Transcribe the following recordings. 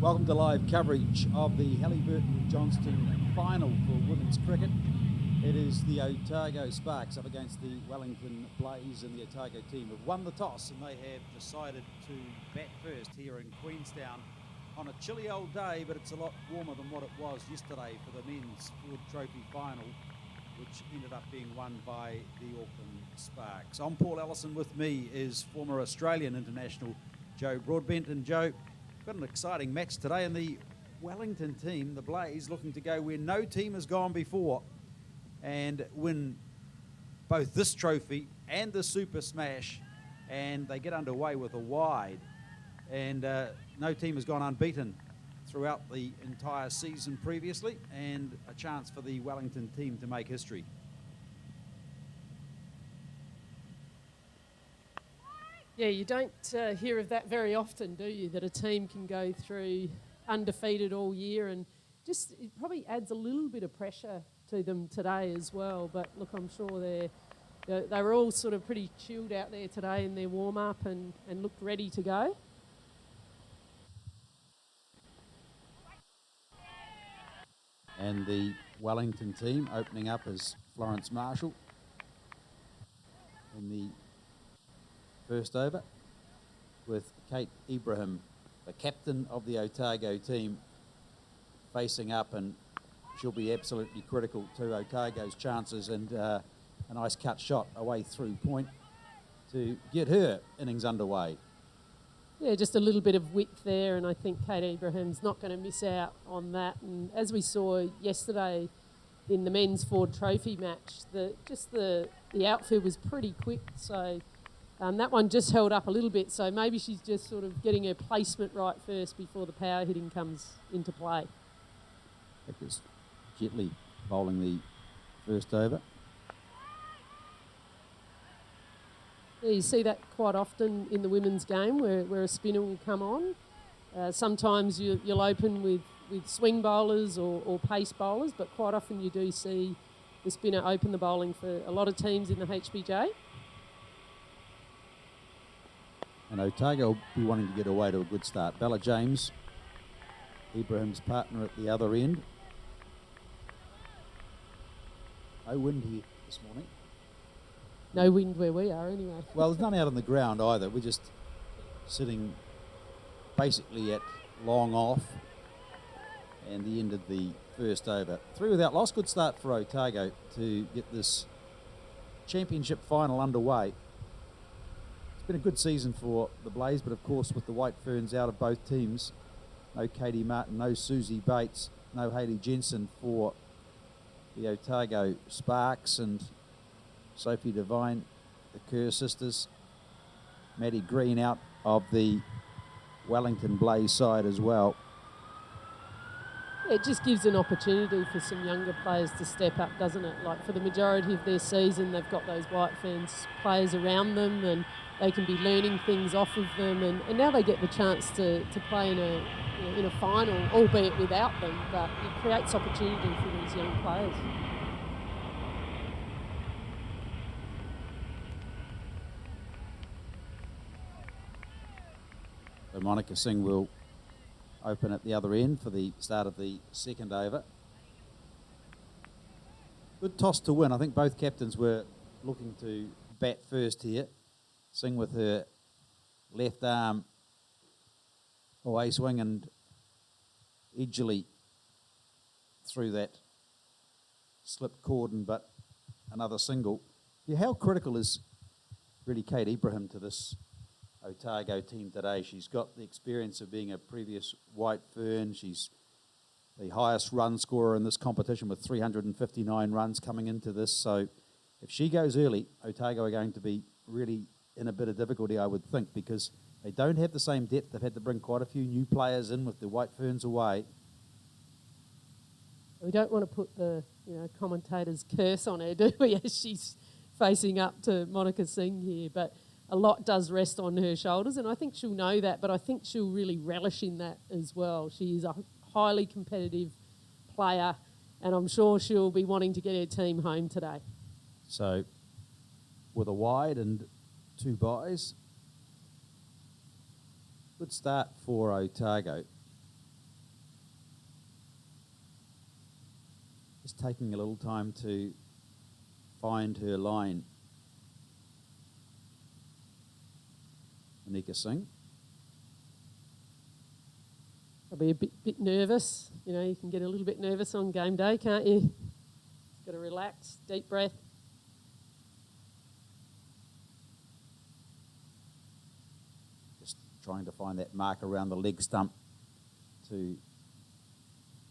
Welcome to live coverage of the Hallyburton Johnstone final for women's cricket. It is the Otago Sparks up against the Wellington Blaze, and the Otago team have won the toss and they have decided to bat first here in Queenstown on a chilly old day, but it's a lot warmer than what it was yesterday for the men's Ford Trophy final, which ended up being won by the Auckland Sparks. I'm Paul Ellison. With me is former Australian international Joe Broadbent. And Joe, got an exciting match today, and the Wellington team, the Blaze, looking to go where no team has gone before and win both this trophy and the Super Smash, and they get underway with a wide, and no team has gone unbeaten throughout the entire season previously, and a chance for the Wellington team to make history. Yeah, you don't hear of that very often, do you, that a team can go through undefeated all year, and just it probably adds a little bit of pressure to them today as well. But look, I'm sure they were all sort of pretty chilled out there today in their warm-up and looked ready to go. And the Wellington team opening up as Florence Marshall in the first over, with Kate Ibrahim, the captain of the Otago team, facing up, and she'll be absolutely critical to Otago's chances, and a nice cut shot away through point to get her innings underway. Yeah, just a little bit of width there, and I think Kate Ibrahim's not going to miss out on that. And as we saw yesterday in the men's Ford Trophy match, the outfield was pretty quick, so that one just held up a little bit. So maybe she's just sort of getting her placement right first before the power hitting comes into play. It's Jetley bowling the first over. Yeah, you see that quite often in the women's game where a spinner will come on. Sometimes you'll open with swing bowlers or pace bowlers, but quite often you do see the spinner open the bowling for a lot of teams in the HBJ. And Otago will be wanting to get away to a good start. Bella James, Ibrahim's partner at the other end. No wind here this morning. No wind where we are anyway. Well, there's none out on the ground either. We're just sitting basically at long off and the end of the first over. 3 without loss. Good start for Otago to get this championship final underway. It's been a good season for the Blaze, but of course with the White Ferns out of both teams, no Katie Martin, no Susie Bates, no Hayley Jensen for the Otago Sparks, and Sophie Devine, the Kerr sisters. Maddie Green out of the Wellington Blaze side as well. It just gives an opportunity for some younger players to step up, doesn't it? Like for the majority of their season, they've got those White Ferns players around them, and they can be learning things off of them, and now they get the chance to play in a final, albeit without them, but it creates opportunity for these young players. So Monica Singh will open at the other end for the start of the second over. Good toss to win. I think both captains were looking to bat first here. Singh with her left arm away swing and edgily through that slip cordon, but another single. Yeah, how critical is really Kate Ibrahim to this Otago team today? She's got the experience of being a previous White Fern. She's the highest run scorer in this competition with 359 runs coming into this. So if she goes early, Otago are going to be really in a bit of difficulty, I would think, because they don't have the same depth. They've had to bring quite a few new players in with the White Ferns away. We don't want to put the commentator's curse on her, do we, as she's facing up to Monica Singh here, but a lot does rest on her shoulders, and I think she'll know that, but I think she'll really relish in that as well. She is a highly competitive player, and I'm sure she'll be wanting to get her team home today. So with a wide and 2 byes, good start for Otago. Just taking a little time to find her line. Anika Singh. I'll be a bit nervous. You know, you can get a little bit nervous on game day, can't you? Got to relax, deep breath. Just trying to find that mark around the leg stump to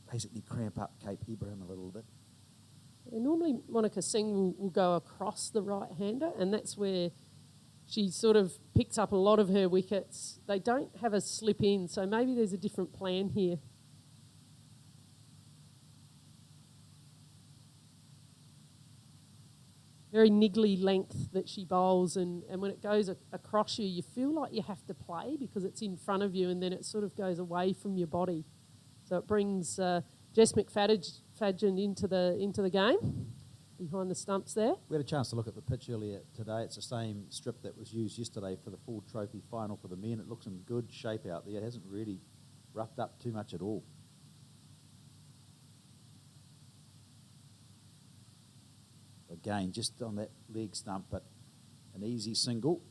basically cramp up Kate Ibrahim a little bit. And normally Monica Singh will go across the right-hander, and that's where she sort of picks up a lot of her wickets. They don't have a slip in, so maybe there's a different plan here. Very niggly length that she bowls, and when it goes across you, you feel like you have to play because it's in front of you, and then it sort of goes away from your body. So it brings Jess McFadgen into the game, behind the stumps there. We had a chance to look at the pitch earlier today. It's the same strip that was used yesterday for the Ford Trophy final for the men. It looks in good shape out there. It hasn't really roughed up too much at all. Again, just on that leg stump, but an easy single.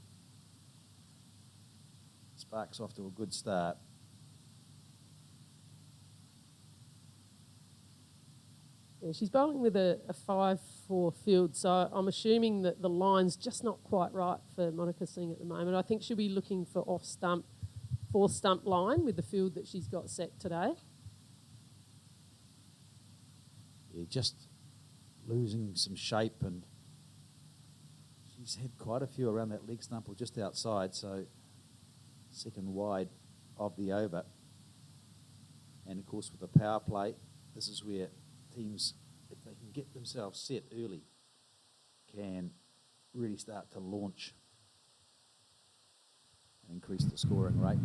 Sparks off to a good start. Yeah, she's bowling with a 5-4 field, so I'm assuming that the line's just not quite right for Monica Singh at the moment. I think she'll be looking for off-stump, fourth stump line with the field that she's got set today. Yeah, just losing some shape, and she's had quite a few around that leg stump or just outside, so second wide of the over. And of course with the power play, this is where teams, if they can get themselves set early, can really start to launch and increase the scoring rate.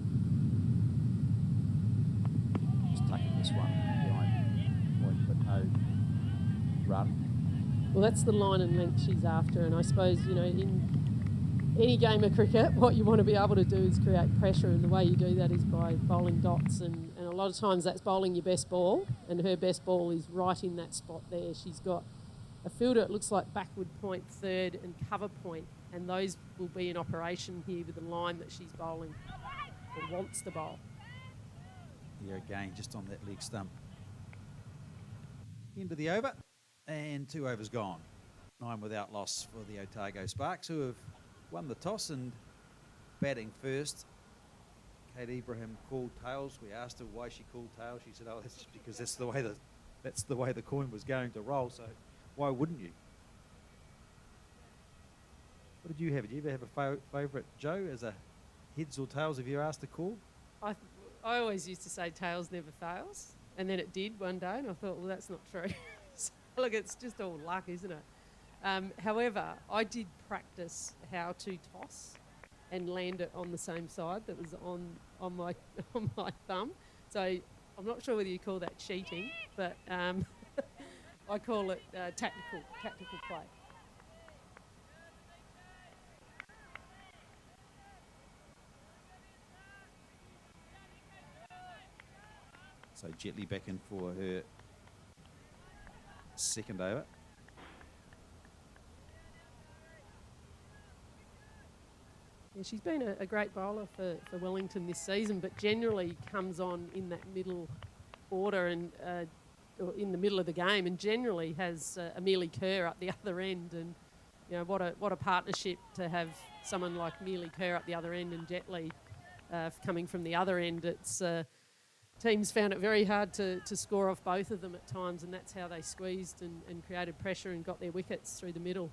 Just taking this one behind point, but no run. Well, that's the line and length she's after, and I suppose, you know, in any game of cricket, what you want to be able to do is create pressure, and the way you do that is by bowling dots, and a lot of times that's bowling your best ball, and her best ball is right in that spot there. She's got a fielder, it looks like backward point, third, and cover point, and those will be in operation here with the line that she's bowling, or wants to bowl. Here again, just on that leg stump. End of the over, and 2 overs gone. 9 without loss for the Otago Sparks, who have won the toss and batting first. Kate Ibrahim called tails. We asked her why she called tails. She said, "Oh, that's because that's the way the coin was going to roll. So why wouldn't you?" What did you have? Did you ever have a favourite, Joe, as a heads or tails if you were asked to call? I always used to say tails never fails, and then it did one day, and I thought, well, that's not true. So, look, it's just all luck, isn't it? However, I did practice how to toss and land it on the same side that was on my thumb. So I'm not sure whether you call that cheating, but I call it tactical play. So Jetley back in for her second over. Yeah, she's been a great bowler for Wellington this season, but generally comes on in that middle order and or in the middle of the game, and generally has Amelie Kerr up the other end. And you know, what a partnership to have someone like Amelie Kerr up the other end and Jetley coming from the other end. It's teams found it very hard to score off both of them at times, and that's how they squeezed and created pressure and got their wickets through the middle.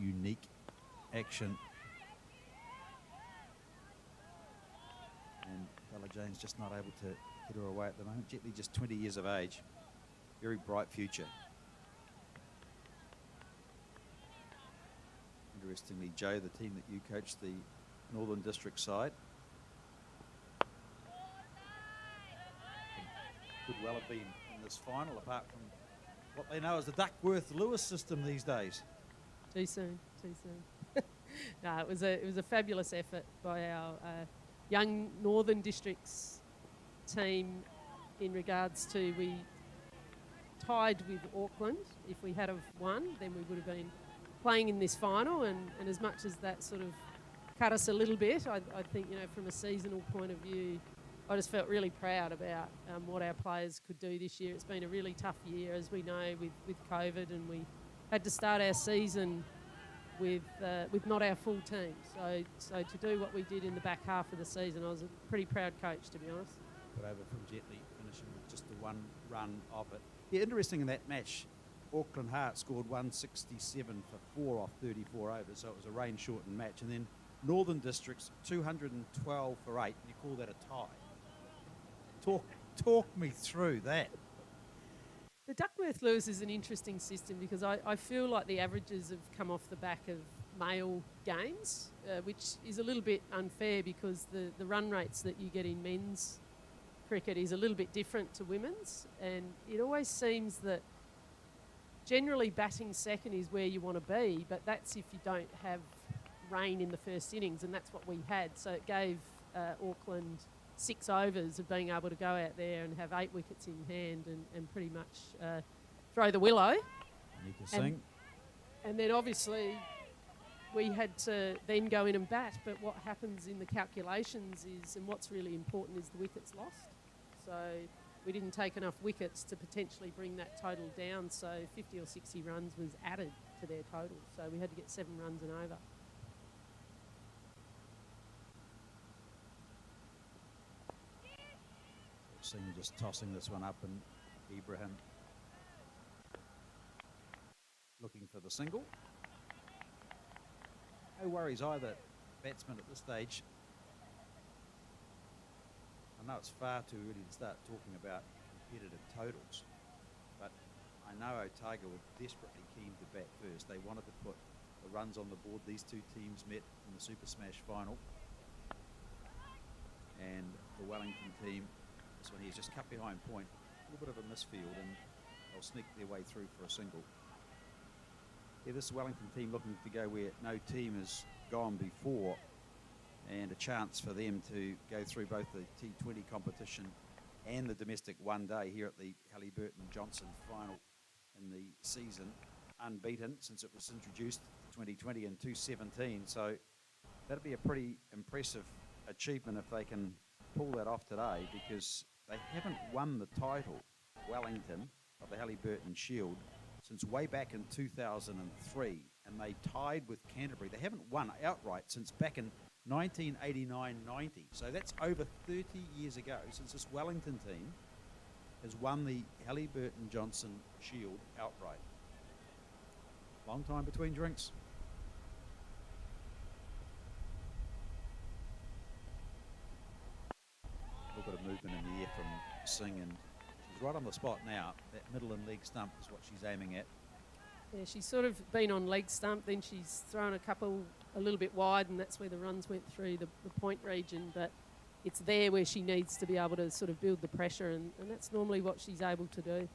Unique action, and Bella Jane's just not able to hit her away at the moment. Jetley just 20 years of age, very bright future. Interestingly, Joe, the team that you coached, the Northern District side, could well have been in this final, apart from what they know as the Duckworth-Lewis system these days. Too soon. No, it was a fabulous effort by our young Northern Districts team in regards to we tied with Auckland. If we had have won, then we would have been playing in this final, and as much as that sort of cut us a little bit, I think, from a seasonal point of view, I just felt really proud about what our players could do this year. It's been a really tough year, as we know, with COVID, and we had to start our season with not our full team. So to do what we did in the back half of the season, I was a pretty proud coach, to be honest. Put over from Jetley, finishing with just the one run of it. Yeah, interesting in that match, Auckland Hearts scored 167 for 4 off 34 overs, so it was a rain-shortened match. And then Northern Districts, 212 for 8, and you call that a tie. Talk me through that. The Duckworth-Lewis is an interesting system because I feel like the averages have come off the back of male games, which is a little bit unfair because the run rates that you get in men's cricket is a little bit different to women's, and it always seems that generally batting second is where you want to be, but that's if you don't have rain in the first innings, and that's what we had. So it gave Auckland 6 overs of being able to go out there and have 8 wickets in hand and pretty much throw the willow. Nika Singh. And then obviously we had to then go in and bat, but what happens in the calculations is, and what's really important, is the wickets lost. So we didn't take enough wickets to potentially bring that total down, so 50 or 60 runs was added to their total. So we had to get 7 runs and over. Singh just tossing this one up, and Ibrahim looking for the single. No worries either, batsman at this stage. I know it's far too early to start talking about competitive totals, but I know Otago were desperately keen to bat first. They wanted to put the runs on the board. These two teams met in the Super Smash final, and the Wellington team, this one here, is just cut behind point, a little bit of a misfield, and they'll sneak their way through for a single. Yeah, this Wellington team looking to go where no team has gone before, and a chance for them to go through both the T20 competition and the domestic one day here at the Hallyburton Johnstone final in the season, unbeaten since it was introduced 2020 and 2017. So that'd be a pretty impressive achievement if they can pull that off today, because they haven't won the title, Wellington, of the Hallyburton Shield since way back in 2003, and they tied with Canterbury. They haven't won outright since back in 1989-90. So that's over 30 years ago since this Wellington team has won the Hallyburton Johnstone Shield outright. Long time between drinks. A little bit of movement in the air from Singh, and she's right on the spot now. That middle and leg stump is what she's aiming at. Yeah, she's sort of been on leg stump, then she's thrown a couple a little bit wide, and that's where the runs went through the point region, but it's there where she needs to be able to sort of build the pressure, and that's normally what she's able to do.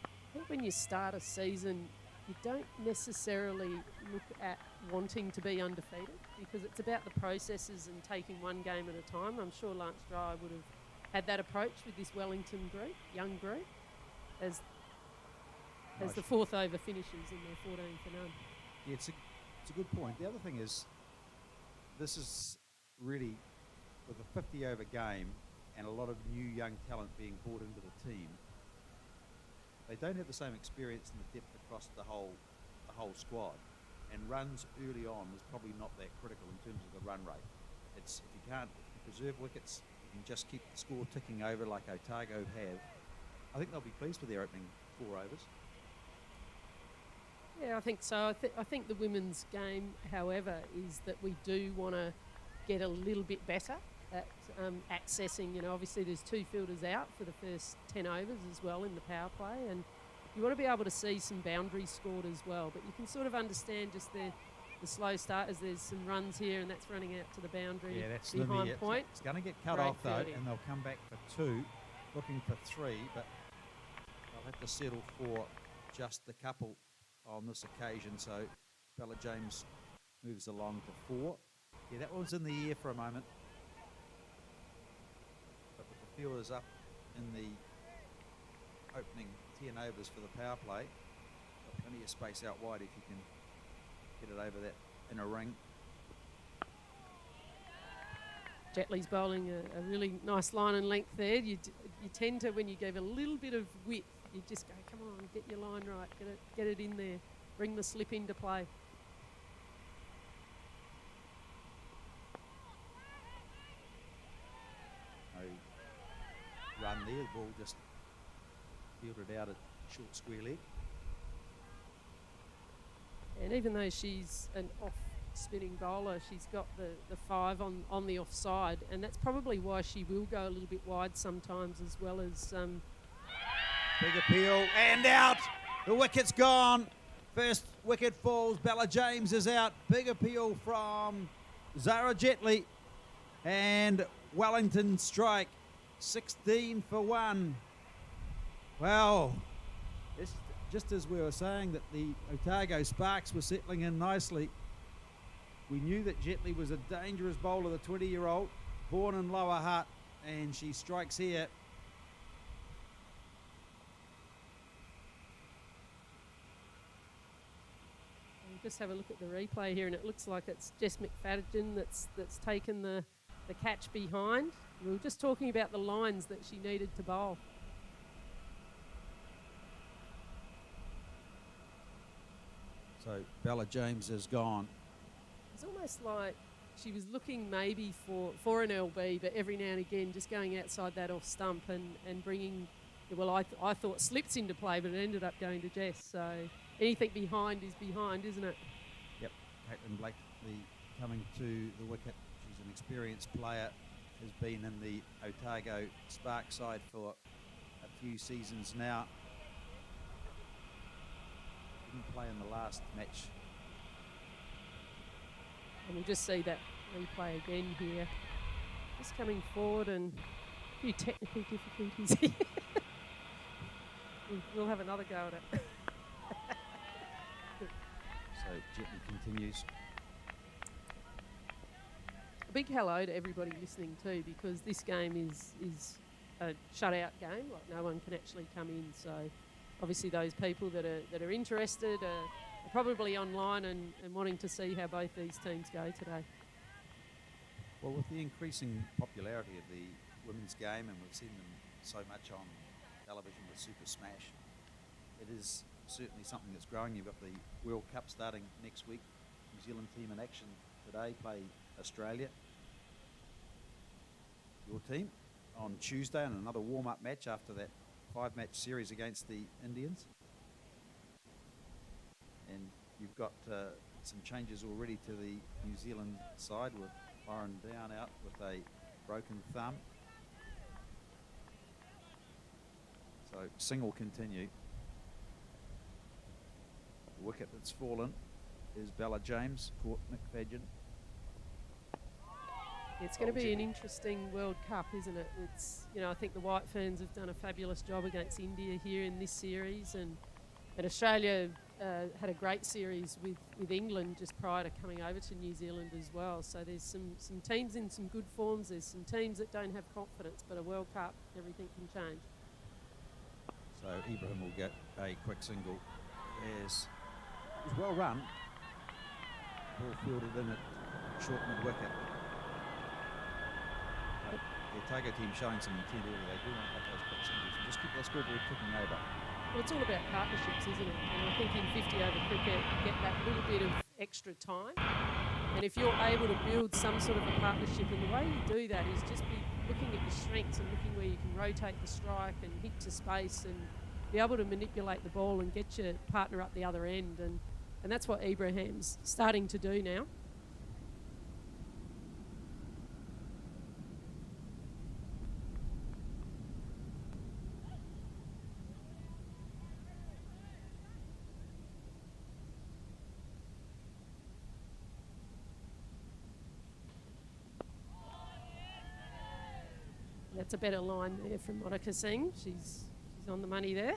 I think when you start a season, you don't necessarily look at wanting to be undefeated, because it's about the processes and taking one game at a time. I'm sure Lance Dry would have had that approach with this Wellington group, young group, as the 4th over finishes and they're 14 for none. Yeah, it's a good point. The other thing is, this is really, with a 50 over game and a lot of new young talent being brought into the team, they don't have the same experience and the depth across the whole squad, and runs early on is probably not that critical in terms of the run rate. It's, if you can't preserve wickets, you can just keep the score ticking over like Otago have. I think they'll be pleased with their opening 4 overs. Yeah, I think so. I think the women's game, however, is that we do want to get a little bit better at accessing, obviously there's 2 fielders out for the first 10 overs as well in the power play, and you want to be able to see some boundaries scored as well, but you can sort of understand just the slow start as there's some runs here, and that's running out to the boundary behind point. It's going to get cut off though, and they'll come back for 2, looking for 3, but they'll have to settle for just the couple on this occasion. So Bella James moves along to 4. Yeah, that one's in the air for a moment. But with the fielders up in the opening 10 overs for the power play, got plenty of space out wide if you can get it over that inner ring. Jetley's bowling a really nice line and length there. You tend to, when you give a little bit of width, you just go, come on, get your line right, get it in there, bring the slip into play. No run there, the ball just fielded out at short square leg. And even though she's an off-spinning bowler, she's got the 5 on the offside, and that's probably why she will go a little bit wide sometimes, as well as... Big appeal, and out! The wicket's gone. First wicket falls, Bella James is out. Big appeal from Zara Jetley, and Wellington strike. 16 for 1. Wow. Just as we were saying that the Otago Sparks were settling in nicely, we knew that Jetley was a dangerous bowler, the 20-year-old, born in Lower Hutt, and she strikes here. We'll just have a look at the replay here, and it looks like it's Jess McFadden that's taken the catch behind. We were just talking about the lines that she needed to bowl. So Bella James is gone. It's almost like she was looking maybe for an LB, but every now and again just going outside that off stump and bringing, well, I thought slips into play, but it ended up going to Jess. So anything behind is behind, isn't it? Yep. Caitlin Blakely coming to the wicket. She's an experienced player, has been in the Otago Spark side for a few seasons now. Didn't play in the last match. And we'll just see that replay again here. Just coming forward, and a few technical difficulties here. We'll have another go at it. So Jetley continues. A big hello to everybody listening too, because this game is a shutout game. Like, no one can actually come in. So obviously those people that are interested are probably online and wanting to see how both these teams go today. Well, with the increasing popularity of the women's game, and we've seen them so much on television with Super Smash, it is certainly something that's growing. You've got the World Cup starting next week. New Zealand team in action today, play Australia. Your team on Tuesday, and another warm-up match after that 5-match series against the Indians. And you've got some changes already to the New Zealand side, with Lauren Down out with a broken thumb. So Singh will continue. The wicket that's fallen is Bella James, caught McFadden. It's going to be an interesting World Cup, isn't it? It's, I think the White Ferns have done a fabulous job against India here in this series, and Australia had a great series with England just prior to coming over to New Zealand as well. So there's some teams in some good forms. There's some teams that don't have confidence, but a World Cup, everything can change. So Ibrahim will get a quick single. It was well run. Ball fielded in at short mid-wicket. The Otago team showing some intent early. They do want to have those quick singles and just keep that scoreboard ticking over. Well, it's all about partnerships, isn't it? And I think in 50-over cricket, you get that little bit of extra time. And if you're able to build some sort of a partnership, and the way you do that is just be looking at your strengths and looking where you can rotate the strike and hit to space and be able to manipulate the ball and get your partner up the other end. And that's what Ibrahim's starting to do now. That's a better line there from Monica Singh. She's on the money there.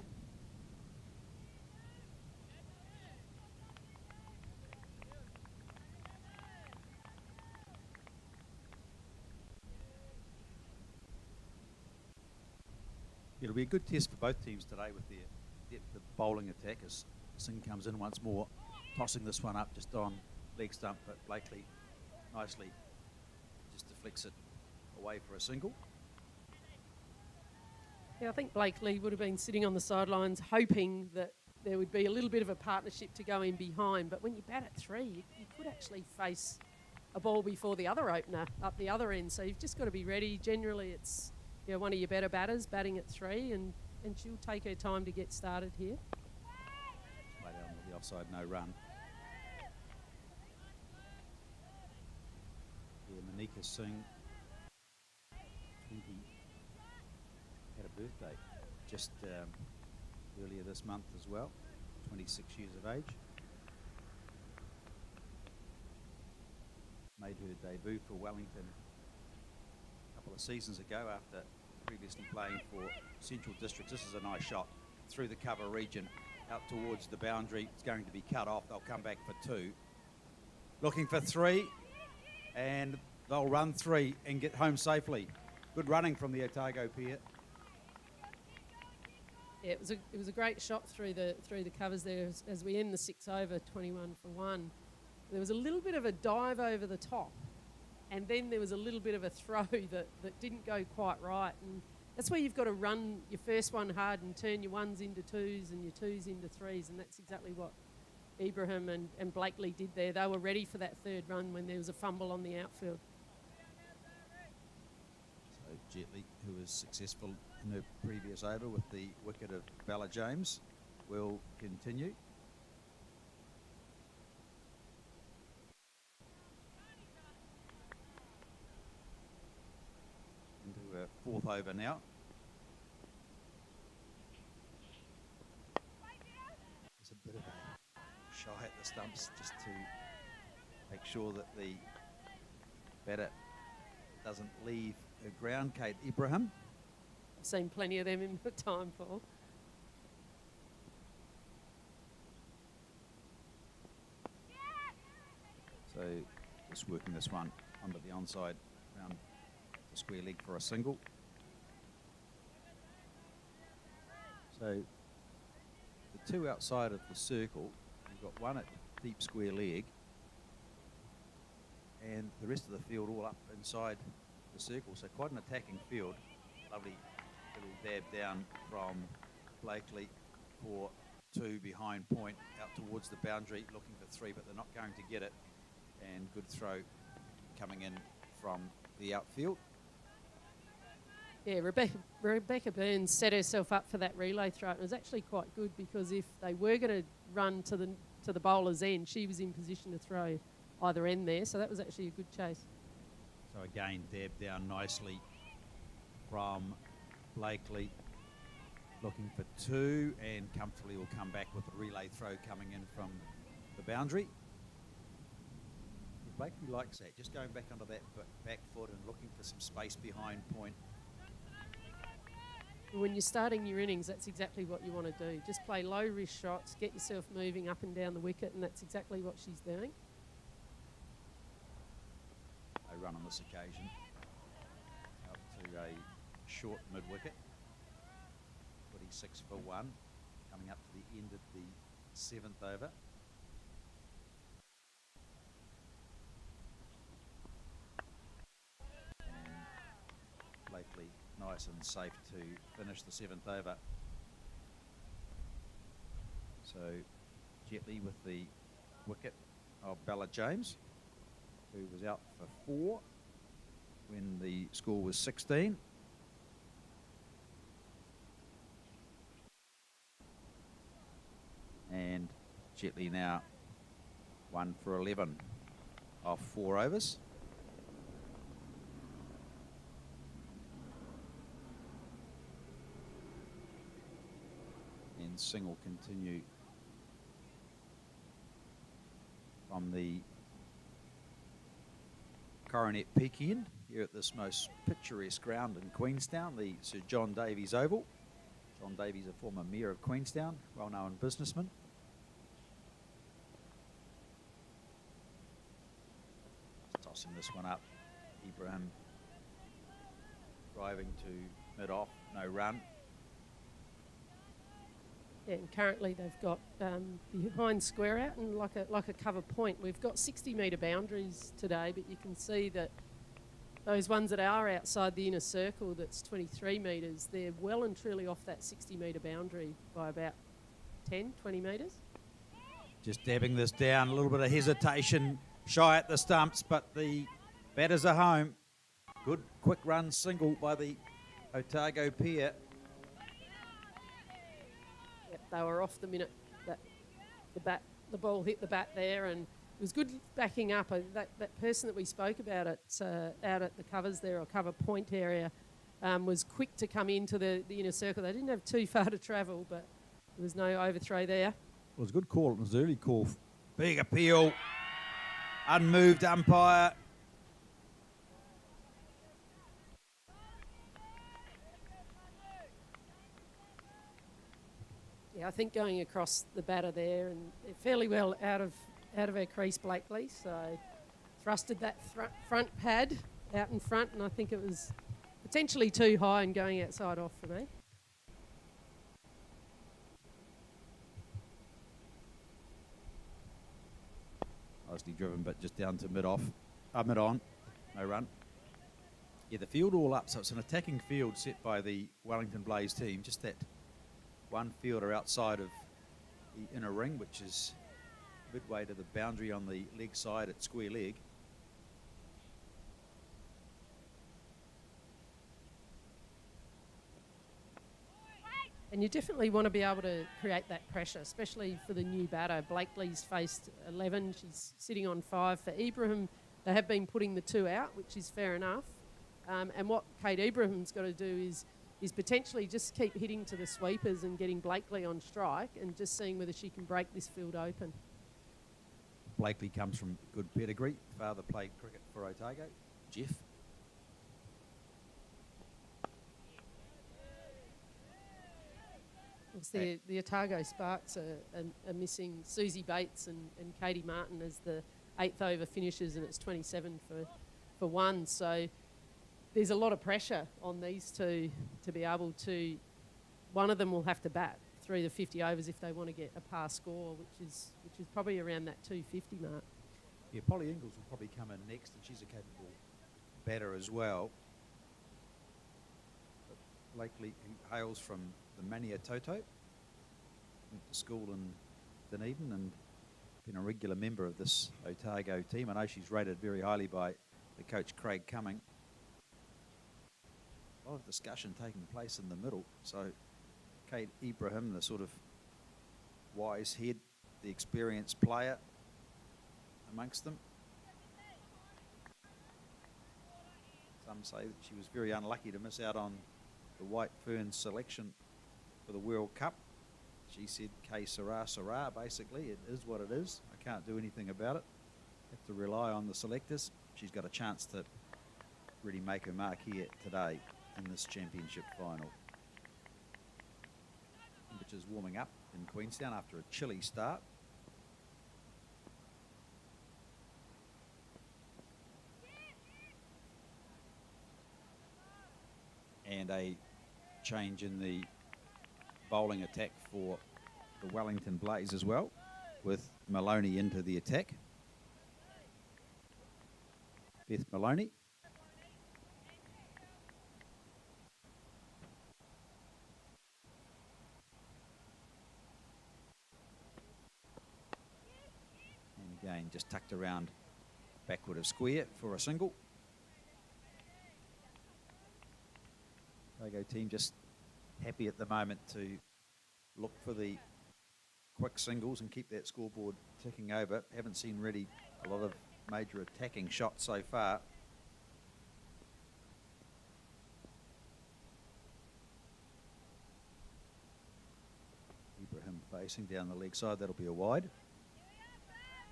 It'll be a good test for both teams today with their depth of bowling attack as Singh comes in once more, tossing this one up just on leg stump, but Blakely nicely just deflects it away for a single. Yeah, I think Blakely would have been sitting on the sidelines hoping that there would be a little bit of a partnership to go in behind. But when you bat at 3, you could actually face a ball before the other opener up the other end. So you've just got to be ready. Generally, it's one of your better batters batting at 3, and she'll take her time to get started here. Play down with the offside, no run. Yeah, Monika Singh, 20, had a birthday just earlier this month as well, 26 years of age. Made her debut for Wellington a couple of seasons ago after previously playing for Central Districts. This is a nice shot through the cover region out towards the boundary. It's going to be cut off. They'll come back for 2. Looking for 3, and they'll run 3 and get home safely. Good running from the Otago pair. Yeah, it was a great shot through the covers there as we end the 6 over, 21 for 1. There was a little bit of a dive over the top, and then there was a little bit of a throw that didn't go quite right. And that's where you've got to run your first one hard and turn your 1s into 2s and your 2s into 3s, and that's exactly what Ibrahim and Blakely did there. They were ready for that 3rd run when there was a fumble on the outfield. So Jetley, who was successful in her previous over with the wicket of Bella James, will continue. Into her 4th over now. There's a bit of a shy at the stumps just to make sure that the batter doesn't leave her ground. Kate Ibrahim. I've seen plenty of them in the time, Paul. So just working this one under the onside round the square leg for a single. So the 2 outside of the circle, you've got 1 at deep square leg, and the rest of the field all up inside the circle. So quite an attacking field. Lovely little dab down from Blakely for 2 behind point out towards the boundary, looking for 3, but they're not going to get it. And good throw coming in from the outfield. Yeah, Rebecca Burns set herself up for that relay throw. It was actually quite good because if they were going to run to the bowler's end, she was in position to throw either end there. So that was actually a good chase. So again, dab down nicely from Blakely, looking for 2, and comfortably will come back with a relay throw coming in from the boundary. Blakely likes that, just going back under that back foot and looking for some space behind point. When you're starting your innings, that's exactly what you want to do. Just play low-risk shots, get yourself moving up and down the wicket, and that's exactly what she's doing. A run on this occasion out to a short mid-wicket. 26 for 1, coming up to the end of the 7th over. Blakely nice and safe to finish the 7th over. So Jetley with the wicket of Bella James, who was out for 4 when the score was 16. And Jetley now 1 for 11 off 4 overs. And Singh will continue from the Coronet Peak end here at this most picturesque ground in Queenstown, the Sir John Davies Oval. John Davies, a former mayor of Queenstown, well-known businessman. Tossing this one up, Ibrahim driving to mid-off, no run. Yeah, and currently they've got behind square out and like a cover point. We've got 60-metre boundaries today, but you can see that those ones that are outside the inner circle, that's 23 metres, they're well and truly off that 60-metre boundary by about 10, 20 metres. Just dabbing this down, a little bit of hesitation, shy at the stumps, but the batters are home. Good quick run single by the Otago pair. Yep, they were off the minute that the ball hit the bat there, and it was good backing up. That person that we spoke about out at the covers there, or cover point area, was quick to come into the inner circle. They didn't have too far to travel, but there was no overthrow there. It was a good call. It was an early call. Big appeal. Unmoved umpire. Yeah, I think going across the batter there and fairly well out of her crease, Blakely. So thrusted that front pad out in front, and I think it was potentially too high and going outside off for me. Nicely driven, but just down to mid-on. No run. Yeah, the field all up, so it's an attacking field set by the Wellington Blaze team. Just that one fielder outside of the inner ring, which is midway to the boundary on the leg side at square leg. And you definitely want to be able to create that pressure, especially for the new batter. Blakely's faced 11. She's sitting on 5. For Ibrahim, they have been putting the 2 out, which is fair enough. And what Kate Ibrahim's got to do is potentially just keep hitting to the sweepers and getting Blakely on strike and just seeing whether she can break this field open. Blakely comes from good pedigree. Father played cricket for Otago. Jeff. The Otago Sparks are missing Susie Bates and Katie Martin as the 8th over finishes, and it's 27 for 1. So there's a lot of pressure on these two to be able to. One of them will have to bat through the 50 overs if they want to get a par score, which is probably around that 250 mark. Yeah, Polly Ingalls will probably come in next, and she's a capable batter as well. But Blakely, who hails from the Mania Toto, went to school in Dunedin and been a regular member of this Otago team. I know she's rated very highly by the coach Craig Cumming. A lot of discussion taking place in the middle. So Kate Ibrahim, the sort of wise head, the experienced player amongst them. Some say that she was very unlucky to miss out on the White Ferns selection for the World Cup. She said, "K Sarah, Sarah," basically. It is what it is. I can't do anything about it. Have to rely on the selectors. She's got a chance to really make her mark here today in this championship final. Which is warming up in Queenstown after a chilly start. And a change in the bowling attack for the Wellington Blaze as well, with Maloney into the attack. Beth Maloney. And again, just tucked around backward of square for a single. Otago team just happy at the moment to look for the quick singles and keep that scoreboard ticking over. Haven't seen really a lot of major attacking shots so far. Ibrahim facing down the leg side, that'll be a wide.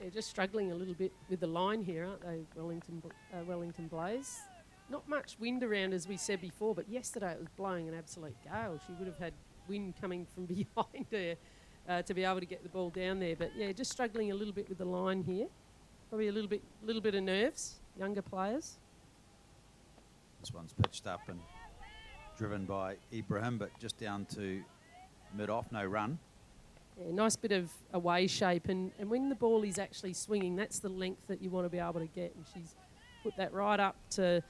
They're just struggling a little bit with the line here, aren't they, Wellington Blaze? Not much wind around, as we said before, but yesterday it was blowing an absolute gale. She would have had wind coming from behind her to be able to get the ball down there. But yeah, just struggling a little bit with the line here. Probably a little bit of nerves, younger players. This one's pitched up and driven by Ibrahim, but just down to mid-off, no run. Yeah, nice bit of away shape, and when the ball is actually swinging, that's the length that you want to be able to get, and she's put that right up to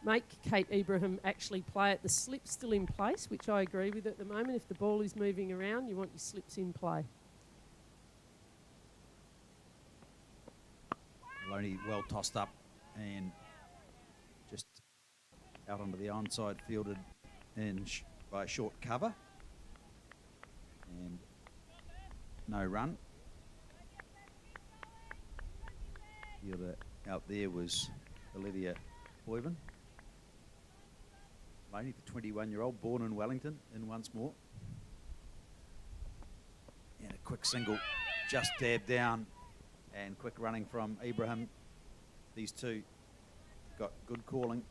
make Kate Ibrahim actually play it. The slip's still in place, which I agree with at the moment. If the ball is moving around, you want your slips in play. Maloney well tossed up and just out onto the onside, fielded in by a short cover. And no run. Fielder out there was Olivia Hoyven. Maloney, the 21-year-old, born in Wellington, in once more. And a quick single, just dabbed down, and quick running from Ibrahim. These two got good calling,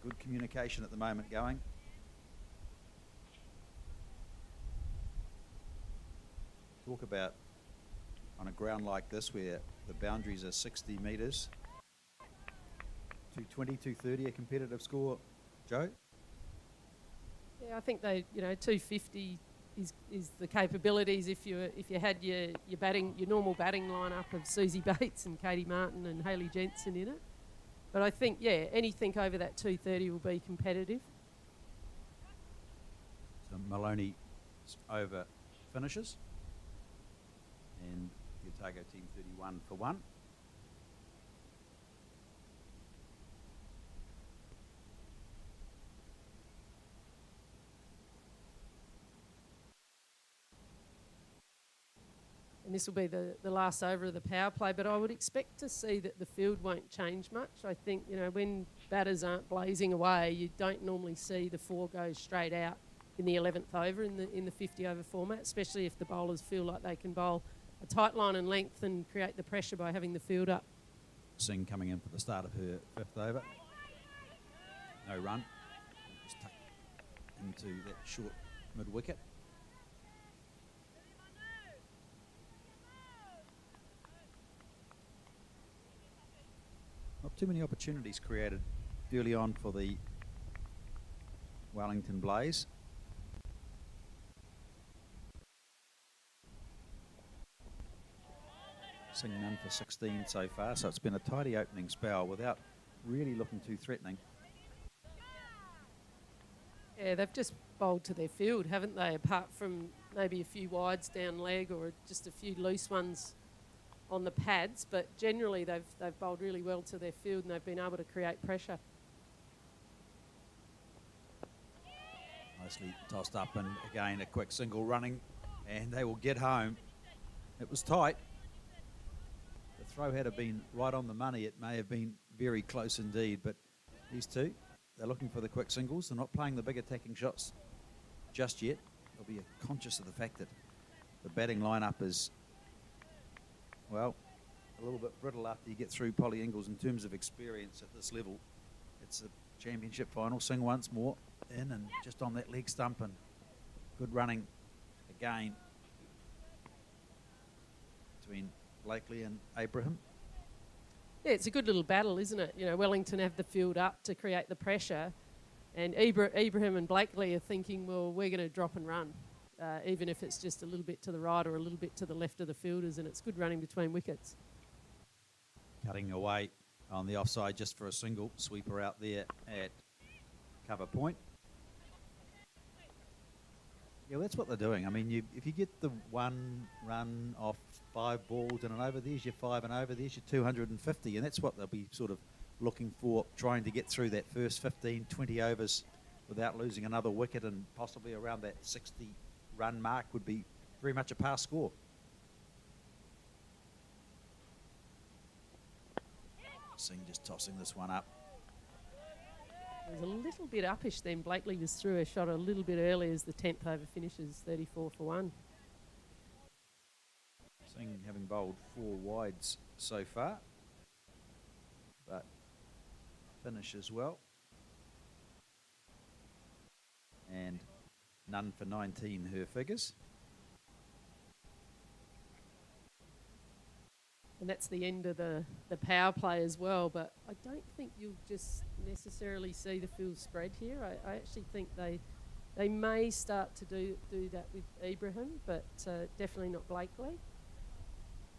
good communication at the moment going. Talk about on a ground like this where the boundaries are 60 metres. 220, 230, a competitive score, Joe? Yeah, I think they, 250 is the capabilities if you had your normal batting lineup of Susie Bates and Katie Martin and Hayley Jensen in it. But I think, anything over that 230 will be competitive. So Maloney over finishes. And the Otago team 31 for 1. And this will be the last over of the power play, but I would expect to see that the field won't change much. I think, when batters aren't blazing away, you don't normally see the 4 go straight out in the 11th over in the 50 over format, especially if the bowlers feel like they can bowl a tight line and length and create the pressure by having the field up. Singh coming in for the start of her 5th over. No run. Just tucked into that short mid-wicket. Not too many opportunities created early on for the Wellington Blaze. Singh none for 16 so far, so it's been a tidy opening spell without really looking too threatening. Yeah, they've just bowled to their field, haven't they? Apart from maybe a few wides down leg or just a few loose ones on the pads, but generally they've bowled really well to their field and they've been able to create pressure. Nicely tossed up, and again a quick single running, and they will get home. It was tight. The throw had been right on the money. It may have been very close indeed, but these two, they're looking for the quick singles. They're not playing the big attacking shots just yet. They'll be conscious of the fact that the batting lineup is, well, a little bit brittle after you get through Polly Ingles in terms of experience at this level. It's a championship final. Singh once more in and just on that leg stump, and good running again between Blakely and Ibrahim. Yeah, it's a good little battle, isn't it? Wellington have the field up to create the pressure, and Ibrahim and Blakely are thinking, well, we're going to drop and run, even if it's just a little bit to the right or a little bit to the left of the fielders, and it's good running between wickets. Cutting away on the offside just for a single. Sweeper out there at cover point. Yeah, well, that's what they're doing. I mean, if you get the 1 run off 5 balls and an over, there's your 5 and over, there's your 250, and that's what they'll be sort of looking for, trying to get through that first 15, 20 overs without losing another wicket, and possibly around that 60 run mark would be very much a pass score. Singh just tossing this one up. It was a little bit uppish then. Blakely was through a shot a little bit early as the 10th over finishes 34 for 1. Singh having bowled 4 wides so far, but finish as well. And none for 19, her figures. And that's the end of the power play as well. But I don't think you'll just necessarily see the field spread here. I actually think they They may start to do that with Ibrahim, but definitely not Blakely.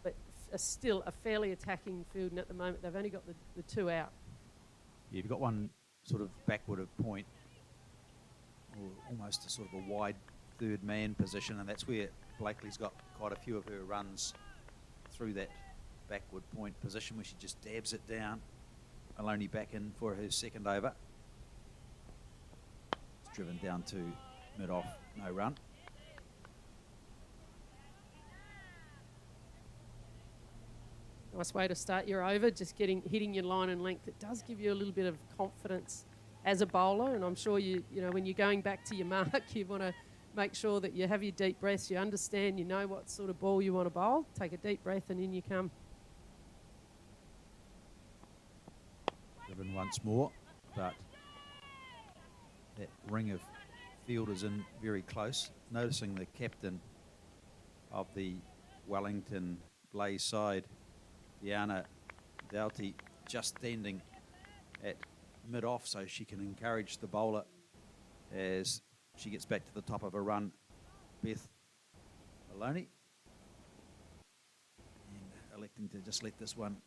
But still a fairly attacking field, and at the moment they've only got the two out. Yeah, you've got one sort of backward of point, or almost a sort of a wide third man position, and that's where Blakely's got quite a few of her runs through that backward point position where she just dabs it down. Maloney back in for her second over. It's driven down to mid-off, no run. Nice way to start your over, just hitting your line and length. It does give you a little bit of confidence as a bowler, and I'm sure you know when you're going back to your mark, you want to make sure that you have your deep breaths, you understand, you know what sort of ball you want to bowl. Take a deep breath and in you come. Driven once more, but that ring of fielders in very close. Noticing the captain of the Wellington Blaze side, Diana Doughty, just standing at mid-off so she can encourage the bowler as she gets back to the top of a run. Beth Maloney, and electing to just let this one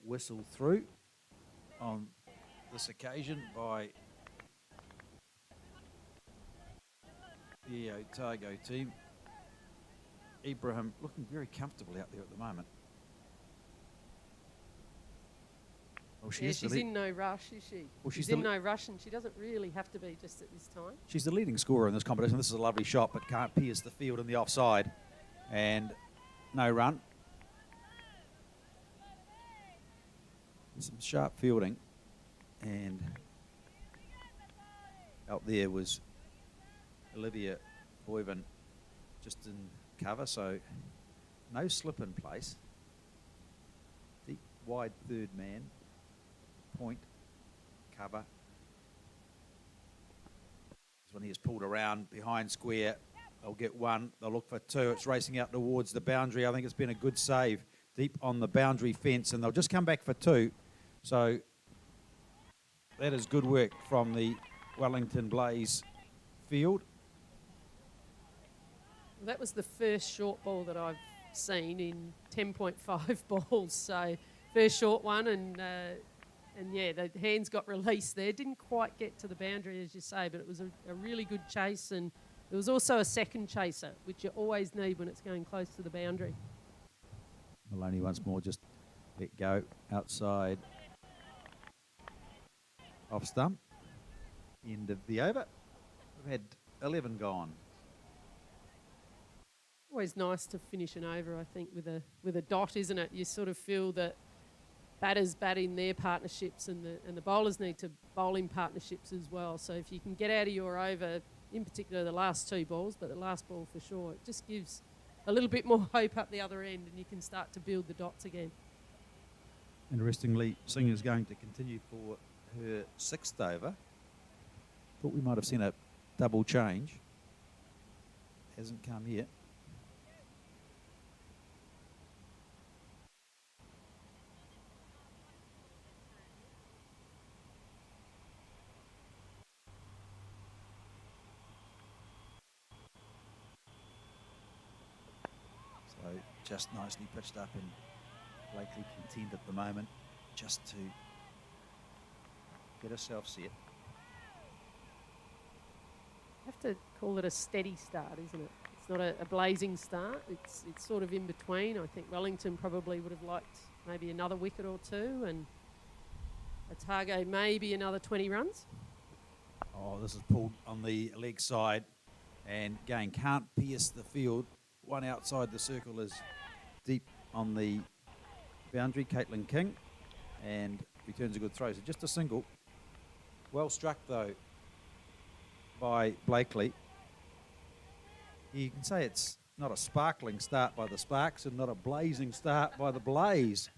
whistle through on this occasion by the Otago team. Ibrahim looking very comfortable out there at the moment. Well, she's in no rush, is she? Well, she's in no rush, and she doesn't really have to be just at this time. She's the leading scorer in this competition. This is a lovely shot, but can't pierce the field in the offside. And no run. Some sharp fielding. And out there was Olivia Boyven just in cover, so no slip in place. Deep, wide third man. Point, cover. This one he is pulled around behind square. They'll get one, they'll look for two. It's racing out towards the boundary. I think it's been a good save deep on the boundary fence, and they'll just come back for two. So that is good work from the Wellington Blaze field. Well, that was the first short ball that I've seen in 10.5 balls. So first short one, and yeah, the hands got released there. Didn't quite get to the boundary, as you say, but it was a really good chase, and there was also a second chaser, which you always need when it's going close to the boundary. Maloney once more just let go outside off stump. End of the over. We've had 11 gone. Always nice to finish an over, I think, with a dot, isn't it? You sort of feel that batters bat in their partnerships, and the bowlers need to bowl in partnerships as well. So if you can get out of your over, in particular the last two balls, but the last ball for sure, it just gives a little bit more hope up the other end, and you can start to build the dots again. Interestingly, Singh is going to continue for her sixth over. Thought we might have seen a double change. Hasn't come yet. So just nicely pitched up, and Blakely content at the moment just to get herself set. Have to call it a steady start, isn't it? It's not a blazing start. It's sort of in between. I think Wellington probably would have liked maybe another wicket or two, and Otago maybe another 20 runs. Oh, this is pulled on the leg side, and again can't pierce the field. One outside the circle is deep on the boundary. Caitlin King, and returns a good throw. So just a single. Well struck though by Blakely. You can say it's not a sparkling start by the Sparks and not a blazing start by the Blaze.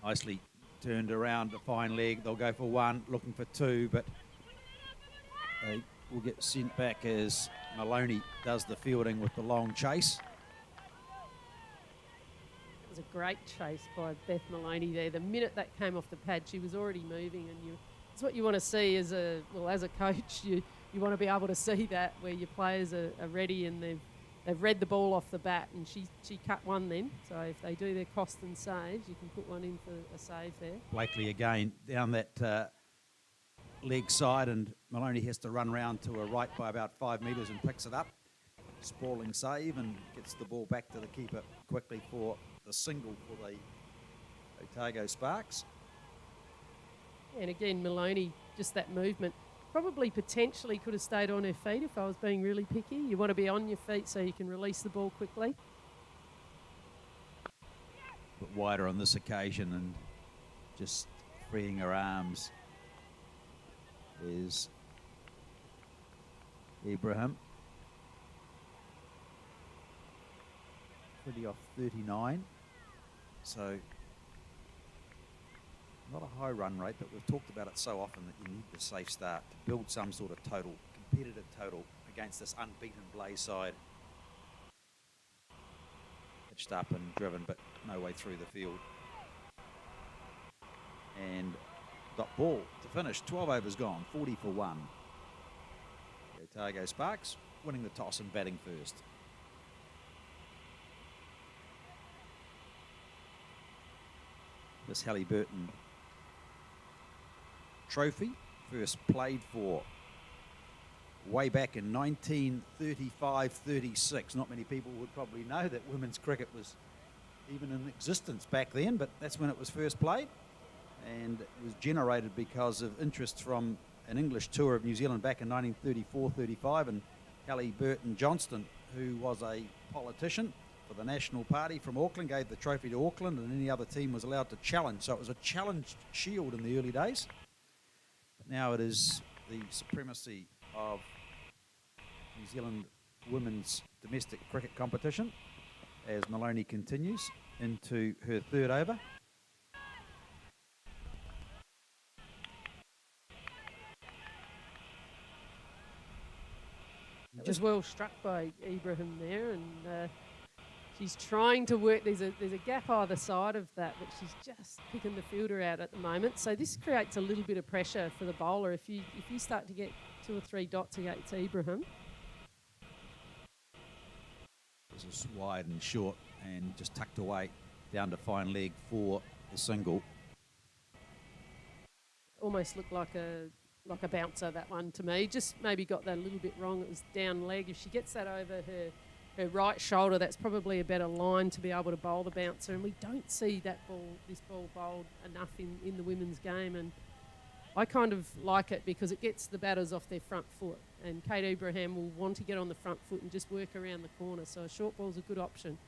Nicely turned around a fine leg. They'll go for one, looking for two, but they will get sent back as Maloney does the fielding with the long chase. It was a great chase by Beth Maloney there. The minute that came off the pad, she was already moving, and it's what you want to see as a coach. You want to be able to see that where your players are ready and they've read the ball off the bat, and she cut one then. So if they do their cost and saves, you can put one in for a save there. Blakely again down that leg side, and Maloney has to run round to her right by about 5 metres and picks it up. Sprawling save and gets the ball back to the keeper quickly for the single for the Otago Sparks. And again, Maloney, just that movement. Probably potentially could have stayed on her feet if I was being really picky. You want to be on your feet so you can release the ball quickly. But wider on this occasion and just freeing her arms is Ibrahim. 20 off 39. So not a high run rate, but we've talked about it so often that you need the safe start to build some sort of total, competitive total against this unbeaten Blaze side. Pitched up and driven, but no way through the field. And dot ball to finish. 12 overs gone, 40 for 1. The Otago Sparks winning the toss and batting first. This Hallyburton trophy first played for way back in 1935-36. Not many people would probably know that women's cricket was even in existence back then, but that's when it was first played, and it was generated because of interest from an English tour of New Zealand back in 1934-35, and Hallyburton Johnstone, who was a politician for the National Party from Auckland, gave the trophy to Auckland, and any other team was allowed to challenge. So it was a challenged shield in the early days. But now it is the supremacy of New Zealand women's domestic cricket competition as Maloney continues into her third over. It was well struck by Ibrahim there, and she's trying to work. There's a gap either side of that, but she's just picking the fielder out at the moment. So this creates a little bit of pressure for the bowler. If you start to get 2 or 3 dots against Ibrahim. This is wide and short and just tucked away down to fine leg for the single. Almost looked like a bouncer, that one to me. Just maybe got that a little bit wrong. It was down leg. If she gets that over her right shoulder, that's probably a better line to be able to bowl the bouncer. And we don't see this ball bowled enough in the women's game. And I kind of like it because it gets the batters off their front foot. And Kate Ibrahim will want to get on the front foot and just work around the corner. So a short ball's a good option.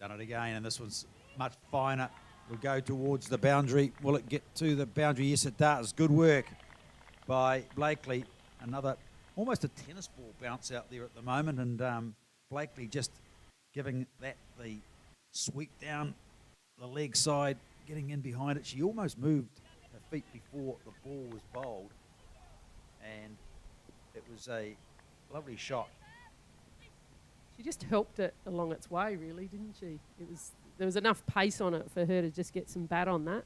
Done it again, and this one's much finer. Will go towards the boundary. Will it get to the boundary? Yes, it does. Good work by Blakely. Another, almost a tennis ball bounce out there at the moment, and Blakely just giving that the sweep down the leg side, getting in behind it. She almost moved her feet before the ball was bowled, and it was a lovely shot. She just helped it along its way, really, didn't she? There was enough pace on it for her to just get some bat on that.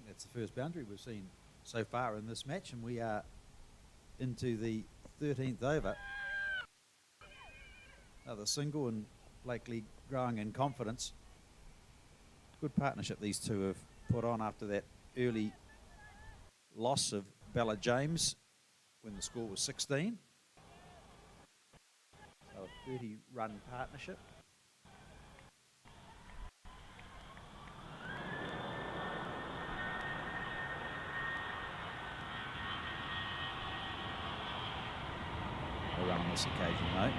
That's the first boundary we've seen so far in this match, and we are into the 13th over. Another single, and Blakely growing in confidence. Good partnership these two have put on after that early loss of Bella James when the score was 16. So a 30-run partnership. A run on this occasion, though.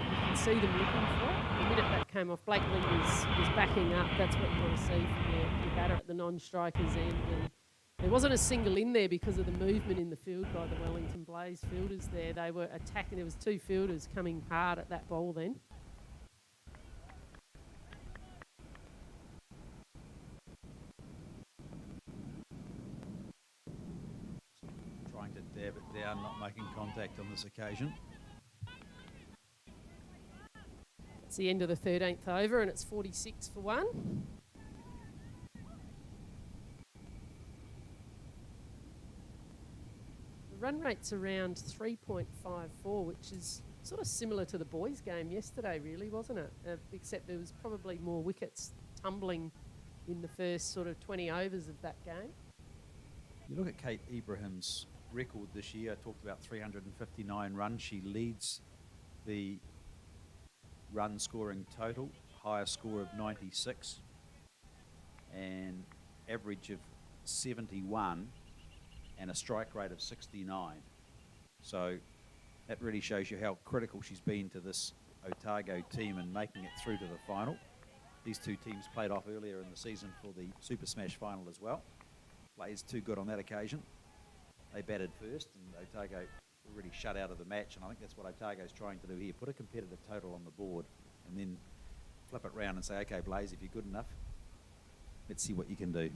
You can see them looking for it. The minute that came off, Blakely was backing up. That's what you want to see from your batter at the non-striker's end. And there wasn't a single in there because of the movement in the field by the Wellington Blaze fielders there. They were attacking. There was 2 fielders coming hard at that ball then. Trying to dab it down, not making contact on this occasion. It's the end of the 13th over and it's 46 for 1. The run rate's around 3.54, which is sort of similar to the boys' game yesterday, really, wasn't it? Except there was probably more wickets tumbling in the first sort of 20 overs of that game. You look at Kate Ibrahim's record this year. I talked about 359 runs. She leads the run scoring total, highest score of 96 and average of 71 and a strike rate of 69. So that really shows you how critical she's been to this Otago team and making it through to the final. These two teams played off earlier in the season for the Super Smash final as well. Players too good on that occasion. They batted first and Otago were really shut out of the match, and I think that's what Otago's trying to do here. Put a competitive total on the board and then flip it round and say, okay, Blaze, if you're good enough, let's see what you can do.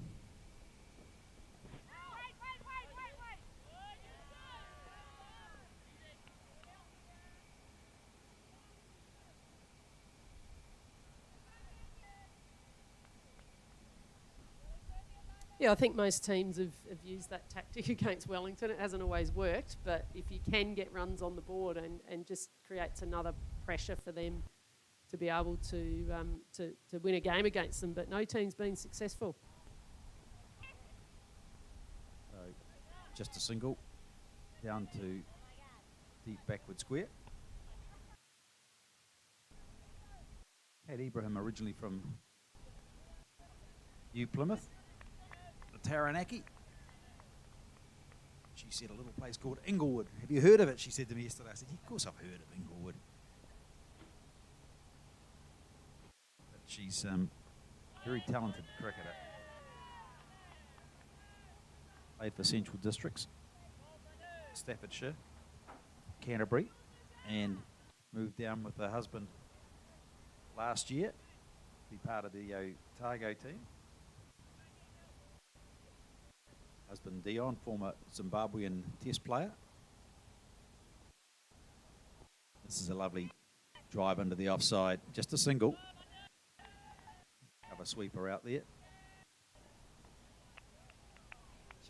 Yeah, I think most teams have used that tactic against Wellington. It hasn't always worked, but if you can get runs on the board and just creates another pressure for them to be able to win a game against them. But no team's been successful. So just a single down to deep backward square. Kate Ibrahim originally from New Plymouth. Taranaki. She said a little place called Inglewood. Have you heard of it? She said to me yesterday. I said, yeah, of course I've heard of Inglewood. But she's very talented cricketer. Played for Central Districts, Staffordshire, Canterbury, and moved down with her husband last year to be part of the Otago team. Husband Dion, former Zimbabwean test player. This is a lovely drive into the offside. Just a single. Cover sweeper out there.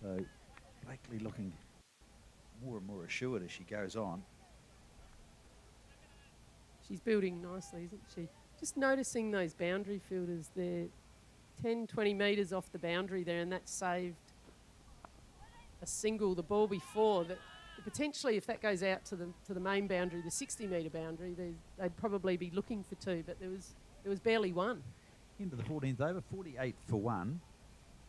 So Blakely looking more and more assured as she goes on. She's building nicely, isn't she? Just noticing those boundary fielders. They're 10, 20 metres off the boundary there, and that saved a single the ball before. That potentially, if that goes out to the main boundary, the 60-metre boundary, they'd probably be looking for two, but there was barely one. Into the 14th over, 48 for 1.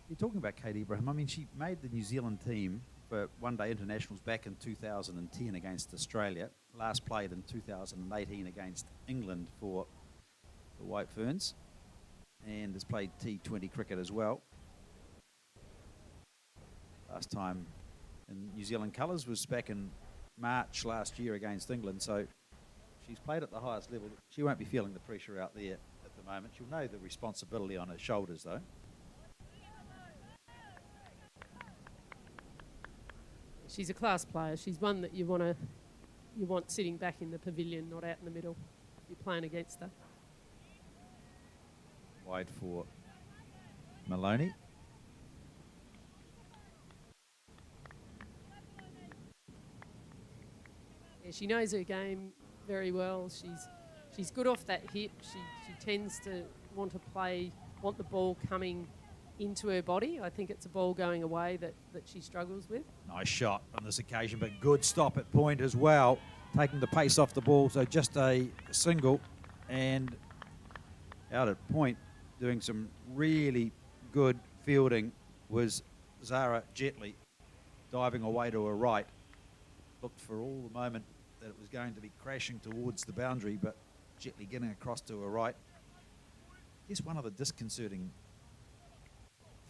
You're talking about Kate Ibrahim. I mean, she made the New Zealand team for one-day internationals back in 2010 against Australia. Last played in 2018 against England for the White Ferns, and has played T20 cricket as well. Last time in New Zealand colours was back in March last year against England, so she's played at the highest level. She won't be feeling the pressure out there at the moment. She'll know the responsibility on her shoulders, though. She's a class player. She's one that you want sitting back in the pavilion, not out in the middle if you're playing against her. Wide for Maloney. Yeah, she knows her game very well. She's good off that hip. She tends to want the ball coming into her body. I think it's a ball going away that she struggles with. Nice shot on this occasion, but good stop at point as well, taking the pace off the ball. So just a single, and out at point, doing some really good fielding was Zara Jetley, diving away to her right. Looked for all the moment that it was going to be crashing towards the boundary, but Jetley getting across to her right. I guess one of the disconcerting,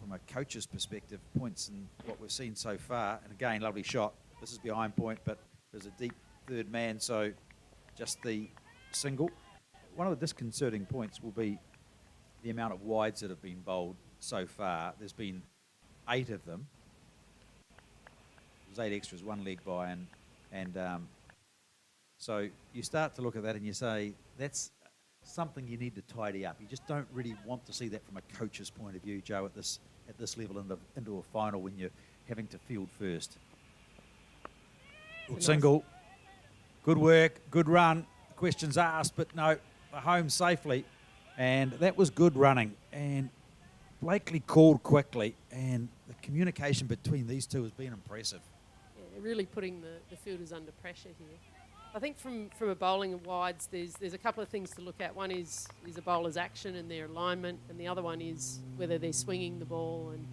from a coach's perspective, points in what we've seen so far, and again, lovely shot. This is behind point, but there's a deep third man, so just the single. One of the disconcerting points will be the amount of wides that have been bowled so far. There's been 8 of them. There's 8 extras, 1 leg by, and so you start to look at that and you say, that's something you need to tidy up. You just don't really want to see that from a coach's point of view, Joe, at this level into a final when you're having to field first. Good single, good work, good run. Questions asked, but no, home safely. And that was good running. And Blakely called quickly, and the communication between these two has been impressive. Yeah, they're really putting the fielders under pressure here. I think from a bowling and wides, there's a couple of things to look at. One is a bowler's action and their alignment, and the other one is whether they're swinging the ball and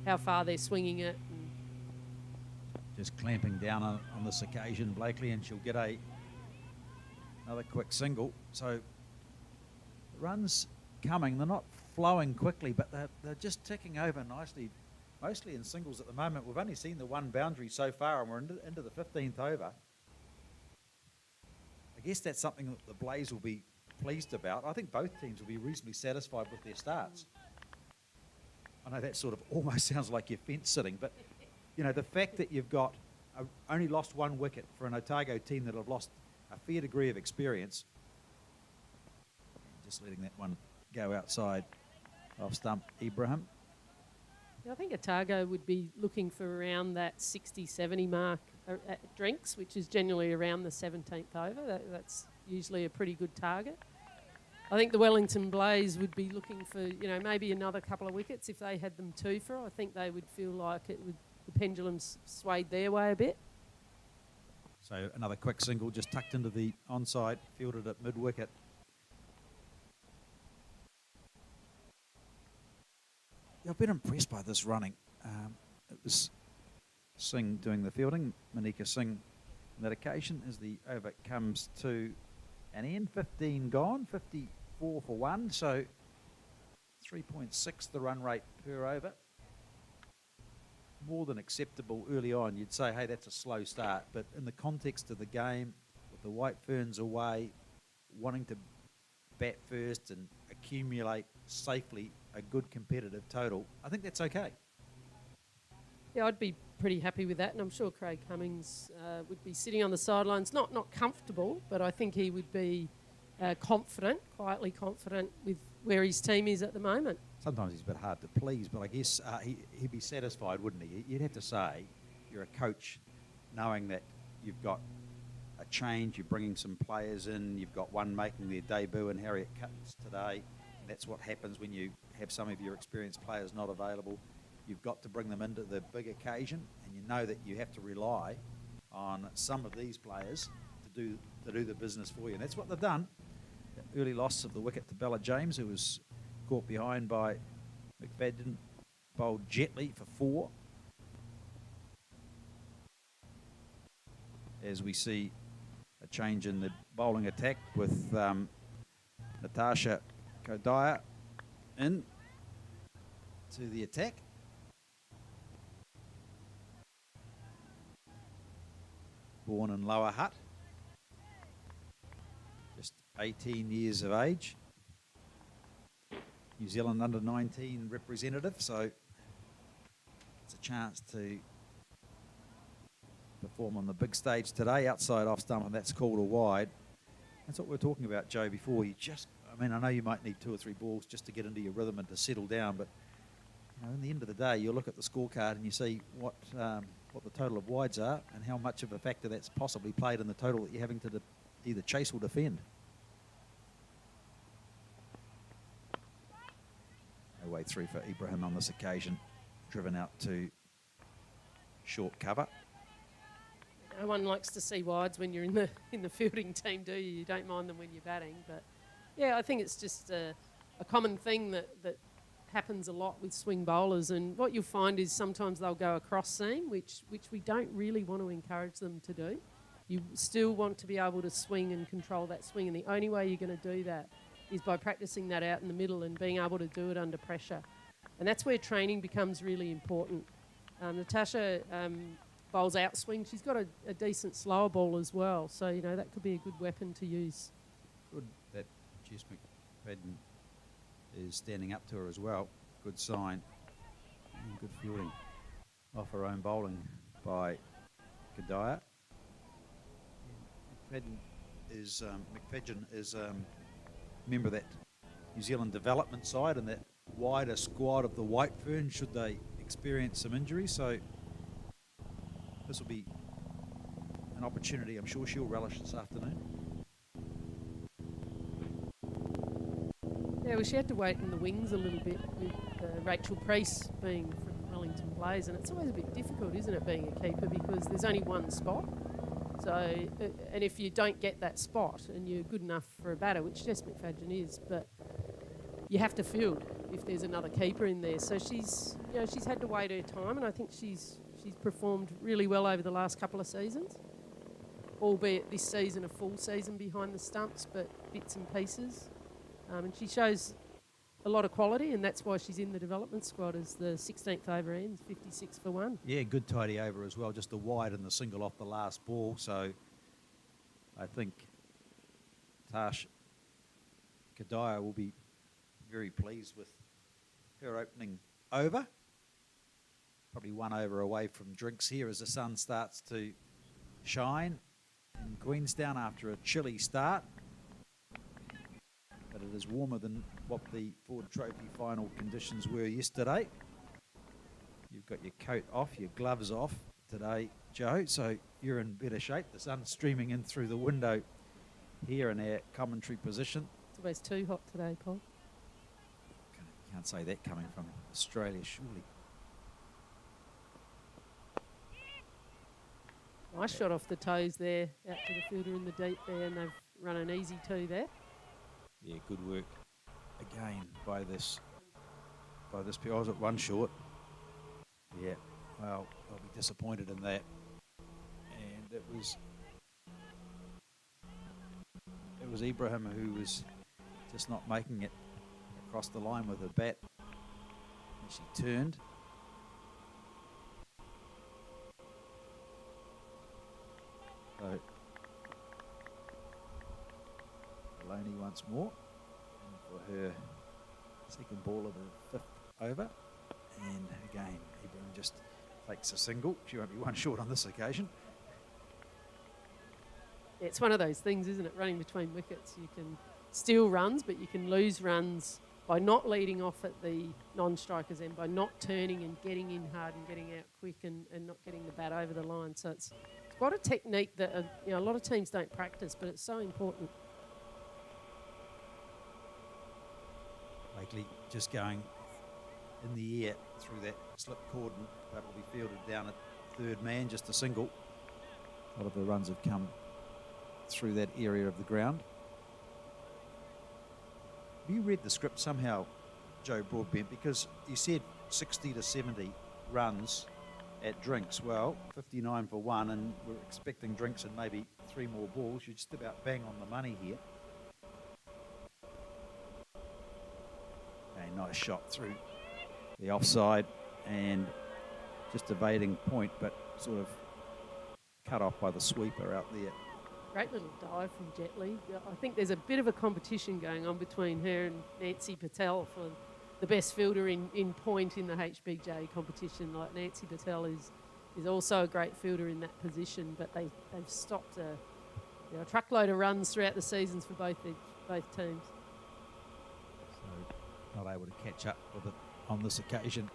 how far they're swinging it. And just clamping down on this occasion, Blakely, and she'll get another quick single. So the runs coming, they're not flowing quickly, but they're just ticking over nicely, mostly in singles at the moment. We've only seen the one boundary so far, and we're into the 15th over. I guess that's something that the Blaze will be pleased about. I think both teams will be reasonably satisfied with their starts. I know that sort of almost sounds like you're fence sitting, but you know, the fact that you've got only lost one wicket for an Otago team that have lost a fair degree of experience, just letting that one go outside off stump Ibrahim. I think Otago would be looking for around that 60-70 mark at drinks, which is generally around the 17th over. That's usually a pretty good target. I think the Wellington Blaze would be looking for, you know, maybe another couple of wickets if they had them two for. I think they would feel like the pendulum's swayed their way a bit. So another quick single just tucked into the onside, fielded at mid-wicket. I've been impressed by this running. It was Singh doing the fielding, Manika Singh on that occasion, as the over comes to an end. 15 gone, 54 for one, so 3.6 the run rate per over. More than acceptable early on. You'd say, hey, that's a slow start, but in the context of the game, with the White Ferns away, wanting to bat first and accumulate safely a good competitive total, I think that's okay. Yeah, I'd be pretty happy with that, and I'm sure Craig Cummings would be sitting on the sidelines, not comfortable, but I think he would be confident, quietly confident with where his team is at the moment. Sometimes he's a bit hard to please, but I guess he'd be satisfied, wouldn't he? You'd have to say, you're a coach, knowing that you've got a change, you're bringing some players in, you've got one making their debut in Harriet Cuttance today. That's what happens when you have some of your experienced players not available. You've got to bring them into the big occasion, and you know that you have to rely on some of these players to do the business for you. And that's what they've done. The early loss of the wicket to Bella James, who was caught behind by McFadden, bowled Jetley for 4. As we see a change in the bowling attack with Natasha Kodaya in to the attack. Born in Lower Hutt, just 18 years of age. New Zealand under-19 representative, so it's a chance to perform on the big stage today, outside off stump, and that's called a wide. That's what we were talking about, Joe, before. I know you might need 2 or 3 balls just to get into your rhythm and to settle down, but you know, in the end of the day, you look at the scorecard and you see what the total of wides are and how much of a factor that's possibly played in the total that you're having to either chase or defend. No way through for Ibrahim on this occasion, driven out to short cover. No one likes to see wides when you're in the fielding team, do you? You don't mind them when you're batting, but yeah, I think it's just a common thing that happens a lot with swing bowlers, and what you'll find is sometimes they'll go across seam, which we don't really want to encourage them to do. You still want to be able to swing and control that swing, and the only way you're going to do that is by practicing that out in the middle and being able to do it under pressure. And that's where training becomes really important. Natasha bowls out swing. She's got a decent slower ball as well, so you know that could be a good weapon to use. Good that Jess McFadden is standing up to her as well. Good sign. And good fielding off her own bowling by Kodaya. McFadden is member of that New Zealand development side and that wider squad of the White Fern should they experience some injuries. So this will be an opportunity I'm sure she'll relish this afternoon. Yeah, well, she had to wait in the wings a little bit with Rachel Priest being from Wellington Blaze, and it's always a bit difficult, isn't it, being a keeper, because there's only one spot. So, and if you don't get that spot and you're good enough for a batter, which Jess McFadden is, but you have to field if there's another keeper in there. So she's had to wait her time, and I think she's performed really well over the last couple of seasons, albeit this season a full season behind the stumps, but bits and pieces. And she shows a lot of quality, and that's why she's in the development squad as the 16th over ends, 56 for 1. Yeah, good tidy over as well, just a wide and the single off the last ball. So I think Tash Kadaya will be very pleased with her opening over. Probably 1 over away from drinks here as the sun starts to shine in Queenstown after a chilly start. But it is warmer than what the Ford Trophy final conditions were yesterday. You've got your coat off, your gloves off today, Joe, so you're in better shape. The sun's streaming in through the window here in our commentary position. It's always too hot today, Paul. Can't say that coming from Australia, surely. Nice shot off the toes there, out to the fielder in the deep there, and they've run an easy 2 there. Yeah, good work again by this pair. I was at 1 short. Yeah, well, I'll be disappointed in that. And it was Ibrahim who was just not making it across the line with her bat. And she turned. So Maloney once more, and for her second ball of the 5th over, and again Ibrahim just takes a single. She won't be 1 short on this occasion. It's one of those things, isn't it, running between wickets. You can steal runs, but you can lose runs by not leading off at the non-strikers end, by not turning and getting in hard and getting out quick and not getting the bat over the line. So it's quite a technique that a lot of teams don't practice, but it's so important. Blakely just going in the air through that slip cordon, but will be fielded down at 3rd man, just a single. A lot of the runs have come through that area of the ground. Have you read the script somehow, Joe Broadbent? Because you said 60 to 70 runs at drinks. Well, 59 for 1, and we're expecting drinks and maybe 3 more balls. You're just about bang on the money here. A nice shot through the offside and just evading point, but sort of cut off by the sweeper out there. Great little dive from Jet Li. I think there's a bit of a competition going on between her and Nancy Patel for the best fielder in point in the HBJ competition. Like Nancy Patel is also a great fielder in that position, but they've stopped a truckload of runs throughout the seasons for both teams. So not able to catch up with it on this occasion,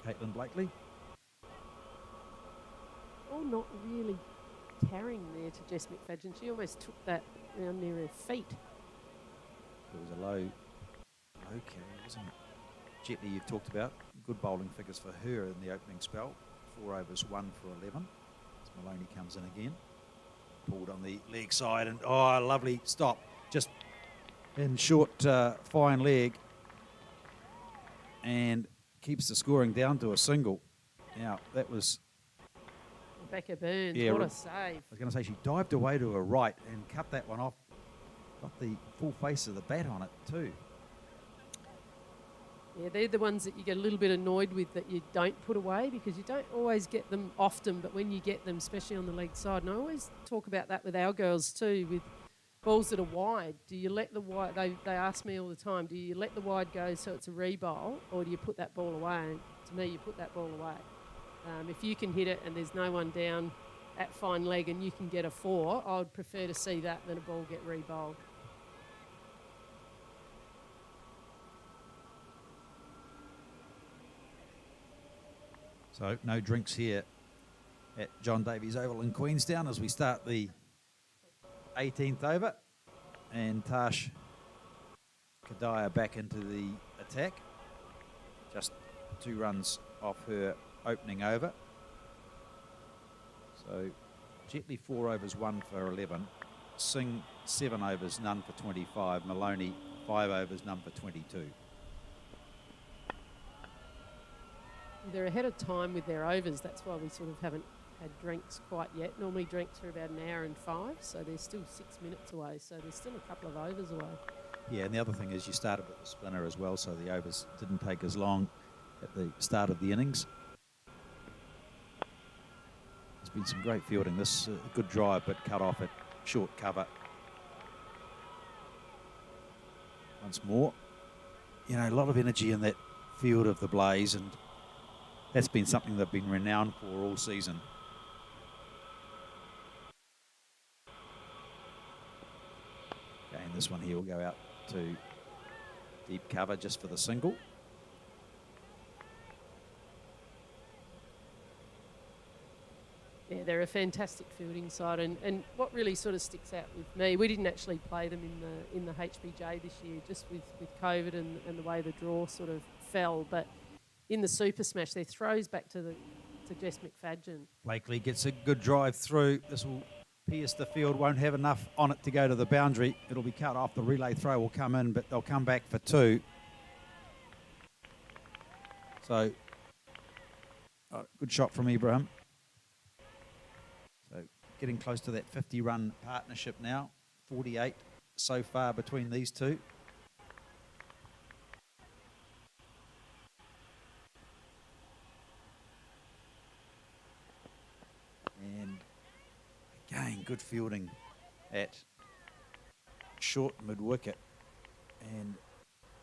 Caitlin Blakely. Oh, not really carrying there to Jess McFadden. She almost took that round near her feet. It was a low carry, wasn't it? Jet Li, you've talked about. Good bowling figures for her in the opening spell. 4 overs, 1 for 11. As Maloney comes in again. Pulled on the leg side and, oh, lovely stop. Just in short, fine leg. And keeps the scoring down to a single. Now, that was... Rebecca Burns, yeah, what a save. I was going to say, she dived away to her right and cut that one off. Got the full face of the bat on it too. Yeah, they're the ones that you get a little bit annoyed with that you don't put away, because you don't always get them often, but when you get them, especially on the leg side, and I always talk about that with our girls too, with balls that are wide. Do you let the wide, they ask me all the time, do you let the wide go so it's a re-bowl, or do you put that ball away? And to me, you put that ball away. If you can hit it and there's no one down at fine leg and you can get a 4, I would prefer to see that than a ball get re-bowled. So no drinks here at John Davies Oval in Queenstown as we start the 18th over. And Tash Kadaya back into the attack. Just 2 runs off her opening over. So Jetley 4 overs, 1 for 11. Singh 7 overs, none for 25. Maloney 5 overs, none for 22. They're ahead of time with their overs. That's why we sort of haven't had drinks quite yet. Normally drinks are about an hour and 5, so they're still 6 minutes away. So there's still a couple of overs away. Yeah, and the other thing is you started with the spinner as well, so the overs didn't take as long at the start of the innings. There's been some great fielding. This good drive, but cut off at short cover. Once more, you know, a lot of energy in that field of the Blaze, and that's been something they've been renowned for all season. Okay, and this one here will go out to deep cover just for the single. Yeah, they're a fantastic fielding side, and what really sort of sticks out with me, we didn't actually play them in the HBJ this year, just with COVID and the way the draw sort of fell, but in the Super Smash, their throws back to Jess McFadden. Blakely gets a good drive through. This will pierce the field, won't have enough on it to go to the boundary. It'll be cut off. The relay throw will come in, but they'll come back for 2. So, good shot from Ibrahim. So, getting close to that 50-run partnership now. 48 so far between these two. And again, good fielding at short mid-wicket. And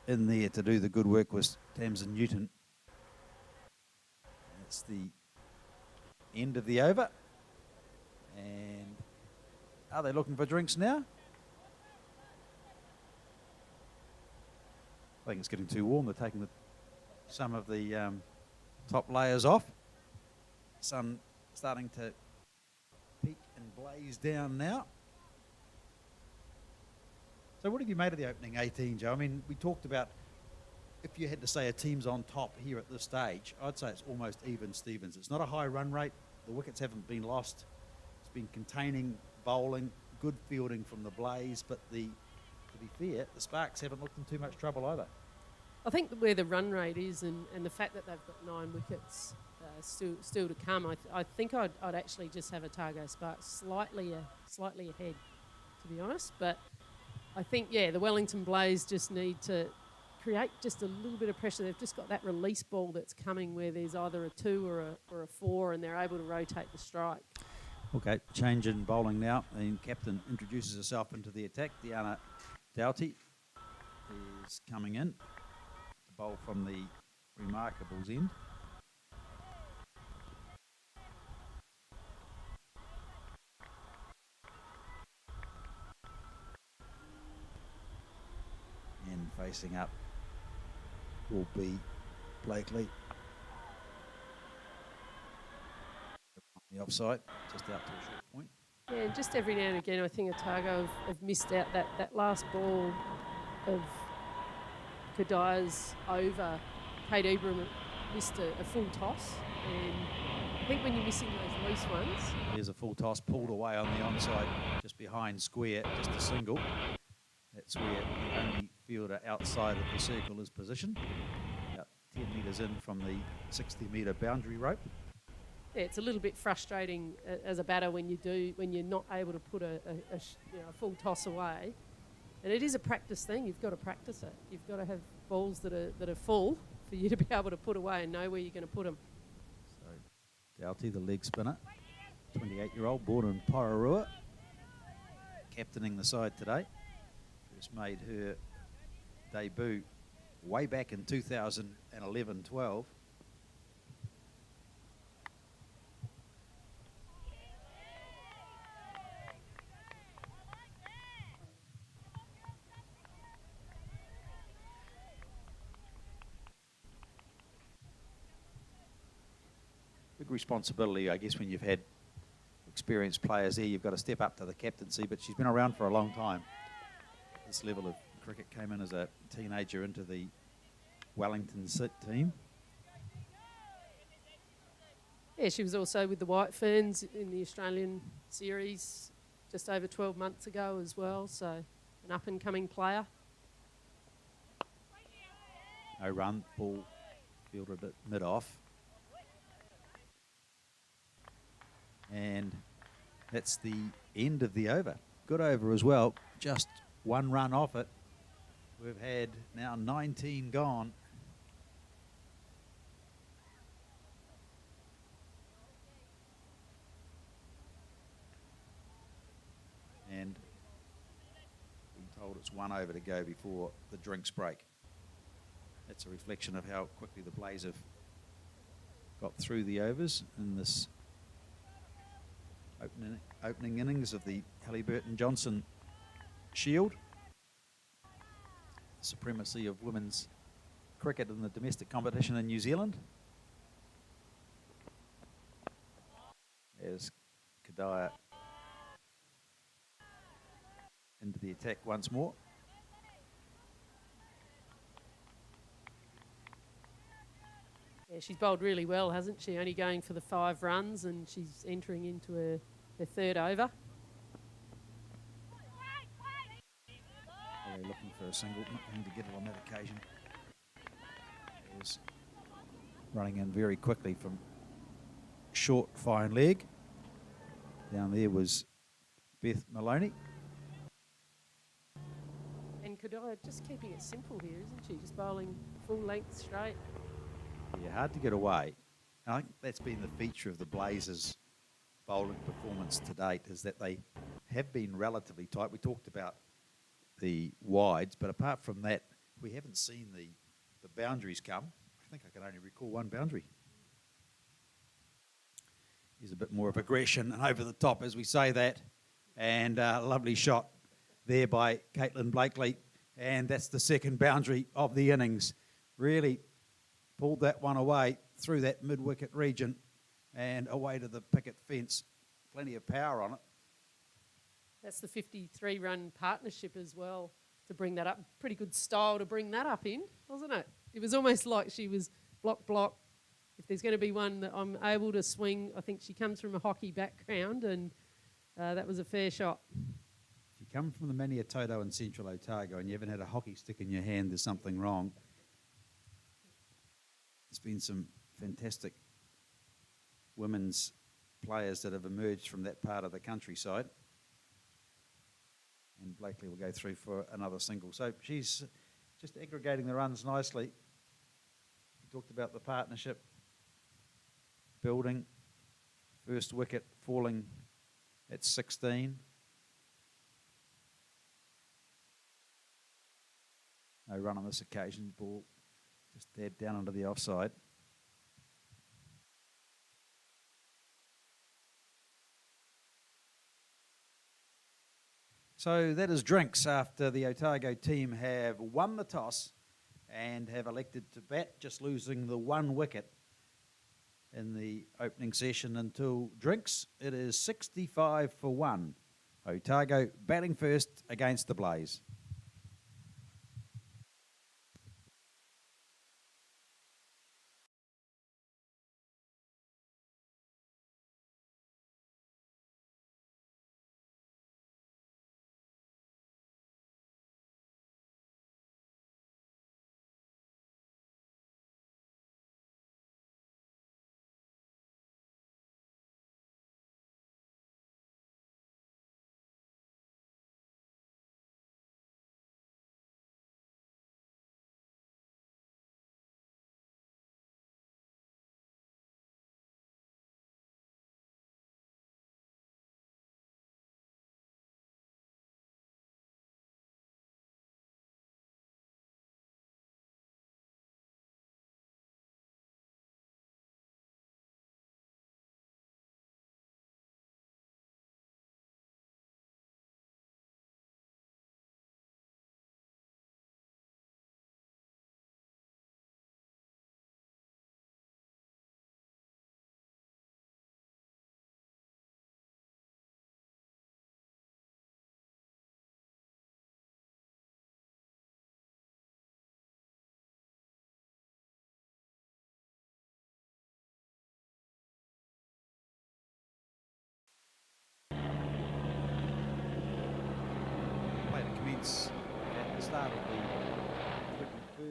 in there to do the good work was Tamsin Newton. That's the end of the over. And are they looking for drinks now? I think it's getting too warm. They're taking some of the top layers off. Sun starting to peak and blaze down now. So what have you made of the opening 18, Joe? I mean, we talked about if you had to say a team's on top here at this stage, I'd say it's almost even Stevens. It's not a high run rate. The wickets haven't been lost. It's been containing bowling, good fielding from the Blaze, but to be fair, the Sparks haven't looked in too much trouble either. I think where the run rate is and the fact that they've got 9 wickets still to come, I think I'd actually just have Otago Sparks slightly ahead, to be honest. But I think, yeah, the Wellington Blaze just need to create just a little bit of pressure. They've just got that release ball that's coming where there's either a 2 or a 4 and they're able to rotate the strike. Okay, change in bowling now. The captain introduces herself into the attack. Diana Doughty is coming in to bowl from the Remarkables end. And facing up will be Blakely. The offside, just out to a short point. Yeah, and just every now and again, I think Otago have missed out that last ball of Kadaya's over. Kate Ibrahim missed a full toss, and I think when you're missing those loose ones... There's a full toss pulled away on the onside, just behind square, just a single. That's where the only fielder outside of the circle is positioned. About 10 metres in from the 60-metre boundary rope. Yeah, it's a little bit frustrating as a batter when you're not able to put a full toss away. And it is a practice thing. You've got to practice it. You've got to have balls that are full for you to be able to put away and know where you're going to put them. So, Doughty, the leg spinner, 28-year-old, born in Pororua, captaining the side today. First made her debut way back in 2011-12. responsibility, I guess, when you've had experienced players there. You've got to step up to the captaincy, but she's been around for a long time. This level of cricket, came in as a teenager into the Wellington sit team. Yeah, she was also with the White Ferns in the Australian series just over 12 months ago as well, so an up-and-coming player. No run, ball fielded at mid-off. And that's the end of the over. Good over as well, just one run off it. We've had now 19 gone. And being told it's one over to go before the drinks break. That's a reflection of how quickly the Blaze have got through the overs in this opening innings of the Hallyburton Johnstone Shield. Supremacy of women's cricket in the domestic competition in New Zealand. As Kadaya into the attack once more. Yeah, she's bowled really well, hasn't she? Only going for the 5 runs, and she's entering into her third over. They're looking for a single, not going to get it on that occasion. Is running in very quickly from short, fine leg. Down there was Beth Maloney. And Kadaya just keeping it simple here, isn't she? Just bowling full length straight. Yeah, hard to get away. And I think that's been the feature of the Blazers' bowling performance to date, is that they have been relatively tight. We talked about the wides, but apart from that, we haven't seen the boundaries come. I think I can only recall one boundary. There's a bit more of aggression and over the top as we say that. And a lovely shot there by Caitlin Blakely. And that's the second boundary of the innings. Really pulled that one away through that mid-wicket region and away to the picket fence. Plenty of power on it. That's the 53-run partnership as well to bring that up. Pretty good style to bring that up in, wasn't it? It was almost like she was block. If there's going to be one that I'm able to swing, I think she comes from a hockey background, and that was a fair shot. If you come from the Maniatoto in central Otago and you haven't had a hockey stick in your hand, there's something wrong. There's been some fantastic women's players that have emerged from that part of the countryside. And Blakely will go through for another single. So she's just aggregating the runs nicely. We talked about the partnership, building, first wicket falling at 16. No run on this occasion, ball just dead down under the offside. So that is drinks after the Otago team have won the toss and have elected to bat, just losing the one wicket in the opening session until drinks. It is 65 for 1. Otago batting first against the Blaze.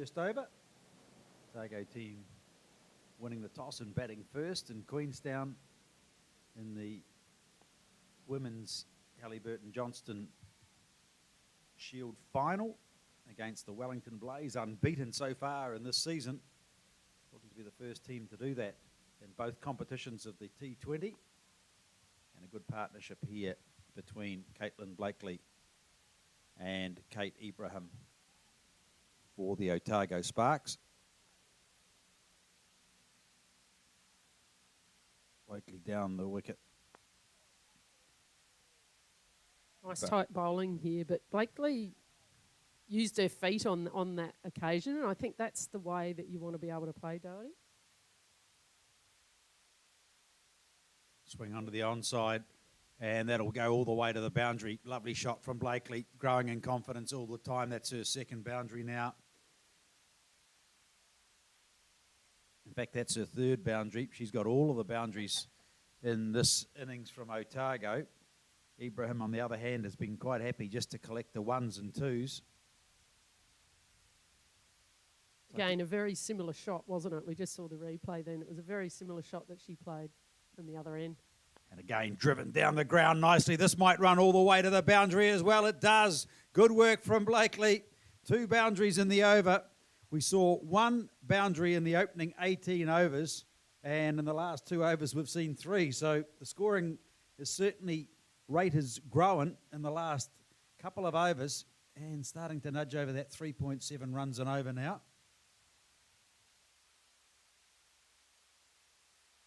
first over. Otago team winning the toss and batting first, and Queenstown in the women's Hallyburton Johnstone Shield final against the Wellington Blaze, unbeaten so far in this season. Looking to be the first team to do that in both competitions of the T20. And a good partnership here between Caitlin Blakely and Kate Ibrahim for the Otago Sparks. Blakely down the wicket. Nice tight bowling here, but Blakely used her feet on that occasion, and I think that's the way that you want to be able to play, Doherty. Swing onto the onside, and that'll go all the way to the boundary. Lovely shot from Blakely, growing in confidence all the time. That's her second boundary now. In fact, that's her third boundary. She's got all of the boundaries in this innings from Otago. Ibrahim, on the other hand, has been quite happy just to collect the ones and twos. Again, a very similar shot, wasn't it? We just saw the replay then. It was a very similar shot that she played from the other end. And again, driven down the ground nicely. This might run all the way to the boundary as well. It does. Good work from Blakely. 2 boundaries in the over. We saw 1 boundary in the opening 18 overs, and in the last 2 overs we've seen 3. So the scoring is certainly, rate has grown in the last couple of overs and starting to nudge over that 3.7 runs an over now.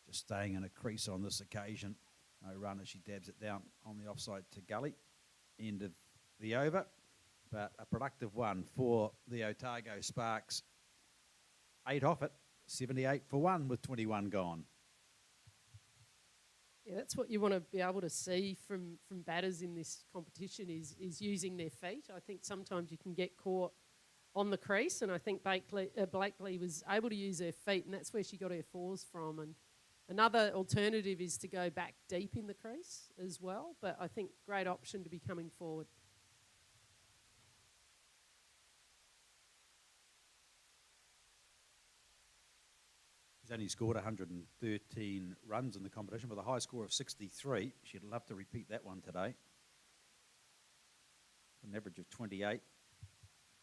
Just staying in a crease on this occasion. No run as she dabs it down on the offside to gully. End of the over. But a productive one for the Otago Sparks. 8 off it, 78 for 1 with 21 gone. Yeah, that's what you want to be able to see from batters in this competition is using their feet. I think sometimes you can get caught on the crease, and I think Blakely was able to use her feet, and that's where she got her 4s from. And another alternative is to go back deep in the crease as well, but I think great option to be coming forward. She's only scored 113 runs in the competition with a high score of 63. She'd love to repeat that one today. An average of 28,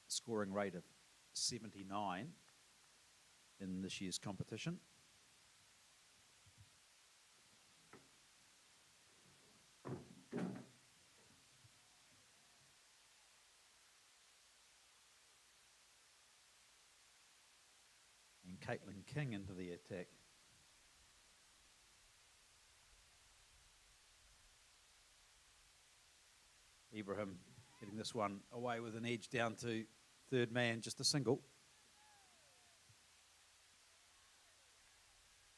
scoring rate of 79 in this year's competition. Caitlin King into the attack. Ibrahim getting this one away with an edge down to third man, just a single.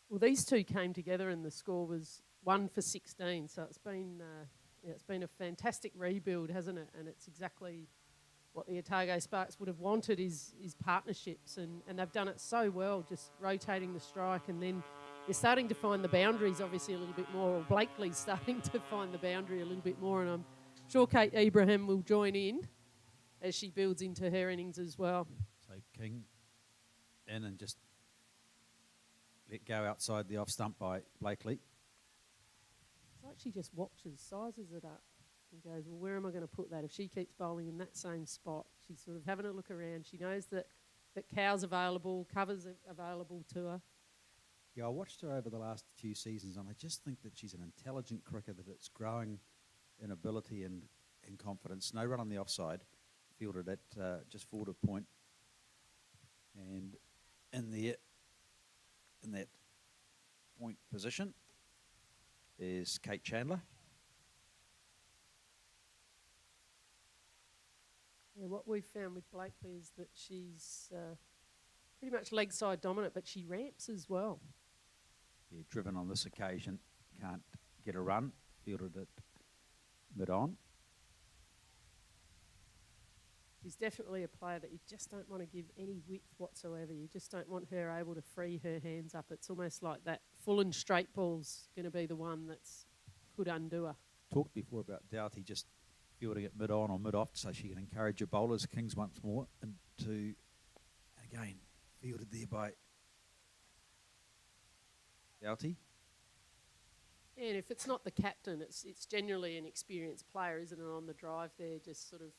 Well, these two came together and the score was 1 for 16, so it's been a fantastic rebuild, hasn't it? And it's exactly what the Otago Sparks would have wanted is partnerships, and they've done it so well, just rotating the strike, and then they're starting to find the boundaries obviously a little bit more, or Blakely's starting to find the boundary a little bit more, and I'm sure Kate Ibrahim will join in as she builds into her innings as well. So King in and just let go outside the off stump by Blakely. It's like she just watches, sizes it up, and goes, well, where am I going to put that? If she keeps bowling in that same spot, she's sort of having a look around. She knows that Cow's available, Cover's available to her. Yeah, I watched her over the last few seasons, and I just think that she's an intelligent cricketer that's growing in ability and in confidence. No run on the offside, fielded at just forward of point. And in that point position is Kate Chandler. Yeah, what we've found with Blakely is that she's pretty much leg side dominant, but she ramps as well. Yeah, driven on this occasion, can't get a run, fielded it mid-on. She's definitely a player that you just don't want to give any width whatsoever. You just don't want her able to free her hands up. It's almost like that full and straight ball's going to be the one that's could undo her. Talked before about Doughty just fielding it mid-on or mid-off so she can encourage her bowlers. Kings once more into, Again, fielded there by Doughty. And if it's not the captain, it's generally an experienced player, isn't it, on the drive there, just sort of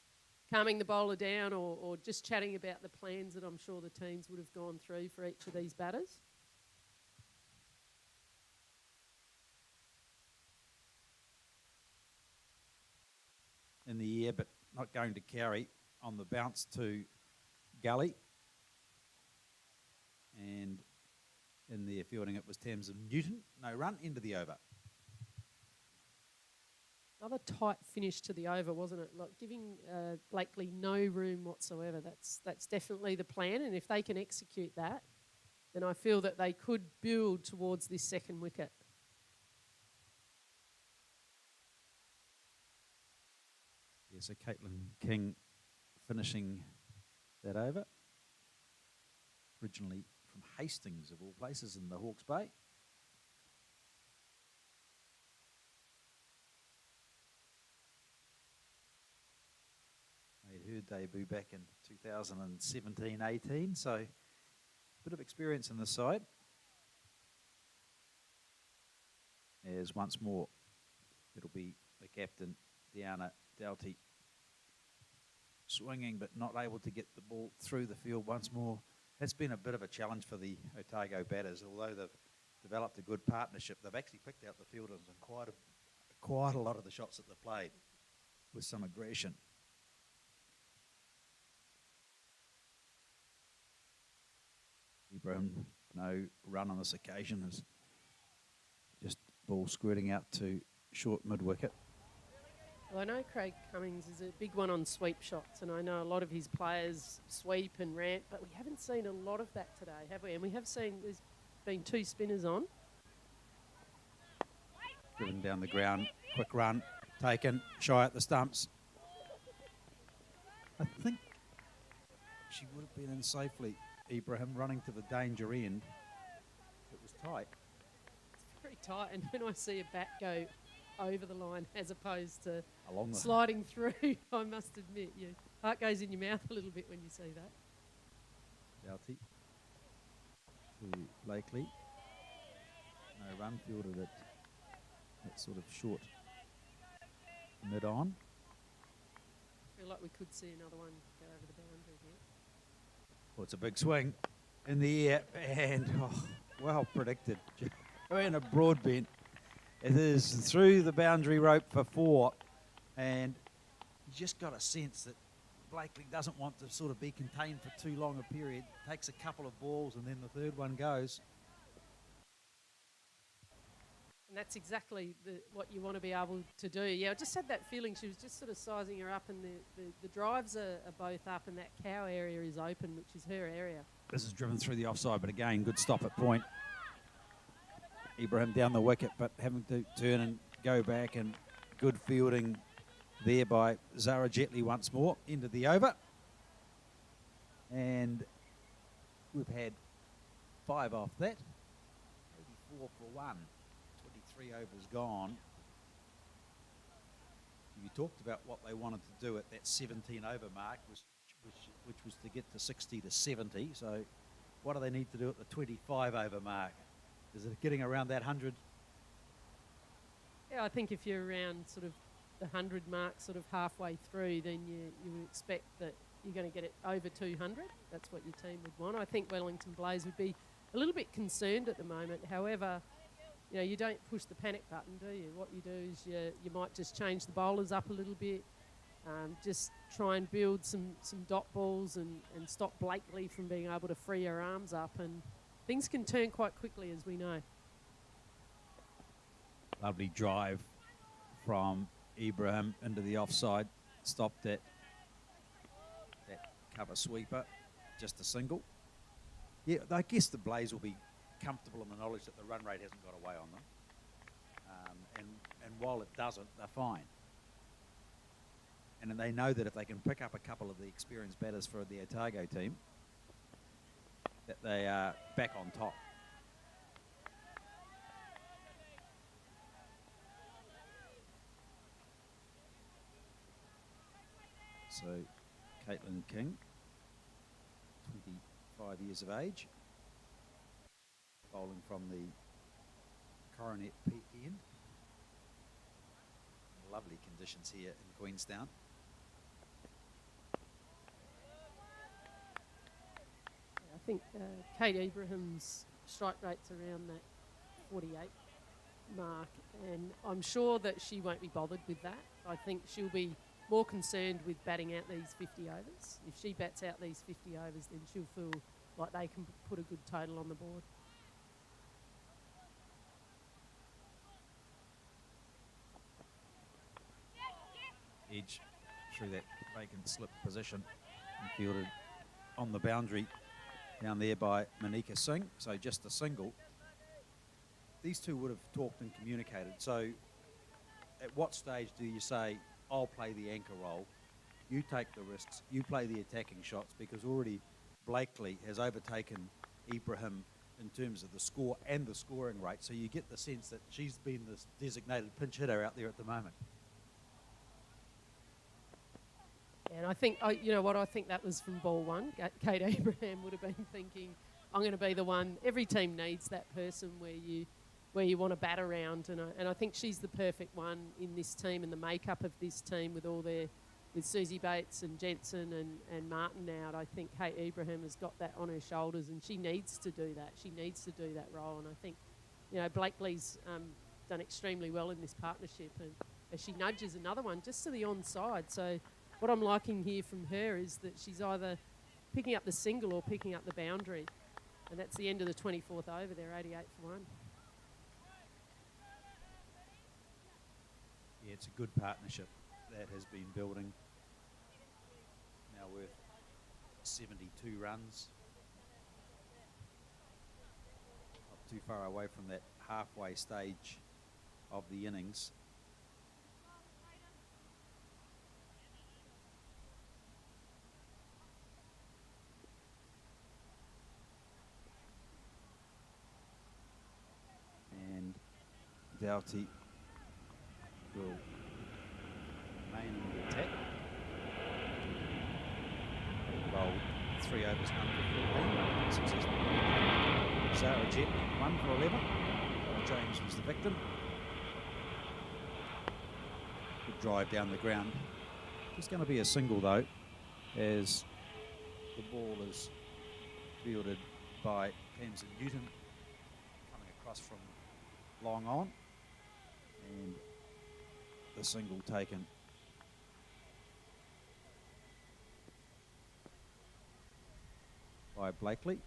calming the bowler down or just chatting about the plans that I'm sure the teams would have gone through for each of these batters. In the air, but not going to carry on the bounce to Gully. And in there fielding it was Thames and Newton. No run into the over. Another tight finish to the over, wasn't it? Like giving Blakely no room whatsoever. That's definitely the plan, and if they can execute that, then I feel that they could build towards this second wicket. Yeah, so Caitlin King finishing that over. Originally from Hastings, of all places, in the Hawke's Bay. Made her debut back in 2017-18, so a bit of experience in the side. As once more, it'll be the captain, Deanna Doughty, swinging but not able to get the ball through the field once more. That's been a bit of a challenge for the Otago batters. Although they've developed a good partnership, they've actually picked out the fielders in quite a lot of the shots that they've played with some aggression. Ibrahim, no run on this occasion, as just ball squirting out to short mid-wicket. Well, I know Craig Cummings is a big one on sweep shots, and I know a lot of his players sweep and rant, but we haven't seen a lot of that today, have we? And we have seen there's been two spinners on. Driven down the ground, quick run, taken, shy at the stumps. I think she would have been in safely. Ibrahim running to the danger end. It was tight. It's very tight, and when I see a bat go over the line as opposed to Along the sliding through, I must admit, your heart goes in your mouth a little bit when you see that. Doughty to Blakely. No run, fielded it that sort of short mid-on. I feel like we could see another one go over the boundary here. Well, it's a big swing in the air, and well predicted. And a broad bent. It is through the boundary rope for 4, and you just got a sense that Blakely doesn't want to sort of be contained for too long a period. Takes a couple of balls, and then the third one goes. And that's exactly what you want to be able to do. Yeah, I just had that feeling she was just sort of sizing her up, and the drives are both up, and that cow area is open, which is her area. This is driven through the offside, but again, good stop at point. Ibrahim down the wicket, but having to turn and go back, and good fielding there by Zara Jetley once more into the over. And we've had 5 off that, 84 for 1. 23 overs gone. You talked about what they wanted to do at that 17 over mark, which was to get to 60 to 70. So what do they need to do at the 25 over mark? Is it getting around that 100? Yeah, I think if you're around sort of the 100 mark, sort of halfway through, then you would expect that you're going to get it over 200. That's what your team would want. I think Wellington Blaze would be a little bit concerned at the moment. However, you know, you don't push the panic button, do you? What you do is you might just change the bowlers up a little bit, just try and build some dot balls and stop Blakely from being able to free her arms up, and things can turn quite quickly, as we know. Lovely drive from Ibrahim into the offside. Stopped at that cover sweeper. Just a single. Yeah, I guess the Blaze will be comfortable in the knowledge that the run rate hasn't got away on them. And while it doesn't, they're fine. And they know that if they can pick up a couple of the experienced batters for the Otago team, that they are back on top. So, Caitlin King, 5 years of age. Bowling from the Coronet Peak end. Lovely conditions here in Queenstown. I think Kate Ibrahim's strike rate's around that 48 mark, and I'm sure that she won't be bothered with that. I think she'll be more concerned with batting out these 50 overs. If she bats out these 50 overs, then she'll feel like they can put a good total on the board. Edge through that vacant slip position and fielded on the boundary down there by Manika Singh. So just a single. These two would have talked and communicated. So at what stage do you say, I'll play the anchor role, you take the risks, you play the attacking shots, because already Blakely has overtaken Ibrahim in terms of the score and the scoring rate. So you get the sense that she's been this designated pinch hitter out there at the moment. And I think, you know what, I think that was from ball one. Kate Abraham would have been thinking, I'm going to be the one. Every team needs that person where you want to bat around, and I think she's the perfect one in this team and the makeup of this team with Susie Bates and Jensen and Martin out. I think Kate Abraham has got that on her shoulders, and she needs to do that. She needs to do that role, and I think, you know, Blakely's done extremely well in this partnership, and as she nudges another one just to the onside. So what I'm liking here from her is that she's either picking up the single or picking up the boundary, and that's the end of the 24th over. They're 88 for 1. Yeah, it's a good partnership that has been building. Now worth 72 runs. Not too far away from that halfway stage of the innings. And Doughty will remain in the attack. Bowled 3 overs, none for 14. Successful. Sarah Jett 1 for 11. James was the victim. Good drive down the ground. Just going to be a single though, as the ball is fielded by Tamsin Newton, coming across from long on, and the single taken by Blakely.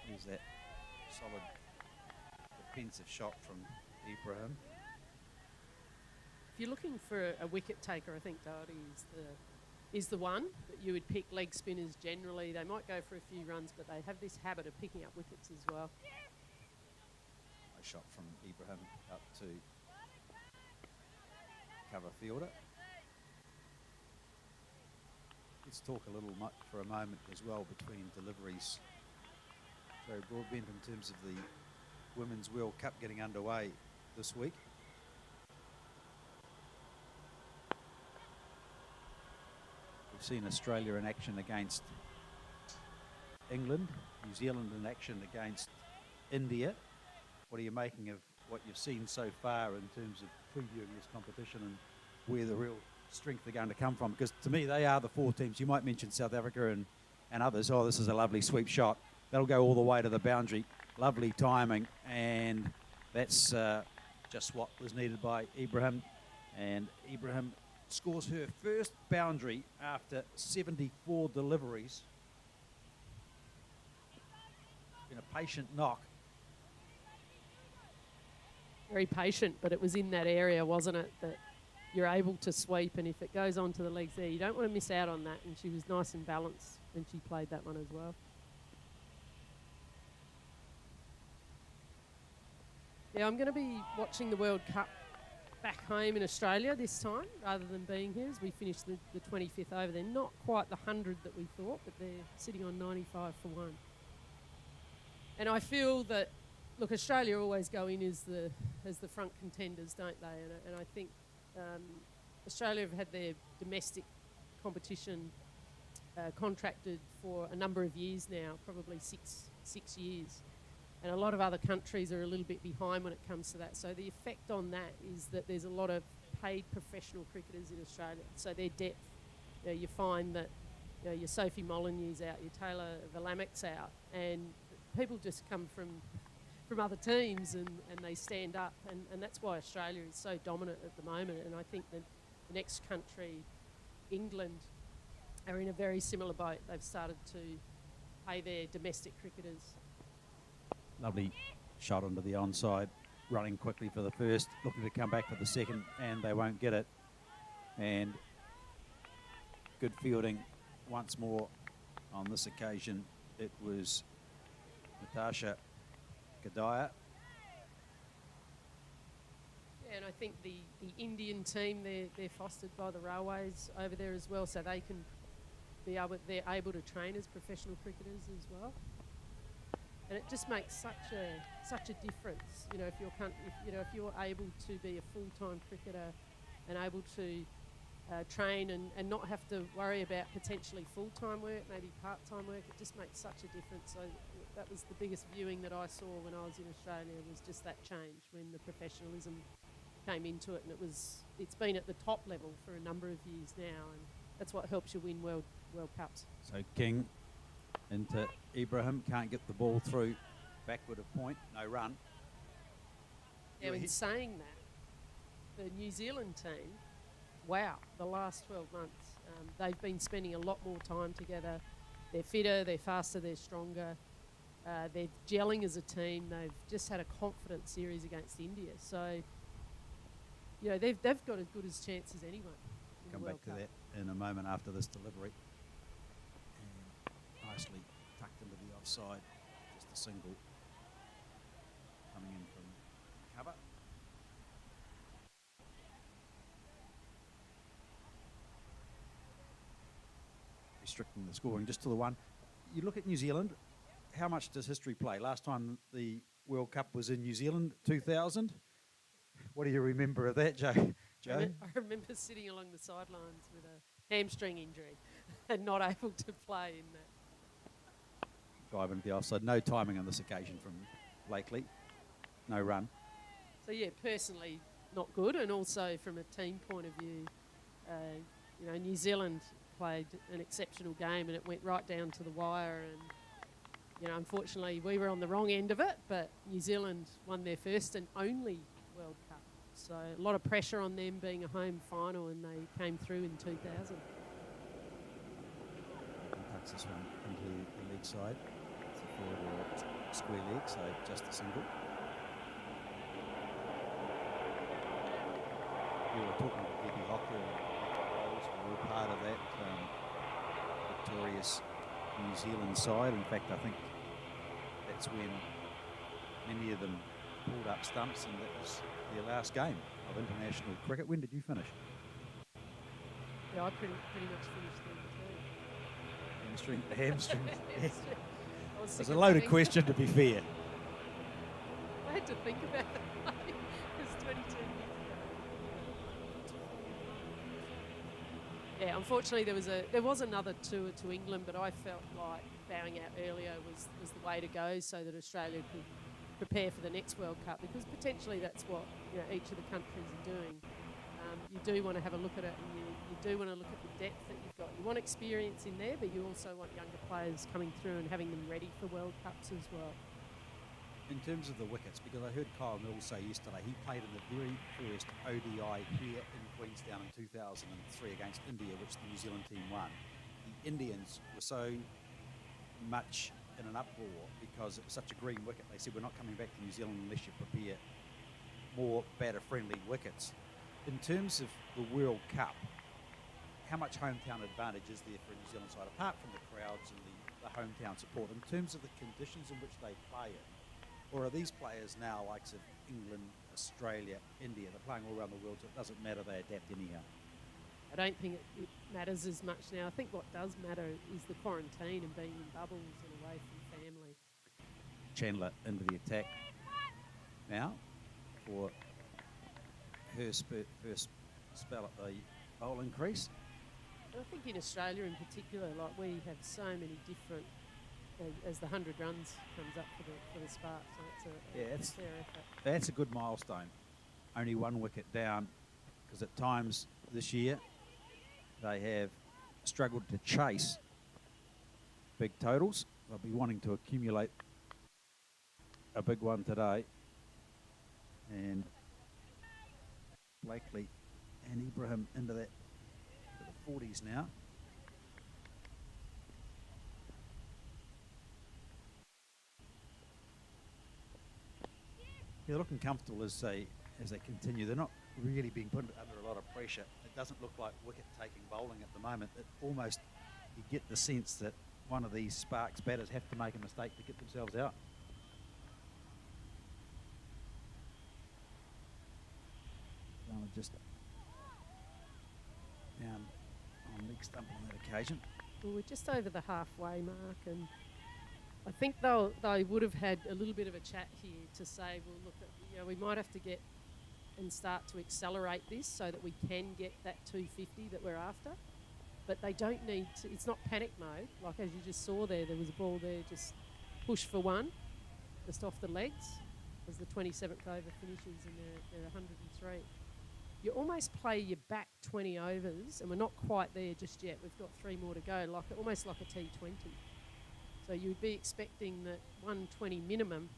Here's that solid defensive shot from Ibrahim. If you're looking for a wicket taker, I think Doherty is the one. But you would pick leg spinners generally. They might go for a few runs, but they have this habit of picking up wickets as well. A shot from Ibrahim up to cover fielder. Let's talk a little for a moment as well between deliveries. Joe Broadbent, in terms of the Women's World Cup getting underway this week. We've seen Australia in action against England, New Zealand in action against India. What are you making of what you've seen so far in terms of previewing this competition and where the real strength are going to come from? Because to me, they are the 4 teams. You might mention South Africa and others. Oh, this is a lovely sweep shot. That'll go all the way to the boundary. Lovely timing, and that's just what was needed by Ibrahim. And Ibrahim scores her first boundary after 74 deliveries. Been a patient knock. Very patient, but it was in that area, wasn't it, that you're able to sweep, and if it goes onto the legs there, you don't want to miss out on that, and she was nice and balanced when she played that one as well. Yeah, I'm going to be watching the World Cup back home in Australia this time, rather than being here, as we finish the 25th over. They're not quite the 100 that we thought, but they're sitting on 95 for 1. And I feel that, look, Australia always go in as the front contenders, don't they? And I think Australia have had their domestic competition contracted for a number of years now, probably six years. And a lot of other countries are a little bit behind when it comes to that. So the effect on that is that there's a lot of paid professional cricketers in Australia. So their depth, you find that your Sophie Molyneux's out, your Taylor Valamek's out, and people just come from other teams and they stand up. And that's why Australia is so dominant at the moment. And I think that the next country, England, are in a very similar boat. They've started to pay their domestic cricketers. Lovely shot onto the onside, running quickly for the first, looking to come back for the second, and they won't get it. And good fielding once more on this occasion. It was Natasha Gadaya. Yeah, and I think the Indian team, they're fostered by the railways over there as well, so they can they're able to train as professional cricketers as well. And it just makes such a difference, if you're able to be a full-time cricketer and able to train and not have to worry about potentially full-time work, maybe part-time work. It just makes such a difference. So that was the biggest viewing that I saw when I was in Australia, was just that change when the professionalism came into it, and it's been at the top level for a number of years now, and that's what helps you win World Cups. So King into Ibrahim, can't get the ball through, backward of point, no run. Now, in saying that, the New Zealand team, wow, the last 12 months, they've been spending a lot more time together. They're fitter, they're faster, they're stronger. They're gelling as a team. They've just had a confident series against India. So, they've got as good as chance as anyone. Come back to that in a moment after this delivery. And nicely tucked into the offside. Just a single coming in from cover. Restricting the scoring just to the one. You look at New Zealand, how much does history play? Last time the World Cup was in New Zealand, 2000. What do you remember of that, Joe? I remember sitting along the sidelines with a hamstring injury and not able to play in that. Drive into the offside. No timing on this occasion from Blakely. No run. So, personally not good, and also from a team point of view, New Zealand played an exceptional game and it went right down to the wire, and unfortunately we were on the wrong end of it, but New Zealand won their first and only World Cup, so a lot of pressure on them being a home final, and they came through in 2000. Tucks this one into the leg side. It's a forward square leg, so just a single. We were talking to Debbie Hocker and we were part of that victorious New Zealand side. In fact, I think that's when many of them pulled up stumps, and that was their last game of international cricket. When did you finish? Yeah, I pretty much finished then too. Hamstring. Yeah. It's a loaded question, to be fair. I had to think about it. It was 22 years ago. Yeah, unfortunately there was another tour to England, but I felt like bowing out earlier was the way to go, so that Australia could prepare for the next World Cup, because potentially that's what each of the countries are doing. You do want to have a look at it, and you do want to look at the depth that you've got. You want experience in there, but you also want younger players coming through and having them ready for World Cups as well. In terms of the wickets, because I heard Kyle Mills say yesterday he played in the very first ODI here in Queenstown in 2003 against India, which the New Zealand team won. The Indians were so much in an uproar because it was such a green wicket. They said, we're not coming back to New Zealand unless you prepare more batter-friendly wickets. In terms of the World Cup, how much hometown advantage is there for a New Zealand side, apart from the crowds and the hometown support, in terms of the conditions in which they play in? Or are these players now, like of England, Australia, India, they're playing all around the world, so it doesn't matter, they adapt anyhow? I don't think it matters as much now. I think what does matter is the quarantine and being in bubbles and away from family. Chandler into the attack now for her first spell at the bowling crease. And I think in Australia in particular, like we have so many different, as the 100 runs comes up for the Sparks, so it's a fair effort. That's a good milestone. Only one wicket down, because at times this year they have struggled to chase big totals. They'll be wanting to accumulate a big one today. And Blakely and Ibrahim into the 40s now. They're looking comfortable as they continue. They're not really being put under a lot of pressure. It doesn't look like wicket-taking bowling at the moment. It almost, you get the sense that one of these Sparks batters have to make a mistake to get themselves out. Just down on leg stump on that occasion. Well, we're just over the halfway mark, and I think they would have had a little bit of a chat here to say, well, look, we might have to get and start to accelerate this so that we can get that 250 that we're after. But they don't need to. It's not panic mode. Like as you just saw there was a ball there, just push for one, just off the legs, as the 27th over finishes, and they're 103. You almost play your back 20 overs, and we're not quite there just yet. We've got 3 more to go, almost like a T20. So you'd be expecting that 120 minimum.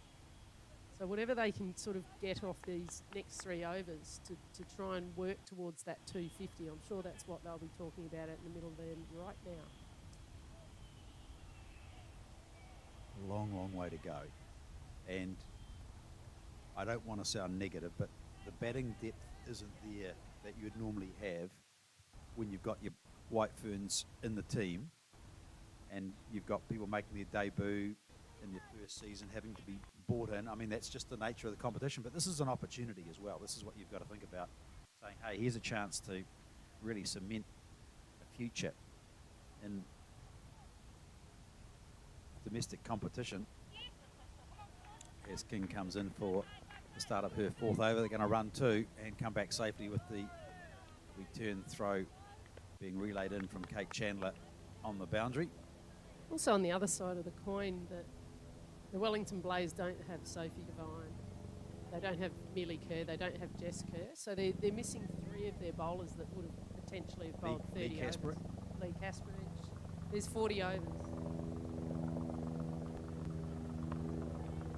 So whatever they can sort of get off these next 3 overs to try and work towards that 250, I'm sure that's what they'll be talking about in the middle there right now. A long, long way to go. And I don't want to sound negative, but the batting depth isn't there that you'd normally have when you've got your White Ferns in the team and you've got people making their debut in their first season having to be brought in. I mean, that's just the nature of the competition, but this is an opportunity as well. This is what you've got to think about, saying, hey, here's a chance to really cement a future in domestic competition. As King comes in for the start of her 4th over, they're going to run 2 and come back safely with the return throw being relayed in from Kate Chandler on the boundary. Also on the other side of the coin, that the Wellington Blaze don't have Sophie Devine, they don't have Millie Kerr, they don't have Jess Kerr, so they're missing 3 of their bowlers that would have potentially have bowled 30 overs. Lee Kasparich. There's 40 overs.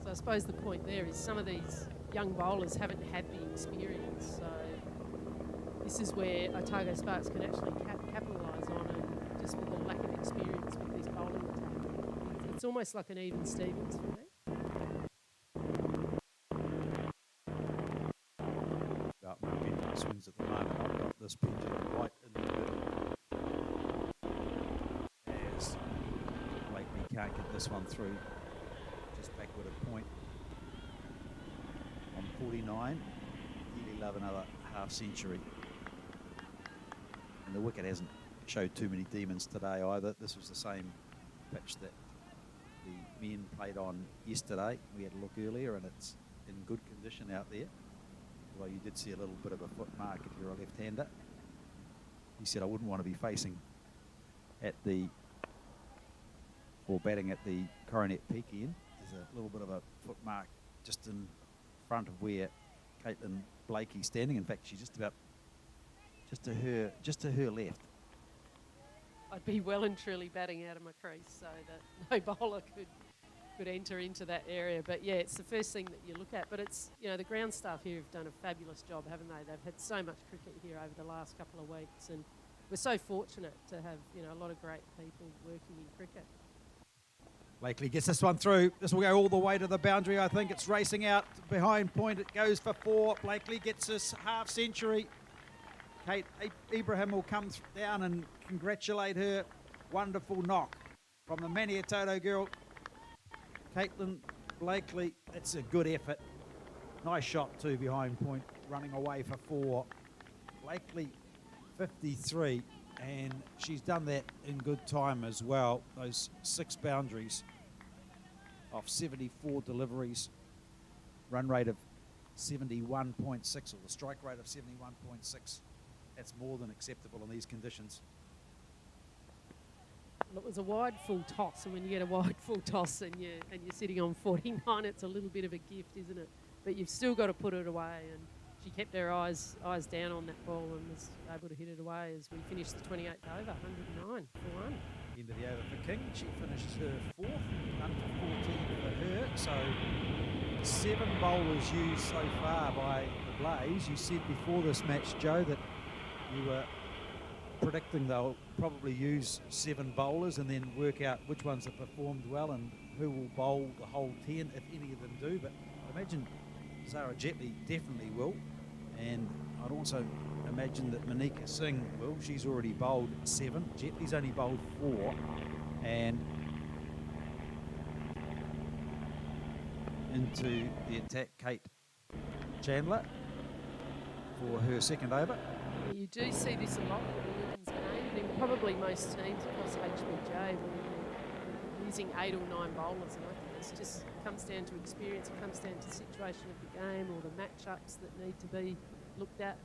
So I suppose the point there is some of these young bowlers haven't had the experience, so this is where Otago Sparks can actually capitalise on it, just with the lack of experience with this bowling attack. It's almost like an even Stevens for me. About momentum swings at the moment. I've got this pendulum right in the middle. As Blakely can't get this one through, just backward a point. On 49, really love another half century. And the wicket hasn't showed too many demons today either. This was the same pitch that the men played on yesterday. We had a look earlier and it's in good condition out there. Although you did see a little bit of a foot mark if you're a left-hander. He said, I wouldn't want to be facing at or batting at the Coronet Peak end. There's a little bit of a foot mark just in front of where Caitlin Blakey's standing. In fact, she's just about just to her left. I'd be well and truly batting out of my crease so that no bowler could enter into that area. But yeah, it's the first thing that you look at. But it's, the ground staff here have done a fabulous job, haven't they? They've had so much cricket here over the last couple of weeks, and we're so fortunate to have a lot of great people working in cricket. Blakely gets this one through. This will go all the way to the boundary, I think. It's racing out behind point. It goes for 4. Blakely gets this half century. Kate Ibrahim will come down and congratulate her. Wonderful knock from the Maniatoto girl, Caitlin Blakely. That's a good effort. Nice shot too behind point, running away for 4. Blakely 53. And she's done that in good time as well. Those 6 boundaries off 74 deliveries, run rate of 71.6, or the strike rate of 71.6. That's more than acceptable in these conditions. Well, it was a wide full toss, and when you get a wide full toss and you're sitting on 49, it's a little bit of a gift, isn't it? But you've still got to put it away, and she kept her eyes down on that ball and was able to hit it away as we finished the 28th over, 109 for 1. End of the over for King. She finishes her fourth, under 14 for her. So 7 bowlers used so far by the Blaze. You said before this match, Joe, that you were predicting they'll probably use 7 bowlers and then work out which ones have performed well and who will bowl the whole 10, if any of them do. But I imagine Zara Jetley definitely will, and I'd also imagine that Monika Singh will. She's already bowled 7. Jetley's only bowled 4, and into the attack, Kate Chandler for her second over. You do see this a lot in the women's game, and in probably most teams across HBJ where you're using 8 or 9 bowlers, and I think it just comes down to experience, it comes down to the situation of the game or the matchups that need to be looked at.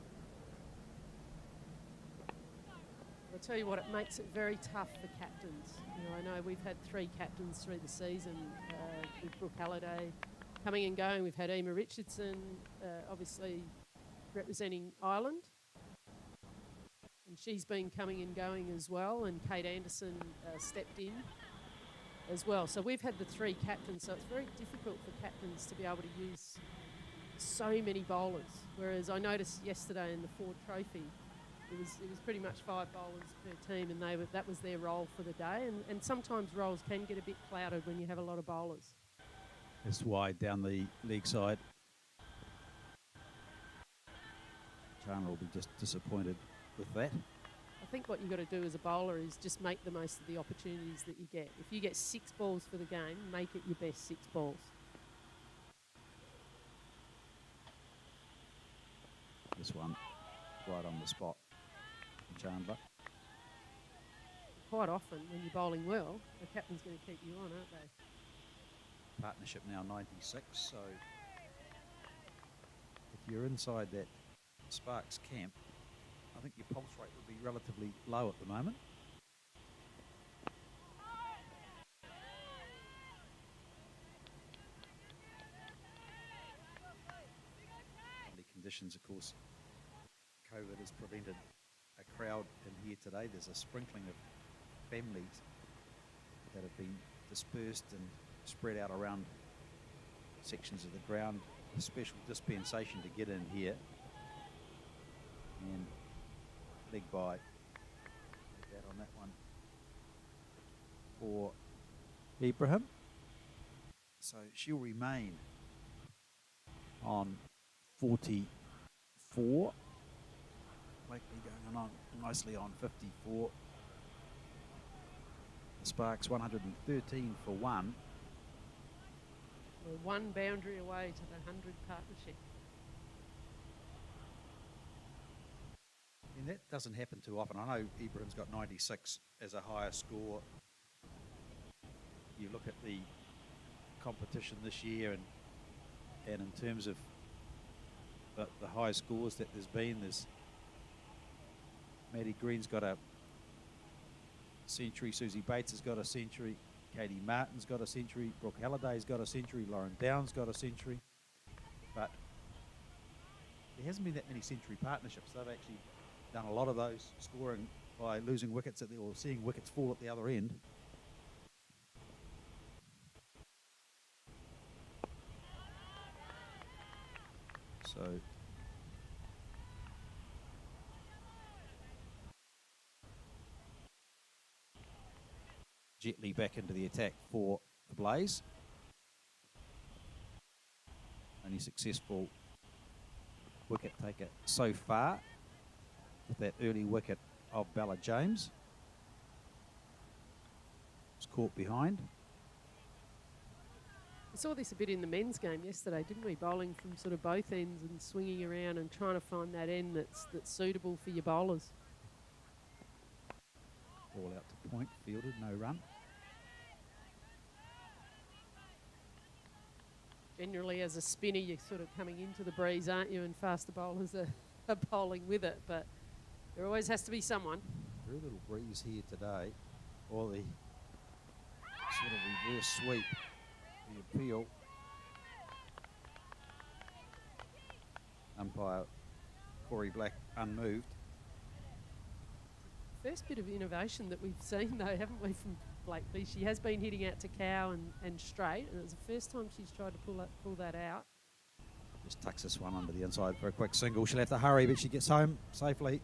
I'll tell you what, it makes it very tough for captains. You know, I know we've had 3 captains through the season with Brooke Halliday coming and going. We've had Emma Richardson, obviously representing Ireland, and she's been coming and going as well, and Kate Anderson stepped in as well. So we've had the 3 captains, so it's very difficult for captains to be able to use so many bowlers, whereas I noticed yesterday in the Ford Trophy it was pretty much 5 bowlers per team, and that was their role for the day, and sometimes roles can get a bit clouded when you have a lot of bowlers. It's wide down the leg side. Chandler will be just disappointed with that. I think what you've got to do as a bowler is just make the most of the opportunities that you get. If you get 6 balls for the game, make it your best 6 balls. This one right on the spot. Chandler. Quite often, when you're bowling well, the captain's going to keep you on, aren't they? Partnership now 96, so if you're inside that Sparks camp, I think your pulse rate will be relatively low at the moment. Lovely conditions, of course. COVID has prevented a crowd in here today. There's a sprinkling of families that have been dispersed and spread out around sections of the ground. A special dispensation to get in here. And leg by that on that one for Ibrahim. So she'll remain on 44. Blakely going on nicely on 54. The Sparks 113 for 1. We're 1 boundary away to the 100 partnership. And that doesn't happen too often. I know Ibrahim's got 96 as a higher score. You look at the competition this year, and in terms of the high scores that there's Maddie Green's got a century, Susie Bates has got a century, Katie Martin's got a century, Brooke Halliday's got a century, Lauren Downs got a century, but there hasn't been that many century partnerships. They've actually done a lot of those scoring by losing wickets or seeing wickets fall at the other end. So Jetley back into the attack for the Blaze. Only successful wicket taker so far with that early wicket of Bella James. Was caught behind. We saw this a bit in the men's game yesterday, didn't we? Bowling from sort of both ends and swinging around and trying to find that end that's suitable for your bowlers. Ball out to point, fielded, no run. Generally, as a spinner, you're sort of coming into the breeze, aren't you? And faster bowlers are bowling with it, but there always has to be someone. Very little breeze here today. or the sort of reverse sweep, the appeal. Umpire Corey Black unmoved. First bit of innovation that we've seen, though, haven't we, from Blakely? She has been hitting out to cow and straight, and it was the first time she's tried to pull that out. Just tucks this one under the inside for a quick single. She'll have to hurry, but she gets home safely.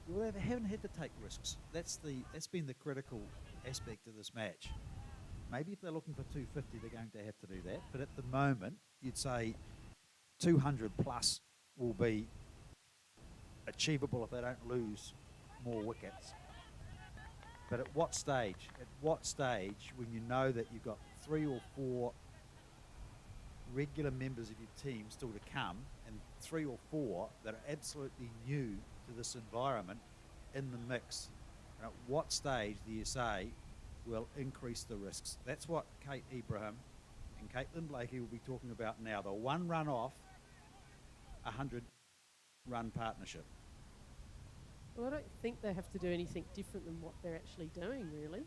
Well, they haven't had to take risks. That's been the critical aspect of this match. Maybe if they're looking for 250, they're going to have to do that. But at the moment, you'd say 200 plus will be achievable if they don't lose more wickets. But at what stage? At what stage, when you know that you've got 3 or 4 regular members of your team still to come, and 3 or 4 that are absolutely new to this environment in the mix, and at what stage do you say will increase the risks? That's what Kate Ibrahim and Caitlin Blakey will be talking about now. The 1 run off a 100-run partnership. Well, I don't think they have to do anything different than what they're actually doing, really.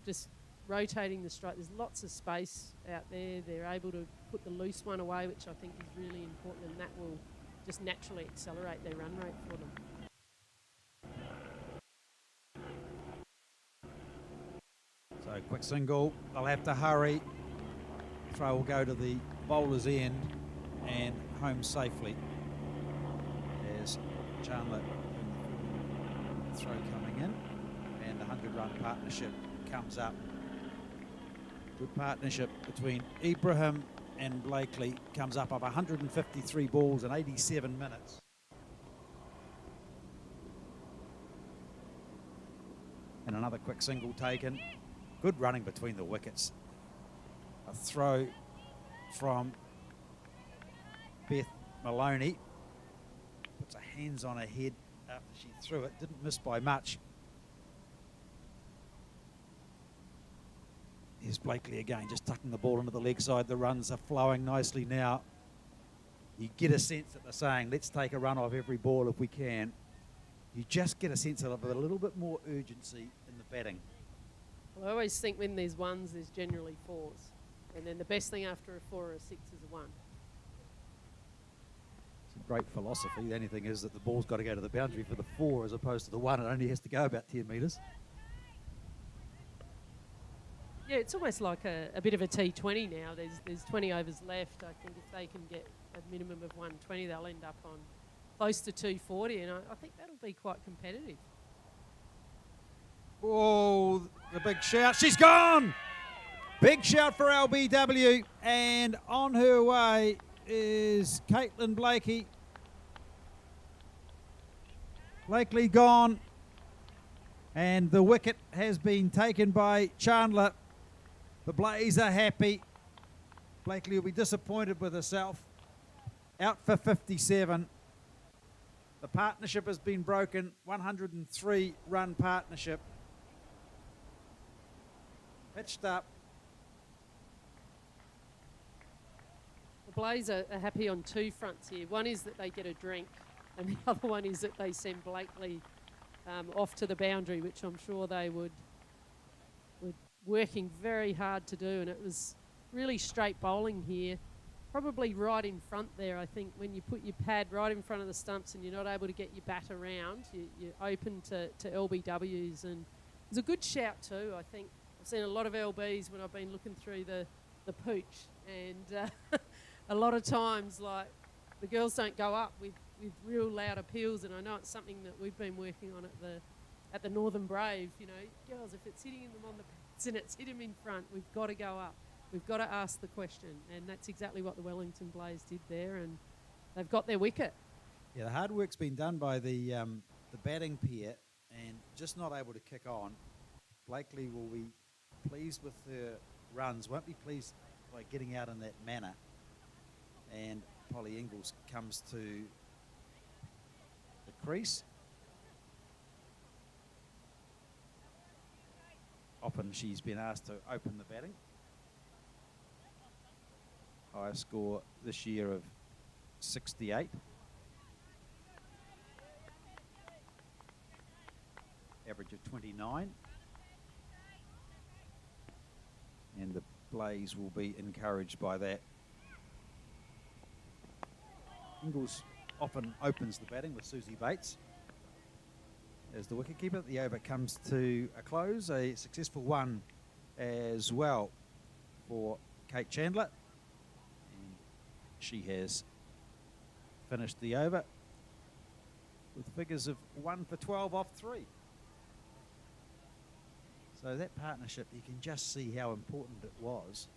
Just rotating the strike. There's lots of space out there. They're able to put the loose one away, which I think is really important, and that will just naturally accelerate their run rate for them. So quick single, they'll have to hurry. Throw will go to the bowler's end and home safely as Chandler throw coming in, and the 100-run partnership comes up. Good partnership between Ibrahim and Blakely comes up of 153 balls in 87 minutes. And another quick single taken. Good running between the wickets. A throw from Beth Maloney. Puts her hands on her head after she threw it. Didn't miss by much. Here's Blakely again, just tucking the ball into the leg side. The runs are flowing nicely now. You get a sense that they're saying, let's take a run off every ball if we can. You just get a sense of a little bit more urgency in the batting. Well, I always think when there's ones, there's generally 4s. And then the best thing after a 4 or a 6 is a 1. It's a great philosophy. The only thing is that the ball's got to go to the boundary for the 4 as opposed to the 1. It only has to go about 10 metres. Yeah, it's almost like a bit of a T20 now. There's 20 overs left. I think if they can get a minimum of 120, they'll end up on close to 240, and I think that'll be quite competitive. Oh, the big shout. She's gone! Big shout for LBW, and on her way is Caitlin Blakey. Blakely gone, and the wicket has been taken by Chandler. The Blaze are happy. Blakely will be disappointed with herself. Out for 57. The partnership has been broken, 103-run partnership. Pitched up. The Blaze are happy on 2 fronts here. One is that they get a drink, and the other one is that they send Blakely off to the boundary, which I'm sure they were working very hard to do, and it was really straight bowling here. Probably right in front there, I think, when you put your pad right in front of the stumps and you're not able to get your bat around, you're open to LBWs, and it was a good shout too, I think. I've seen a lot of LBs when I've been looking through the pooch, and a lot of times, like, the girls don't go up with real loud appeals, and I know it's something that we've been working on at the Northern Brave. You know, girls, if it's hitting them on the pads and it's hit them in front, we've got to go up. We've got to ask the question, and that's exactly what the Wellington Blaze did there, and they've got their wicket. Yeah, the hard work's been done by the batting pair, and just not able to kick on. Blakely will be pleased with her runs, won't be pleased by getting out in that manner. And Polly Ingles comes to the crease. Often she's been asked to open the batting. Highest score this year of 68. average of 29. And the Blaze will be encouraged by that. Ingles often opens the batting with Susie Bates as the wicketkeeper. The over comes to a close. A successful one as well for Kate Chandler. And she has finished the over with figures of 1 for 12 off 3. So that partnership, you can just see how important it was.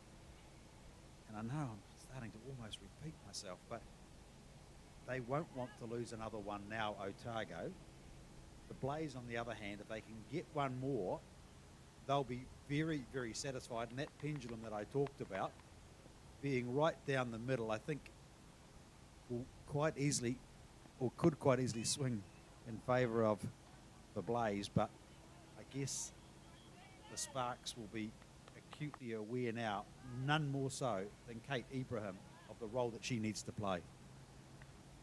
And I know I'm starting to almost repeat myself, but they won't want to lose another one now, Otago. The Blaze, on the other hand, if they can get one more, they'll be very, very satisfied. And that pendulum that I talked about, being right down the middle, I think will quite easily, or could quite easily swing in favour of the Blaze. But I guess the Sparks will be acutely aware now, none more so than Kate Ibrahim, of the role that she needs to play.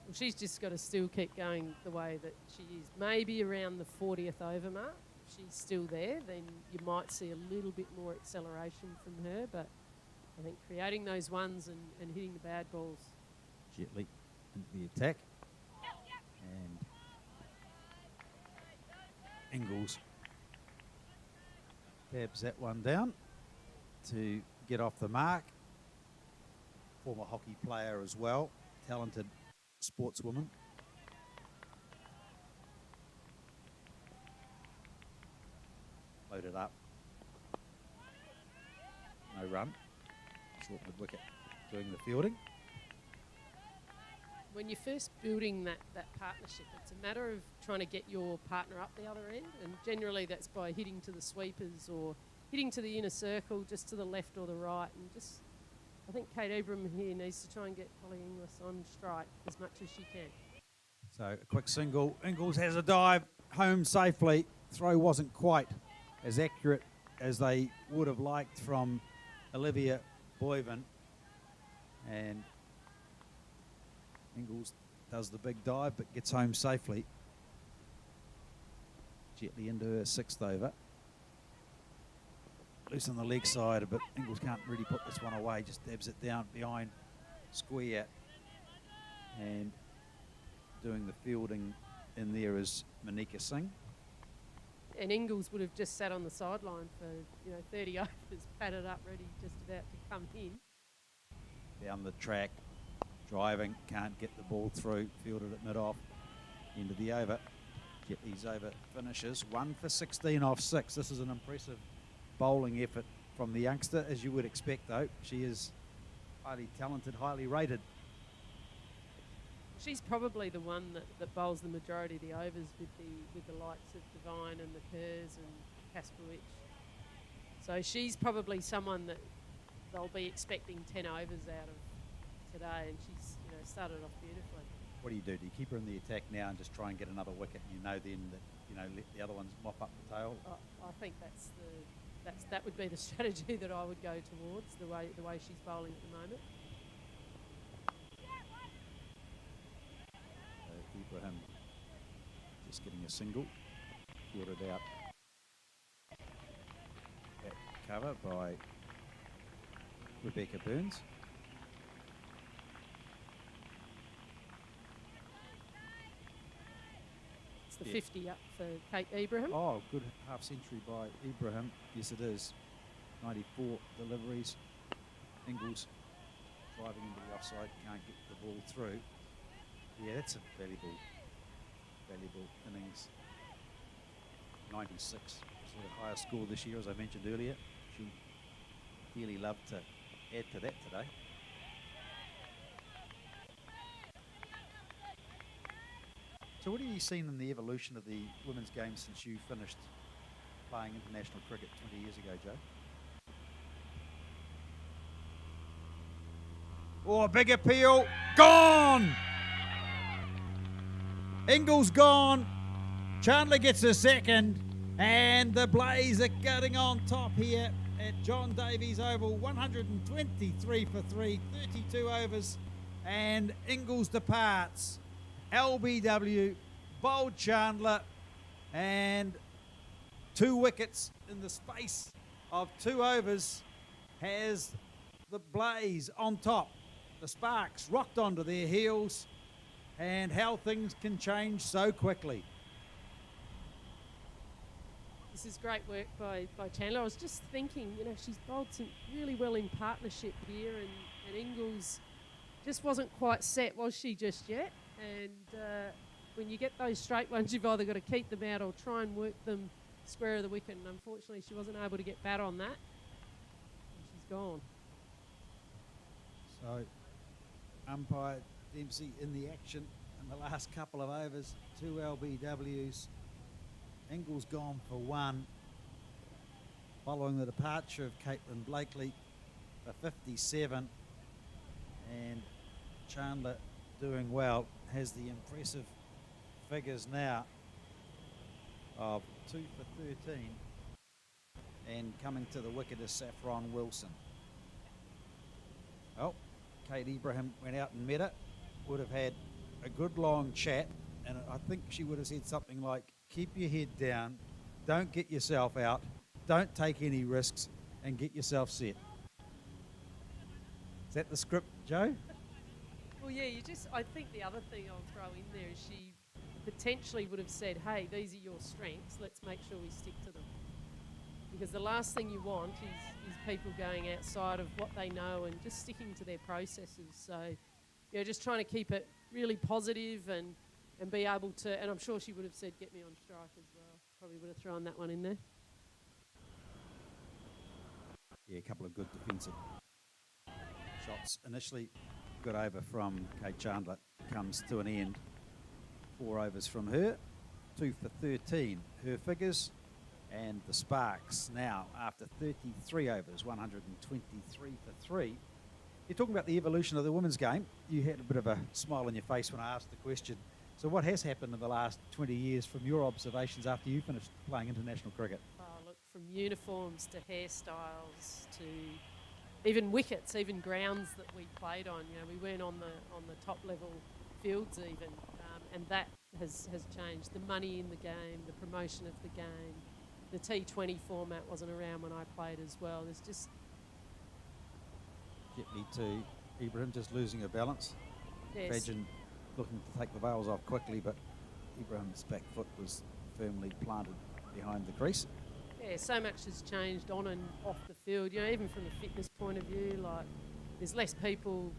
Well, she's just got to still keep going the way that she is. Maybe around the 40th over mark, if she's still there, then you might see a little bit more acceleration from her. But I think creating those ones and hitting the bad balls. Gently into the attack. And Ingles tabs that one down to get off the mark. Former hockey player as well, talented sportswoman. Loaded up. No run. Short mid wicket doing the fielding. When you're first building that partnership, it's a matter of trying to get your partner up the other end, and generally that's by hitting to the sweepers or hitting to the inner circle, just to the left or the right, and just, I think Kate Ibrahim here needs to try and get Holly Inglis on strike as much as she can. So a quick single. Ingles has a dive home safely. Throw wasn't quite as accurate as they would have liked from Olivia Boyven. And Ingles does the big dive but gets home safely. Gently into her 6th over. Loose on the leg side, but Ingles can't really put this one away. Just dabs it down behind square. And doing the fielding in there is Monika Singh. And Ingles would have just sat on the sideline for 30 overs, padded up, ready, just about to come in. Down the track, driving, can't get the ball through, fielded at mid-off, end of the over. Gently's over finishes, 1 for 16 off 6. This is an impressive bowling effort from the youngster, as you would expect though. She is highly talented, highly rated. She's probably the one that bowls the majority of the overs with the likes of Devine and the Kerrs and Kasperwich. So she's probably someone that they'll be expecting 10 overs out of today, and she's started off beautifully. What do? Do you keep her in the attack now and just try and get another wicket? You know then that let the other ones mop up the tail. I think that would be the strategy that I would go towards, the way she's bowling at the moment. Ibrahim just getting a single, fielded out at cover by Rebecca Burns. It's the 50 up for Kate Ibrahim. Oh, good half century by Ibrahim. Yes, it is. 94 deliveries. Ingles driving into the offside, can't get the ball through. Yeah, that's a valuable innings. 96 was the highest score this year, as I mentioned earlier. She dearly loved to add to that today. So what have you seen in the evolution of the women's game since you finished playing international cricket 20 years ago, Joe? Oh, a big appeal. Gone! Ingles gone. Chandler gets a second. And the Blaze are getting on top here at John Davies Oval. 123 for 3, 32 overs. And Ingles departs. LBW, bowled Chandler. And 2 wickets in the space of 2 overs has the Blaze on top. The Sparks rocked onto their heels, and how things can change so quickly. This is great work by Chandler. I was just thinking, you know, she's bowled some really well in partnership here, and Ingles just wasn't quite set, was she, just yet? And when you get those straight ones, you've either got to keep them out or try and work them square of the wicket, and unfortunately she wasn't able to get bat on that. And she's gone. So, umpire Dempsey in the action in the last couple of overs. 2 LBWs. Ingles gone for 1. Following the departure of Caitlin Blakely for 57. And Chandler doing well, has the impressive figures now of 2 for 13. And coming to the wicket is Saffron Wilson. Oh, Kate Ibrahim went out and met it. Would have had a good long chat, and I think she would have said something like, keep your head down, don't get yourself out, don't take any risks, and get yourself set. Is that the script, Joe? Well, yeah, I think the other thing I'll throw in there is she potentially would have said, hey, these are your strengths, let's make sure we stick to them. Because the last thing you want is people going outside of what they know and just sticking to their processes. So, you know, just trying to keep it really positive and be able to, and I'm sure she would have said, get me on strike as well. Probably would have thrown that one in there. Yeah, a couple of good defensive shots. Initially, good over from Kate Chandler, comes to an end. 4 overs from her, 2 for 13. Her figures, and the Sparks now, after 33 overs, 123 for 3. You're talking about the evolution of the women's game. You had a bit of a smile on your face when I asked the question. So what has happened in the last 20 years from your observations after you finished playing international cricket? Oh, look, from uniforms to hairstyles to even wickets, even grounds that we played on. You know, we weren't on the top level fields even, and that has changed. The money in the game, the promotion of the game, the T20 format wasn't around when I played as well. There's just... Gently to Ibrahim, just losing her balance. Yes. Fadgen looking to take the veils off quickly, but Ibrahim's back foot was firmly planted behind the crease. Yeah, so much has changed on and off the field. You know, even from a fitness point of view, like there's less people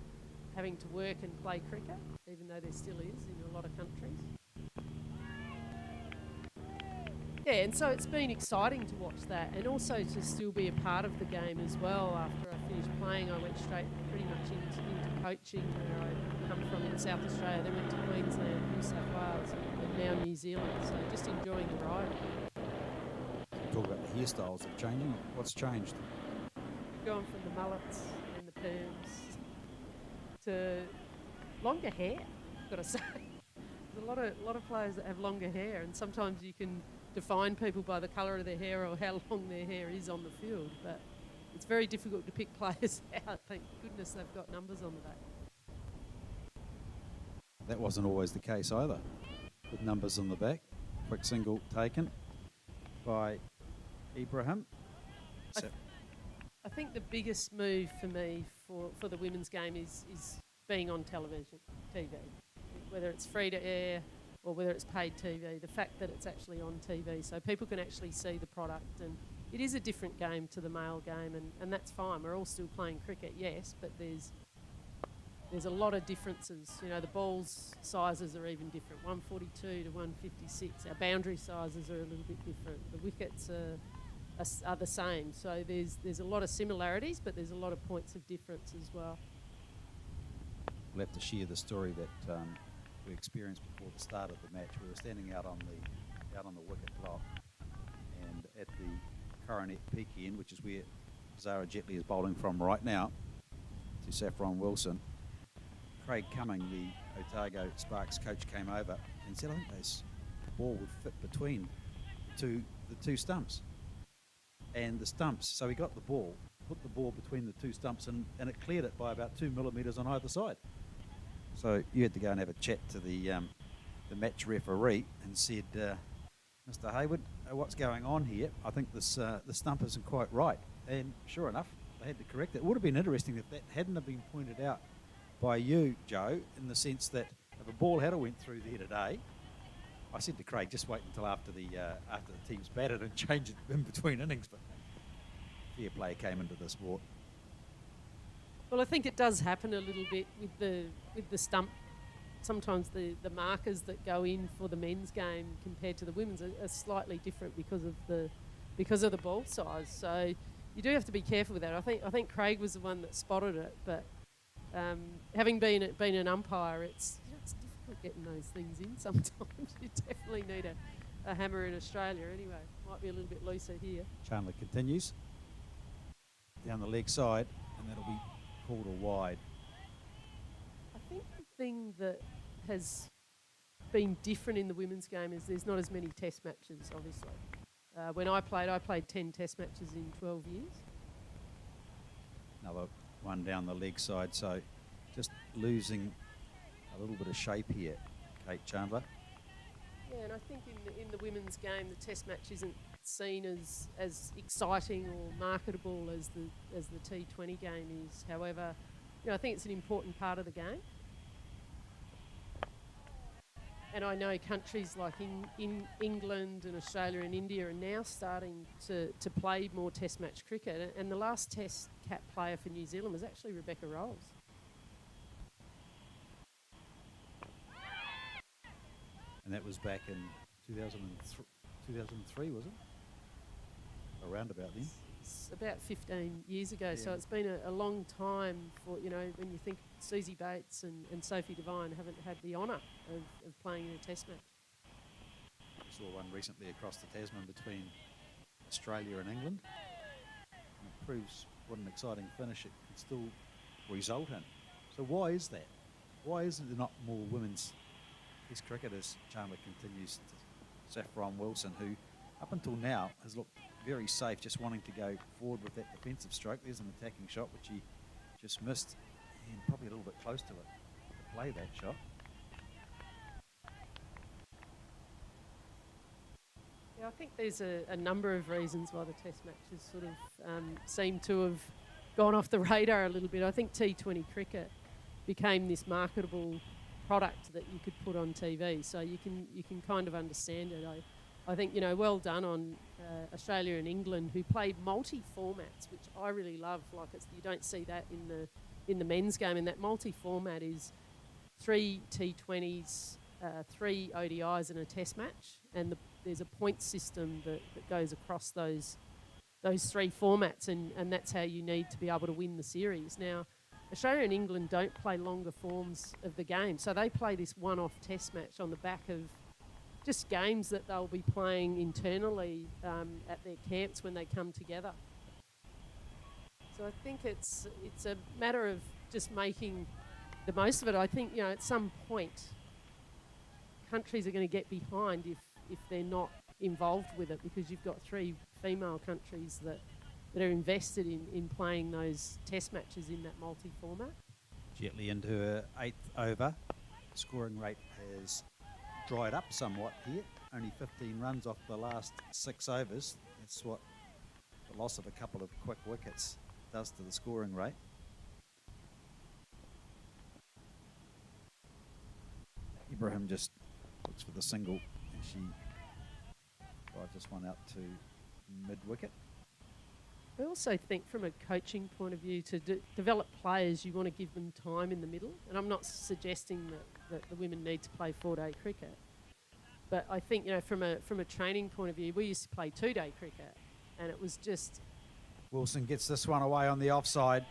having to work and play cricket, even though there still is in a lot of countries. Yeah, and so it's been exciting to watch that, and also to still be a part of the game as well. After I finished playing, I went straight pretty much into coaching, where I come from in South Australia, then went to Queensland, New South Wales, and now New Zealand. So just enjoying the ride. Talk about the hairstyles of changing. What's changed? Going from the mullets and the perms to longer hair, I've got to say. There's a lot of players that have longer hair, and sometimes you can define people by the colour of their hair or how long their hair is on the field, but it's very difficult to pick players out. Thank goodness they've got numbers on the back. That wasn't always the case either, with numbers on the back. Quick single taken by Ibrahim. I think the biggest move for me for the women's game is being on television, TV, whether it's free to air or whether it's paid TV, the fact that it's actually on TV so people can actually see the product. And it is a different game to the male game, and that's fine. We're all still playing cricket, yes, but there's a lot of differences. You know, the balls sizes are even different, 142 to 156. Our boundary sizes are a little bit different. The wickets are the same. So there's a lot of similarities, but there's a lot of points of difference as well. We'll have to share the story that we experienced before the start of the match. We were standing out on the wicket block, and at the Coronet Peak end, which is where Zara Jetley is bowling from right now, to Saffron Wilson. Craig Cumming, the Otago Sparks coach, came over and said, I think the ball would fit between the two stumps. And the stumps, so he got the ball, put the ball between the two stumps, and it cleared it by about 2 millimetres on either side. So you had to go and have a chat to the match referee and said, Mr. Hayward, what's going on here? I think this the stump isn't quite right. And sure enough, they had to correct it. It would have been interesting if that hadn't have been pointed out by you, Joe, in the sense that if a ball had went through there today, I said to Craig, just wait until after the team's batted and change it in between innings. But fair play came into the sport. Well, I think it does happen a little bit with the stump. Sometimes the markers that go in for the men's game compared to the women's are slightly different because of the ball size. So you do have to be careful with that. I think Craig was the one that spotted it, but having been an umpire, it's difficult getting those things in sometimes. You definitely need a hammer in Australia anyway. Might be a little bit looser here. Chandler continues down the leg side, and that'll be called a wide. I think the thing that has been different in the women's game is there's not as many test matches, obviously. When I played 10 test matches in 12 years. Another one down the leg side, so just losing a little bit of shape here, Kate Chandler. Yeah, and I think in the women's game, the test match isn't seen as exciting or marketable as the T20 game is. However, I think it's an important part of the game. And I know countries like in England and Australia and India are now starting to play more test match cricket. And the last test cap player for New Zealand was actually Rebecca Rolls. And that was back in 2003, was it? Around about then. It's about 15 years ago, Yeah. so it's been a long time for, when you think Susie Bates and Sophie Devine haven't had the honour of playing in a test match. We saw one recently across the Tasman between Australia and England. And it proves what an exciting finish it can still result in. So why is that? Why is there not more women's test cricketers? Chandler continues to Saffron Wilson, who up until now has looked very safe, just wanting to go forward with that defensive stroke. There's an attacking shot which he just missed, and probably a little bit close to it to play that shot. Yeah, I think there's a number of reasons why the test matches sort of seem to have gone off the radar a little bit. I think T20 cricket became this marketable product that you could put on TV, so you can kind of understand it. I think, well done on Australia and England, who played multi-formats, which I really love. Like, you don't see that in the men's game, and that multi-format is 3 T20s, 3 ODIs and a test match, and there's a point system that goes across those 3 formats, and that's how you need to be able to win the series. Now, Australia and England don't play longer forms of the game, so they play this one-off test match on the back of just games that they'll be playing internally at their camps when they come together. So I think it's a matter of just making the most of it. I think, at some point, countries are going to get behind if they're not involved with it, because you've got 3 female countries that are invested in playing those test matches in that multi-format. Jetley into her 8th over. Scoring rate has dried up somewhat here. Only 15 runs off the last 6 overs. That's what the loss of a couple of quick wickets does to the scoring rate. Ibrahim just looks for the single, and she drives this one out to mid-wicket. I also think from a coaching point of view, to develop players, you want to give them time in the middle. And I'm not suggesting that the women need to play 4-day cricket. But I think, from a training point of view, we used to play 2-day cricket, and it was just... Wilson gets this one away on the offside.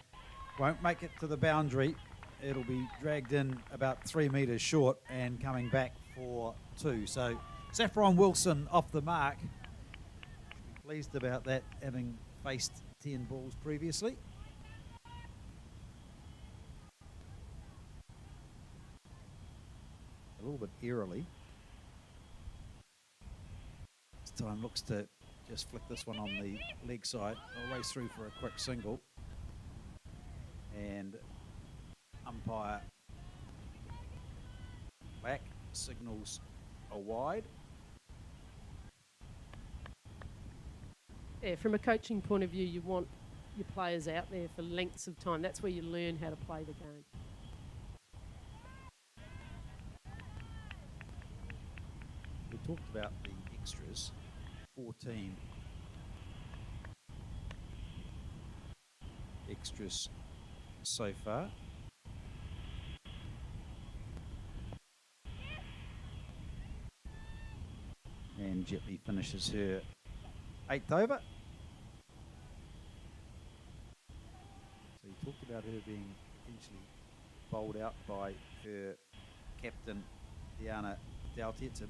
Won't make it to the boundary. It'll be dragged in about 3 metres short and coming back for 2. So Saffron Wilson off the mark. Should be pleased about that, having faced 10 balls previously. A little bit eerily. This time looks to just flick this one on the leg side. I'll race through for a quick single. And umpire back signals a wide. Yeah, from a coaching point of view, you want your players out there for lengths of time. That's where you learn how to play the game. We talked about the extras. 14 extras so far. And Jetley finishes her 8th over. So you talked about her being potentially bowled out by her captain, Diana Doughty. It's a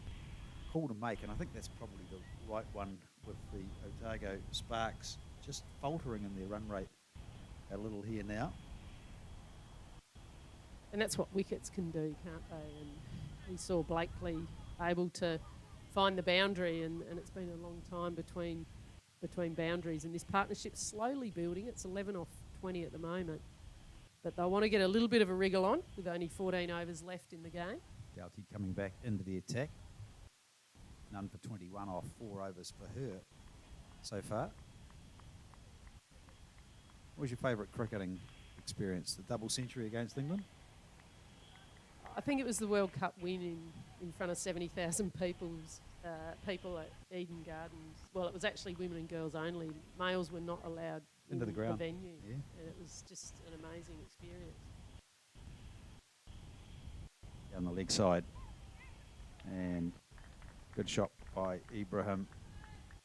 call to make, and I think that's probably the right one with the Otago Sparks just faltering in their run rate a little here now. And that's what wickets can do, can't they? And we saw Blakely able to find the boundary, and it's been a long time between boundaries, and this partnership's slowly building. It's 11 off 20 at the moment, but they'll want to get a little bit of a wriggle on with only 14 overs left in the game. Doughty coming back into the attack. None for 21 off 4 overs for her so far. What was your favourite cricketing experience? The double century against England? I think it was the World Cup win in front of 70,000 people at Eden Gardens. Well, it was actually women and girls only. Males were not allowed into the ground. The venue, yeah. And it was just an amazing experience. Down the leg side, and good shot by Ibrahim.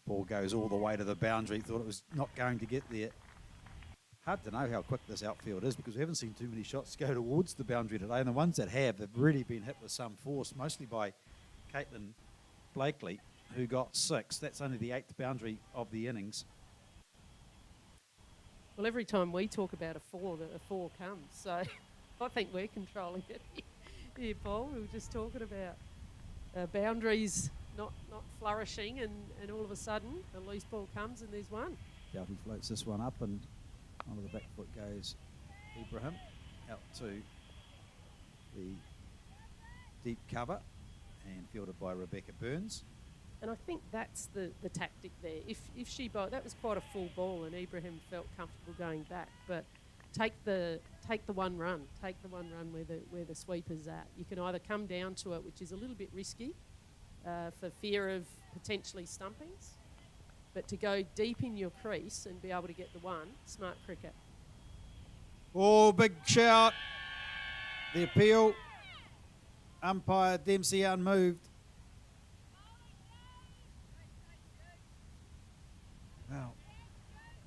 Ball goes all the way to the boundary. Thought it was not going to get there. Hard to know how quick this outfield is because we haven't seen too many shots go towards the boundary today, and the ones that have really been hit with some force, mostly by Caitlin Blakely, who got 6. That's only the 8th boundary of the innings. Well, every time we talk about a 4, a 4 comes. So I think we're controlling it here, Paul. We were just talking about boundaries not flourishing, and all of a sudden a loose ball comes and there's one. Doughty floats this one up, and onto the back foot goes Ibrahim out to the deep cover and fielded by Rebecca Burns. And I think that's the tactic there. If she bowled, that was quite a full ball, and Ibrahim felt comfortable going back. But take the one run, where the sweeper's at. You can either come down to it, which is a little bit risky, for fear of potentially stumpings, but to go deep in your crease and be able to get the one, smart cricket. Oh, big shout. The appeal. Umpire Dempsey unmoved. Well,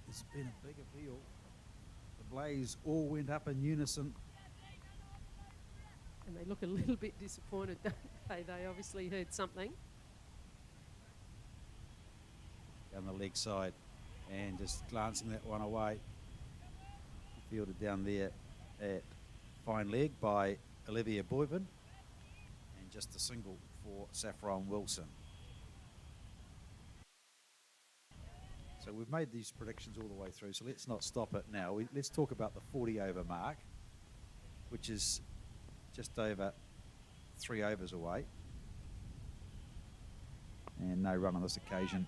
it's been a big appeal. The Blaze all went up in unison. And they look a little bit disappointed, don't they? They obviously heard something. Down the leg side and just glancing that one away. Fielded down there at fine leg by Olivia Boyven, and just a single for Saffron Wilson. So we've made these predictions all the way through, so let's not stop it now. Let's talk about the 40 over mark, which is just over 3 overs away, and no run on this occasion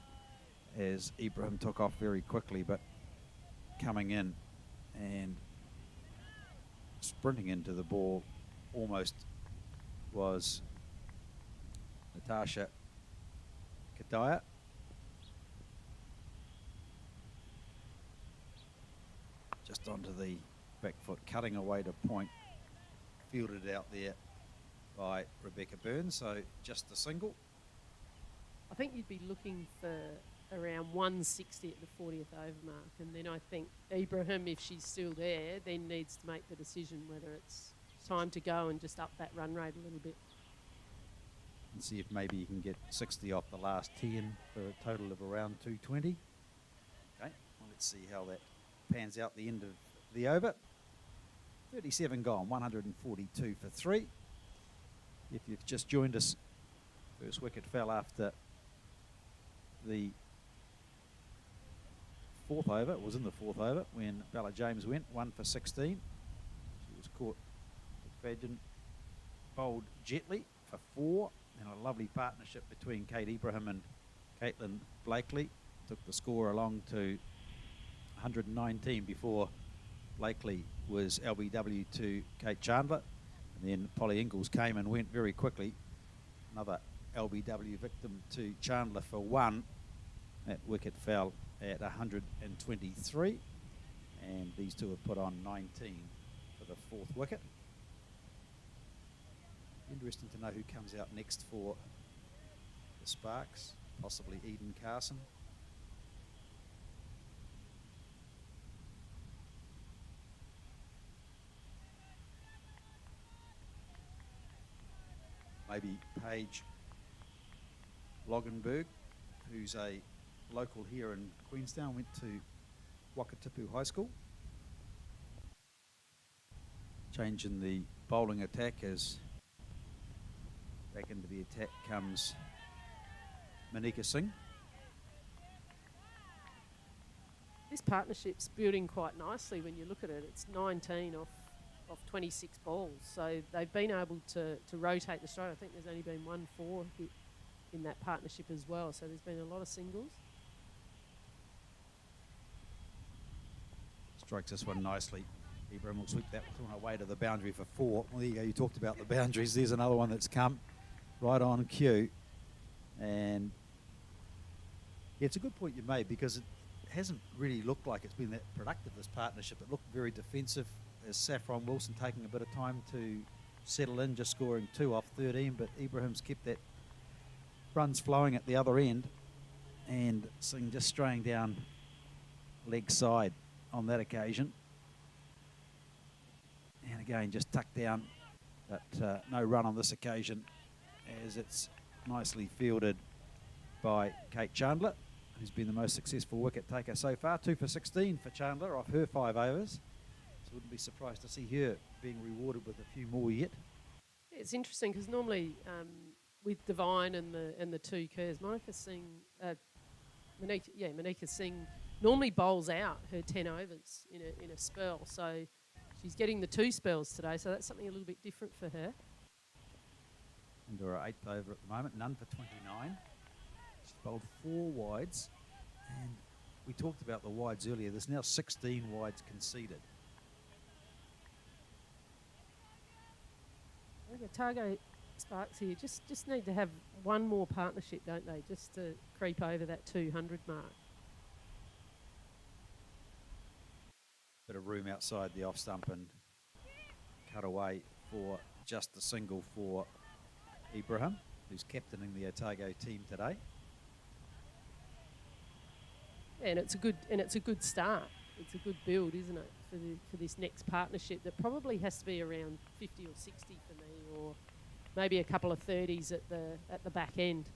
as Ibrahim took off very quickly, but coming in and sprinting into the ball almost was Natasha Kadaya. Just onto the back foot, cutting away to point, fielded out there by Rebecca Burns, so just a single. I think you'd be looking for around 160 at the 40th over mark, and then I think Ibrahim, if she's still there, then needs to make the decision whether it's time to go and just up that run rate a little bit. And see if maybe you can get 60 off the last 10 for a total of around 220. Okay, well, let's see how that pans out the end of the over. 37 gone, 142 for 3. If you've just joined us, first wicket fell after the 4th over. It was in the 4th over when Bella James went 1 for 16. She was caught. McFadden bowled Jetley for 4, and a lovely partnership between Kate Ibrahim and Caitlin Blakely. took the score along to 119 before Blakely was LBW to Kate Chandler. And then Polly Ingalls came and went very quickly. Another LBW victim to Chandler for 1. That wicket fell at 123. And these two have put on 19 for the 4th wicket. Interesting to know who comes out next for the Sparks. Possibly Eden Carson. Maybe Paige Loganberg, who's a local here in Queenstown, went to Wakatipu High School. Change in the bowling attack as back into the attack comes Manika Singh. This partnership's building quite nicely when you look at it. It's 19 off 26 balls, so they've been able to rotate the strike. I think there's only been 1 4 hit in that partnership as well, so there's been a lot of singles. Strikes this one nicely. Ibrahim will sweep that one away to the boundary for 4. Well, there you go, you talked about the boundaries. There's another one that's come right on cue. And yeah, it's a good point you made, because it hasn't really looked like it's been that productive, this partnership. It looked very defensive, as Saffron Wilson taking a bit of time to settle in, just scoring 2 off 13, but Ibrahim's kept that runs flowing at the other end, and Singh just straying down leg side on that occasion. And again, just tucked down, but no run on this occasion, as it's nicely fielded by Kate Chandler, who's been the most successful wicket taker so far. 2 for 16 for Chandler off her 5 overs. So wouldn't be surprised to see her being rewarded with a few more yet. Yeah, it's interesting because normally with Divine and the 2 Kerrs, Manika Singh normally bowls out her 10 overs in a spell. So she's getting the 2 spells today, so that's something a little bit different for her. Into her 8th over at the moment, none for 29. She's bowled 4 wides, and we talked about the wides earlier. There's now 16 wides conceded. The Otago Sparks here just need to have one more partnership, don't they, just to creep over that 200 mark. Bit of room outside the off stump and cut away for just the single for Ibrahim, who's captaining the Otago team today. And it's a good start. It's a good build, isn't it, for this next partnership that probably has to be around 50 or 60 for me, or maybe a couple of 30s at the back end.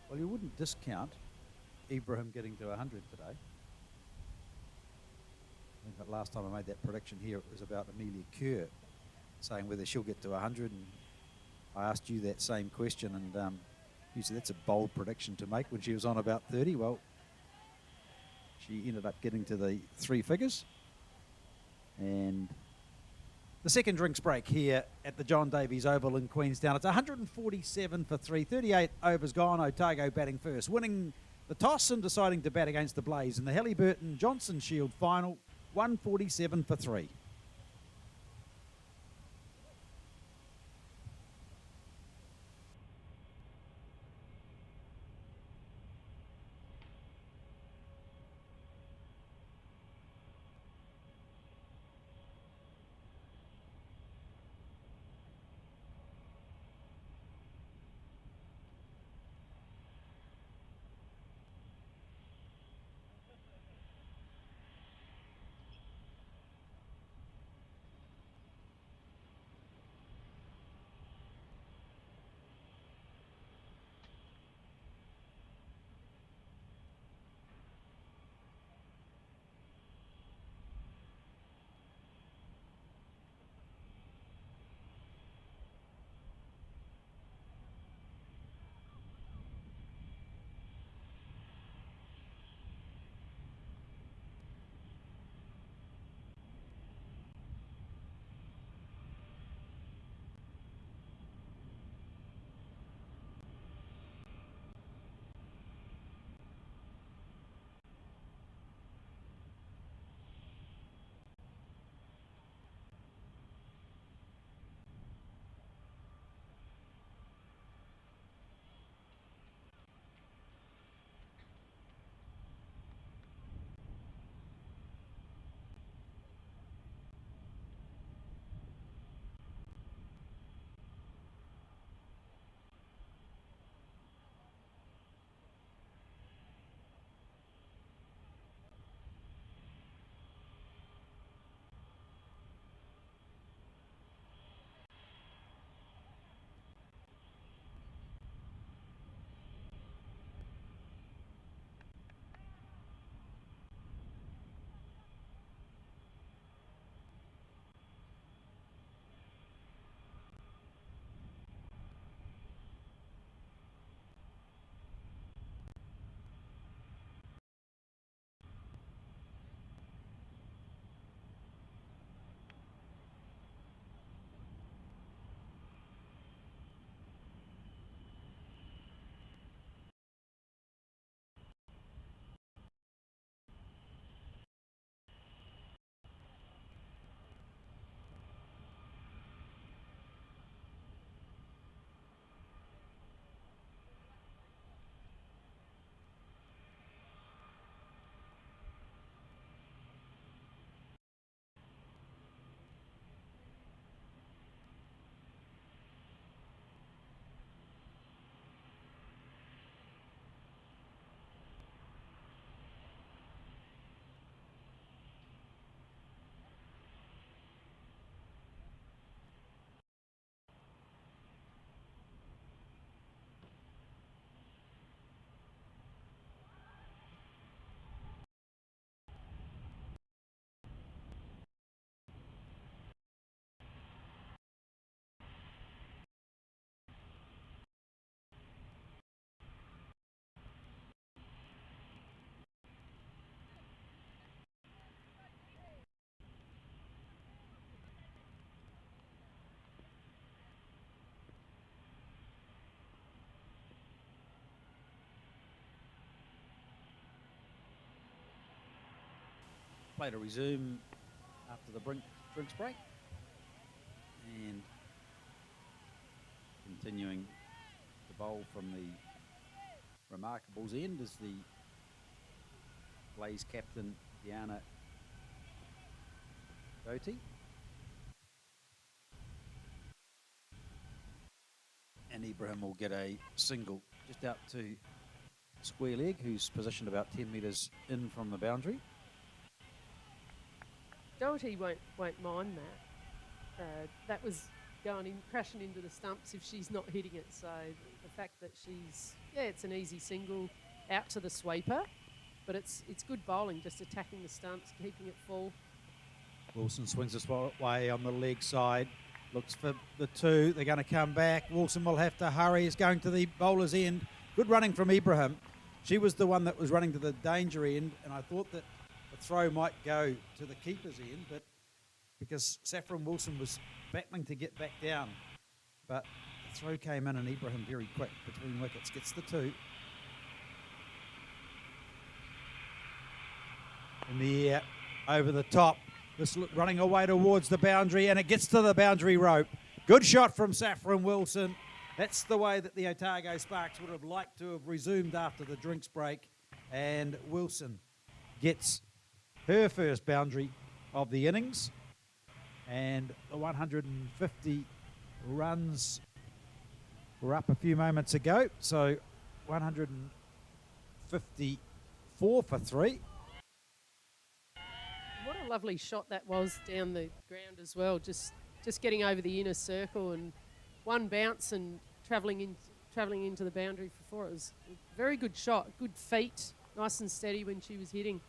Well, you wouldn't discount Ibrahim getting to 100 today. I think that last time I made that prediction here, it was about Amelia Kerr, saying whether she'll get to 100, and I asked you that same question, and you said that's a bold prediction to make when she was on about 30. Well, she ended up getting to the 3 figures. And the second drinks break here at the John Davies Oval in Queenstown. It's 147 for 3, 38 overs gone. Otago batting first, winning the toss and deciding to bat against the Blaze in the Hallyburton Johnstone Shield final, 147 for 3. play to resume after the drinks break. And continuing to bowl from the Remarkables end is the Blaze captain, Diana Doty. And Ibrahim will get a single just out to square leg, who's positioned about 10 metres in from the boundary. Doherty won't mind that. That was going in, crashing into the stumps if she's not hitting it. So the fact that it's an easy single out to the sweeper, but it's good bowling, just attacking the stumps, keeping it full. Wilson swings this way on the leg side, looks for the two. They're going to come back. Wilson will have to hurry. He's going to the bowler's end. Good running from Ibrahim. She was the one that was running to the danger end, and I thought that the throw might go to the keeper's end, but because Saffron Wilson was battling to get back down, but the throw came in and Ibrahim very quick between wickets, gets the two. In the air, over the top, this running away towards the boundary, and it gets to the boundary rope. Good shot from Saffron Wilson. That's the way that the Otago Sparks would have liked to have resumed after the drinks break, and Wilson gets her first boundary of the innings, and the 150 runs were up a few moments ago, so 154 for 3. What a lovely shot that was down the ground as well, just getting over the inner circle and one bounce and travelling into the boundary for 4. It was a very good shot, good feet, nice and steady when she was hitting.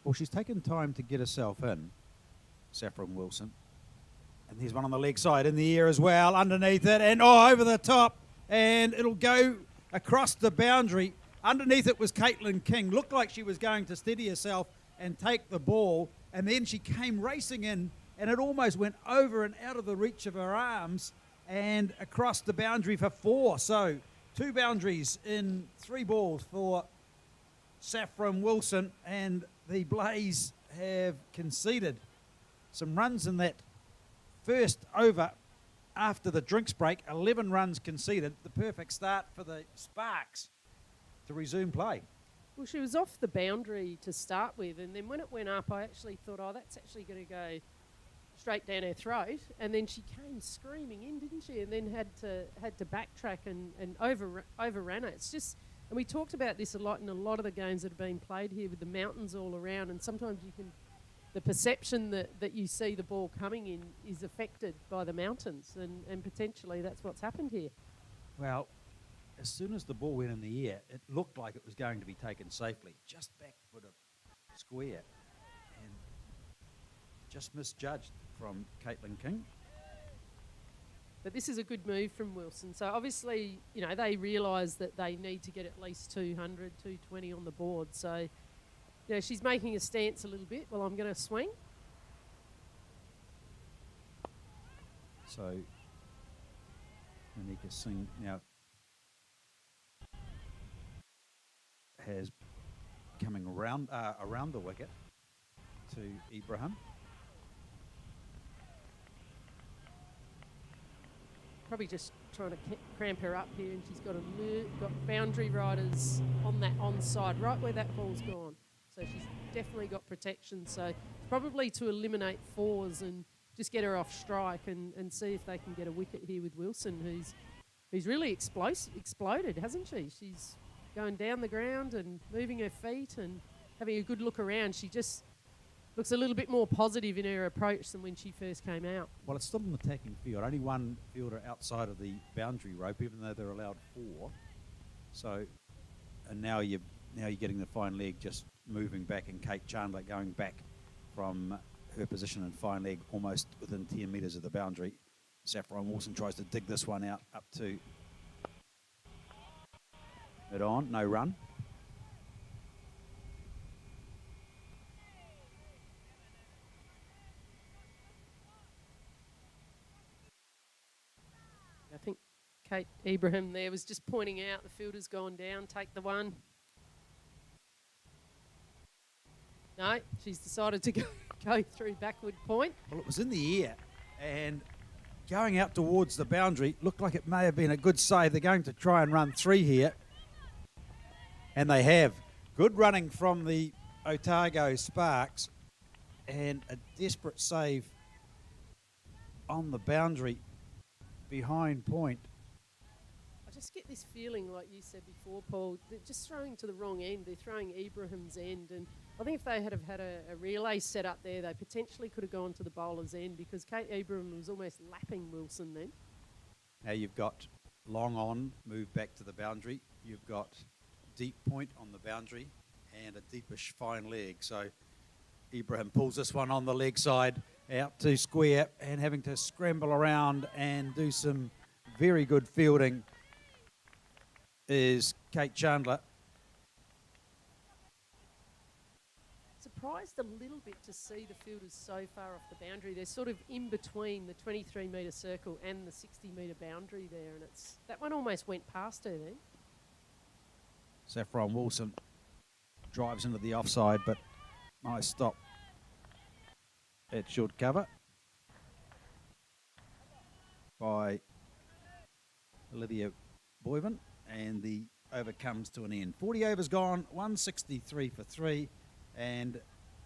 Well, she's taken time to get herself in, Saffron Wilson. And there's one on the leg side in the air as well, underneath it, and over the top, and it'll go across the boundary. Underneath it was Caitlin King. Looked like she was going to steady herself and take the ball, and then she came racing in, and it almost went over and out of the reach of her arms and across the boundary for 4. So 2 boundaries in 3 balls for Saffron Wilson, and the Blaze have conceded some runs in that first over after the drinks break. 11 runs conceded, the perfect start for the Sparks to resume play. Well, she was off the boundary to start with, and then when it went up, I actually thought, that's actually going to go straight down her throat, and then she came screaming in, didn't she? And then had to backtrack and overran it. It's just, and we talked about this a lot in a lot of the games that have been played here with the mountains all around, and sometimes the perception that you see the ball coming in is affected by the mountains, and potentially that's what's happened here. Well, as soon as the ball went in the air, it looked like it was going to be taken safely, just back for the square, and just misjudged from Caitlin King. But this is a good move from Wilson. So obviously, they realise that they need to get at least 200, 220 on the board. So, she's making a stance a little bit. Well, I'm going to swing. So, Anika Singh now has coming around the wicket to Ibrahim. Probably just trying to cramp her up here, and she's got boundary riders on that onside, right where that ball's gone. So she's definitely got protection. So probably to eliminate 4s and just get her off strike and see if they can get a wicket here with Wilson, who's really exploded, hasn't she? She's going down the ground and moving her feet and having a good look around. She just looks a little bit more positive in her approach than when she first came out. Well, it's still an attacking field. Only one fielder outside of the boundary rope, even though they're allowed 4. So, and now you're getting the fine leg just moving back, and Kate Chandler going back from her position in fine leg almost within 10 metres of the boundary. Saffron Wilson tries to dig this one out up to mid-on, no run. I think Kate Ibrahim there was just pointing out the fielder's gone down, take the one. No, she's decided to go through backward point. Well, it was in the air, and going out towards the boundary, looked like it may have been a good save. They're going to try and run 3 here, and they have. Good running from the Otago Sparks, and a desperate save on the boundary behind point. I just get this feeling, like you said before, Paul, they're just throwing to the wrong end. They're throwing Ibrahim's end, and I think if they had have had a relay set up there, they potentially could have gone to the bowler's end, because Kate Ibrahim was almost lapping Wilson then. Now you've got long on, move back to the boundary. You've got deep point on the boundary and a deepish fine leg. So Ibrahim pulls this one on the leg side out to square, and having to scramble around and do some very good fielding is Kate Chandler. Surprised a little bit to see the fielders so far off the boundary. They're sort of in between the 23-metre circle and the 60-metre boundary there, and that one almost went past her then. Saffron Wilson drives into the offside, but nice stop at short cover by Olivia Boyven, and the over comes to an end. 40 overs gone, 163 for 3, and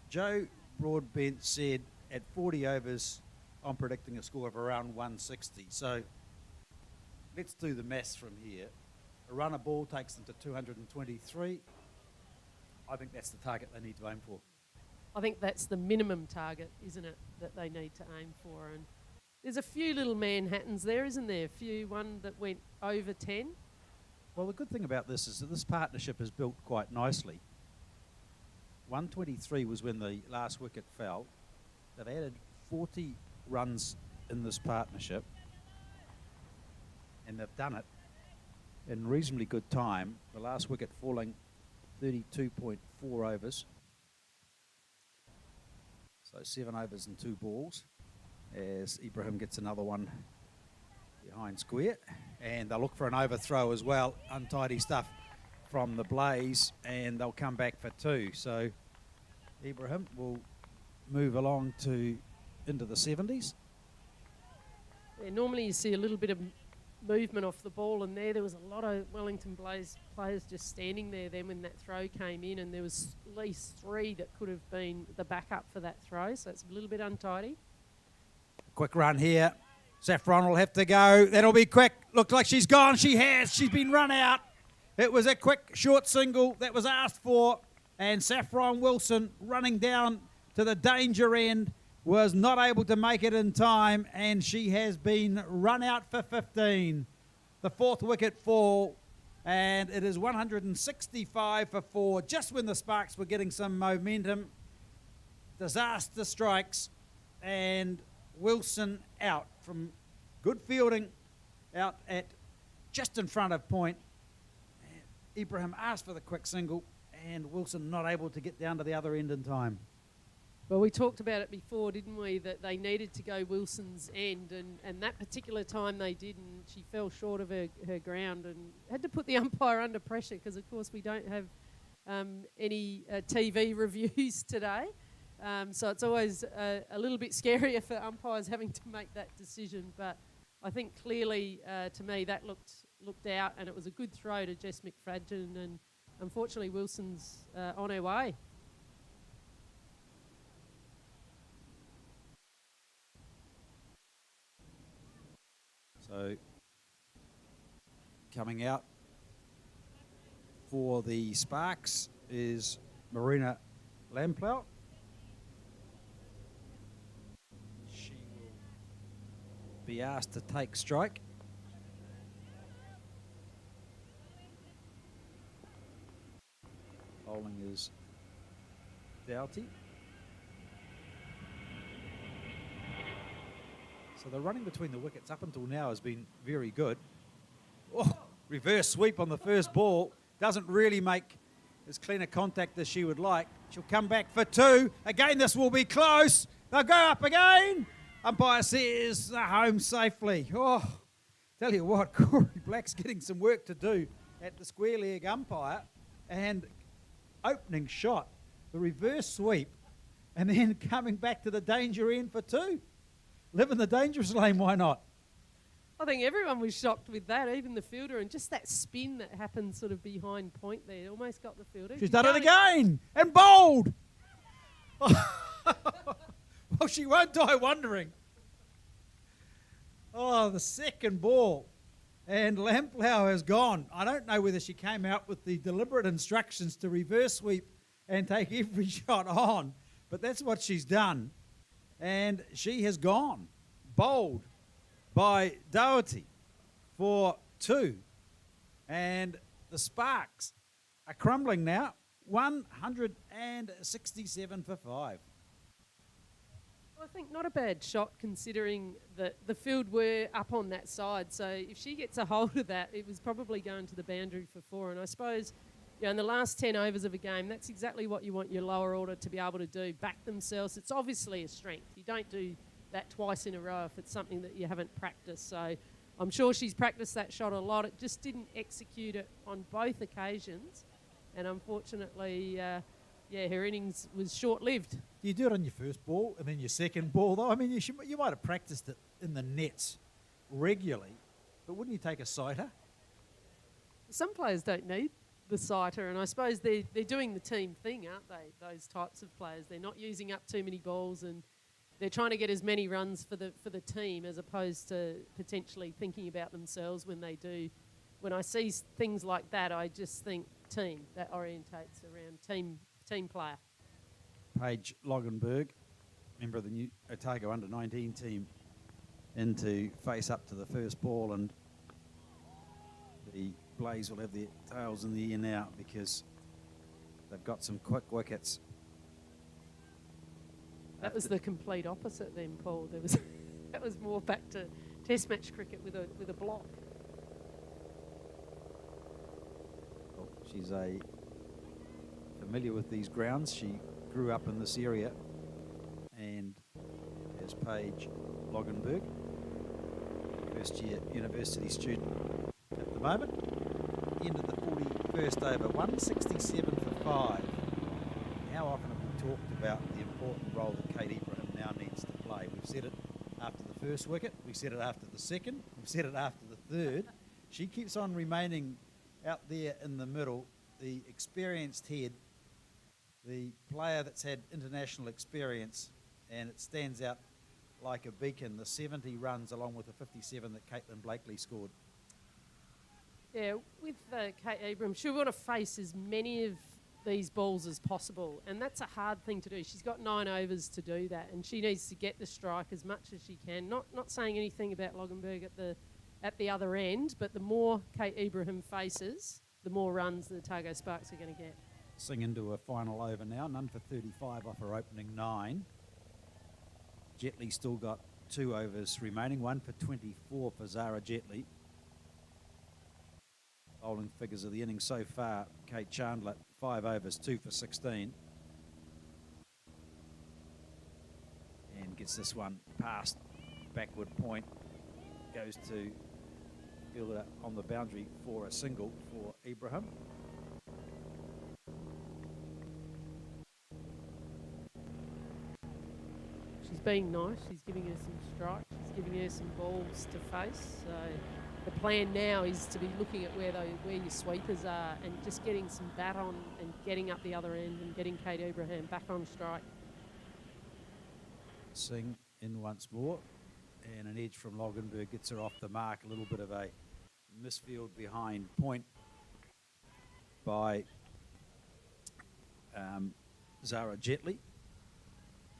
Joe Broadbent said at 40 overs I'm predicting a score of around 160. So let's do the maths from here. A runner ball takes them to 223. I think that's the target they need to aim for. I think that's the minimum target, isn't it, that they need to aim for. And there's a few little Manhattans there, isn't there? One that went over 10. Well, the good thing about this is that this partnership is built quite nicely. 123 was when the last wicket fell. They've added 40 runs in this partnership, and they've done it in reasonably good time. The last wicket falling 32.4 overs. So 7 overs and 2 balls, as Ibrahim gets another one behind square, and they'll look for an overthrow as well. Untidy stuff from the Blaze, and they'll come back for 2. So Ibrahim will move along into the 70s. Yeah, normally you see a little bit of movement off the ball, and there was a lot of Wellington Blaze players just standing there then when that throw came in, and there was at least 3 that could have been the backup for that throw, so it's a little bit untidy. Quick run here. Saffron will have to go. That'll be quick. Looked like she's gone. She has. She's been run out. It was a quick short single that was asked for, and Saffron Wilson, running down to the danger end, was not able to make it in time, and she has been run out for 15. The 4th wicket fall, and it is 165 for 4. Just when the Sparks were getting some momentum, disaster strikes, and Wilson out from good fielding out at just in front of point. Ibrahim asked for the quick single, and Wilson not able to get down to the other end in time. Well, we talked about it before, didn't we, that they needed to go Wilson's end, and that particular time they didn't. She fell short of her ground and had to put the umpire under pressure, because, of course, we don't have any TV reviews today. So it's always a little bit scarier for umpires having to make that decision. But I think clearly, to me, that looked out, and it was a good throw to Jess McFadden, and unfortunately Wilson's on her way. So coming out for the Sparks is Marina Lamplow. She will be asked to take strike. Bowling is Doughty. So the running between the wickets up until now has been very good. Oh, reverse sweep on the first ball. Doesn't really make as clean a contact as she would like. She'll come back for 2. Again, this will be close. They'll go up again. Umpire says they're home safely. Oh, tell you what, Corey Black's getting some work to do at the square leg umpire. And opening shot the reverse sweep, and then coming back to the danger end for 2. Live in the dangerous lane, why not? I think everyone was shocked with that, even the fielder, and just that spin that happened sort of behind point there. It almost got the fielder. She's done it again, and bowled. Well, she won't die wondering. Oh, the second ball. And Lamplow has gone. I don't know whether she came out with the deliberate instructions to reverse sweep and take every shot on, but that's what she's done. And she has gone. Bowled by Doherty for 2. And the Sparks are crumbling now. 167 for 5. I think not a bad shot considering that the field were up on that side. So if she gets a hold of that, it was probably going to the boundary for 4. And I suppose, in the last 10 overs of a game, that's exactly what you want your lower order to be able to do, back themselves. It's obviously a strength. You don't do that twice in a row if it's something that you haven't practiced. So I'm sure she's practiced that shot a lot. It just didn't execute it on both occasions. And unfortunately, her innings was short-lived. You do it on your first ball and then your second ball, though. I mean, you might have practiced it in the nets regularly, but wouldn't you take a sighter? Some players don't need the sighter, and I suppose they're doing the team thing, aren't they, those types of players? They're not using up too many balls, and they're trying to get as many runs for the team as opposed to potentially thinking about themselves when they do. When I see things like that, I just think team. That orientates around team player. Paige Loganberg, member of the new Otago under-19 team, in to face up to the first ball, and the Blaze will have their tails in the air now because they've got some quick wickets. That was the complete opposite then, Paul. That was more back to Test match cricket with a block. Well, she's familiar with these grounds. She grew up in this area, and as Paige Loganberg, first-year university student at the moment. End of the 41st over, 167 for 5. How often have we talked about the important role that Kate Ibrahim now needs to play? We've said it after the first wicket, we said it after the second, we've said it after the third. She keeps on remaining out there in the middle, the experienced head, the player that's had international experience, and it stands out like a beacon, the 70 runs along with the 57 that Caitlin Blakely scored. Yeah, with Kate Ibrahim, she'll want to face as many of these balls as possible, and that's a hard thing to do. She's got 9 overs to do that, and she needs to get the strike as much as she can. Not saying anything about Loganberg at the other end, but the more Kate Ibrahim faces, the more runs the Otago Sparks are going to get. Sing into a final over now, none for 35 off her opening 9. Jetley still got 2 overs remaining, 1 for 24 for Zara Jetley. Bowling figures of the innings so far, Kate Chandler, 5 overs, 2 for 16. And gets this one past backward point, goes to field it on the boundary for a single for Ibrahim. She's being nice. She's giving her some strikes. She's giving her some balls to face. So the plan now is to be looking at where your sweepers are and just getting some bat on and getting up the other end and getting Kate Ibrahim back on strike. Singh in once more, and an edge from Loganberg gets her off the mark. A little bit of a misfield behind point by Zara Jetley.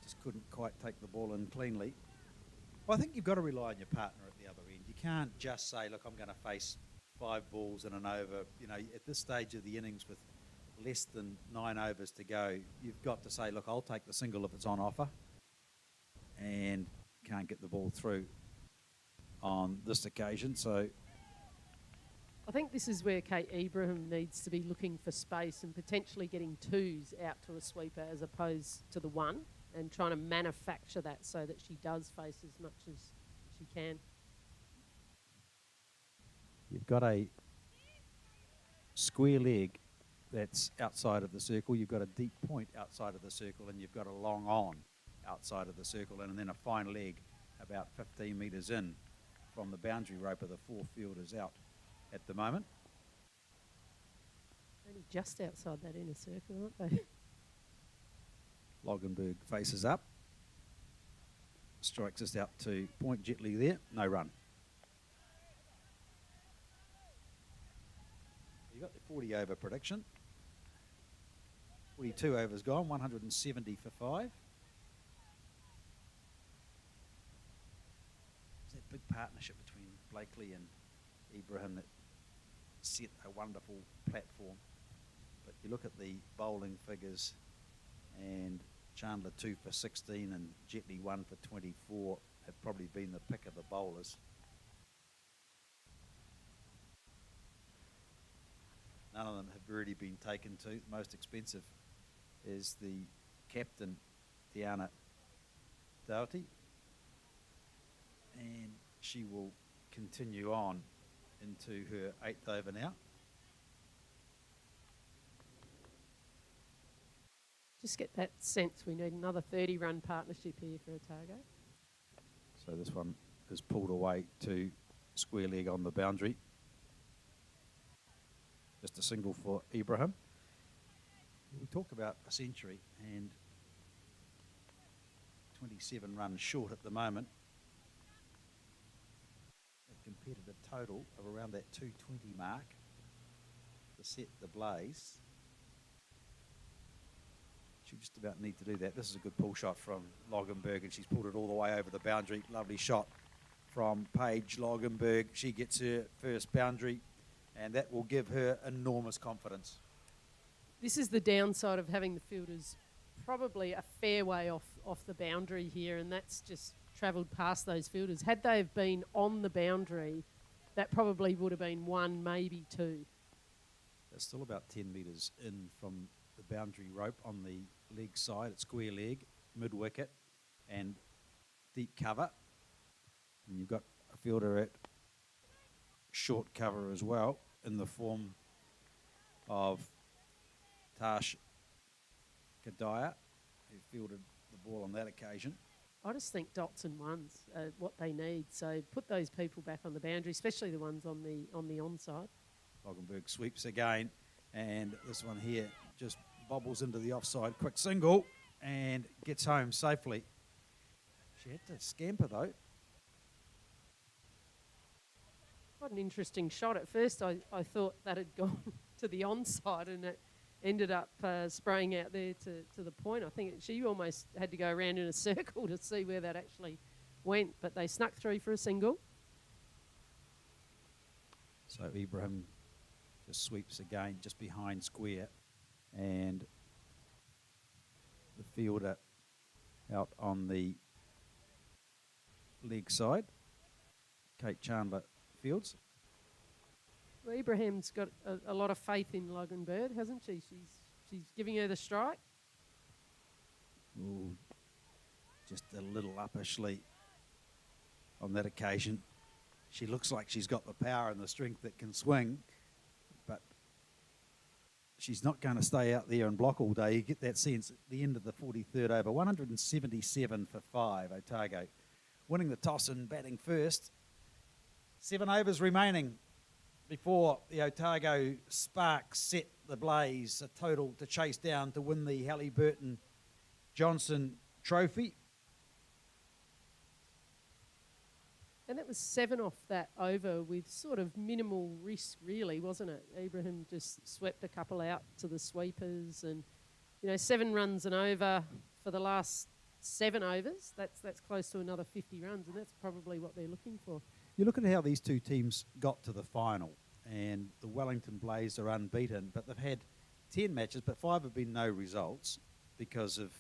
Just couldn't quite take the ball in cleanly. Well, I think you've got to rely on your partner at the other end. You can't just say, look, I'm going to face 5 balls in an over. You know, at this stage of the innings with less than 9 overs to go, you've got to say, look, I'll take the single if it's on offer, and can't get the ball through on this occasion. So I think this is where Kate Ibrahim needs to be looking for space and potentially getting 2s out to a sweeper as opposed to the 1, and trying to manufacture that so that she does face as much as she can. you've got a square leg that's outside of the circle, you've got a deep point outside of the circle, and you've got a long on outside of the circle, and then a fine leg about 15 metres in from the boundary rope of the four fielders out at the moment. Only just outside that inner circle, aren't they? Loganberg faces up. Strikes us out to point gently there. No run. You got the 40 over prediction. 42 overs gone, 170 for 5. It's that big partnership between Blakely and Ibrahim that set a wonderful platform. But you look at the bowling figures, and Chandler 2 for 16 and Jetley 1 for 24 have probably been the pick of the bowlers. None of them have really been taken to. The most expensive is the captain, Tiana Doughty, and she will continue on into her 8th over now. Just get that sense we need another 30-run partnership here for Otago. So this one is pulled away to square leg on the boundary. Just a single for Ibrahim. We talk about a century, and 27 runs short at the moment. A competitive total of around that 220 mark to set the blaze. She just about need to do that. This is a good pull shot from Loganberg, and she's pulled it all the way over the boundary. Lovely shot from Paige Loganberg. She gets her first boundary, and that will give her enormous confidence. This is the downside of having the fielders probably a fair way off the boundary here, and that's just travelled past those fielders. Had they have been on the boundary, that probably would have been 1, maybe 2. They're still about 10 metres in from the boundary rope on the leg side. It's square leg, mid wicket, and deep cover. And you've got a fielder at short cover as well, in the form of Tash Kadaya, who fielded the ball on that occasion. I just think dots and ones are what they need. So put those people back on the boundary, especially the ones on the onside. Loganberg sweeps again, and this one here just bobbles into the offside. Quick single, and gets home safely. She had to scamper though. What an interesting shot. At first I thought that had gone to the onside, and it ended up spraying out there to the point. I think she almost had to go around in a circle to see where that actually went, but they snuck through for a single. So Ibrahim just sweeps again just behind square, and the fielder out on the leg side, Kate Chandler fields. Well, Ibrahim's got a lot of faith in Loganberg, hasn't she? She's giving her the strike. Ooh, just a little uppishly on that occasion. She looks like she's got the power and the strength that can swing, but she's not going to stay out there and block all day. You get that sense at the end of the 43rd over. 177 for 5, Otago. Winning the toss and batting first. 7 overs remaining before the Otago Sparks set the blaze. A total to chase down to win the Hallyburton Johnstone Trophy. And that was 7 off that over with sort of minimal risk, really, wasn't it? Ibrahim just swept a couple out to the sweepers, and 7 runs and over for the last 7 overs. That's close to another 50 runs, and that's probably what they're looking for. You look at how these two teams got to the final, and the Wellington Blaze are unbeaten, but they've had 10 matches, but 5 have been no results because of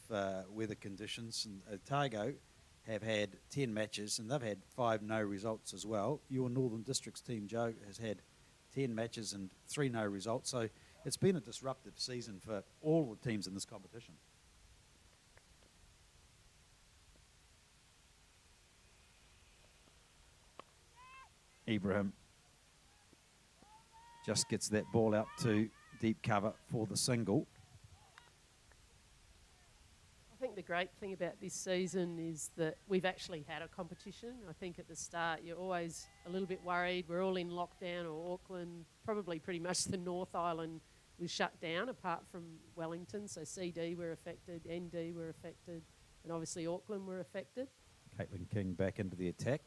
weather conditions. And Otago have had 10 matches, and they've had 5 no results as well. Your Northern Districts team, Joe, has had 10 matches and 3 no results. So it's been a disruptive season for all the teams in this competition. Ibrahim just gets that ball out to deep cover for the single. I think the great thing about this season is that we've actually had a competition. I think at the start you're always a little bit worried. We're all in lockdown, or Auckland, probably pretty much the North Island was shut down apart from Wellington. So CD were affected, ND were affected, and obviously Auckland were affected. Caitlin King back into the attack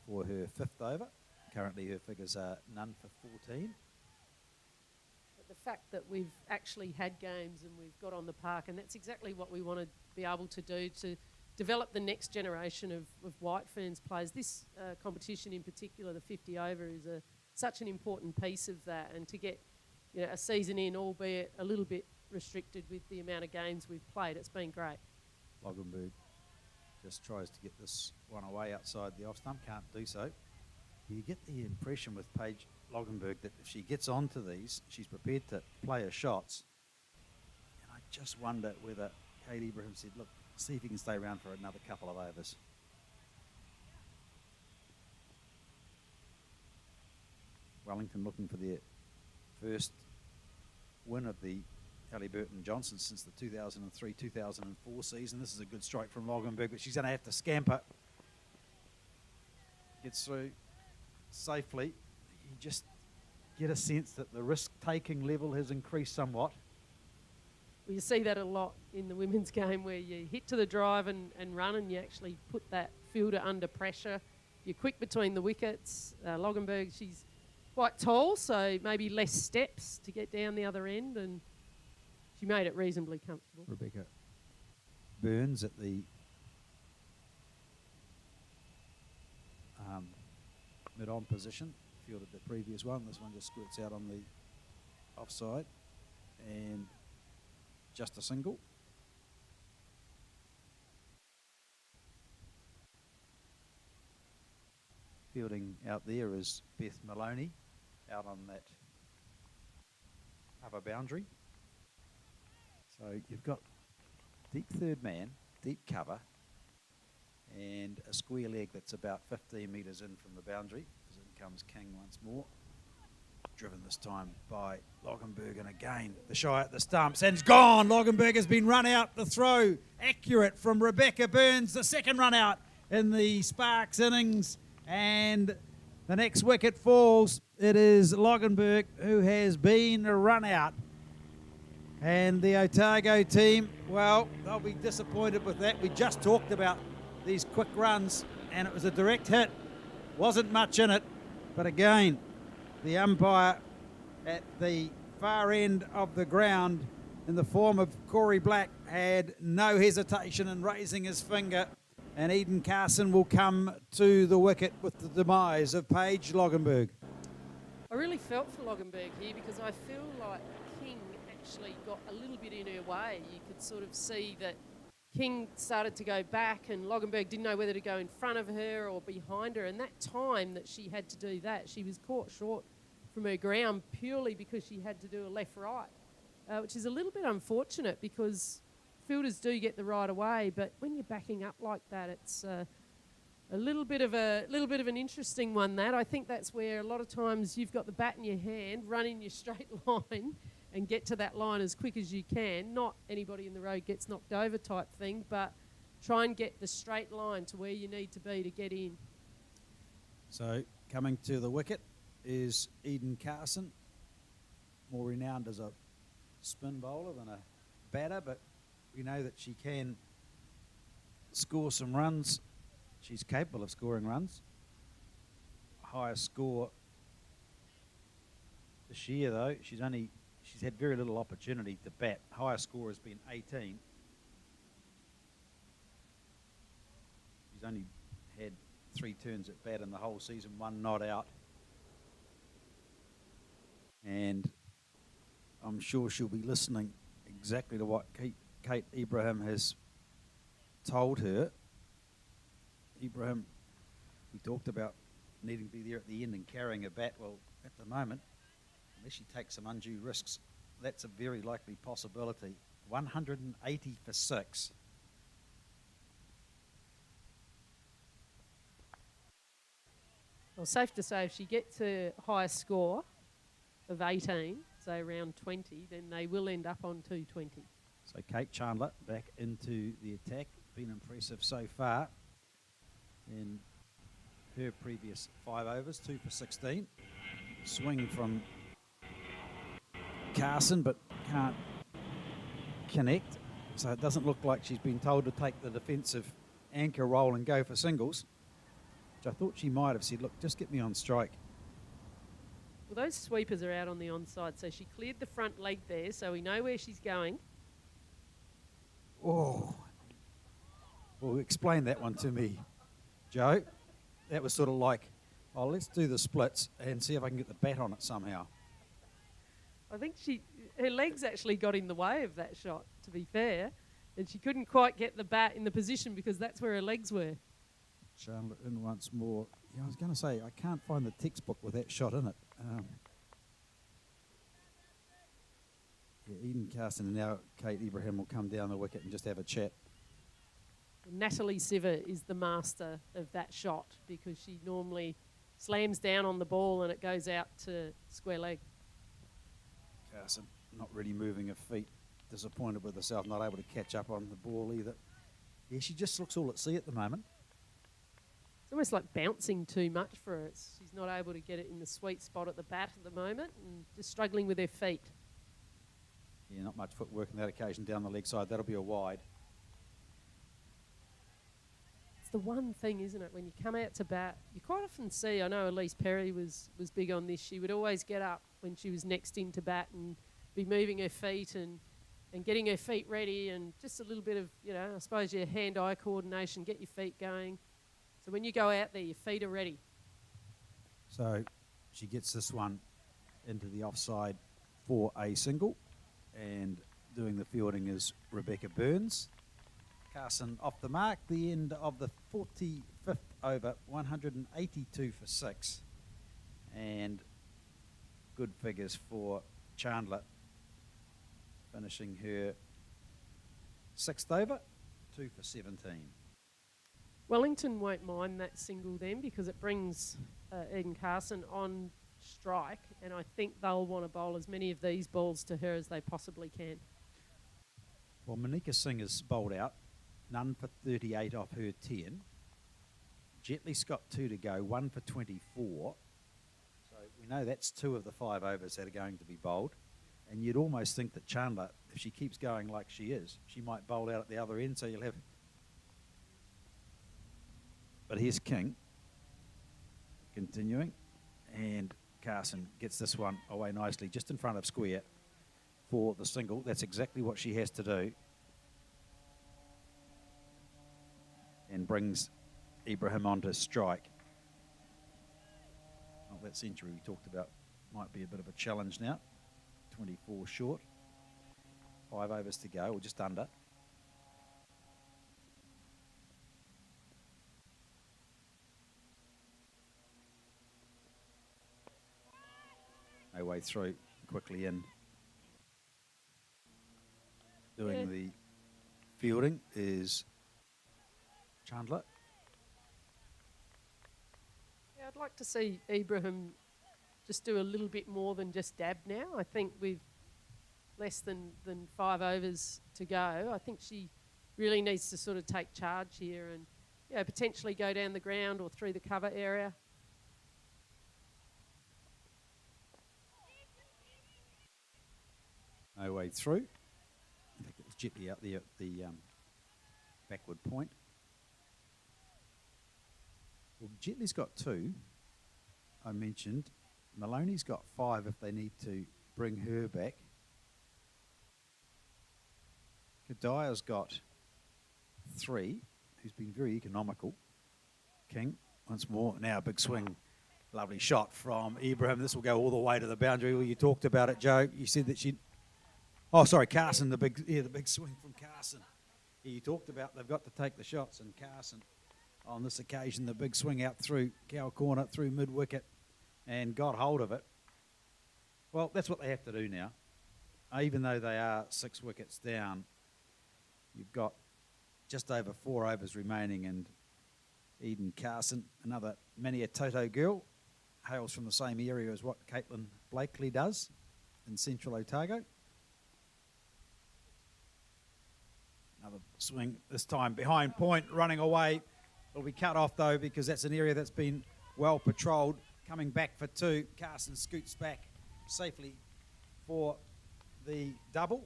for her 5th over. Currently her figures are none for 14. But the fact that we've actually had games and we've got on the park, and that's exactly what we want to be able to do to develop the next generation of White Ferns players. This competition in particular, the 50 over, is such an important piece of that, and to get a season in, albeit a little bit restricted with the amount of games we've played, it's been great. Loganberg just tries to get this one away outside the off stump, can't do so. You get the impression with Paige Loganberg that if she gets onto these, she's prepared to play her shots. And I just wonder whether Kate Ibrahim said, look, see if you can stay around for another couple of overs. Wellington looking for their first win of the Hallyburton Johnstone since the 2003-2004 season. This is a good strike from Loganberg, but she's going to have to scamper. Gets through safely. You just get a sense that the risk-taking level has increased somewhat. Well, you see that a lot in the women's game, where you hit to the drive and run, and you actually put that fielder under pressure. You're quick between the wickets. Loganberg, she's quite tall, so maybe less steps to get down the other end, and she made it reasonably comfortable. Rebecca Burns at the mid-on position, fielded the previous one. This one just squirts out on the offside, and just a single. Fielding out there is Beth Maloney, out on that upper boundary. So you've got deep third man, deep cover, and a square leg that's about 15 metres in from the boundary. As in comes King once more. Driven this time by Loganberg, and again the shy at the stumps, and it's gone. Loganberg has been run out. The throw accurate from Rebecca Burns, the second run out in the Sparks innings, and the next wicket falls. It is Loganberg who has been run out, and the Otago team, well, they'll be disappointed with that. We just talked about these quick runs, and it was a direct hit. Wasn't much in it, but again, the umpire at the far end of the ground, in the form of Corey Black, had no hesitation in raising his finger, and Eden Carson will come to the wicket with the demise of Paige Loganberg. I really felt for Loganberg here, because I feel like King actually got a little bit in her way. You could sort of see that King started to go back, and Loganberg didn't know whether to go in front of her or behind her, and that time that she had to do that, she was caught short from her ground purely because she had to do a left-right, which is a little bit unfortunate, because fielders do get the right away, but when you're backing up like that, it's a little bit of an interesting one. That I think that's where a lot of times you've got the bat in your hand, run in your straight line, and get to that line as quick as you can. Not anybody in the road gets knocked over type thing, but try and get the straight line to where you need to be to get in. So coming to the wicket is Eden Carson, more renowned as a spin bowler than a batter, but we know that she can score some runs. She's capable of scoring runs. Highest score this year, though, she's had very little opportunity to bat. Highest score has been 18. She's only had 3 turns at bat in the whole season, 1 not out. And I'm sure she'll be listening exactly to what Kate Ibrahim has told her. Ibrahim, we talked about needing to be there at the end and carrying a bat. Well, at the moment, unless she takes some undue risks, that's a very likely possibility. 180 for 6. Well, safe to say, if she gets her highest score of 18, say around 20, then they will end up on 220. So Kate Chandler back into the attack. Been impressive so far in her previous 5 overs, 2 for 16. Swing from Carson, but can't connect. So it doesn't look like she's been told to take the defensive anchor role and go for singles, which I thought she might have said, look, just get me on strike. Well, those sweepers are out on the onside, so she cleared the front leg there, so we know where she's going. Oh, well, explain that one to me, Joe. That was sort of like, oh, let's do the splits and see if I can get the bat on it somehow. I think her legs actually got in the way of that shot, to be fair, and she couldn't quite get the bat in the position because that's where her legs were. Charlotte in once more. Yeah, I was going to say, I can't find the textbook with that shot in it. Eden Carson and now Kate Ibrahim will come down the wicket and just have a chat. Natalie Siver is the master of that shot because she normally slams down on the ball and it goes out to square leg. Carson not really moving her feet, disappointed with herself, not able to catch up on the ball either. Yeah, she just looks all at sea at the moment. It's almost like bouncing too much for her. She's not able to get it in the sweet spot at the bat at the moment and just struggling with her feet. Yeah, not much footwork on that occasion down the leg side. That'll be a wide. It's the one thing, isn't it, when you come out to bat, you quite often see, I know Elise Perry was big on this, she would always get up when she was next in to bat and be moving her feet and getting her feet ready and just a little bit of, I suppose your hand-eye coordination, get your feet going. So when you go out there, your feet are ready. So she gets this one into the offside for a single, and doing the fielding is Rebecca Burns. Carson off the mark, the end of the 45th over, 182 for 6. And good figures for Chandler, finishing her 6th over, 2 for 17. Wellington won't mind that single then because it brings Eden Carson on strike, and I think they'll want to bowl as many of these balls to her as they possibly can. Well, Monika Singh is bowled out, none for 38 off her 10. Jetley's got 2 to go, 1 for 24. So we know that's 2 of the 5 overs that are going to be bowled. And you'd almost think that Chandler, if she keeps going like she is, she might bowl out at the other end, so you'll have... But here's King, continuing, and Carson gets this one away nicely, just in front of square for the single. That's exactly what she has to do. And brings Ibrahim onto strike. Oh, that century we talked about might be a bit of a challenge now. 24 short. 5 overs to go, or just under. No way through, quickly in. Doing the fielding is Chandler. Yeah, I'd like to see Ibrahim just do a little bit more than just dab now. I think with less than 5 overs to go, I think she really needs to sort of take charge here and potentially go down the ground or through the cover area. No way through. In fact, it was Jetley out there at the backward point. Well, Jetley's got 2. I mentioned Maloney's got 5 if they need to bring her back. Kadaya's got 3, who's been very economical. King, once more. Now a big swing. Lovely shot from Ibrahim. This will go all the way to the boundary. Well, you talked about it, Joe. You said that she... Oh, sorry, Carson, the big swing from Carson. Yeah, you talked about they've got to take the shots, and Carson, on this occasion, the big swing out through cow corner, through mid-wicket, and got hold of it. Well, that's what they have to do now. Even though they are 6 wickets down, you've got just over 4 overs remaining, and Eden Carson, another Mania Toto girl, hails from the same area as what Caitlin Blakely does. in central Otago. Another swing, this time behind point, running away. It'll be cut off though because that's an area that's been well patrolled. Coming back for two, Carson scoots back safely for the double.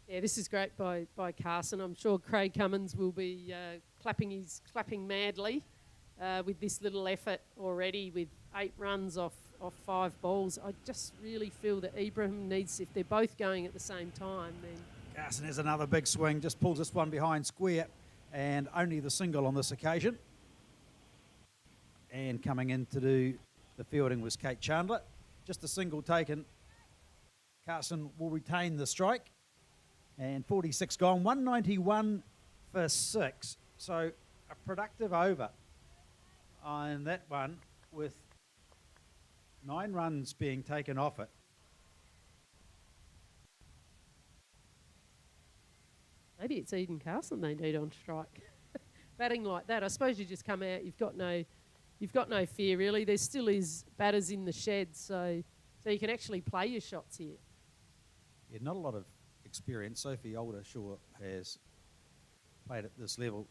Yeah, this is great by Carson. I'm sure Craig Cummins will be clapping madly with this little effort already with 8 runs off 5 balls. I just really feel that Ibrahim needs, if they're both going at the same time, then... Carson has another big swing, just pulls this one behind square, and only the single on this occasion. And coming in to do the fielding was Kate Chandler. Just a single taken. Carson will retain the strike. And 46 gone, 191 for 6. So a productive over on that one with 9 runs being taken off it. Maybe it's Eden Carson they need on strike. Batting like that, I suppose you just come out, you've got no fear really. There still is batters in the shed, so you can actually play your shots here. Yeah, not a lot of experience. Sophie Aldershaw has played at this level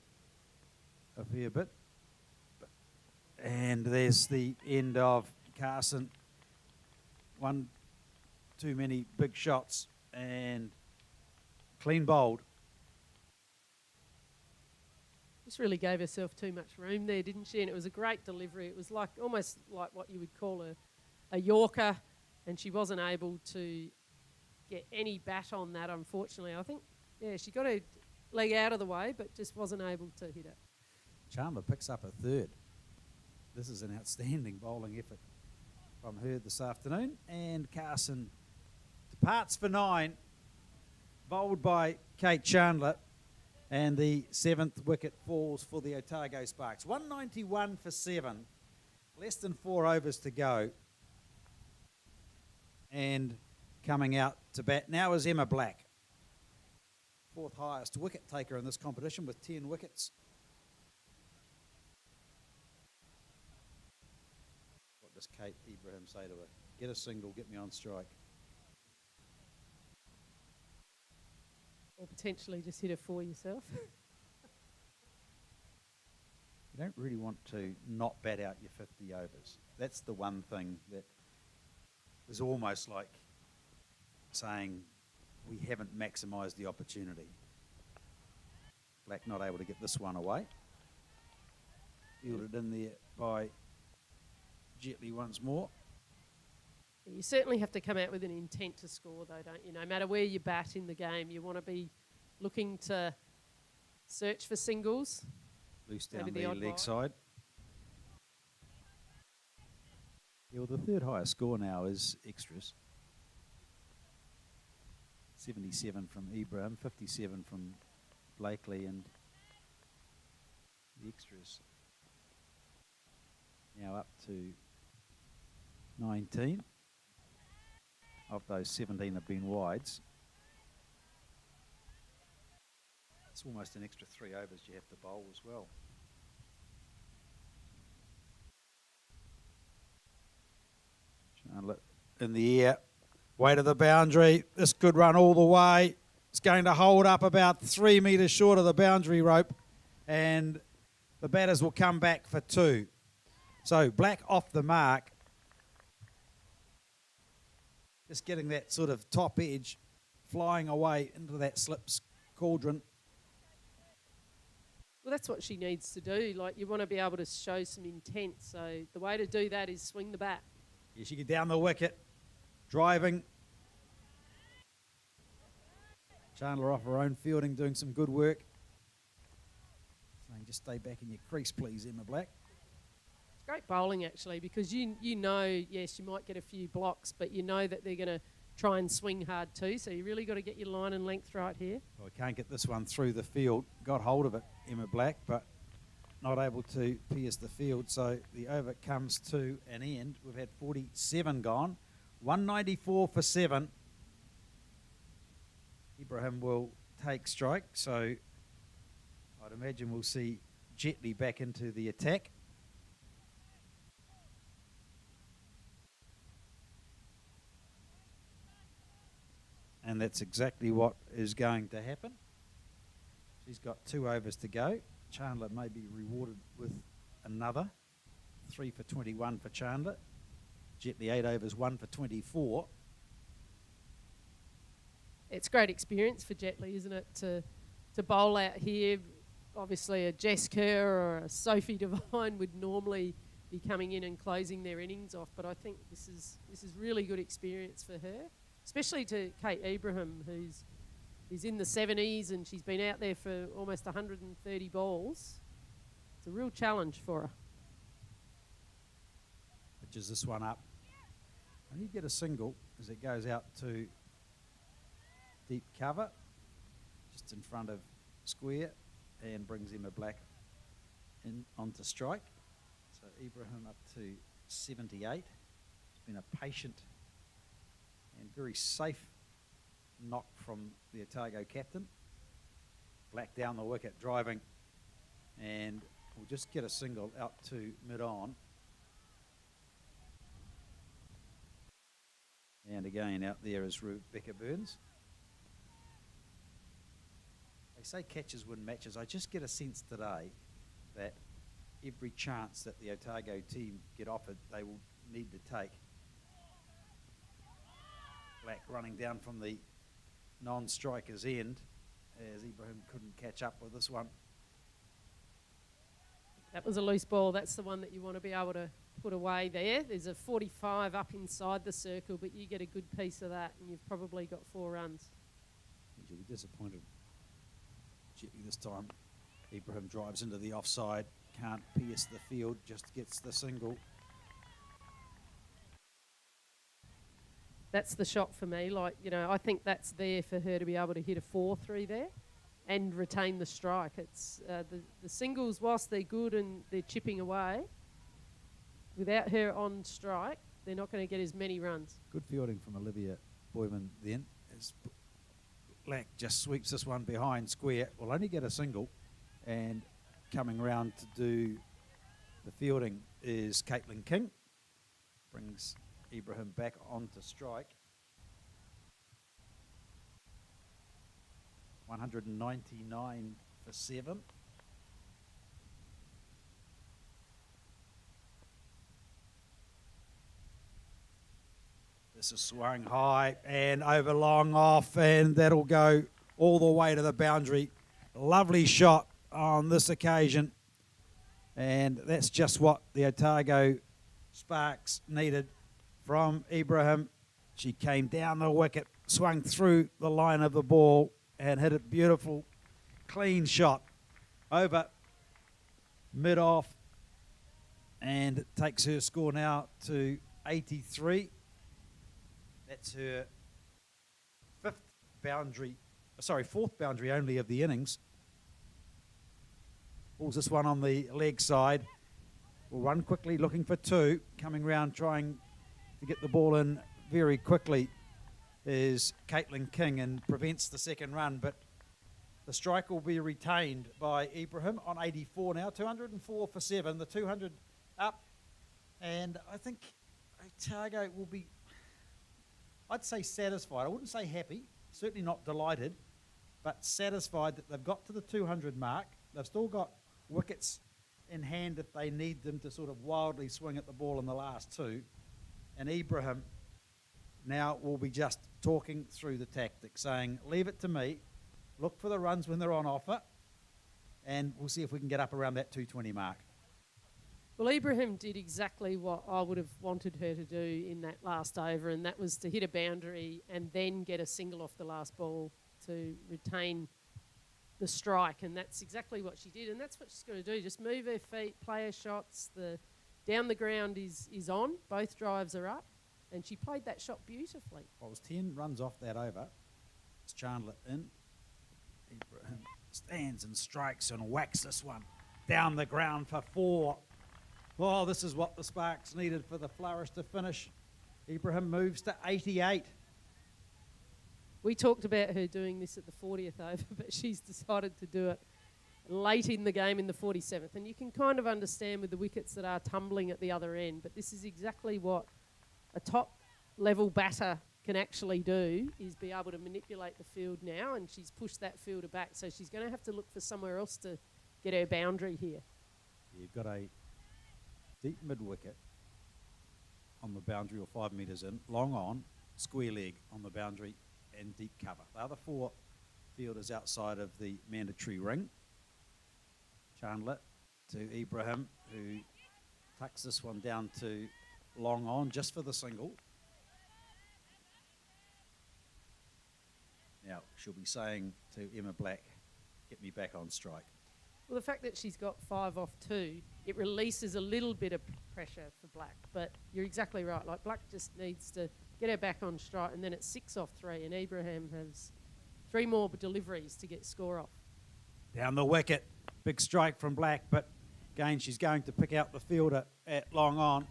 a fair bit. And there's the end of Carson. One too many big shots and clean bowled. Just really gave herself too much room there, didn't she? And it was a great delivery. It was like almost like what you would call a Yorker, and she wasn't able to get any bat on that, unfortunately. I think, yeah, she got her leg out of the way, but just wasn't able to hit it. Chandler picks up a third. This is an outstanding bowling effort from her this afternoon. And Carson departs for 9, bowled by Kate Chandler. And the 7th wicket falls for the Otago Sparks. 191 for 7. Less than 4 overs to go. And coming out to bat now is Emma Black. 4th highest wicket taker in this competition with 10 wickets. What does Kate Ibrahim say to her? Get a single, get me on strike. Or potentially just hit it for yourself. You don't really want to not bat out your 50 overs. That's the one thing that is almost like saying we haven't maximised the opportunity. Black not able to get this one away. Fielded in there by Jetley once more. You certainly have to come out with an intent to score, though, don't you? No matter where you bat in the game, you want to be looking to search for singles. Loose down the leg side. Yeah, well, the 3rd highest score now is extras. 77 from Ibrahim, 57 from Blakely, and the extras now up to 19. Of those, 17 have been wides. It's almost an extra 3 overs you have to bowl as well. Chandler in the air, way to the boundary. This could run all the way. It's going to hold up about 3 metres short of the boundary rope, and the batters will come back for 2. So Black off the mark. Just getting that sort of top edge, flying away into that slips cauldron. Well, that's what she needs to do. Like, you want to be able to show some intent. So the way to do that is swing the bat. Yeah, she get down the wicket, driving. Chandler off her own fielding, doing some good work. Saying, just stay back in your crease, please, Emma Black. It's great bowling, actually, because you know, yes, you might get a few blocks, but you know that they're going to try and swing hard too, so you really got to get your line and length right here. Well, I can't get this one through the field. Got hold of it, Emma Black, but not able to pierce the field, so the over comes to an end. We've had 47 gone, 194 for 7. Ibrahim will take strike, so I'd imagine we'll see Jetley back into the attack. And that's exactly what is going to happen. She's got 2 overs to go. Chandler may be rewarded with another. 3 for 21 for Chandler. Jetley 8 overs, 1 for 24. It's great experience for Jetley, isn't it, to bowl out here. Obviously a Jess Kerr or a Sophie Devine would normally be coming in and closing their innings off, but I think this is really good experience for her, especially to Kate Ibrahim, who's in the 70s and she's been out there for almost 130 balls. It's a real challenge for her. Pitches this one up. And you get a single as it goes out to deep cover, just in front of square, and brings Emma Black in onto strike. So Ibrahim up to 78. It's been a patient and very safe knock from the Otago captain. Black down the wicket, driving, and we'll just get a single out to mid-on. And again out there is Rebecca Burns. They say catches win matches. I just get a sense today that every chance that the Otago team get offered, they will need to take. Black running down from the non-striker's end as Ibrahim couldn't catch up with this one. That was a loose ball. That's the one that you want to be able to put away there. There's a 45 up inside the circle, but you get a good piece of that and you've probably got 4 runs. You'll be disappointed. Jetley this time. Ibrahim drives into the offside, can't pierce the field, just gets the single. That's the shot for me. I think that's there for her to be able to hit a 4 through there and retain the strike. It's the singles, whilst they're good and they're chipping away, without her on strike, they're not going to get as many runs. Good fielding from Olivia Boyman then, as Black just sweeps this one behind square. Will only get a single, and coming round to do the fielding is Caitlin King. Brings Ibrahim back onto strike. 199 for 7. This is swung high and over long off, and that'll go all the way to the boundary. Lovely shot on this occasion, and that's just what the Otago Sparks needed from Ibrahim. She came down the wicket, swung through the line of the ball and hit a beautiful clean shot over mid-off, and it takes her score now to 83. That's her fourth boundary only of the innings. Pulls this one on the leg side. Will run quickly, looking for 2. Coming round, trying to get the ball in very quickly is Caitlin King, and prevents the second run. But the strike will be retained by Ibrahim on 84 now. 204 for 7. The 200 up. And I think Otago will be, I'd say, satisfied. I wouldn't say happy, certainly not delighted, but satisfied that they've got to the 200 mark. They've still got wickets in hand if they need them to sort of wildly swing at the ball in the last 2. And Ibrahim now will be just talking through the tactics, saying, leave it to me, look for the runs when they're on offer, and we'll see if we can get up around that 220 mark. Well, Ibrahim did exactly what I would have wanted her to do in that last over, and that was to hit a boundary and then get a single off the last ball to retain the strike, and that's exactly what she did, and that's what she's got to do. Just move her feet, play her shots. The down the ground is on. Both drives are up, and she played that shot beautifully. Well, it was 10 runs off that over. It's Chandler in. Ibrahim stands and strikes and whacks this one down the ground for 4. Well, this is what the Sparks needed for the flourish to finish. Ibrahim moves to 88. We talked about her doing this at the 40th over, but she's decided to do it late in the game in the 47th. And you can kind of understand with the wickets that are tumbling at the other end, but this is exactly what a top-level batter can actually do is be able to manipulate the field now, and she's pushed that fielder back, so she's going to have to look for somewhere else to get her boundary here. You've got a deep mid-wicket on the boundary, or 5 metres in, long on, square leg on the boundary, and deep cover. The other 4 fielders outside of the mandatory ring. Chandler to Ibrahim, who tucks this one down to long on just for the single. Now, she'll be saying to Emma Black, get me back on strike. Well, the fact that she's got 5 off 2, it releases a little bit of pressure for Black. But you're exactly right. Like, Black just needs to get her back on strike, and then it's 6 off 3, and Ibrahim has 3 more deliveries to get score off. Down the wicket, big strike from Black, but again, she's going to pick out the fielder at long on,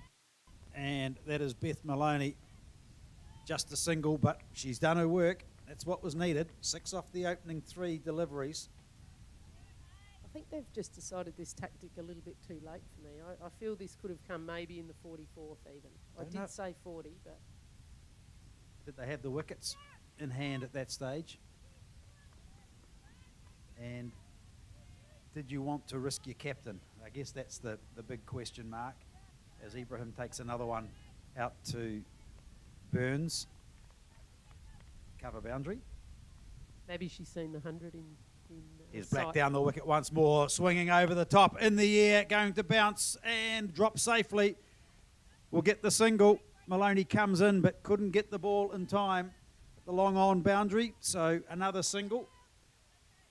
and that is Beth Maloney. Just a single, but she's done her work. That's what was needed. 6 off the opening 3 deliveries. I think they've just decided this tactic a little bit too late for me. I feel this could have come maybe in the 44th even. I did say 40, but... Did they have the wickets in hand at that stage? And did you want to risk your captain? I guess that's the big question mark, as Ibrahim takes another one out to Burns. Cover boundary. Maybe she's seen the 100 in Here's Black down the wicket once more, swinging over the top, in the air, going to bounce and drop safely. Will get the single. Maloney comes in but couldn't get the ball in time at the long on boundary, so another single.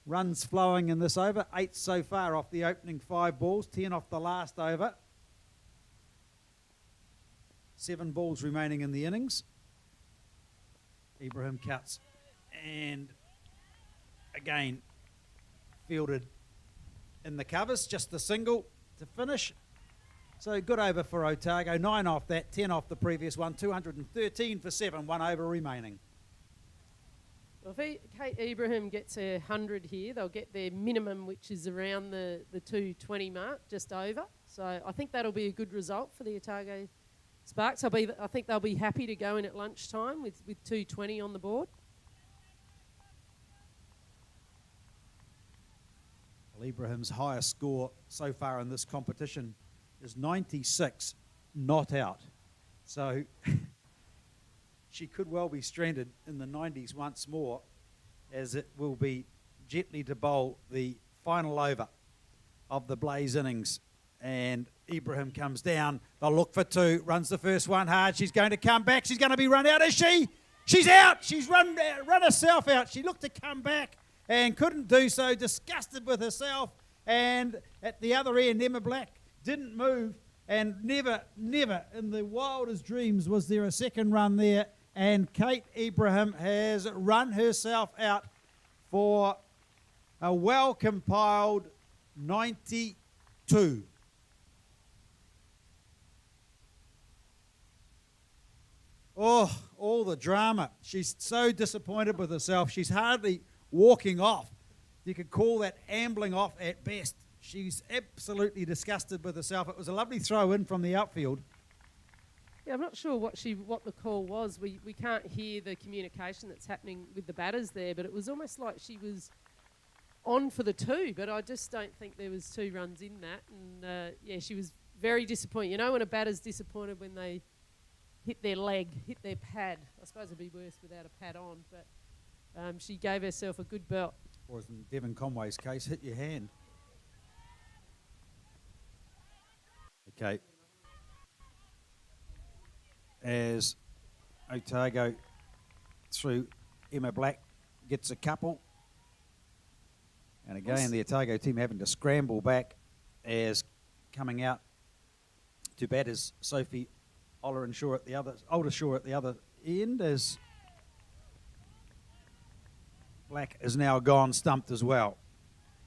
Runs flowing in this over, 8 so far off the opening 5 balls, 10 off the last over. 7 balls remaining in the innings. Ibrahim cuts and again fielded in the covers, just the single to finish. So good over for Otago, 9 off that, 10 off the previous one, 213 for 7, 1 over remaining. Well, if Kate Ibrahim gets her 100 here, they'll get their minimum, which is around the 220 mark, just over. So I think that'll be a good result for the Otago Sparks. I think they'll be happy to go in at lunchtime with 220 on the board. Well, Ibrahim's highest score so far in this competition is 96 not out. So she could well be stranded in the 90s once more, as it will be Jetley to bowl the final over of the Blaze innings. And Ibrahim comes down. They'll look for 2. Runs the first one hard. She's going to come back. She's going to be run out, is she? She's out. She's run herself out. She looked to come back and couldn't do so, disgusted with herself. And at the other end, Emma Black didn't move, and never in the wildest dreams was there a second run there. And Kate Ibrahim has run herself out for a well-compiled 92. Oh, all the drama. She's so disappointed with herself. She's hardly walking off. You could call that ambling off at best. She's absolutely disgusted with herself. It was a lovely throw in from the outfield. Yeah, I'm not sure what the call was. We can't hear the communication that's happening with the batters there, but it was almost like she was on for the 2, but I just don't think there was 2 runs in that. And, yeah, she was very disappointed. You know when a batter's disappointed when they hit their leg, hit their pad. I suppose it'd be worse without a pad on, but she gave herself a good belt. Or as in Devon Conway's case, hit your hand. Okay. As Otago, through Emma Black, gets a couple. And again, the Otago team having to scramble back, as coming out to bat is Sophie Oldershaw at the other end, as Black is now gone, stumped as well.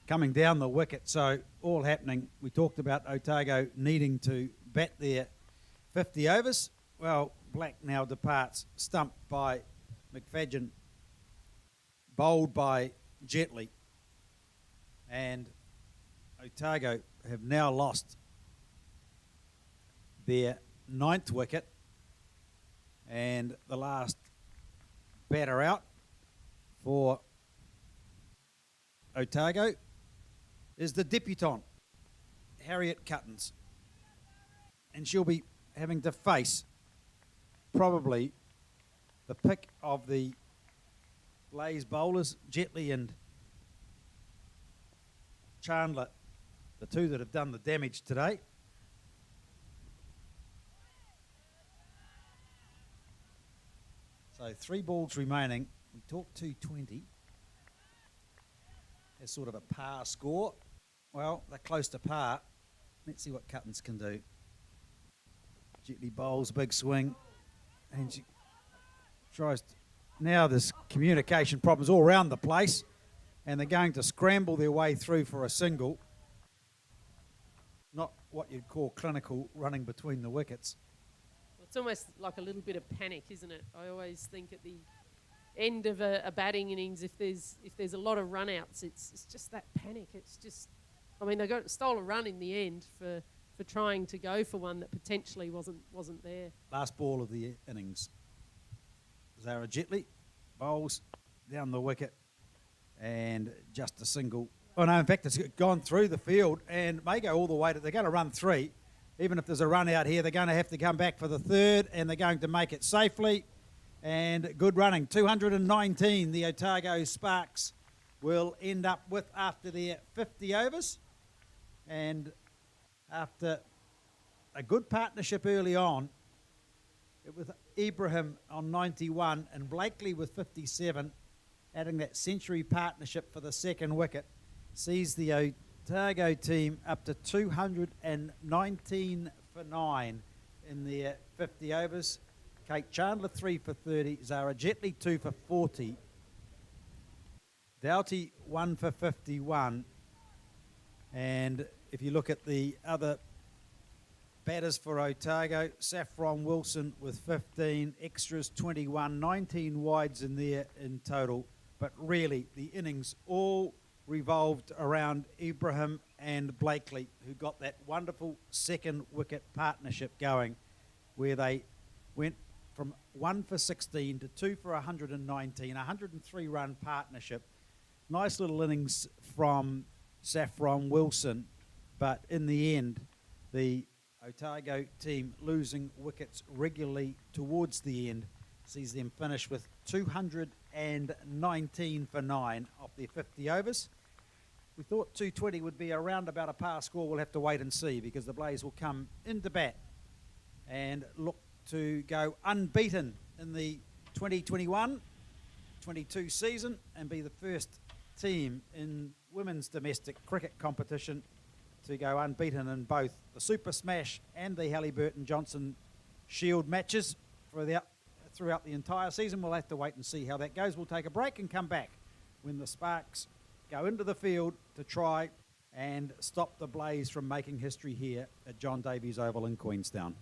Coming down the wicket, so all happening. We talked about Otago needing to bat their 50 overs. Well, Black now departs, stumped by McFadden, bowled by Jetley. And Otago have now lost their 9th wicket, and the last batter out for Otago is the debutante, Harriet Cuttins. And she'll be having to face probably the pick of the Blaze bowlers, Jetley and Chandler, the two that have done the damage today. So 3 balls remaining. We talked 220 as sort of a par score. Well, they're close to par. Let's see what Cuttins can do. Jetley bowls, big swing, and she tries to, now there's communication problems all around the place, and they're going to scramble their way through for a single. Not what you'd call clinical running between the wickets. It's almost like a little bit of panic, isn't it? I always think at the end of a batting innings, if there's a lot of run-outs, it's just that panic. It's just, I mean, they stole a run in the end for trying to go for one that potentially wasn't there. Last ball of the innings. Zara Jetley bowls down the wicket and just a single. Oh no, in fact it's gone through the field and may go all the way to, they're going to run 3. Even if there's a run out here, they're going to have to come back for the 3rd, and they're going to make it safely. And good running, 219 the Otago Sparks will end up with after their 50 overs. And after a good partnership early on, with Ibrahim on 91 and Blakely with 57, adding that century partnership for the 2nd wicket, sees the Otago team up to 219 for 9 in their 50 overs. Kate Chandler 3 for 30, Zara Jetley 2 for 40, Doughty 1 for 51, and if you look at the other batters for Otago, Saffron Wilson with 15, extras 21, 19 wides in there in total. But really, the innings all revolved around Ibrahim and Blakely, who got that wonderful 2nd wicket partnership going, where they went from 1 for 16 to 2 for 119, 103 run partnership. Nice little innings from Saffron Wilson, but in the end, the Otago team losing wickets regularly towards the end sees them finish with 219 for 9 off their 50 overs. We thought 220 would be around about a par score. We'll have to wait and see, because the Blaze will come into bat and look to go unbeaten in the 2021-22 season and be the first team in women's domestic cricket competition to go unbeaten in both the Super Smash and the Hallyburton Johnstone Shield matches throughout the entire season. We'll have to wait and see how that goes. We'll take a break and come back when the Sparks go into the field to try and stop the Blaze from making history here at John Davies Oval in Queenstown.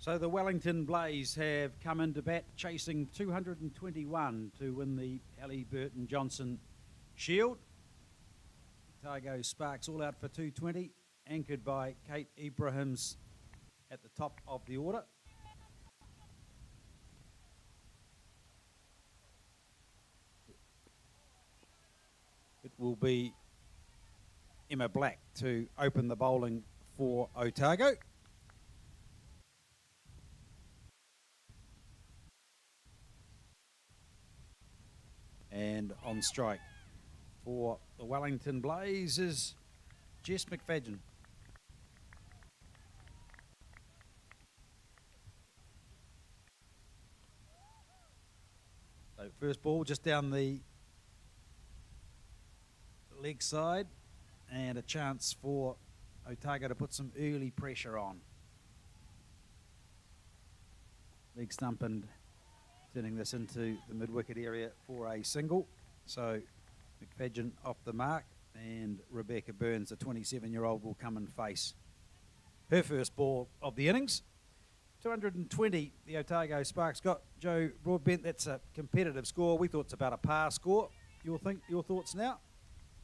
So the Wellington Blaze have come into bat chasing 221 to win the Hallyburton Johnstone Shield. Otago Sparks all out for 220, anchored by Kate Ibrahim's at the top of the order. It will be Emma Black to open the bowling for Otago. And on strike for the Wellington Blaze is Jess McFadden. So first ball just down the leg side, and a chance for Otago to put some early pressure on. Leg stump and turning this into the mid-wicket area for a single. So McFadden off the mark, and Rebecca Burns, the 27-year-old, will come and face her first ball of the innings. 220, the Otago Sparks got. Joe Broadbent, that's a competitive score. We thought it's about a par score. Your thoughts now?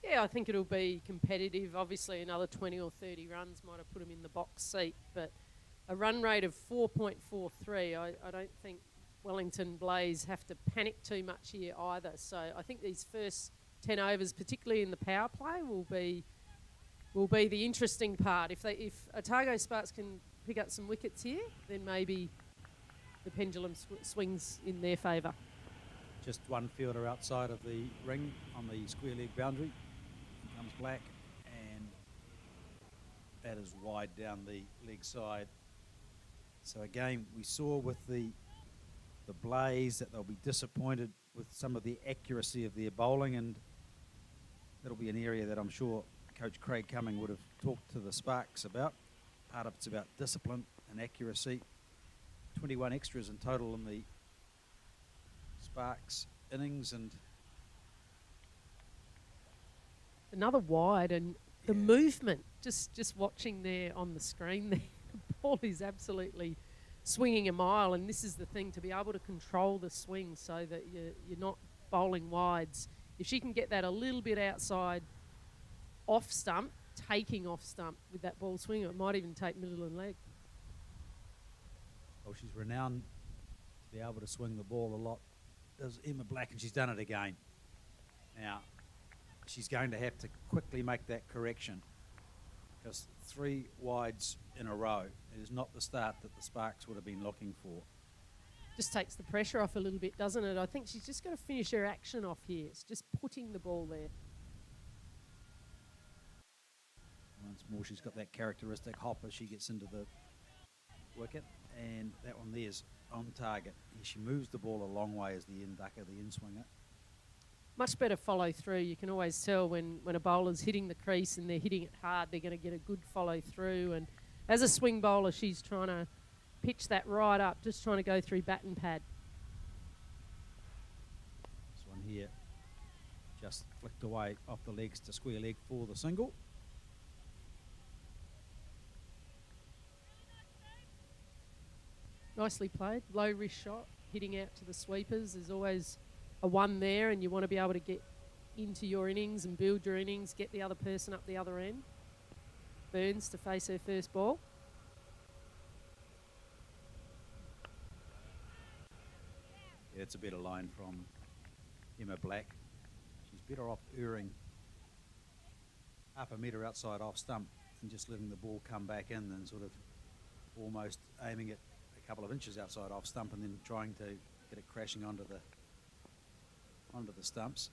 Yeah, I think it'll be competitive. Obviously, another 20 or 30 runs might have put them in the box seat, but a run rate of 4.43, I don't think Wellington Blaze have to panic too much here either. So I think these first 10 overs, particularly in the power play, will be the interesting part. If Otago Sparks can pick up some wickets here, then maybe the pendulum swings in their favour. Just one fielder outside of the ring on the square leg boundary. Here comes Black, and that is wide down the leg side. So again, we saw with the Blaze that they'll be disappointed with some of the accuracy of their bowling, and that'll be an area that I'm sure Coach Craig Cumming would have talked to the Sparks about. Part of it's about discipline and accuracy. 21 extras in total in the Sparks innings, and another wide, and the movement, just watching there on the screen there, the ball is absolutely swinging a mile, and this is the thing, to be able to control the swing so that you're not bowling wides. If she can get that a little bit outside off stump, taking off stump with that ball swing, it might even take middle and leg. Well, she's renowned to be able to swing the ball a lot, does Emma Black, and she's done it again. Now, she's going to have to quickly make that correction, because 3 wides in a row is not the start that the Sparks would have been looking for. Just takes the pressure off a little bit, doesn't it? I think she's just got to finish her action off here. It's just putting the ball there. Once more, she's got that characteristic hop as she gets into the wicket, and that one there's on target. She moves the ball a long way as the in-ducker, the in-swinger. Much better follow through. You can always tell when a bowler's hitting the crease and they're hitting it hard, they're going to get a good follow through. And as a swing bowler, she's trying to pitch that right up, just trying to go through bat and pad. This one here just flicked away off the legs to square leg for the single. Nicely played. Low risk shot, hitting out to the sweepers. There's always a one there, and you want to be able to get into your innings and build your innings, get the other person up the other end. Burns to face her first ball. Yeah, it's a better line from Emma Black. She's better off erring half a metre outside off stump and just letting the ball come back in than sort of almost aiming it a couple of inches outside off stump and then trying to get it crashing onto the stumps.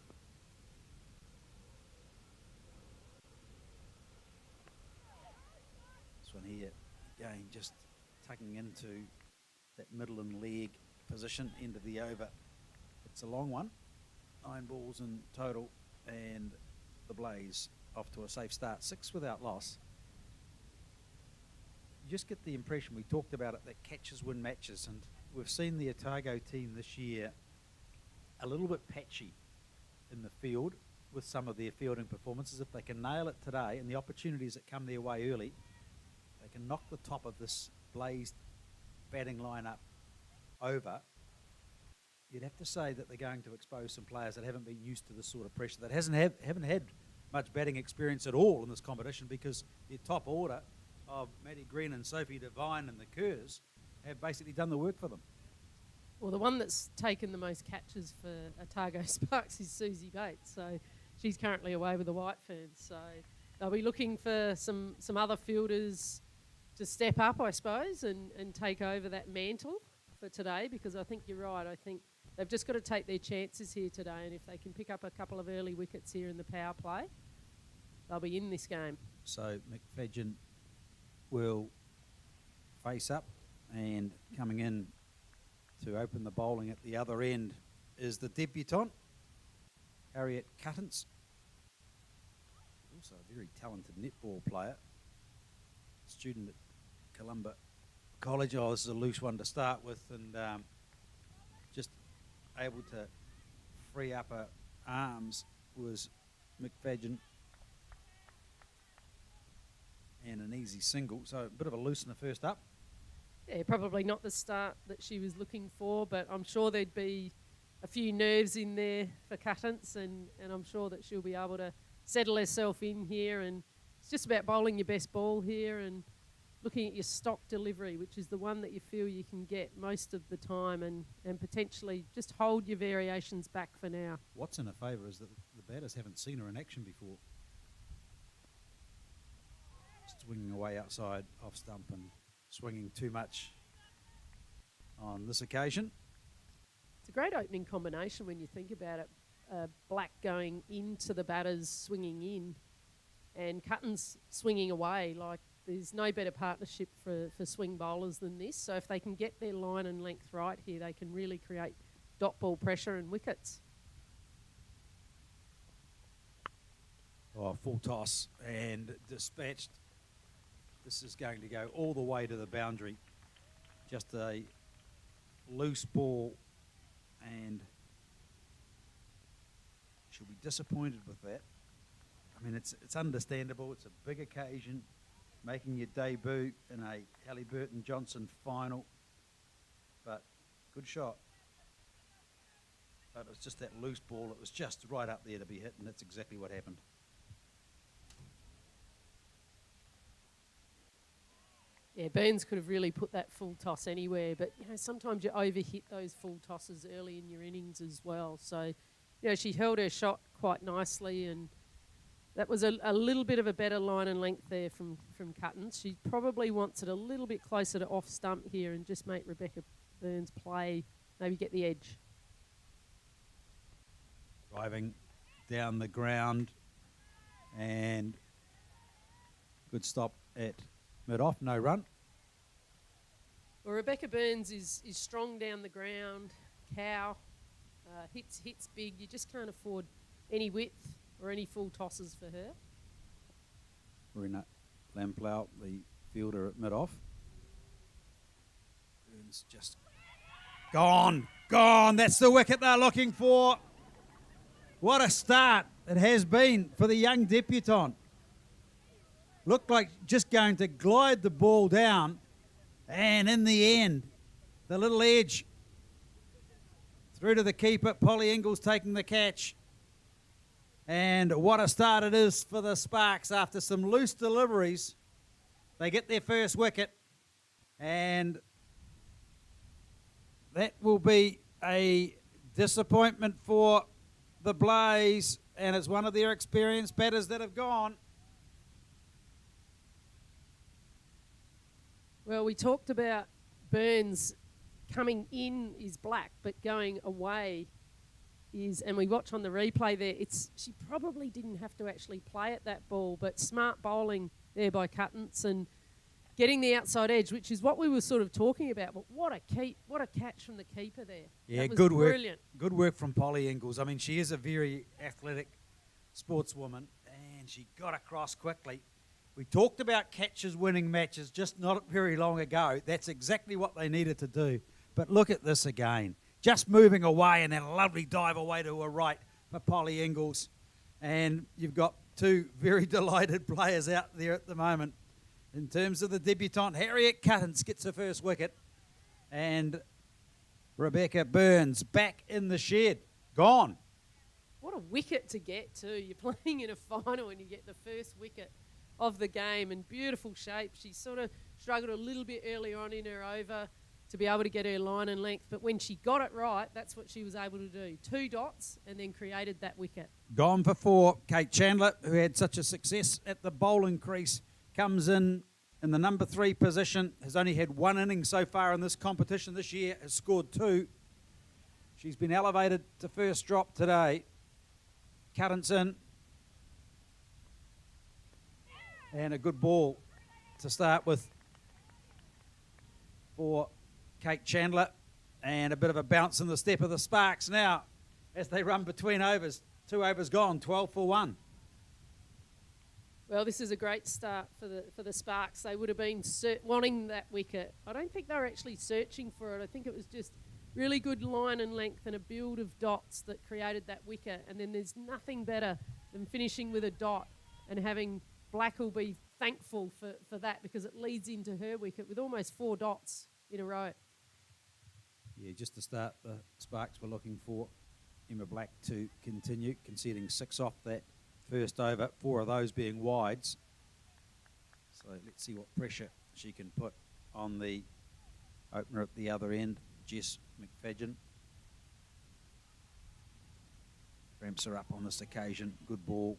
This one here, again, just tucking into that middle and leg position, end of the over. It's a long one, 9 balls in total, and the Blaze off to a safe start, 6 without loss. You just get the impression, we talked about it, that catches win matches, and we've seen the Otago team this year a little bit patchy in the field with some of their fielding performances. If they can nail it today and the opportunities that come their way early, they can knock the top of this Blaze batting lineup over, you'd have to say that they're going to expose some players that haven't been used to this sort of pressure, that haven't had much batting experience at all in this competition, because their top order of Maddie Green and Sophie Devine and the Kerrs have basically done the work for them. Well, the one that's taken the most catches for Otago Sparks is Susie Bates, so she's currently away with the White Ferns. So they'll be looking for some other fielders to step up, I suppose, and take over that mantle for today, because I think you're right. I think they've just got to take their chances here today, and if they can pick up a couple of early wickets here in the power play, they'll be in this game. So McFadgen will face up, and coming in to open the bowling at the other end is the debutante, Harriet Cuttance. Also a very talented netball player, student at Columba College. Oh, this is a loose one to start with, and just able to free up her arms was McFadgen, and an easy single. So a bit of a loose in the first up. Yeah, probably not the start that she was looking for, but I'm sure there'd be a few nerves in there for Cuttance, and I'm sure that she'll be able to settle herself in here. And it's just about bowling your best ball here and looking at your stock delivery, which is the one that you feel you can get most of the time, and potentially just hold your variations back for now. What's in her favour is that the batters haven't seen her in action before. Swinging away outside off stump and swinging too much on this occasion. It's a great opening combination when you think about it. Black going into the batters, swinging in, and Cuttance swinging away. Like, there's no better partnership for swing bowlers than this. So if they can get their line and length right here, they can really create dot ball pressure and wickets. Oh, full toss and dispatched. This is going to go all the way to the boundary. Just a loose ball, and she'll be disappointed with that. I mean, it's understandable. It's a big occasion, making your debut in a Hallyburton Johnstone final. But good shot. But it was just that loose ball. It was just right up there to be hit, and that's exactly what happened. Yeah, Burns could have really put that full toss anywhere, but sometimes you overhit those full tosses early in your innings as well. So, she held her shot quite nicely, and that was a little bit of a better line and length there from Cuttance. She probably wants it a little bit closer to off stump here and just make Rebecca Burns play, maybe get the edge. Driving down the ground, and good stop at mid-off, no run. Well, Rebecca Burns is strong down the ground, cow, hits big. You just can't afford any width or any full tosses for her. Marina Lamplau, the fielder at mid-off. Burns just gone. That's the wicket they're looking for. What a start it has been for the young debutante. Looked like just going to glide the ball down, and in the end, the little edge through to the keeper. Polly Ingalls taking the catch. And what a start it is for the Sparks after some loose deliveries. They get their first wicket, and that will be a disappointment for the Blaze, and it's one of their experienced batters that have gone. Well, we talked about Burns coming in is black, but going away is, and we watch on the replay there, she probably didn't have to actually play at that ball, but smart bowling there by Cuttance and getting the outside edge, which is what we were sort of talking about. But what a catch from the keeper there. Yeah, good brilliant work. Good work from Polly Ingalls. I mean, she is a very athletic sportswoman, and she got across quickly. We talked about catches winning matches just not very long ago. That's exactly what they needed to do. But look at this again. Just moving away, and then a lovely dive away to her right for Polly Ingalls. And you've got two very delighted players out there at the moment. In terms of the debutante, Harriet Cuttance gets her first wicket. And Rebecca Burns back in the shed. Gone. What a wicket to get too. You're playing in a final and you get the first wicket of the game in beautiful shape. She sort of struggled a little bit earlier on in her over to be able to get her line and length, but when she got it right, that's what she was able to do. 2 dots and then created that wicket. Gone for 4. Kate Chandler, who had such a success at the bowling crease, comes in the number 3 position, has only had 1 inning so far in this competition this year, has scored 2. She's been elevated to first drop today. Currents in. And a good ball to start with for Kate Chandler. And a bit of a bounce in the step of the Sparks now as they run between overs. 2 overs gone, 12 for 1. Well, this is a great start for the Sparks. They would have been wanting that wicket. I don't think they were actually searching for it. I think it was just really good line and length and a build of dots that created that wicket. And then there's nothing better than finishing with a dot and having Black will be thankful for that because it leads into her wicket with almost 4 dots in a row. Yeah, just to start, the Sparks were looking for Emma Black to continue, conceding 6 off that first over, 4 of those being wides. So let's see what pressure she can put on the opener at the other end, Jess McFadden. Ramps her up on this occasion, good ball.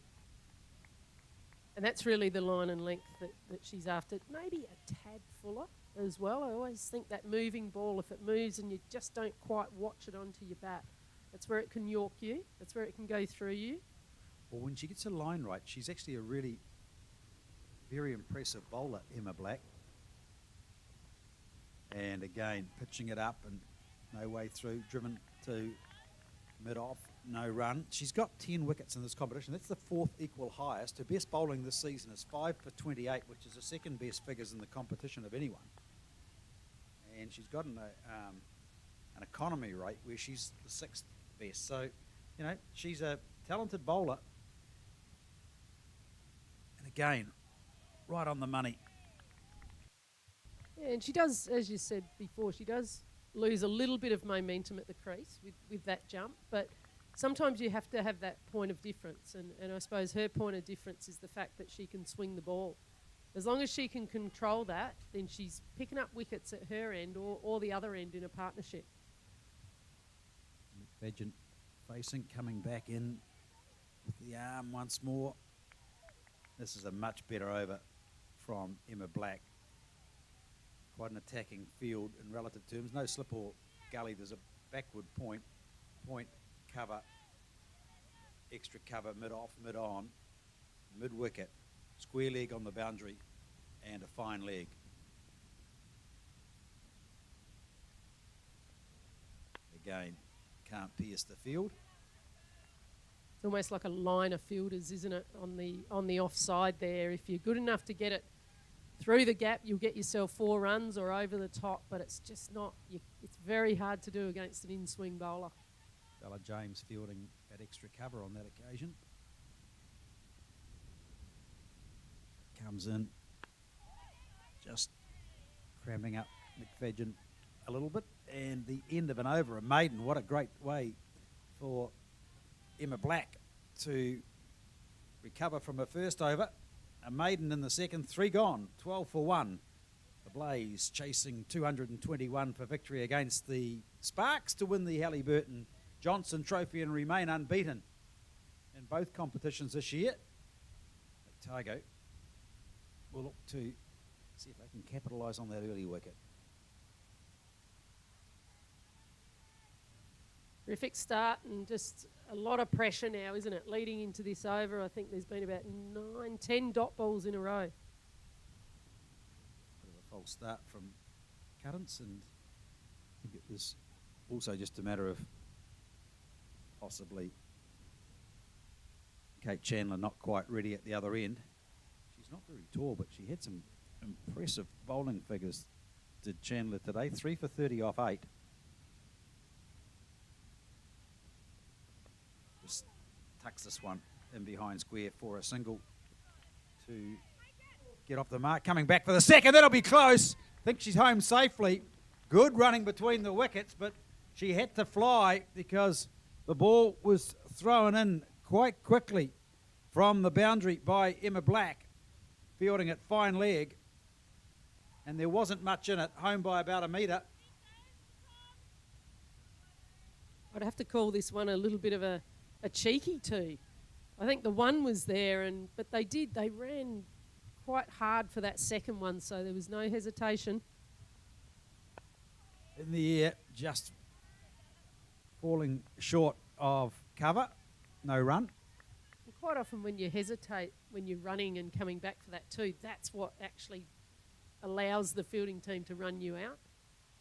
And that's really the line and length that she's after. Maybe a tad fuller as well. I always think that moving ball, if it moves and you just don't quite watch it onto your bat, that's where it can york you. That's where it can go through you. Well, when she gets her line right, she's actually a really very impressive bowler, Emma Black. And again, pitching it up and no way through, driven to mid-off, no run. She's got 10 wickets in this competition. That's the 4th equal highest. Her best bowling this season is 5 for 28, which is the 2nd best figures in the competition of anyone. And she's got an economy rate where she's the 6th best. So, you know, she's a talented bowler. And again, right on the money. Yeah, and she does, as you said before, she does lose a little bit of momentum at the crease with that jump, but sometimes you have to have that point of difference, and I suppose her point of difference is the fact that she can swing the ball. As long as she can control that, then she's picking up wickets at her end or the other end in a partnership. McFadden facing, coming back in with the arm once more. This is a much better over from Emma Black. Quite an attacking field in relative terms. No slip or gully. There's a backward point, cover, extra cover, mid-off, mid-on, mid-wicket, square leg on the boundary, and a fine leg. Again, can't pierce the field. It's almost like a line of fielders, isn't it, on the offside there. If you're good enough to get it through the gap, you'll get yourself 4 runs or over the top, but it's just not, it's very hard to do against an in-swing bowler. Bella James fielding at extra cover on that occasion. Comes in, just cramming up McFadden a little bit, and the end of an over, a maiden. What a great way for Emma Black to recover from her first over. A maiden in the second, 3 gone, 12 for 1. The Blaze chasing 221 for victory against the Sparks to win the Hallyburton Johnstone Trophy and remain unbeaten in both competitions this year. Otago will look to see if they can capitalise on that early wicket. Terrific start and just a lot of pressure now, isn't it? Leading into this over, I think there's been about 9-10 dot balls in a row. Bit of a false start from Currents, and I think it was also just a matter of possibly Kate Chandler not quite ready at the other end. She's not very tall, but she had some impressive bowling figures, did Chandler today. 3 for 30 off 8. Just tucks this one in behind square for a single to get off the mark. Coming back for the second. That'll be close. I think she's home safely. Good running between the wickets, but she had to fly because the ball was thrown in quite quickly from the boundary by Emma Black, fielding it fine leg, and there wasn't much in it, home by about a metre. I'd have to call this one a little bit of a cheeky two. I think the one was there, but they ran quite hard for that second one, so there was no hesitation. In the air, just falling short of cover, no run. And quite often when you hesitate, when you're running and coming back for that two, that's what actually allows the fielding team to run you out.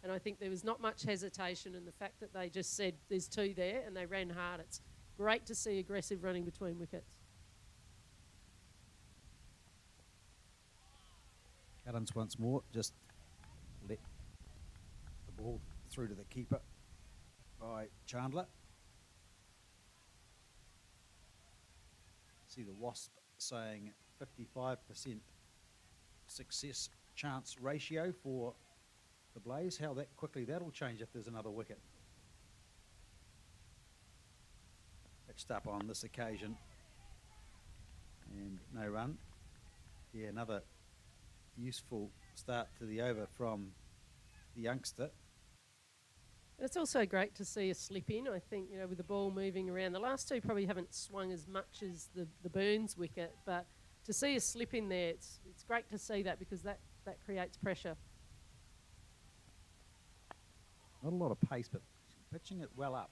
And I think there was not much hesitation, and the fact that they just said there's two there and they ran hard. It's great to see aggressive running between wickets. Cuttins once more, just let the ball through to the keeper by Chandler. See the Wasp saying 55% success chance ratio for the Blaze. How that quickly that'll change if there's another wicket. Pitched up on this occasion and no run. Yeah, another useful start to the over from the youngster. It's also great to see a slip in. I think, with the ball moving around, the last two probably haven't swung as much as the Burns wicket, but to see a slip in there, it's great to see that, because that creates pressure. Not a lot of pace, but pitching it well up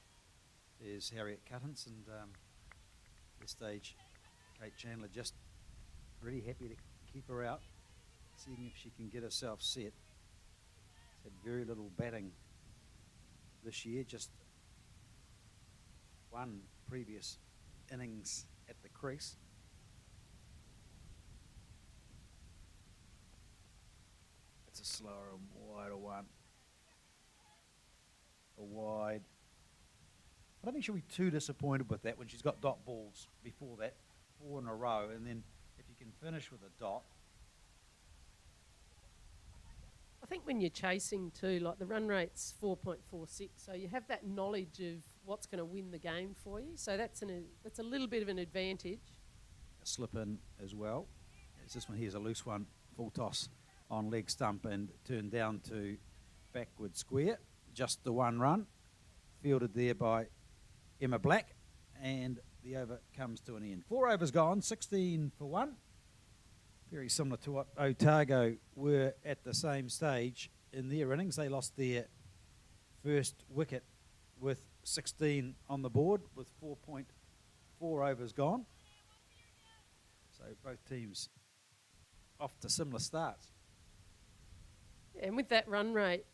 is Harriet Cuttins, and at this stage, Kate Chandler just really happy to keep her out, seeing if she can get herself set. She's had very little batting this year, just one previous innings at the crease. It's a slower and wider one. A wide. I don't think she'll be too disappointed with that when she's got dot balls before that, 4 in a row, and then if you can finish with a dot. I think when you're chasing too, like the run rate's 4.46, so you have that knowledge of what's going to win the game for you. So that's a little bit of an advantage. A slip in as well. As this one here's a loose one, full toss on leg stump and turned down to backward square. Just the one run, fielded there by Emma Black, and the over comes to an end. 4 overs gone, 16 for 1. Very similar to what Otago were at the same stage in their innings. They lost their first wicket with 16 on the board with 4.4 overs gone. So both teams off to similar starts. And with that run rate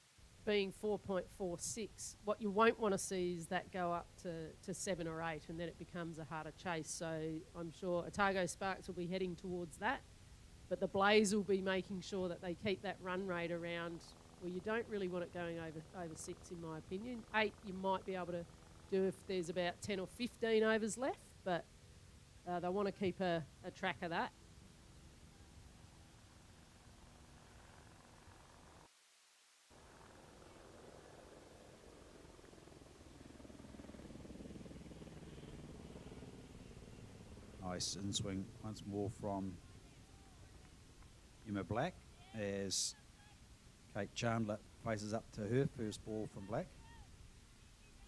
being 4.46, what you won't want to see is that go up to 7 or 8, and then it becomes a harder chase. So I'm sure Otago Sparks will be heading towards that, but the Blaze will be making sure that they keep that run rate around. Well, you don't really want it going over 6, in my opinion. 8 you might be able to do if there's about 10 or 15 overs left, but they want to keep a track of that. Nice in swing once more from Emma Black as Kate Chandler faces up to her first ball from Black.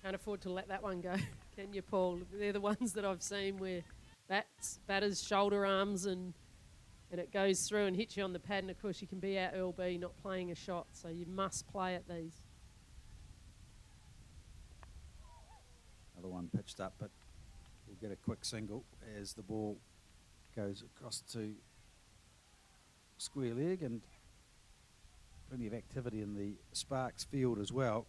Can't afford to let that one go, can you, Paul? They're the ones that I've seen where batters shoulder arms and it goes through and hits you on the pad, and of course you can be out LB not playing a shot, so you must play at these. Another one pitched up, but we'll get a quick single as the ball goes across to square leg, and plenty of activity in the Sparks field as well.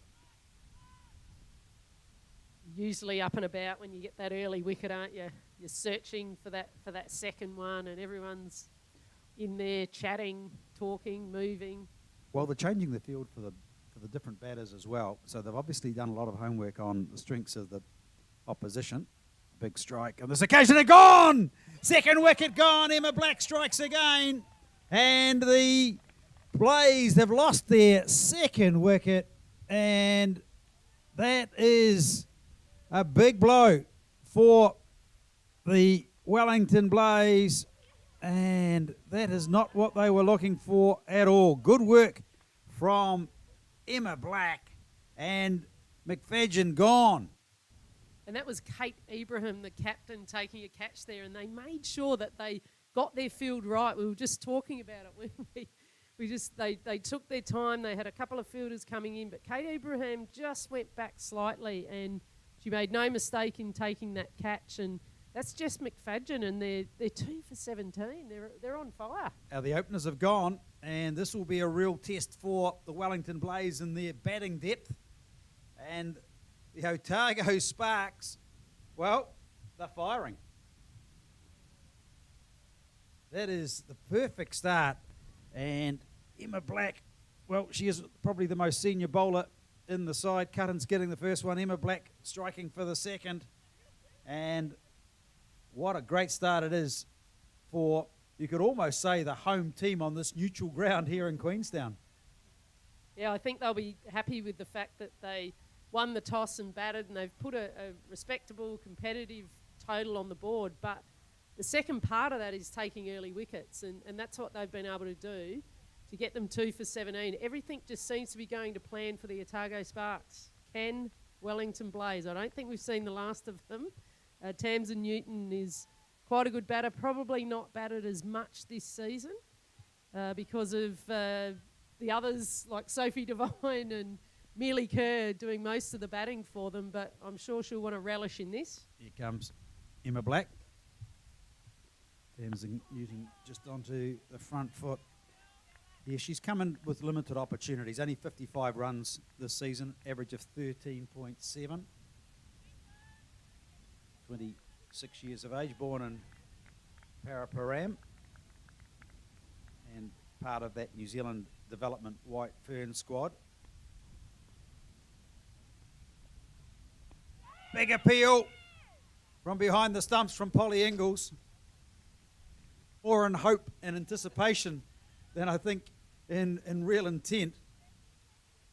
Usually up and about when you get that early wicket, aren't you? You're searching for that second one, and everyone's in there chatting, talking, moving. Well, they're changing the field for the different batters as well, so they've obviously done a lot of homework on the strengths of the opposition. Big strike on this occasion, and gone! Second wicket gone. Emma Black strikes again, and the Blaze have lost their second wicket And that is a big blow for the Wellington Blaze, and that is not what they were looking for at all. Good work from Emma Black, and McFadden gone. And that was Kate Ibrahim, the captain, taking a catch there, and they made sure that they got their field right. We were just talking about it, weren't we? They took their time. They had a couple of fielders coming in, but Kate Ibrahim just went back slightly, and she made no mistake in taking that catch. And that's Jess McFadden, and they're 2 for 17. They're on fire. Now the openers have gone, and this will be a real test for the Wellington Blaze in their batting depth. And the Otago Sparks, well, they're firing. That is the perfect start. And Emma Black, well, she is probably the most senior bowler in the side. Cutten's getting the first one. Emma Black striking for the second. And what a great start it is for, you could almost say, the home team on this neutral ground here in Queenstown. Yeah, I think they'll be happy with the fact that they won the toss and batted, and they've put a respectable, competitive total on the board. But the second part of that is taking early wickets, and that's what they've been able to do to get them 2 for 17. Everything just seems to be going to plan for the Otago Sparks. Ken, Wellington Blaze. I don't think we've seen the last of them. Tamsin Newton is quite a good batter, probably not batted as much this season because of the others like Sophie Devine and Mealy Kerr doing most of the batting for them, but I'm sure she'll want to relish in this. Here comes Emma Black. Tamsin Newton just onto the front foot. Yeah, she's coming with limited opportunities. Only 55 runs this season, average of 13.7. 26 years of age, born in Paraparaumu, and part of that New Zealand Development White Fern squad. Big appeal from behind the stumps from Polly Ingalls. More in hope and anticipation than I think in real intent.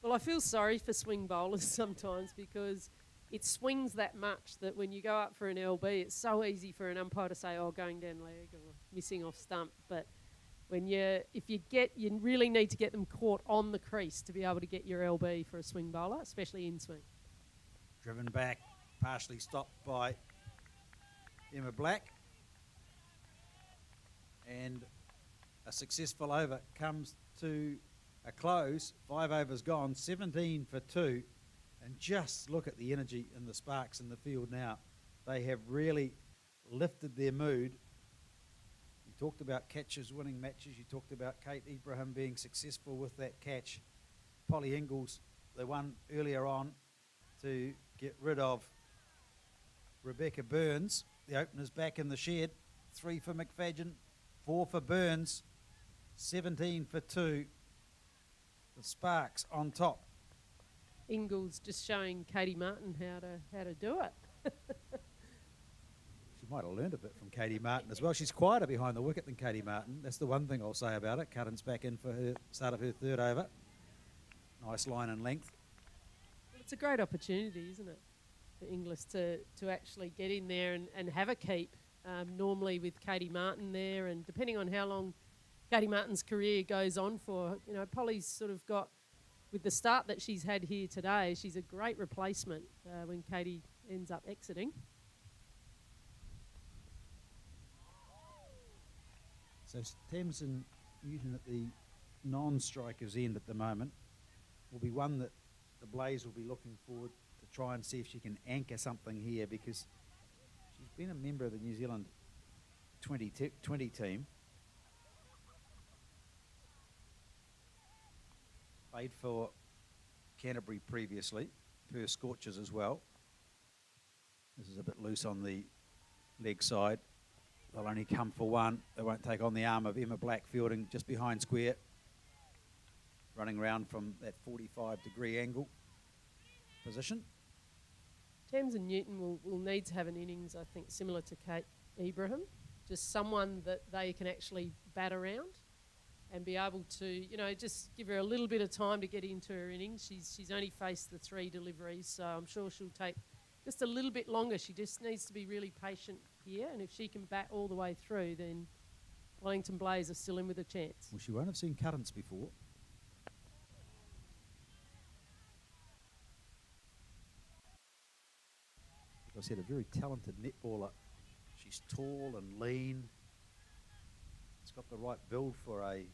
Well, I feel sorry for swing bowlers sometimes because it swings that much that when you go up for an LB, it's so easy for an umpire to say, oh, going down leg or missing off stump. But if you really need to get them caught on the crease to be able to get your LB for a swing bowler, especially in swing. Driven back, partially stopped by Emma Black. And a successful over comes to a close. 5 overs gone, 17 for 2. And just look at the energy in the Sparks in the field now. They have really lifted their mood. You talked about catches winning matches. You talked about Kate Ibrahim being successful with that catch. Polly Ingalls, they won earlier on to get rid of Rebecca Burns. The opener's back in the shed. 3 for McFadden, 4 for Burns, 17 for 2. The Sparks on top. Ingalls just showing Katie Martin how to do it. She might have learned a bit from Katie Martin as well. She's quieter behind the wicket than Katie Martin. That's the one thing I'll say about it. Cutten's back in for her start of her third over. Nice line and length. It's a great opportunity, isn't it, for Inglis to actually get in there and have a keep. Normally with Katie Martin there, and depending on how long Katie Martin's career goes on for, Polly's sort of got, with the start that she's had here today, she's a great replacement when Katie ends up exiting. So Tamsin Newton at the non-striker's end at the moment will be one that the Blaze will be looking forward to try and see if she can anchor something here, because she's been a member of the New Zealand 20 team. Played for Canterbury previously, per Scorchers as well. This is a bit loose on the leg side. They'll only come for one. They won't take on the arm of Emma Black, fielding just behind square. Running around from that 45-degree angle position. Tamsin Newton will need to have an innings, I think, similar to Kate Ibrahim. Just someone that they can actually bat around. and be able to, just give her a little bit of time to get into her innings. She's only faced the 3 deliveries, so I'm sure she'll take just a little bit longer. She just needs to be really patient here, and if she can bat all the way through, then Wellington Blaze are still in with a chance. Well, she won't have seen currents before. Like I said, a very talented netballer. She's tall and lean. It's got the right build for a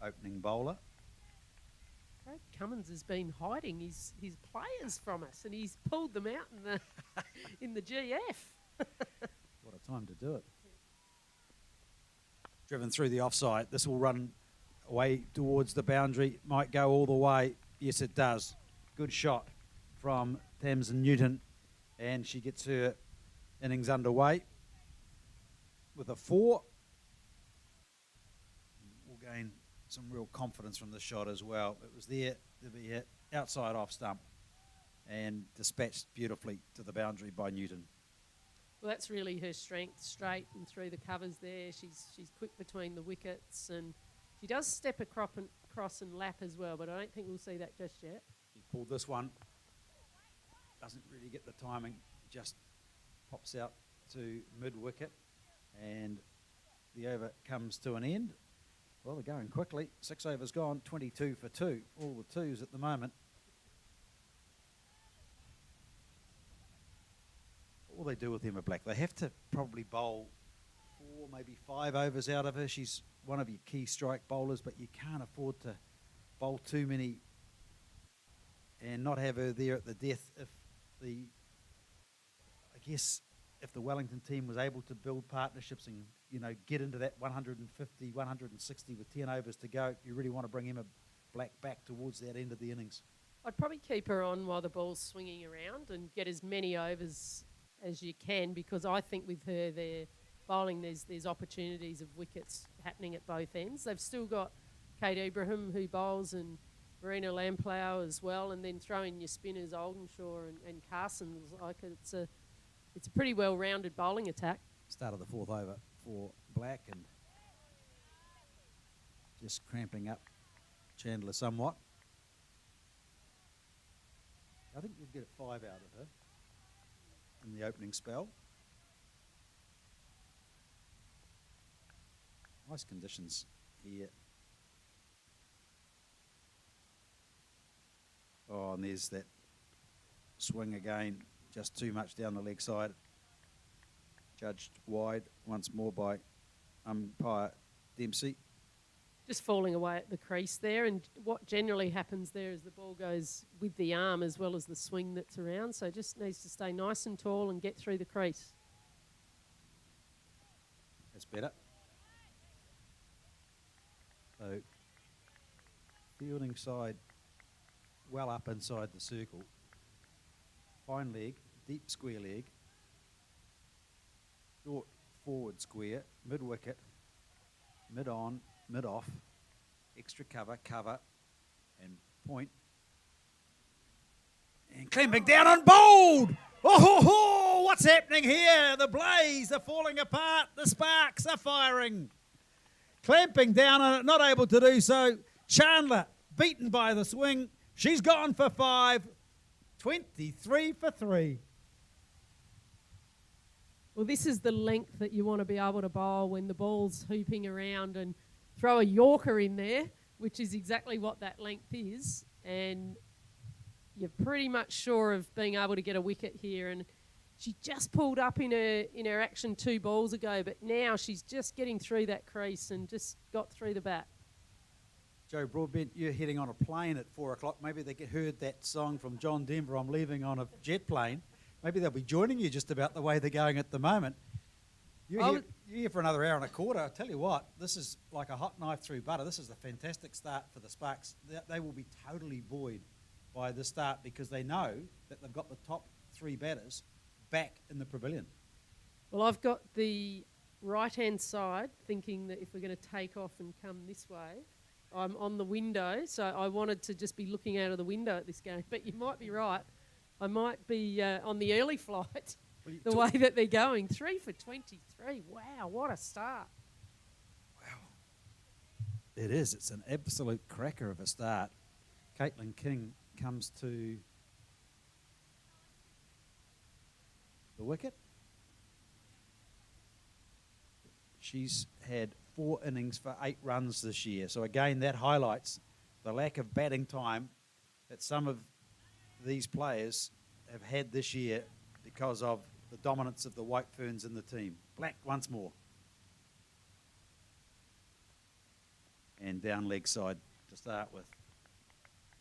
opening bowler. Brad Cummins has been hiding his players from us, and he's pulled them out in the in the GF. What a time to do it. Driven through the offside. This will run away towards the boundary. Might go all the way. Yes, it does. Good shot from Tamsin Newton. And she gets her innings underway with a 4. We'll gain some real confidence from the shot as well. It was there to be hit outside off stump and dispatched beautifully to the boundary by Newton. Well, that's really her strength, straight and through the covers there. She's quick between the wickets, and she does step across and lap as well, but I don't think we'll see that just yet. She pulled this one. Doesn't really get the timing. Just pops out to mid-wicket, and the over comes to an end. Well, they're going quickly. 6 overs gone, 22 for 2. All the 2s at the moment. What will they do with Emma Black? They have to probably bowl 4, maybe 5 overs out of her. She's one of your key strike bowlers, but you can't afford to bowl too many and not have her there at the death if the Wellington team was able to build partnerships and, get into that 150, 160 with 10 overs to go, you really want to bring Emma Black back towards that end of the innings. I'd probably keep her on while the ball's swinging around and get as many overs as you can, because I think with her there bowling, there's opportunities of wickets happening at both ends. They've still got Kate Ibrahim who bowls, and Marina Lamplow as well, and then throw in your spinners Oldenshaw and Carson. It's a pretty well-rounded bowling attack. Start of the 4th over for Black, and just cramping up Chandler somewhat. I think you'll get 5 out of her in the opening spell. Nice conditions here. Oh, and there's that swing again, just too much down the leg side. Judged wide once more by umpire Dempsey. Just falling away at the crease there, and what generally happens there is the ball goes with the arm as well as the swing that's around, so just needs to stay nice and tall and get through the crease. That's better. So, fielding side well up inside the circle. Fine leg, deep square leg. Short forward square, mid-wicket, mid-on, mid-off, extra cover, and point. And clamping down on bowled! Oh, what's happening here? The Blaze are falling apart. The Sparks are firing. Clamping down on it, not able to do so. Chandler, beaten by the swing. She's gone for 5. 23 for 3. Well, this is the length that you want to be able to bowl when the ball's hooping around, and throw a Yorker in there, which is exactly what that length is, and you're pretty much sure of being able to get a wicket here. And she just pulled up in her action 2 balls ago, but now she's just getting through that crease and just got through the bat. Joe Broadbent, you're heading on a plane at 4 o'clock. Maybe they heard that song from John Denver, I'm leaving on a jet plane. Maybe they'll be joining you just about the way they're going at the moment. You're here for another hour and a quarter. I tell you what, this is like a hot knife through butter. This is a fantastic start for the Sparks. They will be totally buoyed by the start, because they know that they've got the top 3 batters back in the pavilion. Well, I've got the right-hand side thinking that if we're going to take off and come this way, I'm on the window, so I wanted to just be looking out of the window at this game. But you might be right. I might be on the early flight, the way that they're going. 3 for 23. Wow, what a start. Wow. It is. It's an absolute cracker of a start. Caitlin King comes to the wicket. She's had 4 innings for 8 runs this year. So again, that highlights the lack of batting time that some of these players have had this year because of the dominance of the White Ferns in the team. Black once more. And down leg side to start with.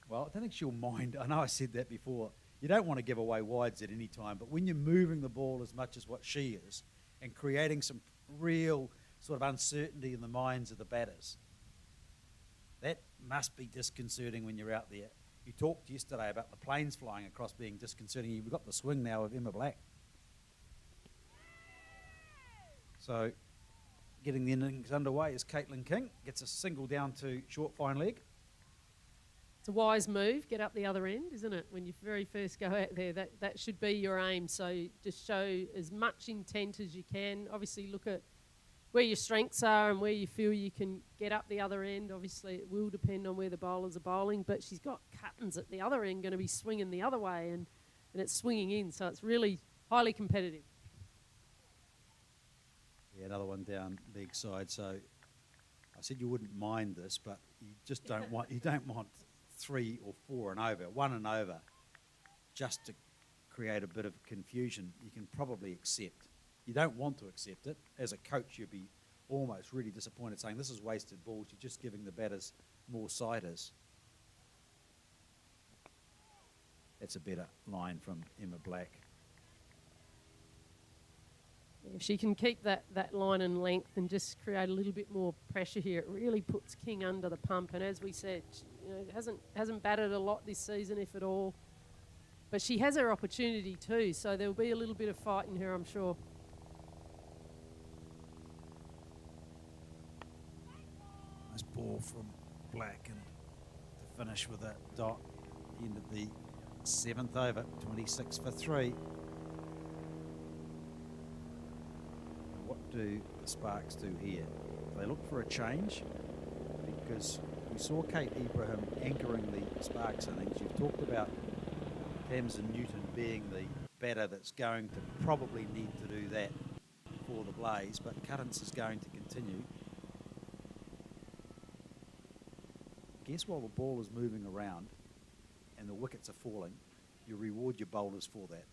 Well, I don't think she'll mind. I know I said that before. You don't want to give away wides at any time, but when you're moving the ball as much as what she is and creating some real sort of uncertainty in the minds of the batters, that must be disconcerting when you're out there. You talked yesterday about the planes flying across being disconcerting. You've got the swing now of Emma Black. So getting the innings underway is Caitlin King. Gets a single down to short fine leg. It's a wise move, get up the other end, isn't it? When you very first go out there, that should be your aim. So just show as much intent as you can. Obviously look at where your strengths are and where you feel you can get up the other end. Obviously it will depend on where the bowlers are bowling, but she's got Cuttons at the other end going to be swinging the other way and it's swinging in. So it's really highly competitive. Yeah, another one down leg side. So I said you wouldn't mind this, but you just don't want 3 or 4 and over, 1 and over, just to create a bit of confusion. You can probably accept. You don't want to accept it. As a coach, you'd be almost really disappointed saying this is wasted balls. You're just giving the batters more siders. That's a better line from Emma Black. If she can keep that line and length and just create a little bit more pressure here, it really puts King under the pump. And as we said, hasn't batted a lot this season, if at all. But she has her opportunity too, so there'll be a little bit of fight in her, I'm sure. Nice ball from Black, and to finish with a dot at the end of the 7th over, 26 for 3. What do the Sparks do here? They look for a change, because we saw Kate Ibrahim anchoring the Sparks innings. You've talked about Tamsin Newton being the batter that's going to probably need to do that for the Blaze, but Cuttance is going to continue. I guess while the ball is moving around and the wickets are falling, you reward your bowlers for that.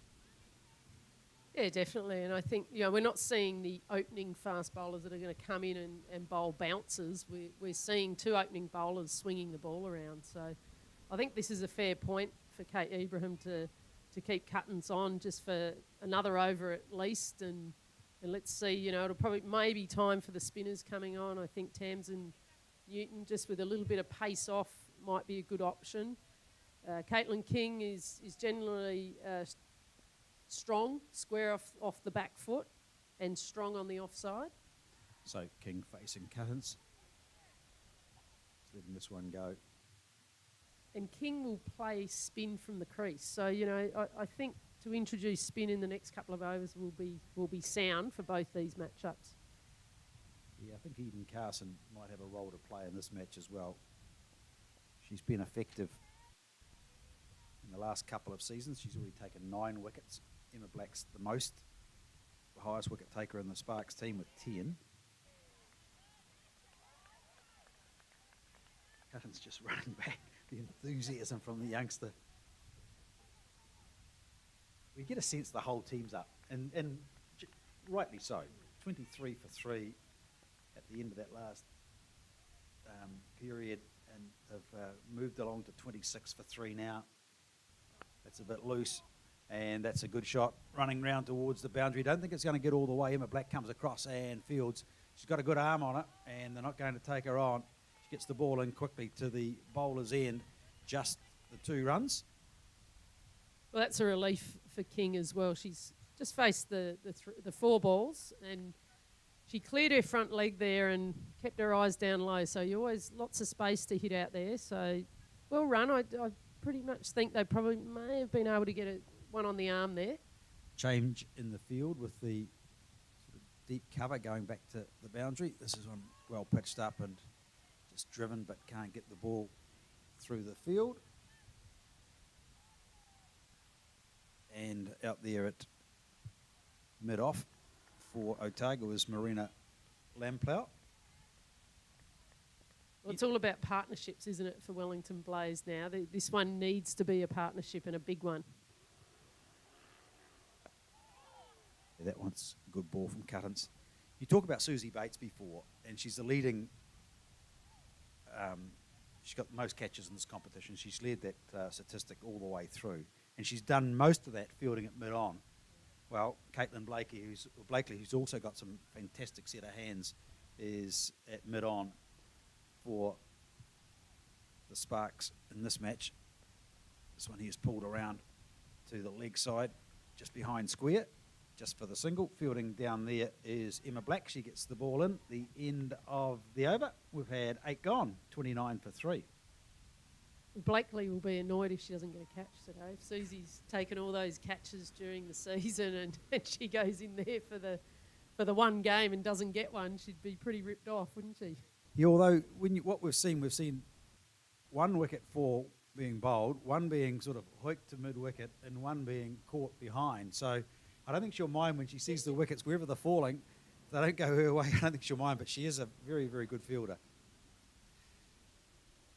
Yeah, definitely. And I think, we're not seeing the opening fast bowlers that are going to come in and bowl bouncers. We're seeing 2 opening bowlers swinging the ball around. So I think this is a fair point for Kate Ibrahim to keep Cuttance on just for another over at least. And let's see, it'll probably maybe time for the spinners coming on. I think Tamsin Newton, just with a little bit of pace off, might be a good option. Caitlin King is generally strong, square off the back foot, and strong on the offside. So King facing Cuttance. Letting this one go. And King will play spin from the crease. So, I think to introduce spin in the next couple of overs will be sound for both these matchups. Yeah, I think Eden Carson might have a role to play in this match as well. She's been effective in the last couple of seasons. She's already taken 9 wickets. Emma Black's the highest wicket taker in the Sparks team with 10. Cuttance just running back, the enthusiasm from the youngster. We get a sense the whole team's up, and rightly so. 23 for 3 at the end of that last period, and have moved along to 26 for 3 now. That's a bit loose. And that's a good shot, running round towards the boundary. Don't think it's going to get all the way. Emma Black comes across and fields. She's got a good arm on it, and they're not going to take her on. She gets the ball in quickly to the bowler's end. Just the 2 runs. Well, that's a relief for King as well. She's just faced the 4 balls, and she cleared her front leg there and kept her eyes down low. So you always lots of space to hit out there. So well run. I pretty much think they probably may have been able to get one on the arm there. Change in the field with the sort of deep cover going back to the boundary. This is one well pitched up and just It's driven but can't get the ball through the field. And out there at mid-off for Otago is Marina Lamplow. Well, it's all about partnerships, isn't it, for Wellington Blaze now? This one needs to be a partnership and a big one. Yeah, that one's a good ball from Cuttance. You talk about Susie Bates before, and she's the leading... she's got the most catches in this competition. She's led that statistic all the way through. And she's done most of that fielding at mid-on. Well, Caitlin Blakely, who's also got some fantastic set of hands, is at mid-on for the Sparks in this match. This one here's pulled around to the leg side, just behind square, just for the single. Fielding down there is Emma Black. She gets the ball in. The end of the over. We've had 8 gone, 29 for 3. Blakely will be annoyed if she doesn't get a catch today. If Susie's taken all those catches during the season and she goes in there for the one game and doesn't get one, she'd be pretty ripped off, wouldn't she? Yeah, although what we've seen one wicket fall being bowled, one being sort of hooked to mid-wicket, and one being caught behind. So I don't think she'll mind when she sees the wickets wherever they're falling. If they don't go her way, I don't think she'll mind, but she is a very, very good fielder.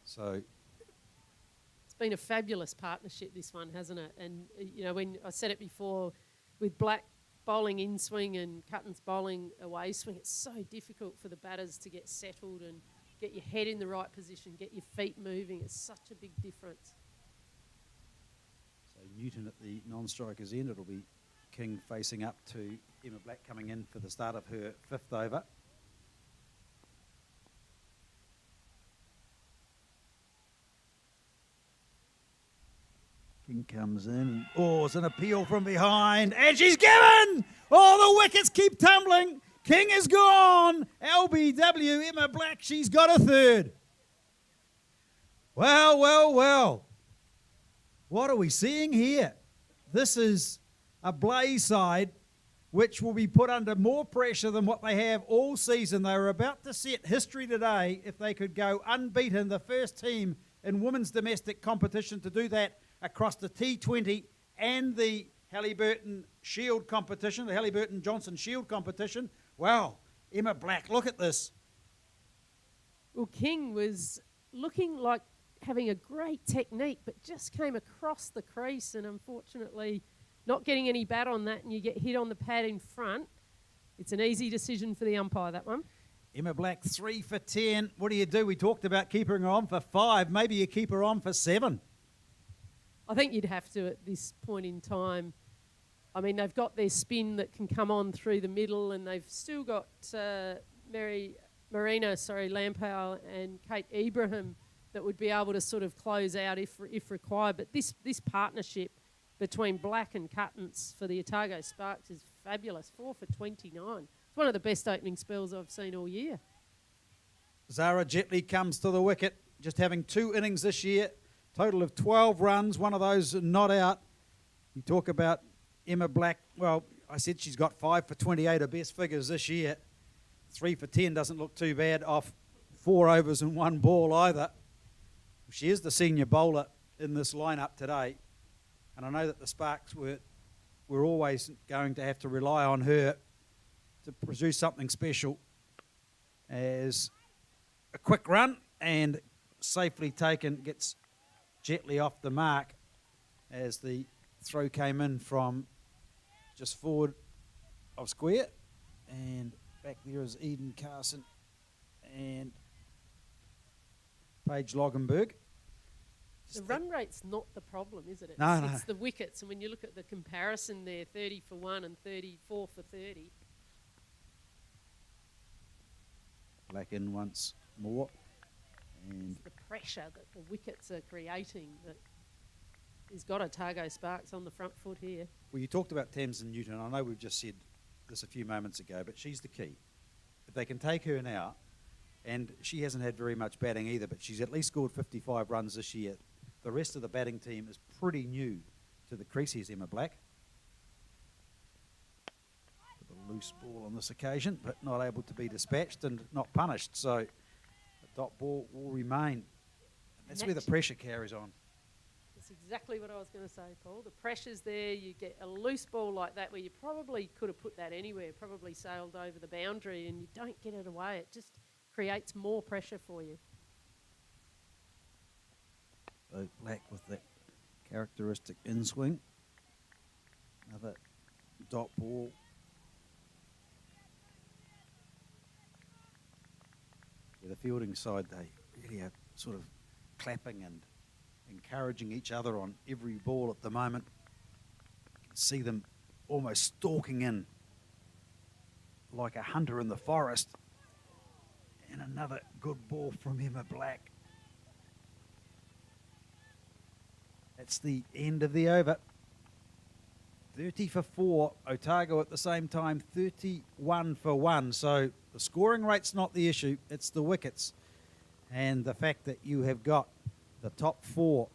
So it's been a fabulous partnership, this one, hasn't it? And, you know, when I said it before, with Black bowling in swing and Cuttance bowling away swing, it's so difficult for the batters to get settled and get your head in the right position, get your feet moving. It's such a big difference. So Newton at the non-striker's end. It'll be King facing up to Emma Black coming in for the start of her 5th over. King comes in. Oh, it's an appeal from behind. And she's given! Oh, the wickets keep tumbling. King is gone. LBW, Emma Black, she's got a 3rd. Well, well, well. What are we seeing here? This is a Blaze side which will be put under more pressure than what they have all season. They were about to set history today if they could go unbeaten, the first team in women's domestic competition to do that across the T20 and the Hallyburton Shield competition, the Hallyburton Johnstone Shield competition. Wow, Emma Black, look at this. Well, King was looking like having a great technique, but just came across the crease and unfortunately not getting any bat on that, and you get hit on the pad in front. It's an easy decision for the umpire, that one. Emma Black, 3 for 10. What do? We talked about keeping her on for 5. Maybe you keep her on for 7. I think you'd have to at this point in time. I mean, they've got their spin that can come on through the middle, and they've still got Marina Lampau and Kate Ibrahim that would be able to sort of close out if required. But this partnership between Black and Cuttance for the Otago Sparks is fabulous. 4 for 29. It's one of the best opening spells I've seen all year. Zara Jetley comes to the wicket, just having 2 innings this year. Total of 12 runs, one of those not out. You talk about Emma Black. Well, I said she's got 5 for 28, her best figures this year. 3 for 10 doesn't look too bad off 4 overs and 1 ball either. She is the senior bowler in this lineup today. And I know that the Sparks were always going to have to rely on her to produce something special. As a quick run and safely taken, gets Jetley off the mark as the throw came in from just forward of square. And back there is Eden Carson and Paige Logenberg. The run rate's not the problem, is it? No. It's the wickets. And when you look at the comparison there, 30 for 1 and 34 for 30. Black in once more. And it's the pressure that the wickets are creating that has got Otago Sparks on the front foot here. Well, you talked about Tamsin Newton. I know we've just said this a few moments ago, but she's the key. If they can take her now, and she hasn't had very much batting either, but she's at least scored 55 runs this year. The rest of the batting team is pretty new to the crease. Here's Emma Black. With a loose ball on this occasion, but not able to be dispatched and not punished. So Dot ball will remain. That's where the pressure carries on. That's exactly what I was going to say, Paul. The pressure's there. You get a loose ball like that where you probably could have put that anywhere, probably sailed over the boundary, and you don't get it away. It just creates more pressure for you. So Black with that characteristic in-swing. Another dot ball. Yeah, the fielding side, they really are sort of clapping and encouraging each other on every ball at the moment. You can see them almost stalking in like a hunter in the forest. And another good ball from Emma Black. That's the end of the over. 30 for 4. Otago at the same time, 31 for 1. So the scoring rate's not the issue, it's the wickets. And the fact that you have got the top 4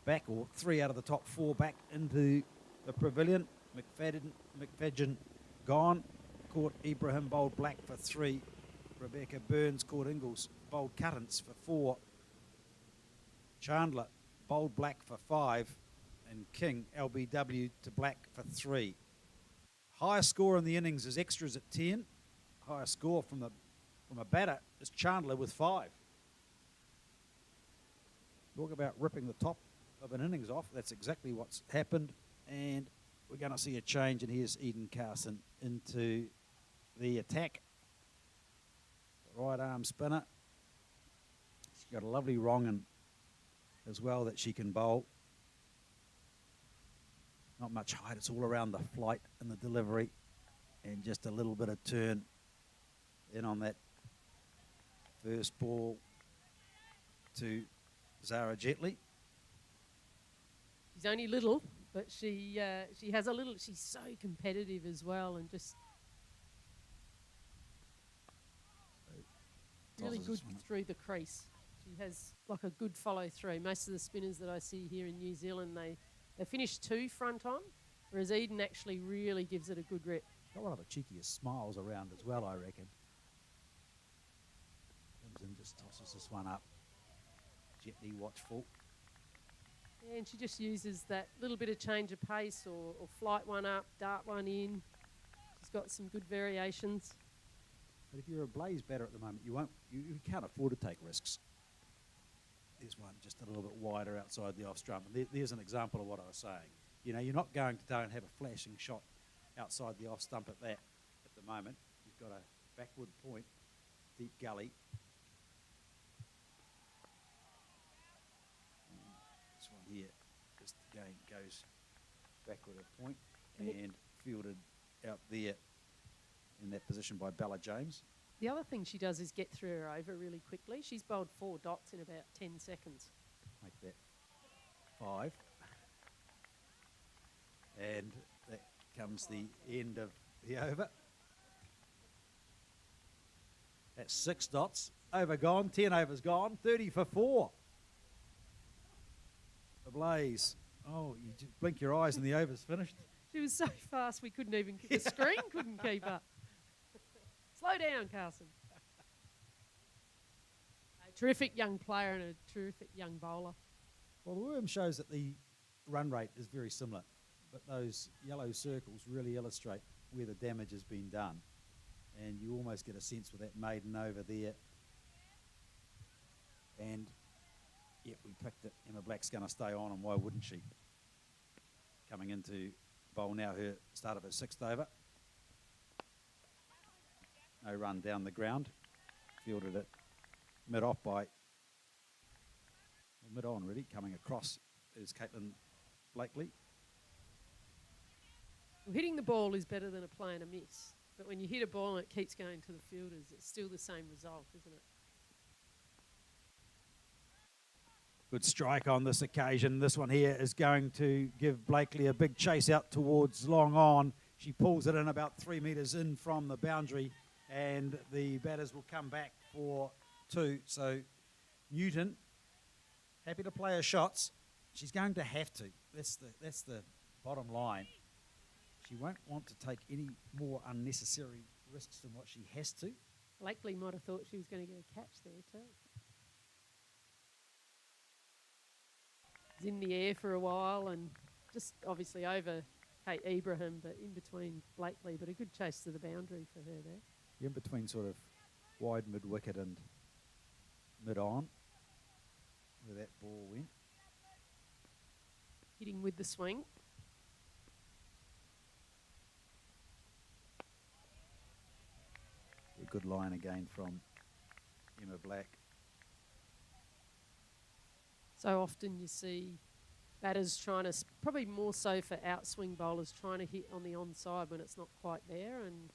back, or 3 out of the top 4 back into the pavilion. McFadden gone. Caught Ibrahim, bowled Black for 3. Rebecca Burns caught Ingles, bowled Cuttance for 4. Chandler bowled Black for 5. And King, LBW to Black for 3. Highest score in the innings is extras at 10. Highest score from a batter is Chandler with 5. Talk about ripping the top of an innings off. That's exactly what's happened. And we're going to see a change. And here's Eden Carson into the attack. Right arm spinner. She's got a lovely wrong as well that she can bowl. Not much height, it's all around the flight and the delivery, and just a little bit of turn in on that first ball to Zara Jetley. She's only little, but she has a little. She's so competitive as well, and just really good through the crease. She has like a good follow through. Most of the spinners that I see here in New Zealand, they finish 2 front on, whereas Eden actually really gives it a good rip. Got one of the cheekiest smiles around as well, I reckon. Comes in, just tosses this one up. Gently watchful. Yeah, and she just uses that little bit of change of pace or flight one up, dart one in. She's got some good variations. But if you're a Blaze batter at the moment, you can't afford to take risks. There's one just a little bit wider outside the off stump. And there's an example of what I was saying. You know, you're not going to go and have a flashing shot outside the off stump at the moment. You've got a backward point, deep gully. And this one here just again goes backward a point and fielded out there in that position by Bella James. The other thing she does is get through her over really quickly. She's bowled 4 dots in about 10 seconds. Make that 5. And that comes the end of the over. That's 6 dots. Over gone, 10 overs gone, 30 for 4. The Blaze. Oh, you just blink your eyes and the over's finished. She was so fast we couldn't even, the screen couldn't keep up. Slow down, Carson. A terrific young player and a terrific young bowler. Well, the worm shows that the run rate is very similar, but those yellow circles really illustrate where the damage has been done. And you almost get a sense with that maiden over there. And, yeah, we picked it. Emma Black's going to stay on, and why wouldn't she? Coming into bowl now, her start of her 6th over. No run down the ground. Fielded it mid-off mid-on really. Coming across is Caitlin Blakely. Well, hitting the ball is better than a play and a miss. But when you hit a ball and it keeps going to the fielders, it's still the same result, isn't it? Good strike on this occasion. This one here is going to give Blakely a big chase out towards long on. She pulls it in about 3 metres in from the boundary, and the batters will come back for 2. So Newton, happy to play her shots. She's going to have to. That's the bottom line. She won't want to take any more unnecessary risks than what she has to. Blakely might have thought she was going to get a catch there too. It's in the air for a while and just obviously over Kate Ibrahim, but in between Blakely, but a good chase to the boundary for her there. In between sort of wide mid-wicket and mid-on, where that ball went. Hitting with the swing. A good line again from Emma Black. So often you see batters trying to, probably more so for outswing bowlers, trying to hit on the onside when it's not quite there. And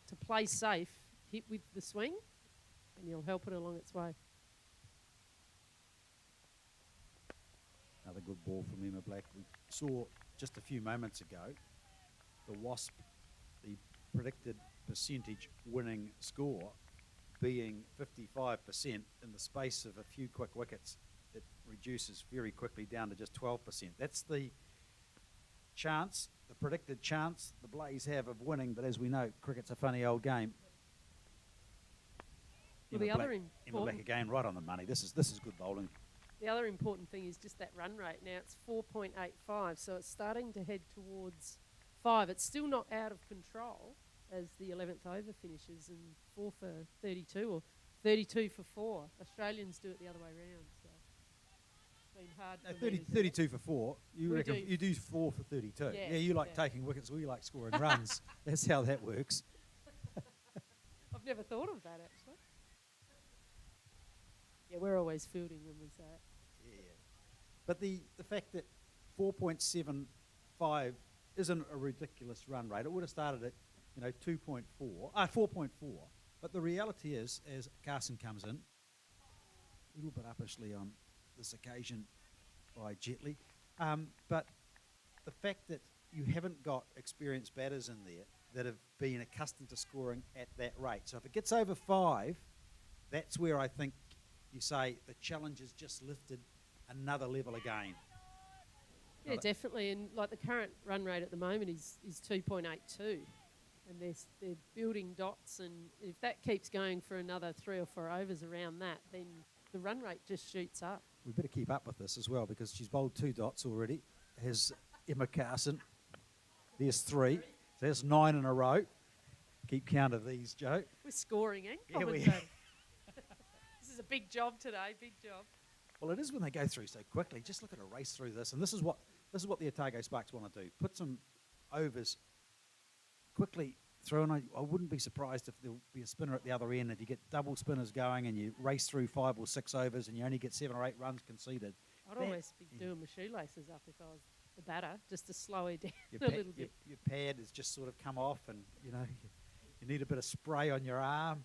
to play safe, hit with the swing and you'll help it along its way. Another good ball from Emma Black. We saw just a few moments ago the Wasp, the predicted percentage winning score being 55%. In the space of a few quick wickets, it reduces very quickly down to just 12%. That's the chance, the predicted chance the Blaze have of winning, but as we know, cricket's a funny old game. Well, Emma Black again, right on the money. This is good bowling. The other important thing is just that run rate. Now it's 4.85, so it's starting to head towards 5. It's still not out of control as the 11th over finishes, and 4 for 32 or 32 for 4. Australians do it the other way round. So it's been hard. No, 32 for 4. You reckon do. you do 4 for 32? Yeah, you like taking wickets. We like scoring runs. That's how that works. I've never thought of that actually. Yeah, we're always fielding when we say it. Yeah, but the fact that 4.75 isn't a ridiculous run rate. It would have started at 4.4. But the reality is, as Carson comes in, a little bit uppishly on this occasion by Jetley, but the fact that you haven't got experienced batters in there that have been accustomed to scoring at that rate. So if it gets over 5, that's where I think you say the challenge has just lifted another level again. Yeah, definitely. And like the current run rate at the moment is 2.82. And they're building dots. And if that keeps going for another 3 or 4 overs around that, then the run rate just shoots up. We better keep up with this as well because she's bowled 2 dots already. Has Emma Carson. There's 3. So there's 9 in a row. Keep count of these, Joe. We're scoring, eh? Yeah, we This is a big job today, big job. Well, it is when they go through so quickly. Just look at a race through this, and this is what the Otago Sparks want to do. Put some overs quickly through, and I wouldn't be surprised if there'll be a spinner at the other end. If you get double spinners going and you race through 5 or 6 overs and you only get 7 or 8 runs conceded. I'd almost be doing my shoelaces up if I was the batter, just to slow it down a little bit. Your pad has just sort of come off, and you need a bit of spray on your arm.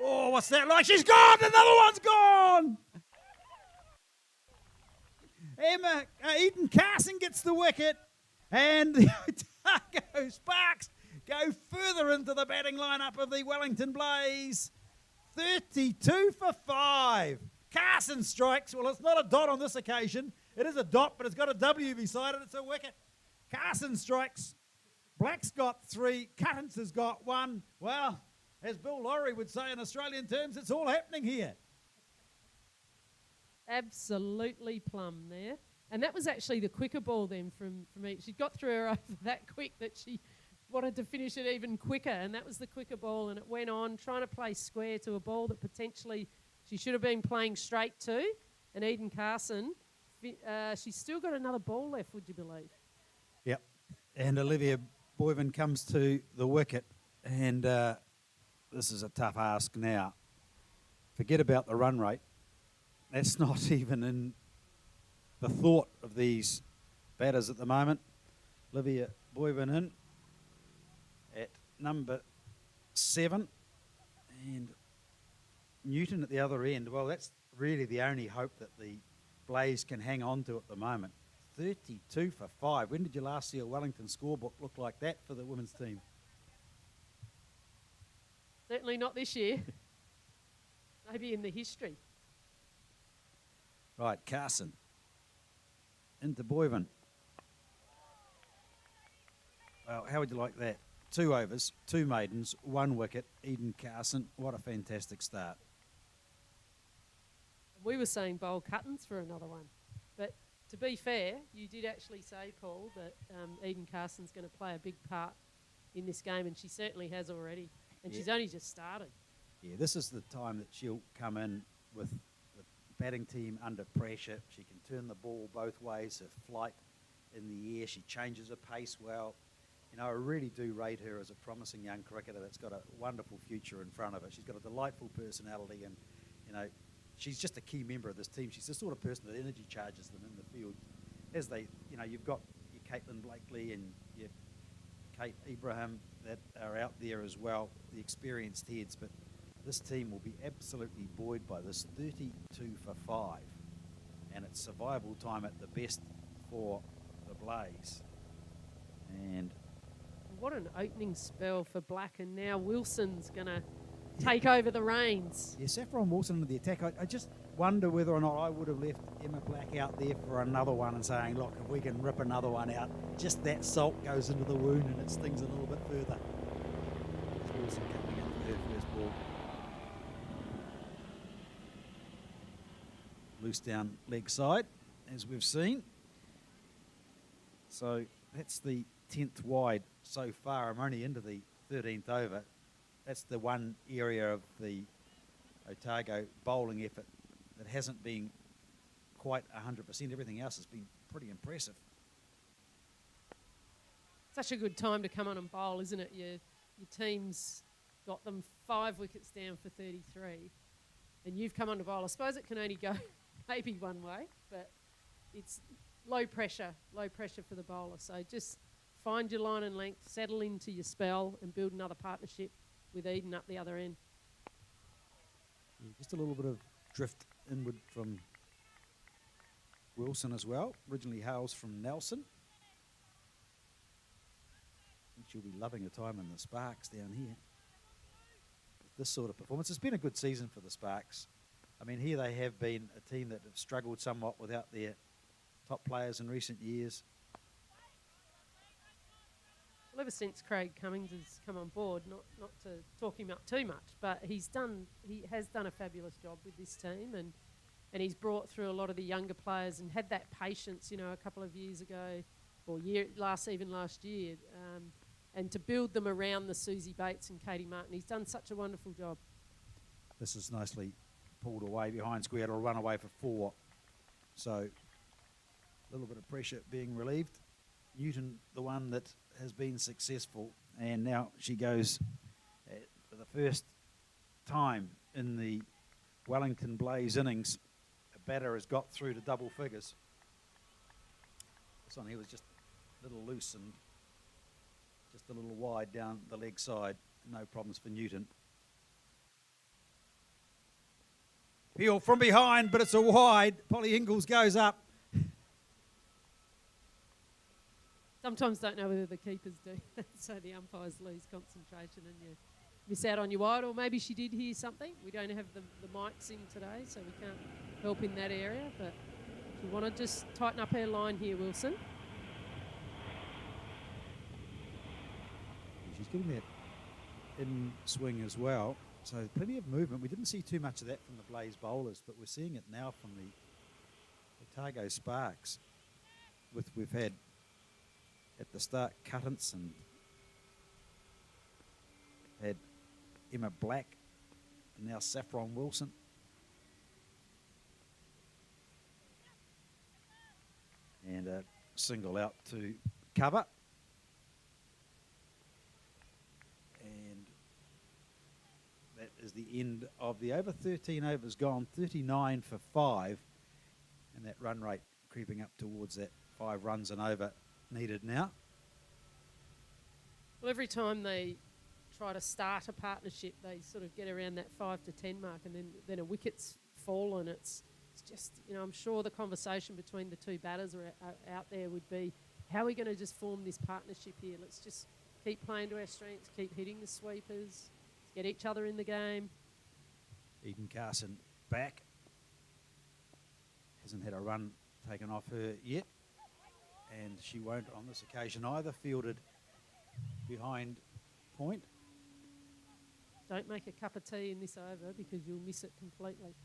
Oh, what's that like? She's gone! Another one's gone! Eden Carson gets the wicket, and the Otago Sparks go further into the batting lineup of the Wellington Blaze. 32 for 5. Carson strikes. Well, it's not a dot on this occasion. It is a dot, but it's got a W beside it. It's a wicket. Carson strikes. Black's got 3. Cuttance has got 1. Well, as Bill Laurie would say in Australian terms, it's all happening here. Absolutely plumb there. And that was actually the quicker ball then from each. She got through her over that quick that she wanted to finish it even quicker, and that was the quicker ball, and it went on trying to play square to a ball that potentially she should have been playing straight to. And Eden Carson, she's still got another ball left, would you believe? Yep. And Olivia Boyven comes to the wicket, and this is a tough ask now. Forget about the run rate. That's not even in the thought of these batters at the moment. Olivia Boyven in at number 7, and Newton at the other end. Well, that's really the only hope that the Blaze can hang on to at the moment. 32 for 5. When did you last see a Wellington scorebook look like that for the women's team? Certainly not this year. Maybe in the history. Right, Carson into Boyven. Well, how would you like that? 2 overs, 2 maidens, 1 wicket. Eden Carson, what a fantastic start. We were saying bowl Cuttons for another one. But to be fair, you did actually say, Paul, that Eden Carson's going to play a big part in this game, and she certainly has already. And she's only just started. Yeah, this is the time that she'll come in with the batting team under pressure. She can turn the ball both ways, her flight in the air. She changes her pace well. You know, I really do rate her as a promising young cricketer that's got a wonderful future in front of her. She's got a delightful personality and, you know, she's just a key member of this team. She's the sort of person that energy charges them in the field. As they, you know, you've got your Caitlin Blakely and your Kate Ibrahim that are out there as well, the experienced heads, but this team will be absolutely buoyed by this 32 for 5, and it's survival time at the best for the Blaze. And what an opening spell for Black, and now Wilson's going to take over the reins. Yeah, Saffron Wilson in the attack. I just wonder whether or not I would have left Emma Black out there for another one and saying, look, if we can rip another one out, just that salt goes into the wound and it stings a little bit further. Wilson coming in for her first ball. Loose down leg side, as we've seen. So that's the 10th wide so far. I'm only into the 13th over. That's the one area of the Otago bowling effort that hasn't been quite 100%. Everything else has been pretty impressive. Such a good time to come on and bowl, isn't it? Your team's got them 5 wickets down for 33, and you've come on to bowl. I suppose it can only go maybe one way, but it's low pressure for the bowler. So just find your line and length, settle into your spell, and build another partnership with Eden up the other end. Yeah, just a little bit of drift inward from Wilson as well. Originally hails from Nelson. I think she'll be loving her time in the Sparks down here. With this sort of performance. It's been a good season for the Sparks. I mean, here they have been a team that have struggled somewhat without their top players in recent years. Well, ever since Craig Cummings has come on board, not to talk him up too much, but he has done a fabulous job with this team, and he's brought through a lot of the younger players and had that patience, you know, a couple of years ago, or last year, and to build them around the Susie Bates and Katie Martin. He's done such a wonderful job. This is nicely pulled away behind square. It'll run away for 4. So a little bit of pressure being relieved. Newton, the one that has been successful, and now she goes for the first time in the Wellington Blaze innings. A batter has got through to double figures. This one here was just a little loose and just a little wide down the leg side. No problems for Newton. Peel from behind, but it's a wide. Polly Ingalls goes up. Sometimes don't know whether the keepers do, so the umpires lose concentration and you miss out on your wide, or maybe she did hear something. We don't have the mics in today, so we can't help in that area, but if you want to just tighten up her line here, Wilson. She's getting that in swing as well, so plenty of movement. We didn't see too much of that from the Blaze bowlers, but we're seeing it now from the Otago Sparks. We've had at the start Cuttance and had Emma Black and now Saffron Wilson. And a single out to cover. And that is the end of the over. 13 overs gone, 39 for 5. And that run rate creeping up towards that 5 runs and over needed now. Well, every time they try to start a partnership, they sort of get around that 5 to 10 mark, and then a wicket's fallen. It's just, you know, I'm sure the conversation between the two batters out there would be, how are we going to just form this partnership here? Let's just keep playing to our strengths, keep hitting the sweepers, get each other in the game. Eden Carson back. Hasn't had a run taken off her yet, and she won't on this occasion either. Fielded behind point. Don't make a cup of tea in this over because you'll miss it completely.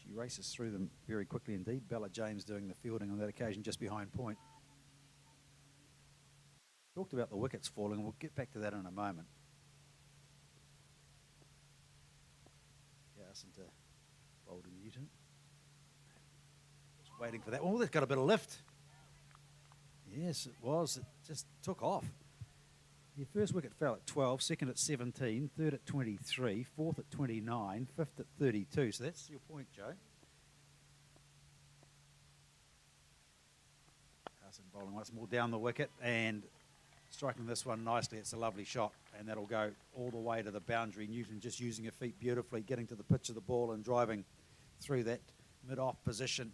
She races through them very quickly indeed. Bella James doing the fielding on that occasion just behind point. Talked about the wickets falling. We'll get back to that in a moment. Carson to Bolden Newton. Just waiting for that. Oh, they've got a bit of lift. Yes, it was. It just took off. Your first wicket fell at 12, second at 17, third at 23, fourth at 29, fifth at 32. So that's your point, Joe. Carson bowling once more down the wicket and striking this one nicely. It's a lovely shot, and that'll go all the way to the boundary. Newton just using her feet beautifully, getting to the pitch of the ball and driving through that mid-off position,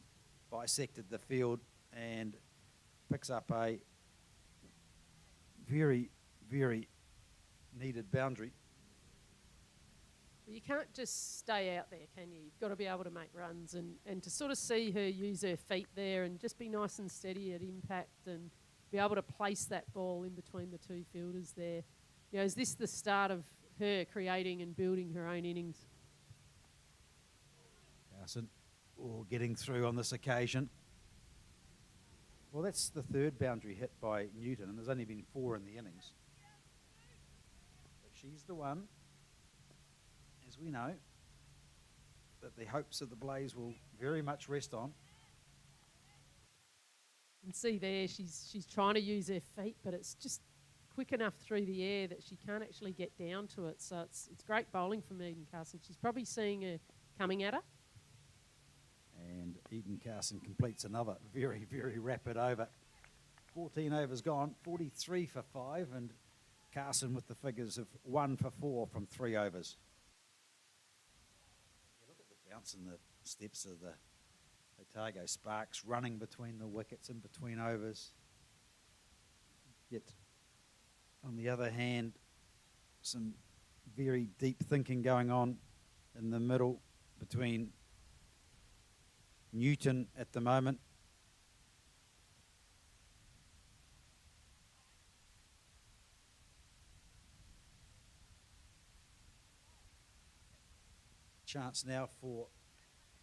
bisected the field and picks up a very, very needed boundary. You can't just stay out there, can you? You've got to be able to make runs, and to sort of see her use her feet there and just be nice and steady at impact and be able to place that ball in between the two fielders there. You know, is this the start of her creating and building her own innings? Carson getting through on this occasion. Well, that's the third boundary hit by Newton, and there's only been 4 in the innings. But she's the one, as we know, that the hopes of the Blaze will very much rest on. You can see there she's trying to use her feet, but it's just quick enough through the air that she can't actually get down to it. So it's great bowling from Eden Carson. She's probably seeing her coming at her. And Eden Carson completes another very, very rapid over. 14 overs gone, 43 for 5, and Carson with the figures of 1 for 4 from 3 overs. Yeah, look at the bounce and the steps of the Otago Sparks running between the wickets and between overs. Yet, on the other hand, some very deep thinking going on in the middle between Newton at the moment. Chance now for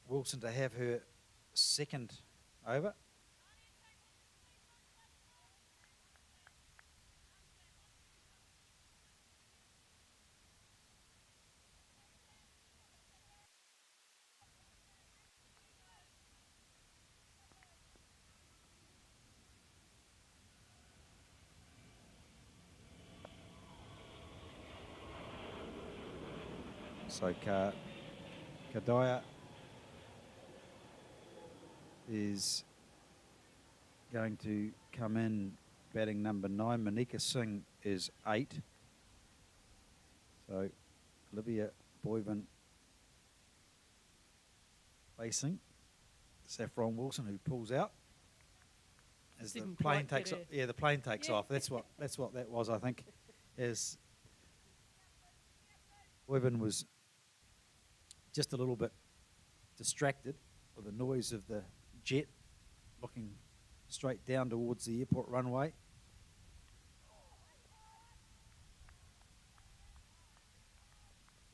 Wilson to have her second over. So Kadaya is going to come in batting number 9. Monika Singh is 8. So Olivia Boyven facing Saffron Wilson, who pulls out as the plane takes off. Yeah, the plane takes off. That's what that was, I think. As Boyven was just a little bit distracted with the noise of the jet looking straight down towards the airport runway.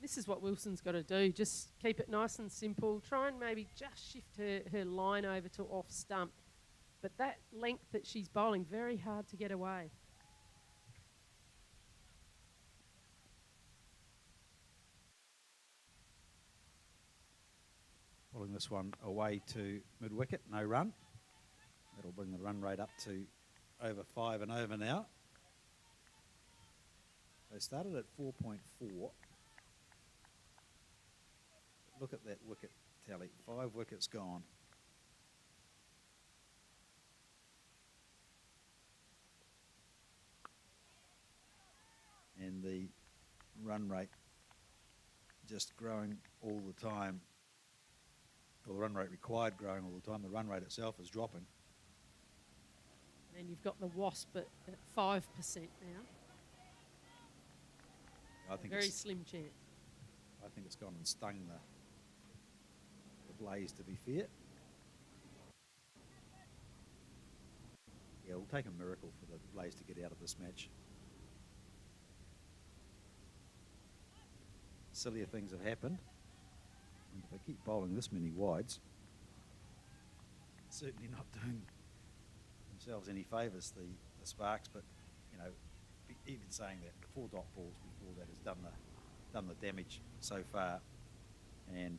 This is what Wilson's got to do. Just keep it nice and simple. Try and maybe just shift her line over to off stump. But that length that she's bowling, very hard to get away. Pulling this one away to mid-wicket, no run. That'll bring the run rate up to over 5 and over now. They started at 4.4. Look at that wicket tally, 5 wickets gone. And the run rate just growing all the time. Well, the run rate required growing all the time. The run rate itself is dropping. And you've got the Wasp at 5% now. I think very slim chance. I think it's gone and stung the Blaze, to be fair. Yeah, it'll take a miracle for the Blaze to get out of this match. Sillier things have happened. And if they keep bowling this many wides, certainly not doing themselves any favours, the Sparks. But, you know, even saying that, the 4 dot balls before that has done the damage so far. And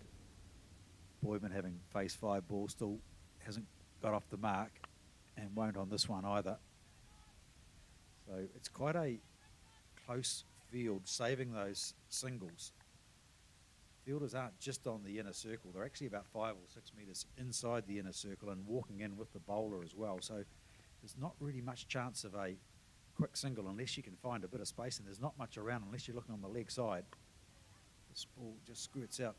Boyman, having faced 5 balls, still hasn't got off the mark and won't on this one either. So it's quite a close field, saving those singles. Fielders aren't just on the inner circle. They're actually about 5 or 6 metres inside the inner circle and walking in with the bowler as well. So there's not really much chance of a quick single unless you can find a bit of space, and there's not much around unless you're looking on the leg side. This ball just squirts out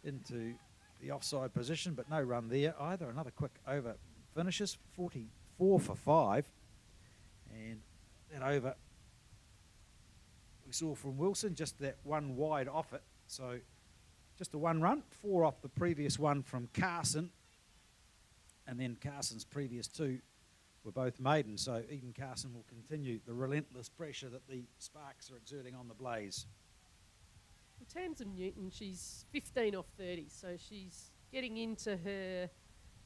into the offside position, but no run there either. Another quick over finishes, 44 for 5. And that over we saw from Wilson, just that one wide off it. So just a 1 run, 4 off the previous one from Carson. And then Carson's previous 2 were both maiden. So Eden Carson will continue the relentless pressure that the Sparks are exerting on the Blaze. Well, Tamsin Newton, she's 15 off 30, so she's getting into her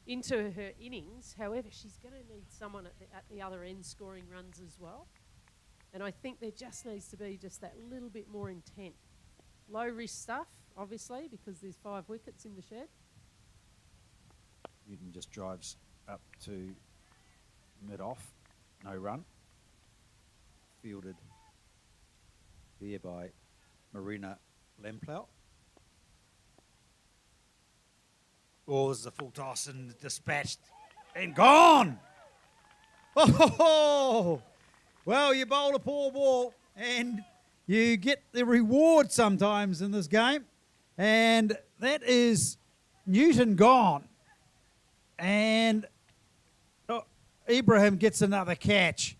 innings. However, she's going to need someone at the other end scoring runs as well. And I think there just needs to be just that little bit more intent. Low risk stuff, obviously, because there's 5 wickets in the shed. Newton just drives up to mid-off, no run. Fielded there by Marina Lemplau. Oh, this is a full toss and dispatched and gone. Oh, well, you bowl a poor ball and you get the reward sometimes in this game. And that is Newton gone. And Ibrahim gets another catch.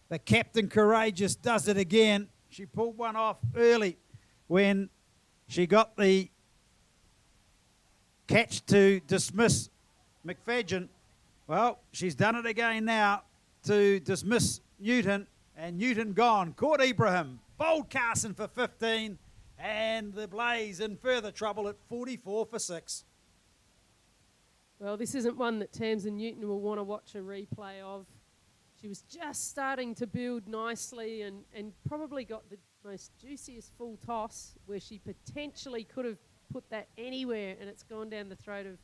The captain courageous does it again. She pulled one off early when she got the catch to dismiss McFadden. Well, she's done it again now to dismiss Newton, and Newton gone. Caught Ibrahim, bowled Carson for 15, and the Blaze in further trouble at 44 for 6. Well, this isn't one that Tamsin Newton will want to watch a replay of. She was just starting to build nicely and probably got the most juiciest full toss where she potentially could have put that anywhere, and it's gone down the throat of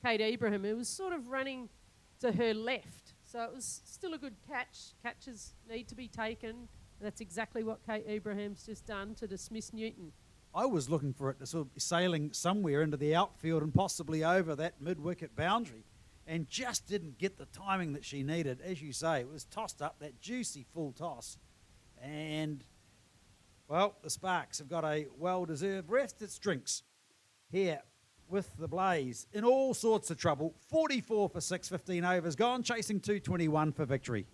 Kate Ibrahim. It was sort of running to her left, so it was still a good catch. Catches need to be taken, and that's exactly what Kate Ibrahim's just done to dismiss Newton. I was looking for it to sort of be sailing somewhere into the outfield and possibly over that mid-wicket boundary, and just didn't get the timing that she needed. As you say, it was tossed up, that juicy full toss. And, well, the Sparks have got a well-deserved rest. It's drinks here with the Blaze in all sorts of trouble. 44 for 6, 15 overs gone, chasing 221 for victory.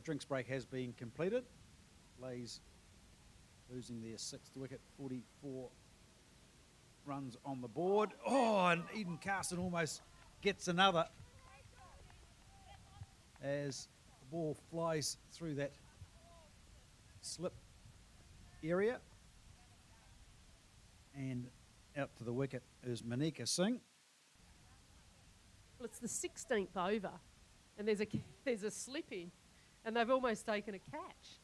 Drinks break has been completed. Blaze losing their 6th wicket, 44 runs on the board. Oh, and Eden Carson almost gets another as the ball flies through that slip area. And out to the wicket is Manika Singh. Well, it's the 16th over, and there's a slip in, and they've almost taken a catch.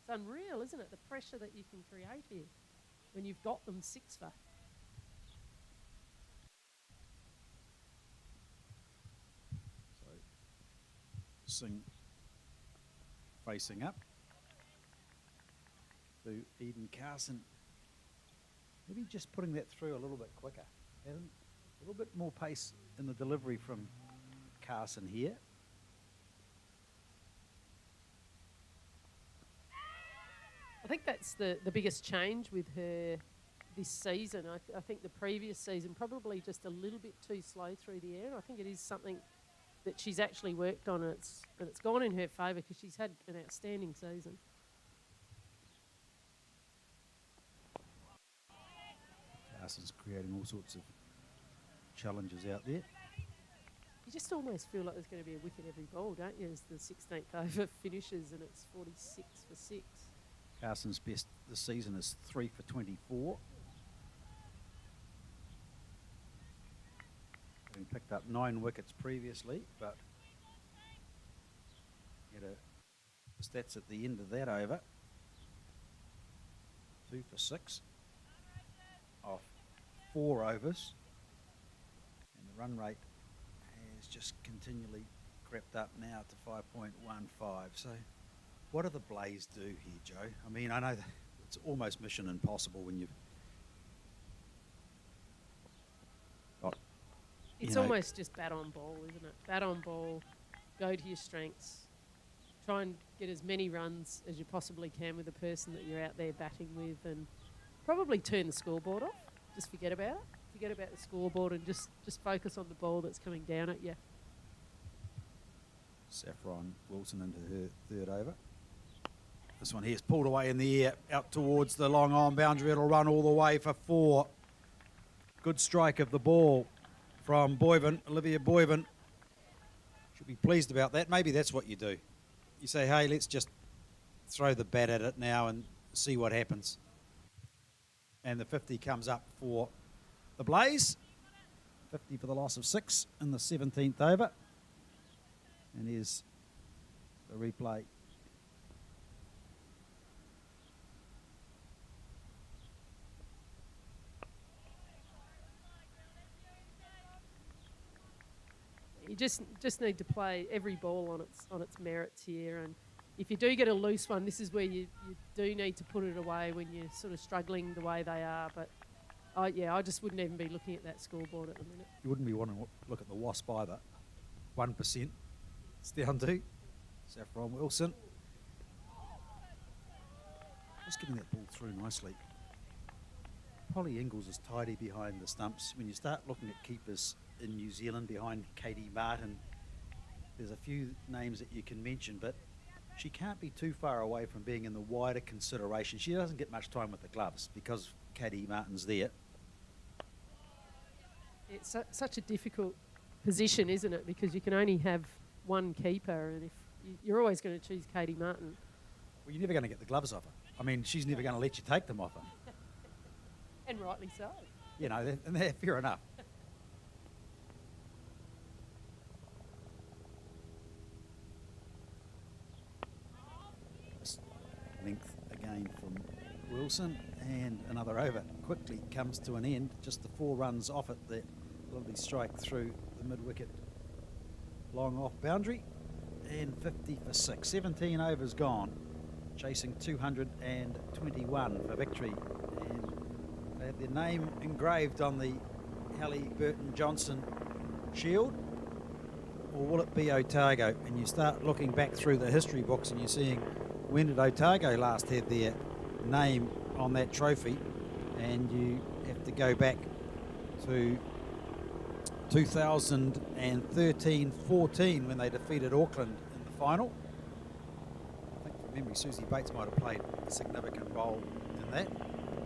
It's unreal, isn't it? The pressure that you can create here when you've got them 6 for. So Singh facing up to Eden Carson. Maybe just putting that through a little bit quicker. A little bit more pace in the delivery from Carson here. I think that's the biggest change with her this season. I think the previous season probably just a little bit too slow through the air. I think it is something that she's actually worked on, and it's gone in her favour because she's had an outstanding season. Carson's creating all sorts of challenges out there. You just almost feel like there's going to be a wicket every ball, don't you, as the 16th over finishes and it's 46 for 6. Carson's best this season is 3 for 24. Having picked up 9 wickets previously, but get a stats at the end of that over. 2 for 6 off 4 overs. And the run rate has just continually crept up now to 5.15. So what do the Blaze do here, Joe? I mean, I know that it's almost mission impossible when you've... It's almost just bat on ball, isn't it? Bat on ball, go to your strengths, try and get as many runs as you possibly can with the person that you're out there batting with, and probably turn the scoreboard off. Just forget about it. Forget about the scoreboard and just focus on the ball that's coming down at you. Saffron Wilson into her 3rd over. This one here is pulled away in the air, out towards the long on boundary. It'll run all the way for 4. Good strike of the ball from Boyven, Olivia Boyven. Should be pleased about that. Maybe that's what you do. You say, hey, let's just throw the bat at it now and see what happens. And the 50 comes up for the Blaze. 50 for the loss of 6 in the 17th over. And here's the replay. You just need to play every ball on its merits here, and if you do get a loose one, this is where you do need to put it away when you're sort of struggling the way they are. But I just wouldn't even be looking at that scoreboard at the minute. You wouldn't be wanting to look at the Wasp either. 1% it's down to Saffron Wilson. Just getting that ball through nicely. Polly Ingalls is tidy behind the stumps. When you start looking at keepers in New Zealand behind Katie Martin, there's a few names that you can mention, but she can't be too far away from being in the wider consideration. She doesn't get much time with the gloves because Katie Martin's there. It's such a difficult position, isn't it? Because you can only have one keeper, and if you're always going to choose Katie Martin. Well, you're never going to get the gloves off her. I mean, she's never going to let you take them off her. And rightly so. You know, and they're fair enough. Length again from Wilson, and another over quickly comes to an end. Just the 4 runs off it. That lovely strike through the mid-wicket long off boundary, and 50 for 6. 17 overs gone, chasing 221 for victory, and they have their name engraved on the Hallyburton Johnstone shield. Or will it be Otago? And you start looking back through the history books and you're seeing, when did Otago last have their name on that trophy? And you have to go back to 2013-14 when they defeated Auckland in the final. I think from memory, Susie Bates might have played a significant role in that.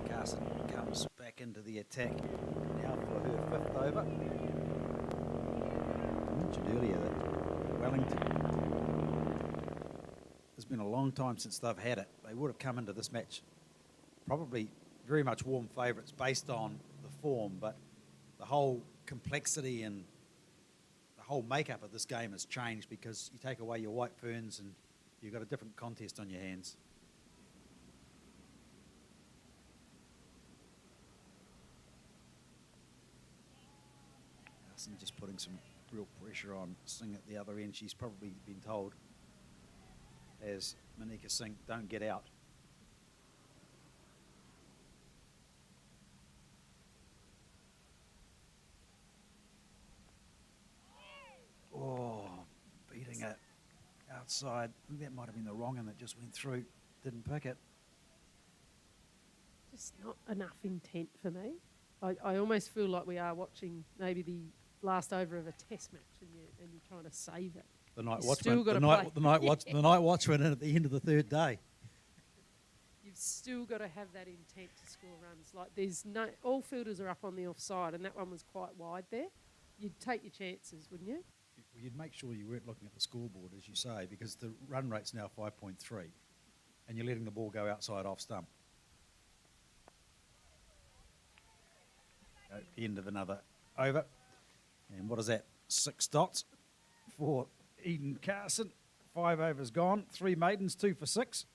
Carson comes back into the attack now for her 5th over. I mentioned earlier that Wellington, it's been a long time since they've had it. They would have come into this match probably very much warm favourites based on the form, but the whole complexity and the whole makeup of this game has changed because you take away your white ferns and you've got a different contest on your hands. Carson just putting some real pressure on Singh at the other end. She's probably been told, as Manika Singh, don't get out. Oh, beating it outside. I think that might have been the wrong one that just went through. Didn't pick it. Just not enough intent for me. I almost feel like we are watching maybe the last over of a test match and you're trying to save it. The night You've watchman. still got The to night, play. the night watchman in at the end of the 3rd day. You've still got to have that intent to score runs. Like there's no, all fielders are up on the offside, and that one was quite wide there. You'd take your chances, wouldn't you? You'd make sure you weren't looking at the scoreboard, as you say, because the run rate's now 5.3, and you're letting the ball go outside off stump. End of another over. And what is that? 6 dots for Eden Carson. 5 overs gone. 3 maidens, 2 for 6.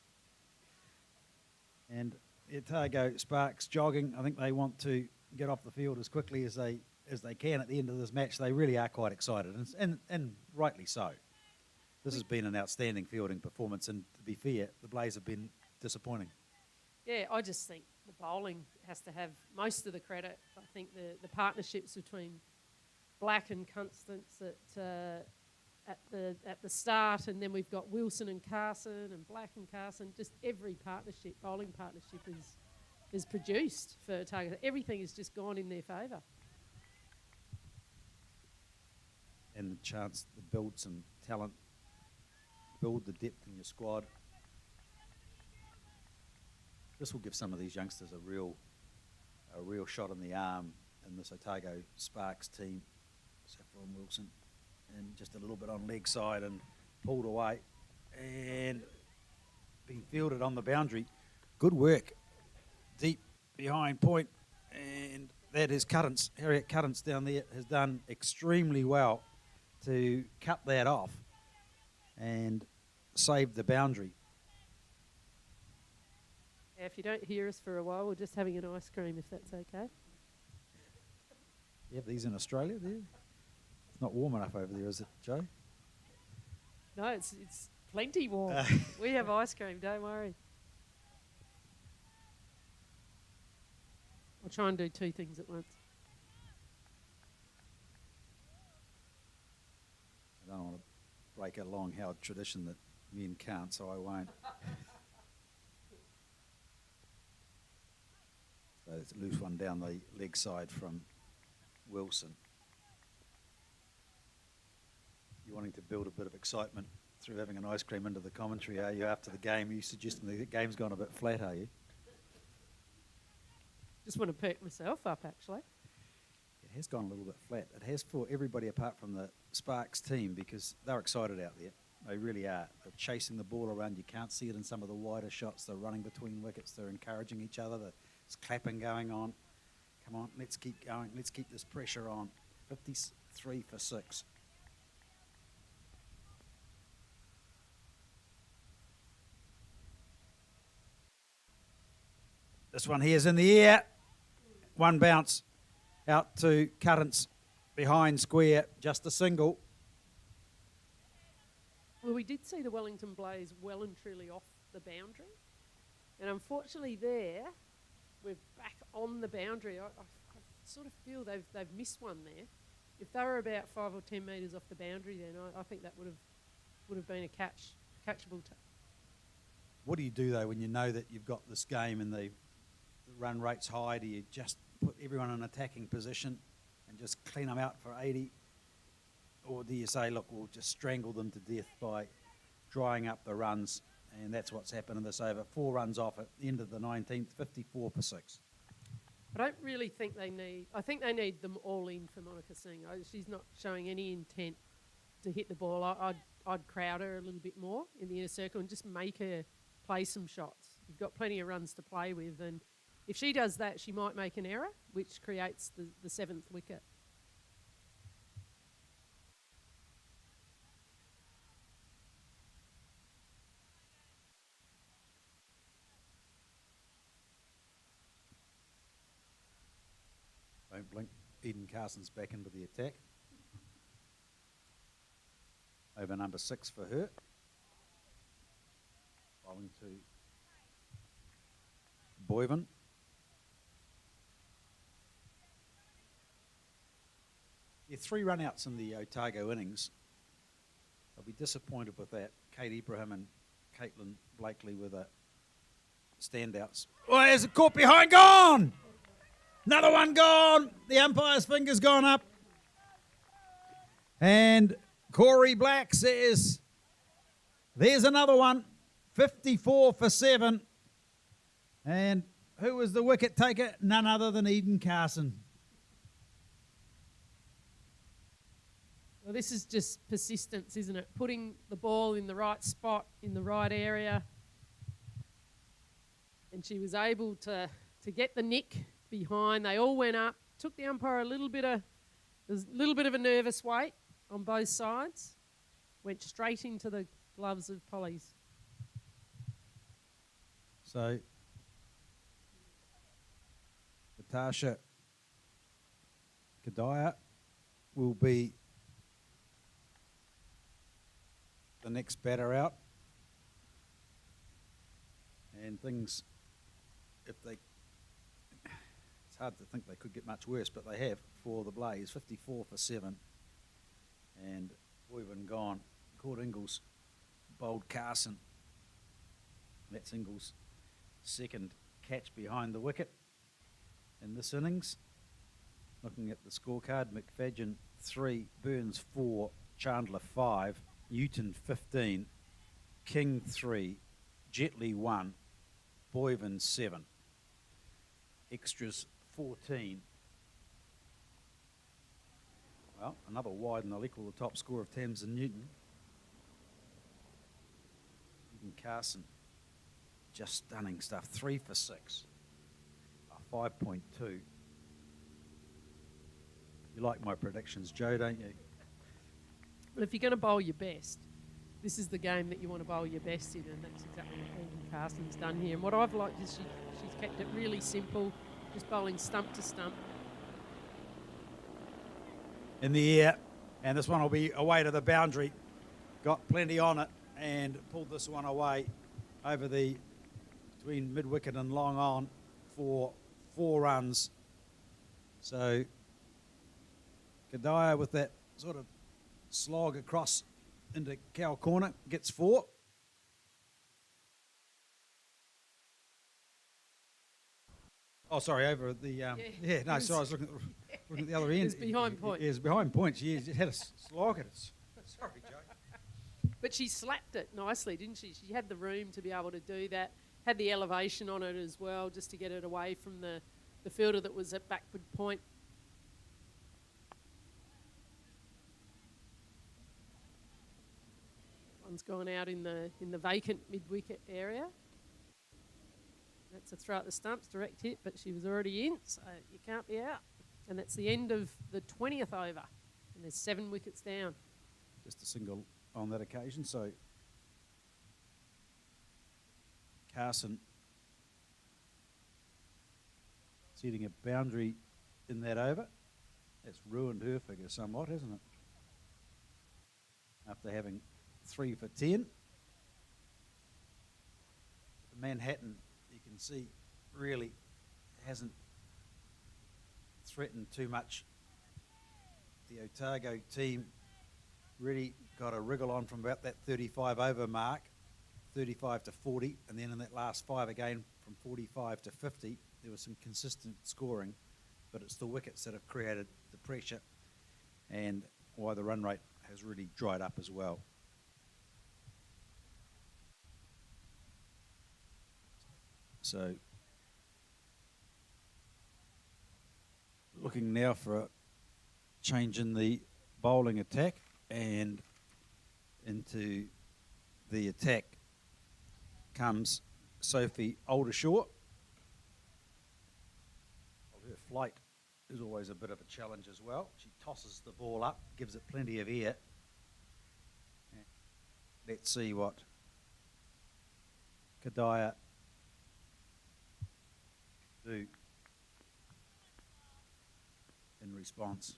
And Otago Sparks jogging. I think they want to get off the field as quickly as they can at the end of this match. They really are quite excited, and rightly so. This has been an outstanding fielding performance, and to be fair, the Blaze have been disappointing. Yeah, I just think the bowling has to have most of the credit. I think the partnerships between Black and Constance at the start, and then we've got Wilson and Carson and Black and Carson. Just every partnership, bowling partnership, is produced for Otago. Everything has just gone in their favour. And the chance to build some talent, build the depth in your squad. This will give some of these youngsters a real shot in the arm in this Otago Sparks team. Saffron Wilson, and just a little bit on leg side and pulled away and being fielded on the boundary. Good work, deep behind point, and that is Cuttance. Harriet Cuttance down there has done extremely well to cut that off and save the boundary. Yeah, if you don't hear us for a while, we're just having an ice cream, if that's okay. You have these in Australia there? It's not warm enough over there, is it, Joe? No, it's plenty warm. We have ice cream, don't worry. I'll try and do 2 things at once. I don't want to break a long-held tradition that men can't, so I won't. So it's a loose one down the leg side from Wilson. You're wanting to build a bit of excitement through having an ice cream into the commentary, are you, after the game? Are you suggesting the game's gone a bit flat, are you? Just want to perk myself up, actually. It has gone a little bit flat. It has for everybody apart from the Sparks team, because they're excited out there. They really are. They're chasing the ball around. You can't see it in some of the wider shots. They're running between wickets. They're encouraging each other. There's clapping going on. Come on, let's keep going. Let's keep this pressure on. 53 for 6. This one here's in the air. One bounce out to Cuttance behind square. Just a single. Well, we did see the Wellington Blaze well and truly off the boundary. And unfortunately there, we're back on the boundary. I sort of feel they've missed one there. If they were about 5 or 10 metres off the boundary, then I think that would have been a catchable. What do you do though when you know that you've got this game and the run rate's high? Do you just put everyone in attacking position and just clean them out for 80, or do you say, look, we'll just strangle them to death by drying up the runs, and that's what's happened in this over. 4 runs off at the end of the 19th, 54 for 6. I don't really think they need... I think they need them all in for Monica Singh. She's not showing any intent to hit the ball. I'd crowd her a little bit more in the inner circle and just make her play some shots. You've got plenty of runs to play with, and if she does that, she might make an error, which creates the 7th wicket. Don't blink. Eden Carson's back into the attack. Over number 6 for her. Bowling to Boyven. Yeah, 3 run-outs in the Otago innings. I'll be disappointed with that. Kate Ibrahim and Caitlin Blakely were the standouts. Oh, there's a caught behind, gone! Another one gone! The umpire's finger's gone up. And Corey Black says, there's another one. 54 for 7. And who was the wicket taker? None other than Eden Carson. Well, this is just persistence, isn't it? Putting the ball in the right spot, in the right area. And she was able to get the nick behind. They all went up. Took the umpire a little bit of a nervous wait on both sides. Went straight into the gloves of Polly's. So, Natasha Kadaya will be the next batter out. And things, it's hard to think they could get much worse, but they have for the Blaze. 54 for 7. And Boyven gone. Court Ingles bowled Carson. That's Ingles' second catch behind the wicket in this innings. Looking at the scorecard, McFadden 3, Burns 4, Chandler 5, Newton 15, King 3, Jetley 1, Boyven 7. Extras 14. Well, another wide and they'll equal the top score of Tamsin Newton. Eden Carson, just stunning stuff. 3 for 6. A 5.2. You like my predictions, Joe, don't you? Well, if you're going to bowl your best, this is the game that you want to bowl your best in, and that's exactly what Eden Carson's done here. And what I've liked is she's kept it really simple, just bowling stump to stump. In the air, and this one will be away to the boundary. Got plenty on it and pulled this one away over the between mid-wicket and long on for 4 runs. So Kadaya with that sort of slog across into cow corner gets 4. Oh, sorry, over at the... I was looking at the other end. It was behind point. It was behind point. She had a slog at it. Sorry, Joe. But she slapped it nicely, didn't she? She had the room to be able to do that, had the elevation on it as well, just to get it away from the fielder that was at backward point. One's gone out in the vacant mid-wicket area. That's a throw at the stumps, direct hit, but she was already in, so you can't be out. And that's the end of the 20th over, and there's 7 wickets down. Just a single on that occasion, so Carson setting a boundary in that over. That's ruined her figure somewhat, hasn't it? After having 3 for 10. Manhattan, you can see, really hasn't threatened too much. The Otago team really got a wriggle on from about that 35 over mark, 35 to 40, and then in that last 5 again from 45 to 50, there was some consistent scoring, but it's the wickets that have created the pressure and why the run rate has really dried up as well. So looking now for a change in the bowling attack, and into the attack comes Sophie Oldershaw. Her flight is always a bit of a challenge as well. She tosses the ball up, gives it plenty of air. Let's see what Kadaya do in response.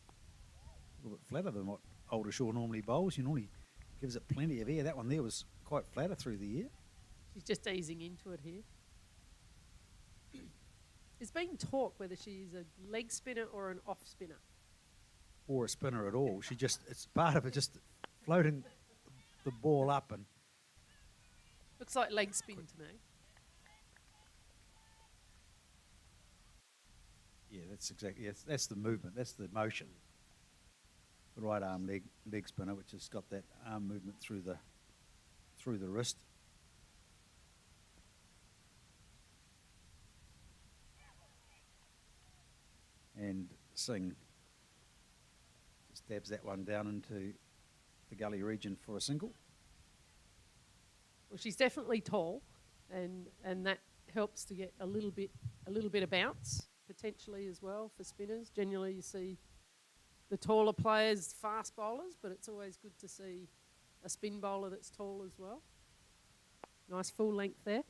A little bit flatter than what Oldershaw normally bowls. She normally gives it plenty of air. That one there was quite flatter through the air. She's just easing into it here. There's been talk whether she's a leg spinner or an off spinner. Or a spinner at all. It's part of it, just floating the ball up and... Looks like leg spin to me. Yeah, that's exactly, that's the movement, that's the motion. The right arm leg spinner, which has got that arm movement through the wrist. And Singh just stabs that one down into the gully region for a single. Well, she's definitely tall, and that helps to get a little bit of bounce potentially as well for spinners. Generally, you see the taller players fast bowlers, but it's always good to see a spin bowler that's tall as well. Nice full length there.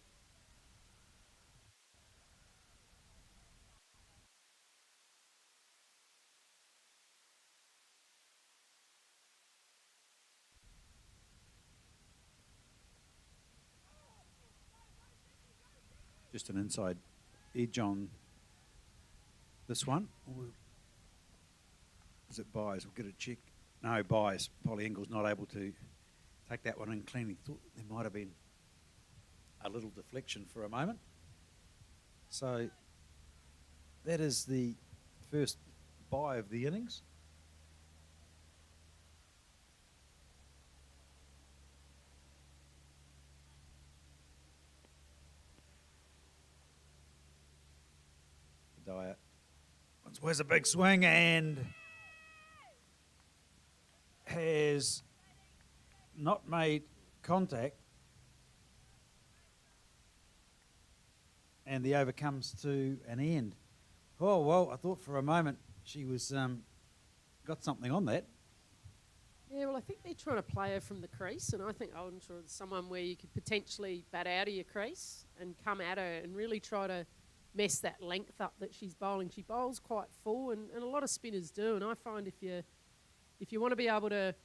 Just an inside edge on this one. Is it buys? We'll get a check. No, buys. Polly Ingle's not able to take that one in cleanly. Thought there might have been a little deflection for a moment. So that is the first buy of the innings. Dyer. Where's a big swing and has not made contact, and the over comes to an end. Oh, well, I thought for a moment she was got something on that. Yeah, well, I think they're trying to play her from the crease, and I think Oldershaw is someone where you could potentially bat out of your crease and come at her and really try to mess that length up that she's bowling. She bowls quite full, and a lot of spinners do, and I find if you want to be able to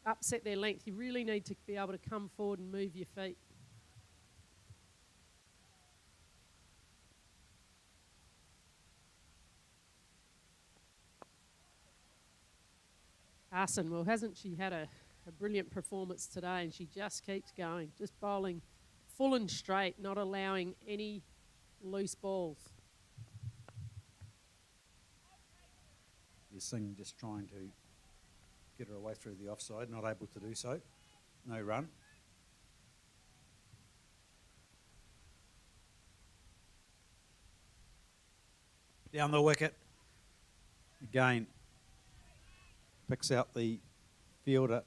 upset their length, you really need to be able to come forward and move your feet. Carson, well, hasn't she had a brilliant performance today, and she just keeps going, just bowling full and straight, not allowing any loose balls. Singh just trying to get her away through the offside, not able to do so. No run. Down the wicket. Again, picks out the fielder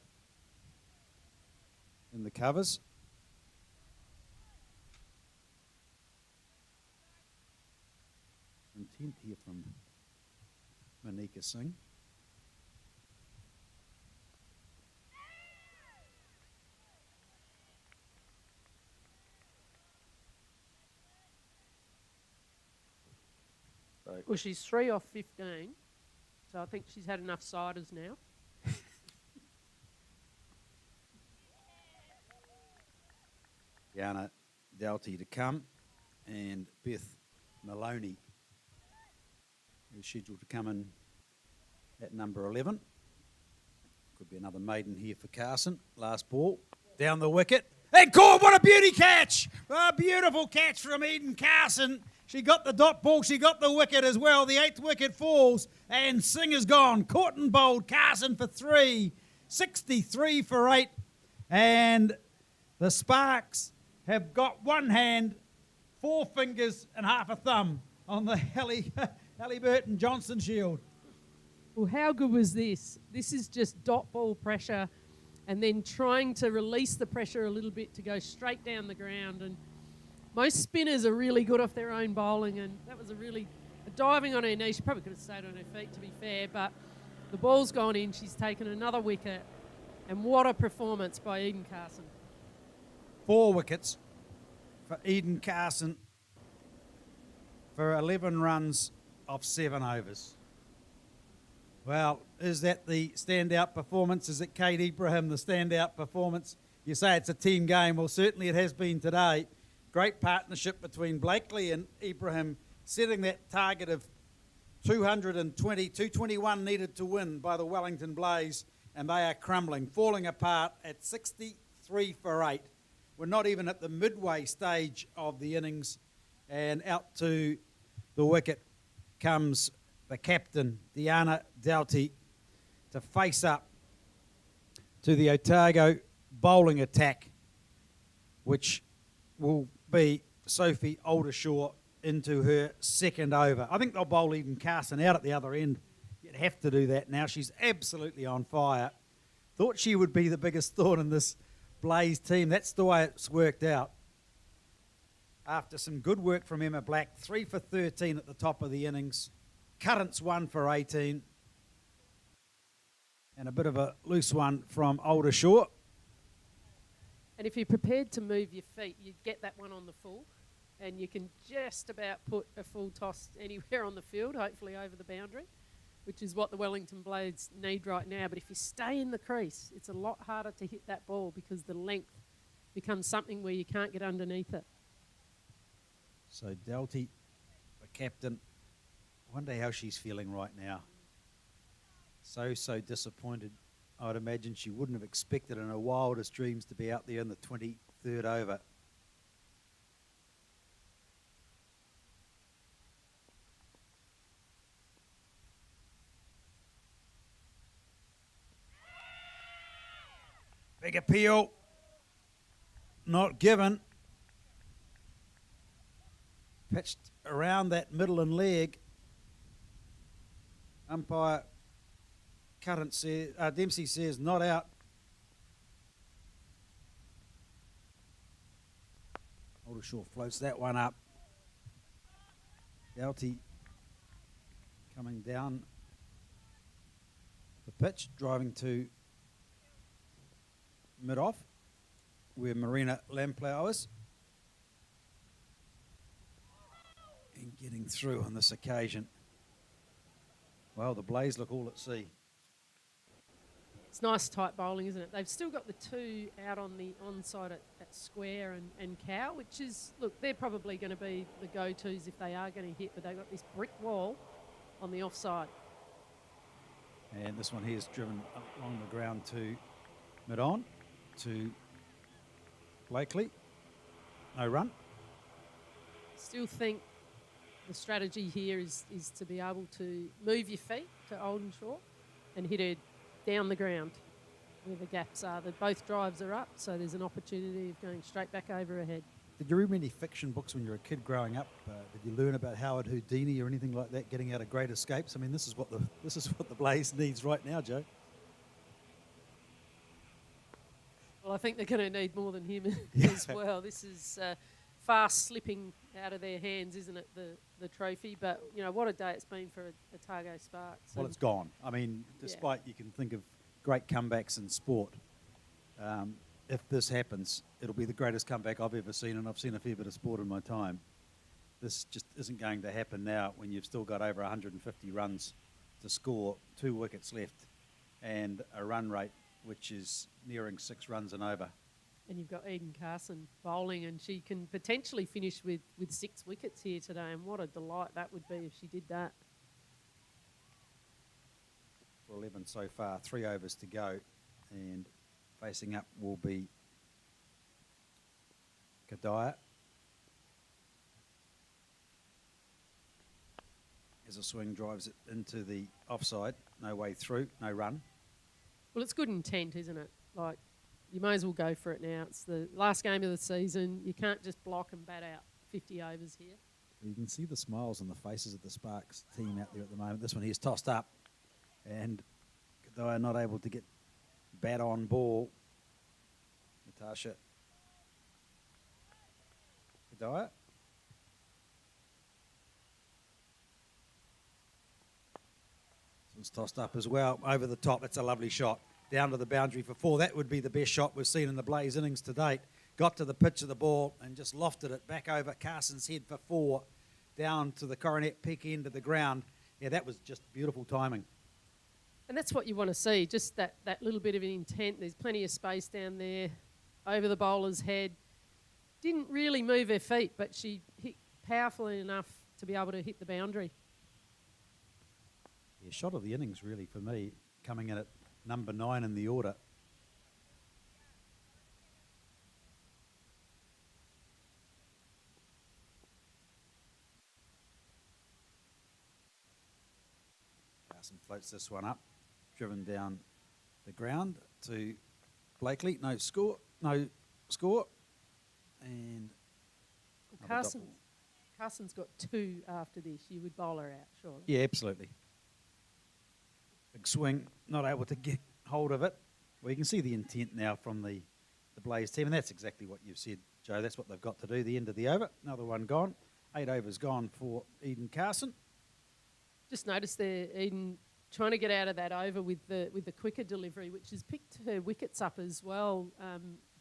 in the covers. Intent here from Manika Singh. Well, she's 3 off 15, so I think she's had enough ciders now. Diana Doughty to come, and Beth Maloney is scheduled to come in at number 11. Could be another maiden here for Carson. Last ball, down the wicket. And caught, what a beauty catch! A beautiful catch from Eden Carson. She got the dot ball, she got the wicket as well. The 8th wicket falls, and Singh is gone. Caught and bowled, Carson for 3, 63 for 8. And the Sparks have got one hand, 4 fingers and half a thumb on the Hallyburton Johnstone shield. Well, how good was this? This is just dot ball pressure and then trying to release the pressure a little bit to go straight down the ground. And most spinners are really good off their own bowling, and that was a diving on her knee. She probably could have stayed on her feet, to be fair, but the ball's gone in. She's taken another wicket, and what a performance by Eden Carson. 4 wickets for Eden Carson for 11 runs off 7 overs. Well, is that the standout performance? Is it Kate Ibrahim, the standout performance? You say it's a team game. Well, certainly it has been today. Great partnership between Blakely and Ibrahim, setting that target of 221 needed to win by the Wellington Blaze, and they are crumbling, falling apart at 63 for 8. We're not even at the midway stage of the innings, and out to the wicket comes the captain, Diana Doughty, to face up to the Otago bowling attack, which will be Sophie Aldershaw into her second over. I think they'll bowl Eden Carson out at the other end. You'd have to do that now. She's absolutely on fire. Thought she would be the biggest thorn in this Blaze team. That's the way it's worked out. After some good work from Emma Black, 3 for 13 at the top of the innings. Currants 1 for 18. And a bit of a loose one from Aldershaw. And if you're prepared to move your feet, you get that one on the full, and you can just about put a full toss anywhere on the field, hopefully over the boundary, which is what the Wellington Blades need right now. But if you stay in the crease, it's a lot harder to hit that ball because the length becomes something where you can't get underneath it. So Doughty, the captain, I wonder how she's feeling right now. So disappointed. I would imagine she wouldn't have expected in her wildest dreams to be out there in the 23rd over. Big appeal. Not given. Pitched around that middle and leg. Umpire Dempsey says not out. Aldershaw floats that one up. Doughty coming down the pitch, driving to mid-off, where Marina Lamplau is. And getting through on this occasion. Well, the Blaze look all at sea. It's nice tight bowling, isn't it? They've still got the 2 out on the onside at square and cow, which is, look, they're probably going to be the go-tos if they are going to hit, but they've got this brick wall on the offside. And this one here is driven along the ground to mid-on, to Blakely. No run. Still think the strategy here is to be able to move your feet to Aldershaw and hit her down the ground where the gaps are. Both drives are up, so there's an opportunity of going straight back over her head. Did you read many fiction books when you were a kid growing up? Did you learn about Howard Houdini or anything like that, getting out of Great Escapes? I mean, this is what the Blaze needs right now, Joe. Well, I think they're going to need more than him as well. This is fast slipping out of their hands, isn't it, the trophy? But, you know, what a day it's been for Otago Sparks. Well, it's gone. I mean, despite you can think of great comebacks in sport, if this happens, it'll be the greatest comeback I've ever seen, and I've seen a fair bit of sport in my time. This just isn't going to happen now when you've still got over 150 runs to score, 2 wickets left, and a run rate which is nearing 6 runs and over. And you've got Eden Carson bowling, and she can potentially finish with 6 wickets here today, and what a delight that would be if she did that. For 11 so far, 3 overs to go, and facing up will be Kadaya. As a swing drives it into the offside, no way through, no run. Well, it's good intent, isn't it? Like, you may as well go for it now. It's the last game of the season. You can't just block and bat out 50 overs here. You can see the smiles on the faces of the Sparks team out there at the moment. This one here's tossed up, and though I'm not able to get bat on ball, Natasha Kadaya. This one's tossed up as well, over the top. It's a lovely shot. Down to the boundary for 4. That would be the best shot we've seen in the Blaze innings to date. Got to the pitch of the ball and just lofted it back over Carson's head for 4, down to the Coronet peak end of the ground. Yeah, that was just beautiful timing. And that's what you want to see, just that little bit of an intent. There's plenty of space down there over the bowler's head. Didn't really move her feet, but she hit powerfully enough to be able to hit the boundary. Yeah, shot of the innings really for me, coming in at number 9 in the order. Carson floats this one up, driven down the ground to Blakely. No score. And Carson's got 2 after this. You would bowl her out, surely. yeah, absolutely. Big swing, not able to get hold of it. Well, you can see the intent now from the Blaze team, and that's exactly what you've said, Joe. That's what they've got to do. The end of the over. Another one gone. 8 overs gone for Eden Carson. Just noticed there, Eden trying to get out of that over with the quicker delivery, which has picked her wickets up as well.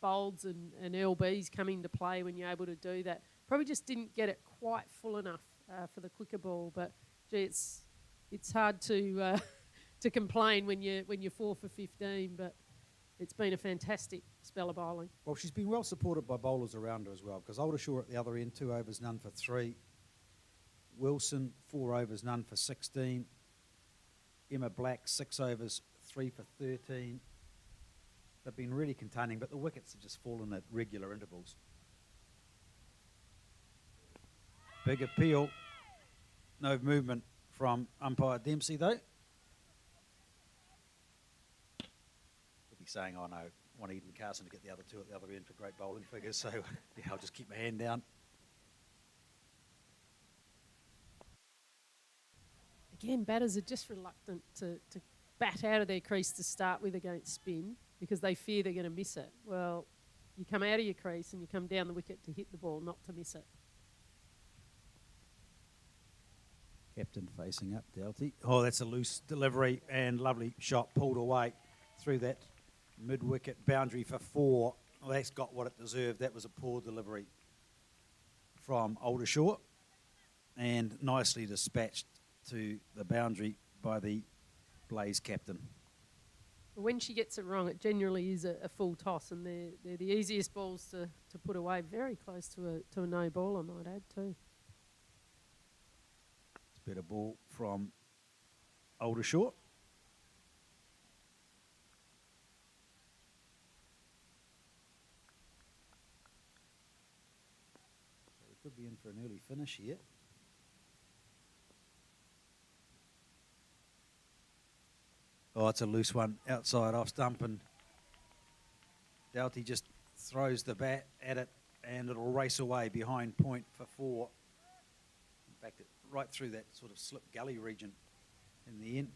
Bolds and LBs coming to play when you're able to do that. Probably just didn't get it quite full enough for the quicker ball, but gee, it's hard to to complain when you're 4 for 15. But it's been a fantastic spell of bowling. Well, she's been well supported by bowlers around her as well, because Aldershaw at the other end, 2 overs, none for 3. Wilson, 4 overs, none for 16. Emma Black, 6 overs, 3 for 13. They've been really containing, but the wickets have just fallen at regular intervals. Big appeal. No movement from umpire Dempsey, though. He'll be saying, oh no, I want Eden Carson to get the other 2 at the other end for great bowling figures, so yeah, I'll just keep my hand down. Again, batters are just reluctant to bat out of their crease to start with against spin because they fear they're going to miss it. Well, you come out of your crease and you come down the wicket to hit the ball, not to miss it. Captain facing up, Doughty. Oh, that's a loose delivery and lovely shot pulled away through that mid-wicket boundary for 4. Well, that's got what it deserved. That was a poor delivery from Aldershaw and nicely dispatched to the boundary by the Blaze captain. When she gets it wrong, it generally is a full toss, and they're the easiest balls to put away. Very close to a no ball, I might add, too. It's a better ball from Aldershaw. So we could be in for an early finish here. Oh, it's a loose one outside off stump, and Doughty just throws the bat at it, and it'll race away behind point for 4. In fact, right through that sort of slip gully region in the end.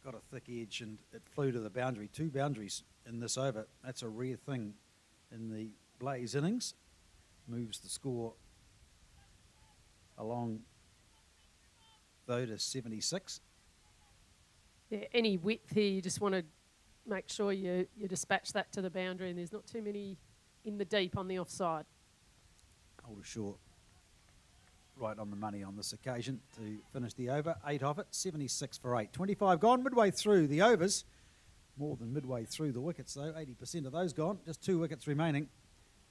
Got a thick edge, and it flew to the boundary. 2 boundaries in this over. That's a rare thing in the Blaze innings. Moves the score along, though, to 76. Yeah, any width here, you just want to make sure you dispatch that to the boundary, and there's not too many in the deep on the offside. Aldershaw right on the money on this occasion to finish the over. 8 of it, 76 for 8. 25 gone, midway through the overs. More than midway through the wickets, though. 80% of those gone, just 2 wickets remaining.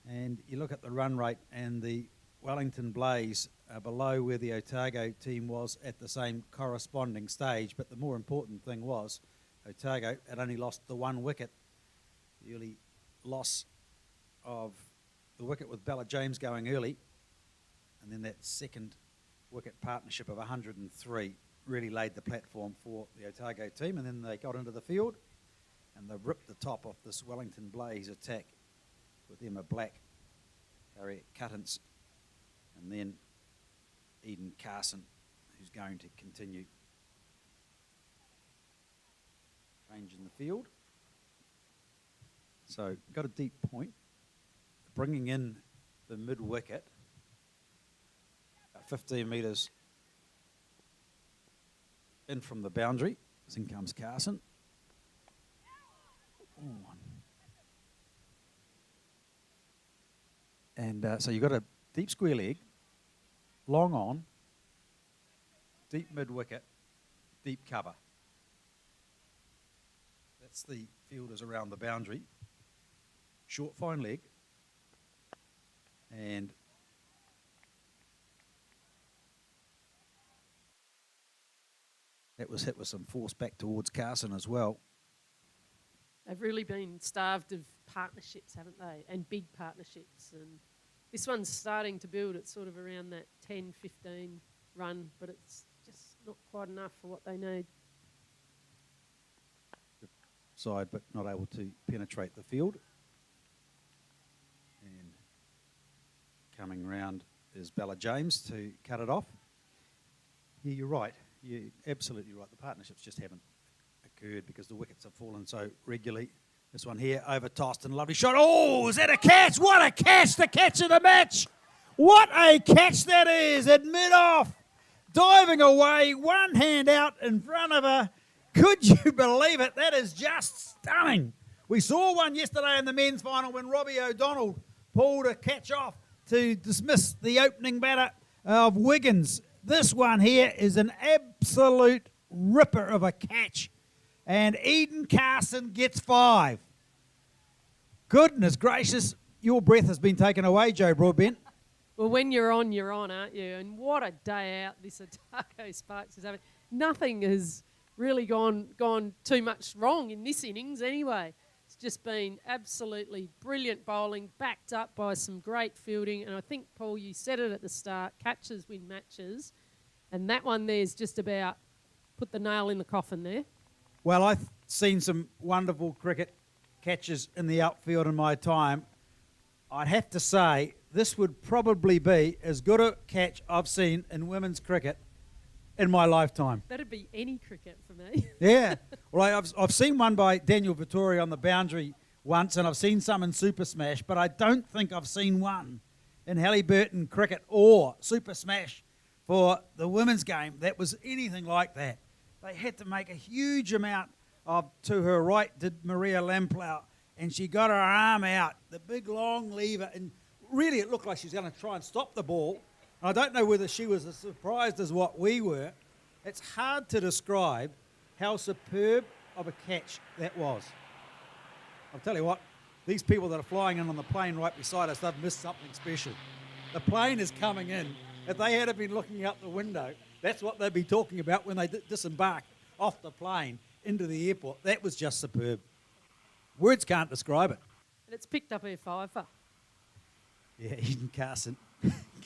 And you look at the run rate, and the Wellington Blaze are below where the Otago team was at the same corresponding stage. But the more important thing was Otago had only lost the 1 wicket. The early loss of the wicket with Bella James going early, and then that second wicket partnership of 103 really laid the platform for the Otago team. And then they got into the field And they've ripped the top off this Wellington Blaze attack with Emma Black, Harriet Cuttance, and then Eden Carson, who's going to continue. Change in the field. So got a deep point, bringing in the mid wicket, 15 metres in from the boundary. In comes Carson. And so you've got a deep square leg, long on, deep mid wicket, deep cover. That's the fielders around the boundary. Short fine leg, and that was hit with some force back towards Carson as well. They've really been starved of partnerships, haven't they? And big partnerships. And this one's starting to build. It's sort of around that 10, 15 run, but it's just not quite enough for what they need. Side, but not able to penetrate the field. And coming round is Bella James to cut it off. Yeah, you're right. You're absolutely right. The partnerships just haven't occurred because the wickets have fallen so regularly. This one here over tossed and lovely shot. Oh, is that a catch? What a catch! The catch of the match. What a catch that is at mid-off. Diving away, one hand out in front of her. Could you believe it? That is just stunning. We saw one yesterday in the men's final when Robbie O'Donnell pulled a catch off to dismiss the opening batter of Wiggins. This one here is an absolute ripper of a catch. And Eden Carson gets 5. Goodness gracious, your breath has been taken away, Joe Broadbent. Well, when you're on, aren't you? And what a day out this Otago Sparks is having. Nothing has really gone too much wrong in this innings anyway. It's just been absolutely brilliant bowling, backed up by some great fielding. And I think, Paul, you said it at the start, catches win matches. And that one there's just about put the nail in the coffin there. Well, I've seen some wonderful cricket catches in the outfield in my time. I'd have to say this would probably be as good a catch I've seen in women's cricket in my lifetime. That'd be any cricket for me. Yeah. Well, I've seen one by Daniel Vittori on the boundary once, and I've seen some in Super Smash, but I don't think I've seen one in Hallyburton cricket or Super Smash for the women's game that was anything like that. They had to make a huge amount of, to her right did Maria Lamplau, and she got her arm out, the big long lever, and really it looked like she was going to try and stop the ball. I don't know whether she was as surprised as what we were. It's hard to describe how superb of a catch that was. I'll tell you what, these people that are flying in on the plane right beside us, they've missed something special. The plane is coming in. If they had been looking out the window, that's what they'd be talking about when they disembark off the plane into the airport. That was just superb. Words can't describe it. And it's picked up her fiver. Yeah, Eden Carson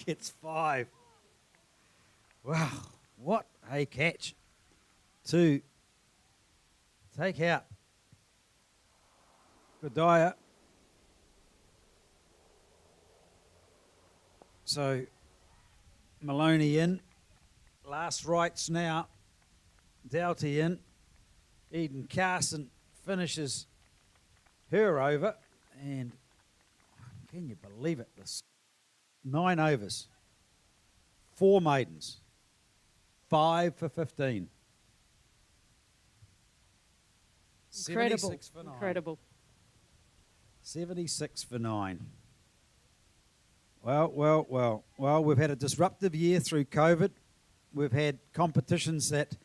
gets 5. Wow, what a catch to take out Godaya. So Maloney in, last rights now, Doughty in, Eden Carson finishes her over, and can you believe it, this 9 overs, 4 maidens, 5 for 15. Incredible, 76 for 9. incredible. 76 for 9. Well, we've had a disruptive year through COVID. We've had competitions that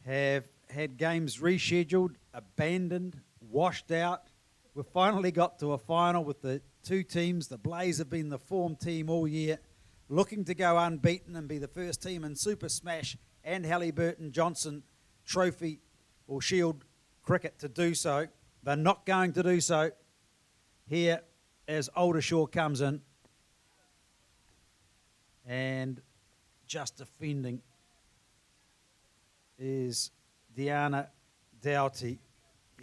have had games rescheduled, abandoned, washed out. We've finally got to a final with the 2 teams. The Blaze have been the form team all year, looking to go unbeaten and be the first team in Super Smash and Hallyburton Johnstone Trophy or Shield cricket to do so. They're not going to do so here as Aldershaw comes in. And just defending is Deanna Doughty.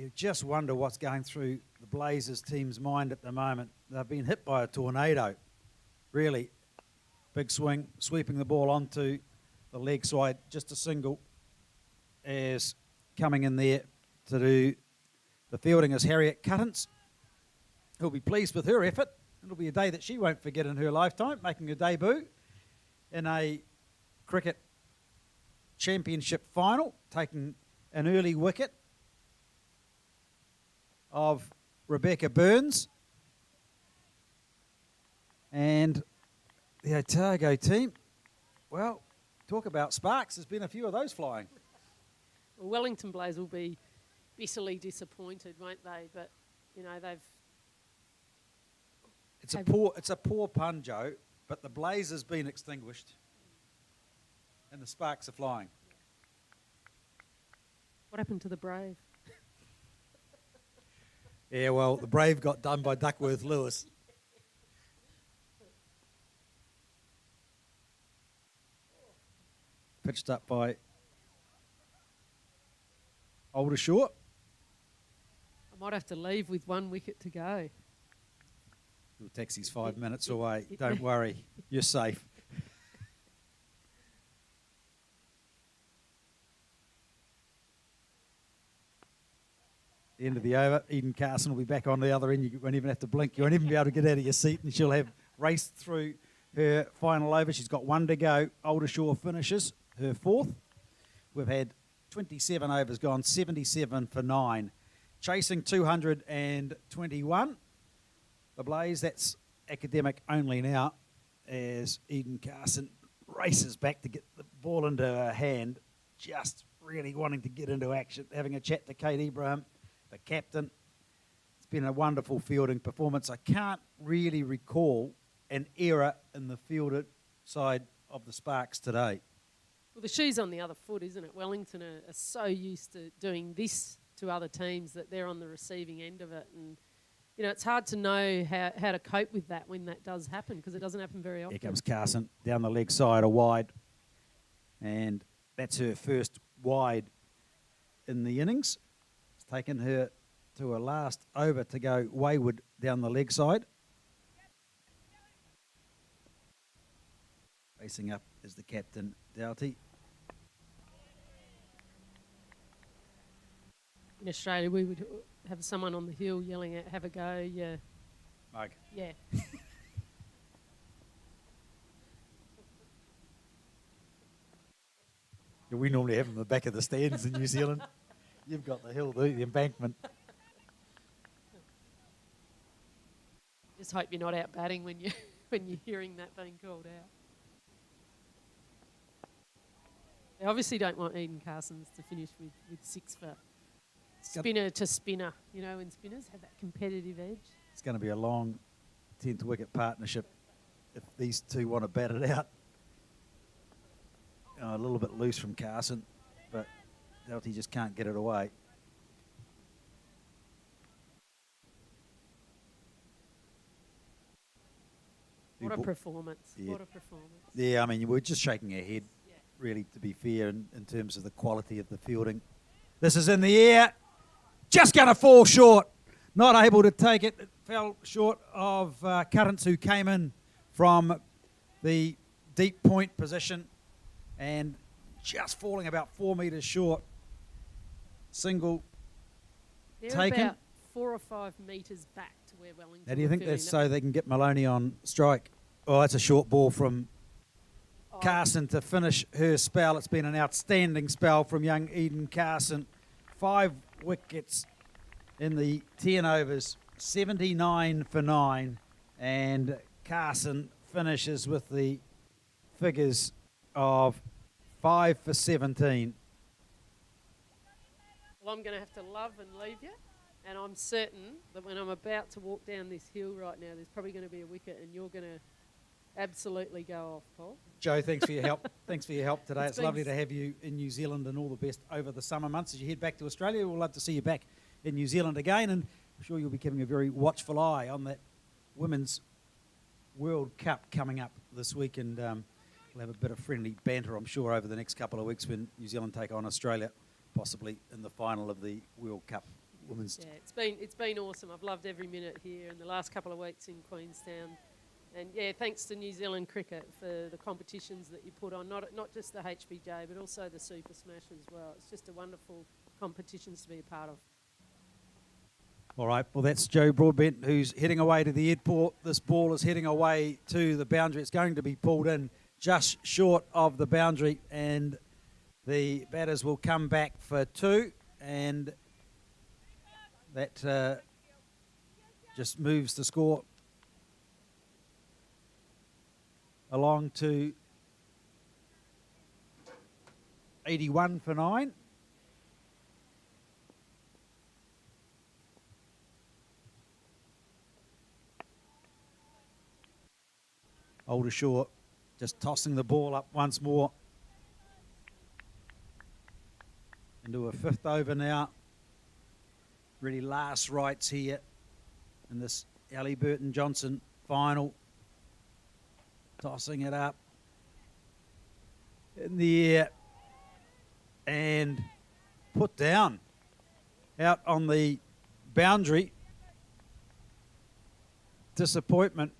you just wonder what's going through the Blazers team's mind at the moment. They've been hit by a tornado. Really big swing, sweeping the ball onto the leg side. Just a single is coming in there to do the fielding is Harriet Cuttance, who'll be pleased with her effort. It'll be a day that she won't forget in her lifetime, making her debut in a cricket championship final, taking an early wicket of Rebecca Burns. And the Otago team, well, talk about sparks. There's been a few of those flying. Well, Wellington Blaze will be bitterly disappointed, won't they? But, you know, they've... It's a poor pun, Joe, but the blaze has been extinguished and the sparks are flying. What happened to the Brave? Yeah, well, the Brave got done by Duckworth Lewis. Pitched up by Aldershore. I might have to leave with 1 wicket to go. Your taxi's 5 minutes away. Don't worry, you're safe. The end of the over, Eden Carson will be back on the other end. You won't even have to blink. You won't even be able to get out of your seat, and she'll have raced through her final over. She's got 1 to go. Aldershore finishes her 4th. We've had 27 overs gone, 77 for 9. Chasing 221. The Blaze, that's academic only now, as Eden Carson races back to get the ball into her hand, just really wanting to get into action, having a chat to Kate Ibrahim, the captain. It's been a wonderful fielding performance. I can't really recall an error in the fielded side of the Sparks today. Well, the shoe's on the other foot, isn't it? Wellington are so used to doing this to other teams that they're on the receiving end of it. And, you know, it's hard to know how to cope with that when that does happen, because it doesn't happen very often. Here comes Carson down the leg side, a wide. And that's her first wide in the innings. It's taken her to her last over to go wayward down the leg side. Facing up is the captain, Doughty. In Australia, we would have someone on the hill yelling out, "Have a go, yeah." Mug. Yeah. We normally have them in the back of the stands in New Zealand. You've got the hill, the embankment. Just hope you're not out batting when you're hearing that being called out. They obviously don't want Eden Carson's to finish with 6 for spinner to spinner. You know, when spinners have that competitive edge. It's going to be a long 10th wicket partnership if these two want to bat it out. A little bit loose from Carson, but Doughty just can't get it away. What a performance. Yeah. What a performance. Yeah, I mean, we're just shaking our head, really, to be fair, in terms of the quality of the fielding. This is in the air. Just going to fall short. Not able to take it. It fell short of Currents, who came in from the deep point position and just falling about 4 metres short. Single They're taken. about 4 or 5 metres back to where Wellington. Now, do you think were that's fielding. so they can get Maloney on strike? Oh, that's a short ball from Carson to finish her spell. It's been an outstanding spell from young Eden Carson. 5 wickets in the 10 overs, 79 for 9. And Carson finishes with the figures of 5 for 17. Well, I'm going to have to love and leave you. And I'm certain that when I'm about to walk down this hill right now, there's probably going to be a wicket and you're going to absolutely go off, Paul. Joe, thanks for your help. Thanks for your help today. It's been lovely to have you in New Zealand, and all the best over the summer months as you head back to Australia. We'll love to see you back in New Zealand again, and I'm sure you'll be keeping a very watchful eye on that Women's World Cup coming up this week, and we'll have a bit of friendly banter, I'm sure, over the next couple of weeks when New Zealand take on Australia, possibly in the final of the World Cup. women's. Yeah, it's been awesome. I've loved every minute here in the last couple of weeks in Queenstown. And yeah, thanks to New Zealand Cricket for the competitions that you put on, not just the HBJ, but also the Super Smash as well. It's just a wonderful competitions to be a part of. All right, well, that's Joe Broadbent who's heading away to the airport. This ball is heading away to the boundary. It's going to be pulled in just short of the boundary, and the batters will come back for two, and that just moves the score along to 81 for 9. Aldershot just tossing the ball up once more into a fifth over now. Really last rights here in this Hallyburton Johnstone final. Tossing it up in the air and put down out on the boundary. Disappointment.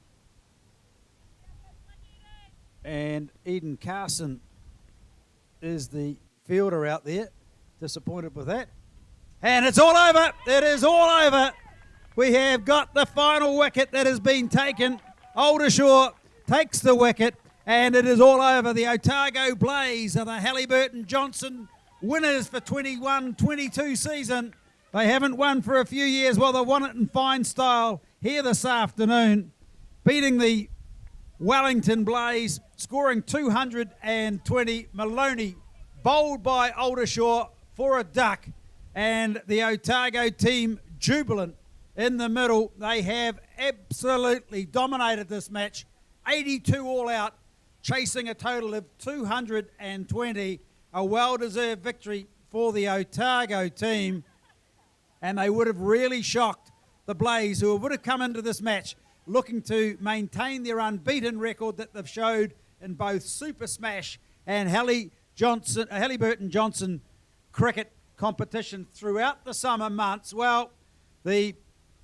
And Eden Carson is the fielder out there. Disappointed with that. And it's all over. It is all over. We have got the final wicket that has been taken. Aldershot takes the wicket, and it is all over. The Otago Blaze are the Hallyburton Johnstone winners for 21-22 season. They haven't won for a few years. Well, they won it in fine style here this afternoon, beating the Wellington Blaze, scoring 220. Maloney bowled by Aldershot for a duck, and the Otago team jubilant in the middle. They have absolutely dominated this match. 82 all out, chasing a total of 220. A well-deserved victory for the Otago team, and they would have really shocked the Blaze, who would have come into this match looking to maintain their unbeaten record that they've showed in both Super Smash and Hallyburton Johnstone cricket competition throughout the summer months. Well, the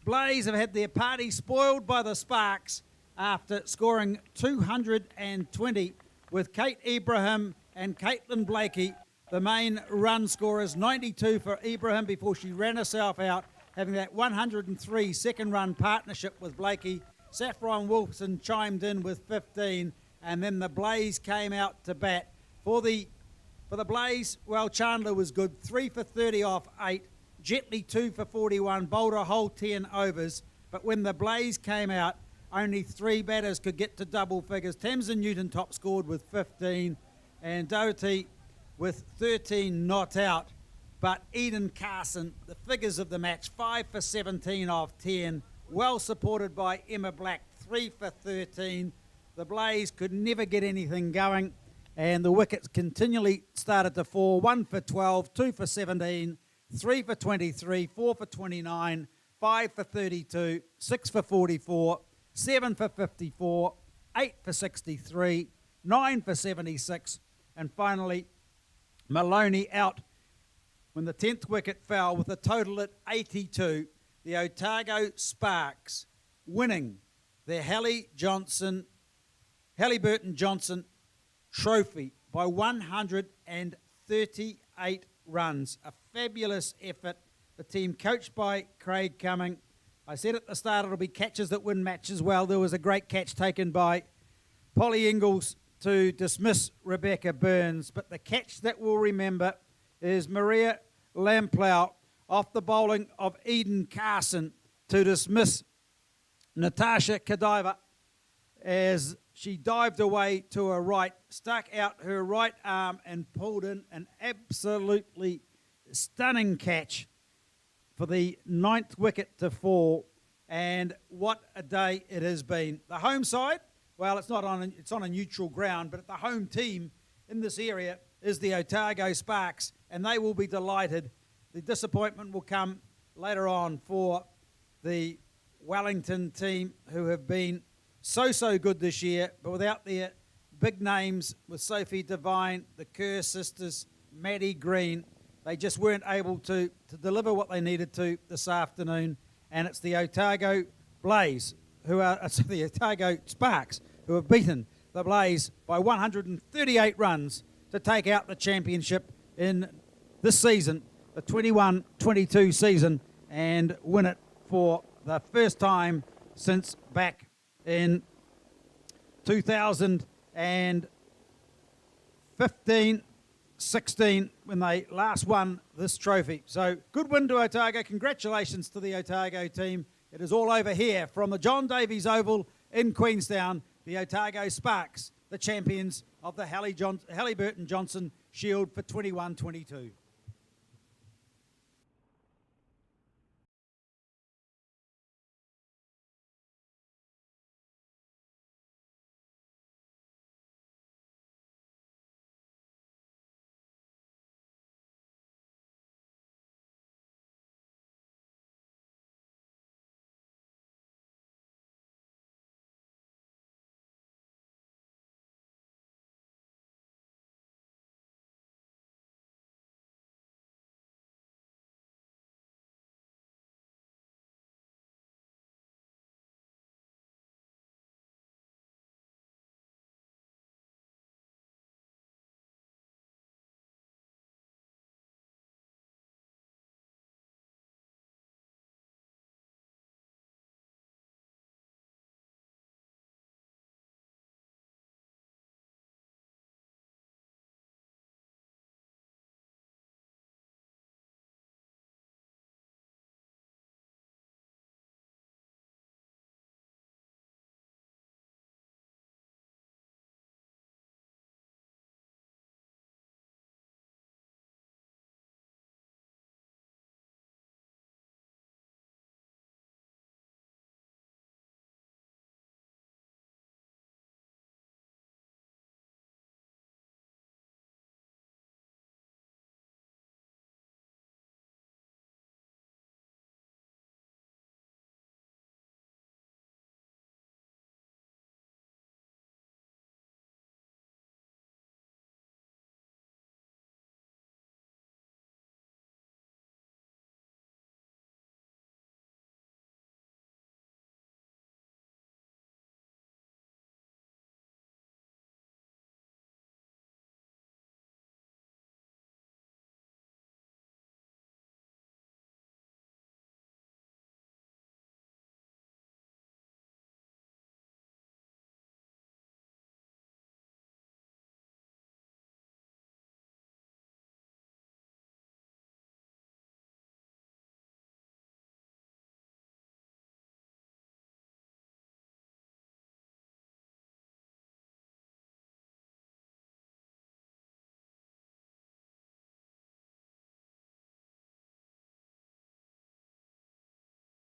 Blaze have had their party spoiled by the Sparks after scoring 220 with Kate Ibrahim and Caitlin Blakey, the main run scorers. 92 for Ibrahim before she ran herself out, having that 103 second run partnership with Blakey. Saffron Wilson chimed in with 15, and then the Blaze came out to bat. For the Blaze, well, Chandler was good, 3 for 30 off 8, Jetley 2 for 41, bowled a whole 10 overs, but when the Blaze came out, only 3 batters could get to double figures. Tamsin Newton top scored with 15, and Doherty with 13 not out. But Eden Carson, the figures of the match, 5 for 17 off 10, well supported by Emma Black, 3 for 13. The Blaze could never get anything going, and the wickets continually started to fall. 1 for 12, 2 for 17, 3 for 23, 4 for 29, 5 for 32, 6 for 44, 7 for 54, 8 for 63, 9 for 76, and finally Maloney out when the 10th wicket fell with a total at 82. The Otago Sparks winning their Hallyburton Johnstone trophy by 138 runs. A fabulous effort. The team coached by Craig Cumming. I said at the start it'll be catches that win matches. Well, there was a great catch taken by Polly Ingalls to dismiss Rebecca Burns, but the catch that we'll remember is Maria Lamplau off the bowling of Eden Carson to dismiss Natasha Kadiva as she dived away to her right, stuck out her right arm and pulled in an absolutely stunning catch for the 9th wicket to fall. And what a day it has been. The home side, well, it's on a neutral ground, but the home team in this area is the Otago Sparks, and they will be delighted. The disappointment will come later on for the Wellington team, who have been so good this year, but without their big names with Sophie Devine, the Kerr sisters, Maddie Green, They just weren't able to deliver what they needed to this afternoon. And it's the Otago Blaze, the Otago Sparks, who have beaten the Blaze by 138 runs to take out the championship in this season, the 21-22 season, and win it for the first time since back in 2015-16 when they last won this trophy. So good win to Otago. Congratulations to the Otago team. It is all over here from the John Davies Oval in Queenstown. The Otago Sparks, the champions of the Hallyburton Johnstone Shield for 21-22.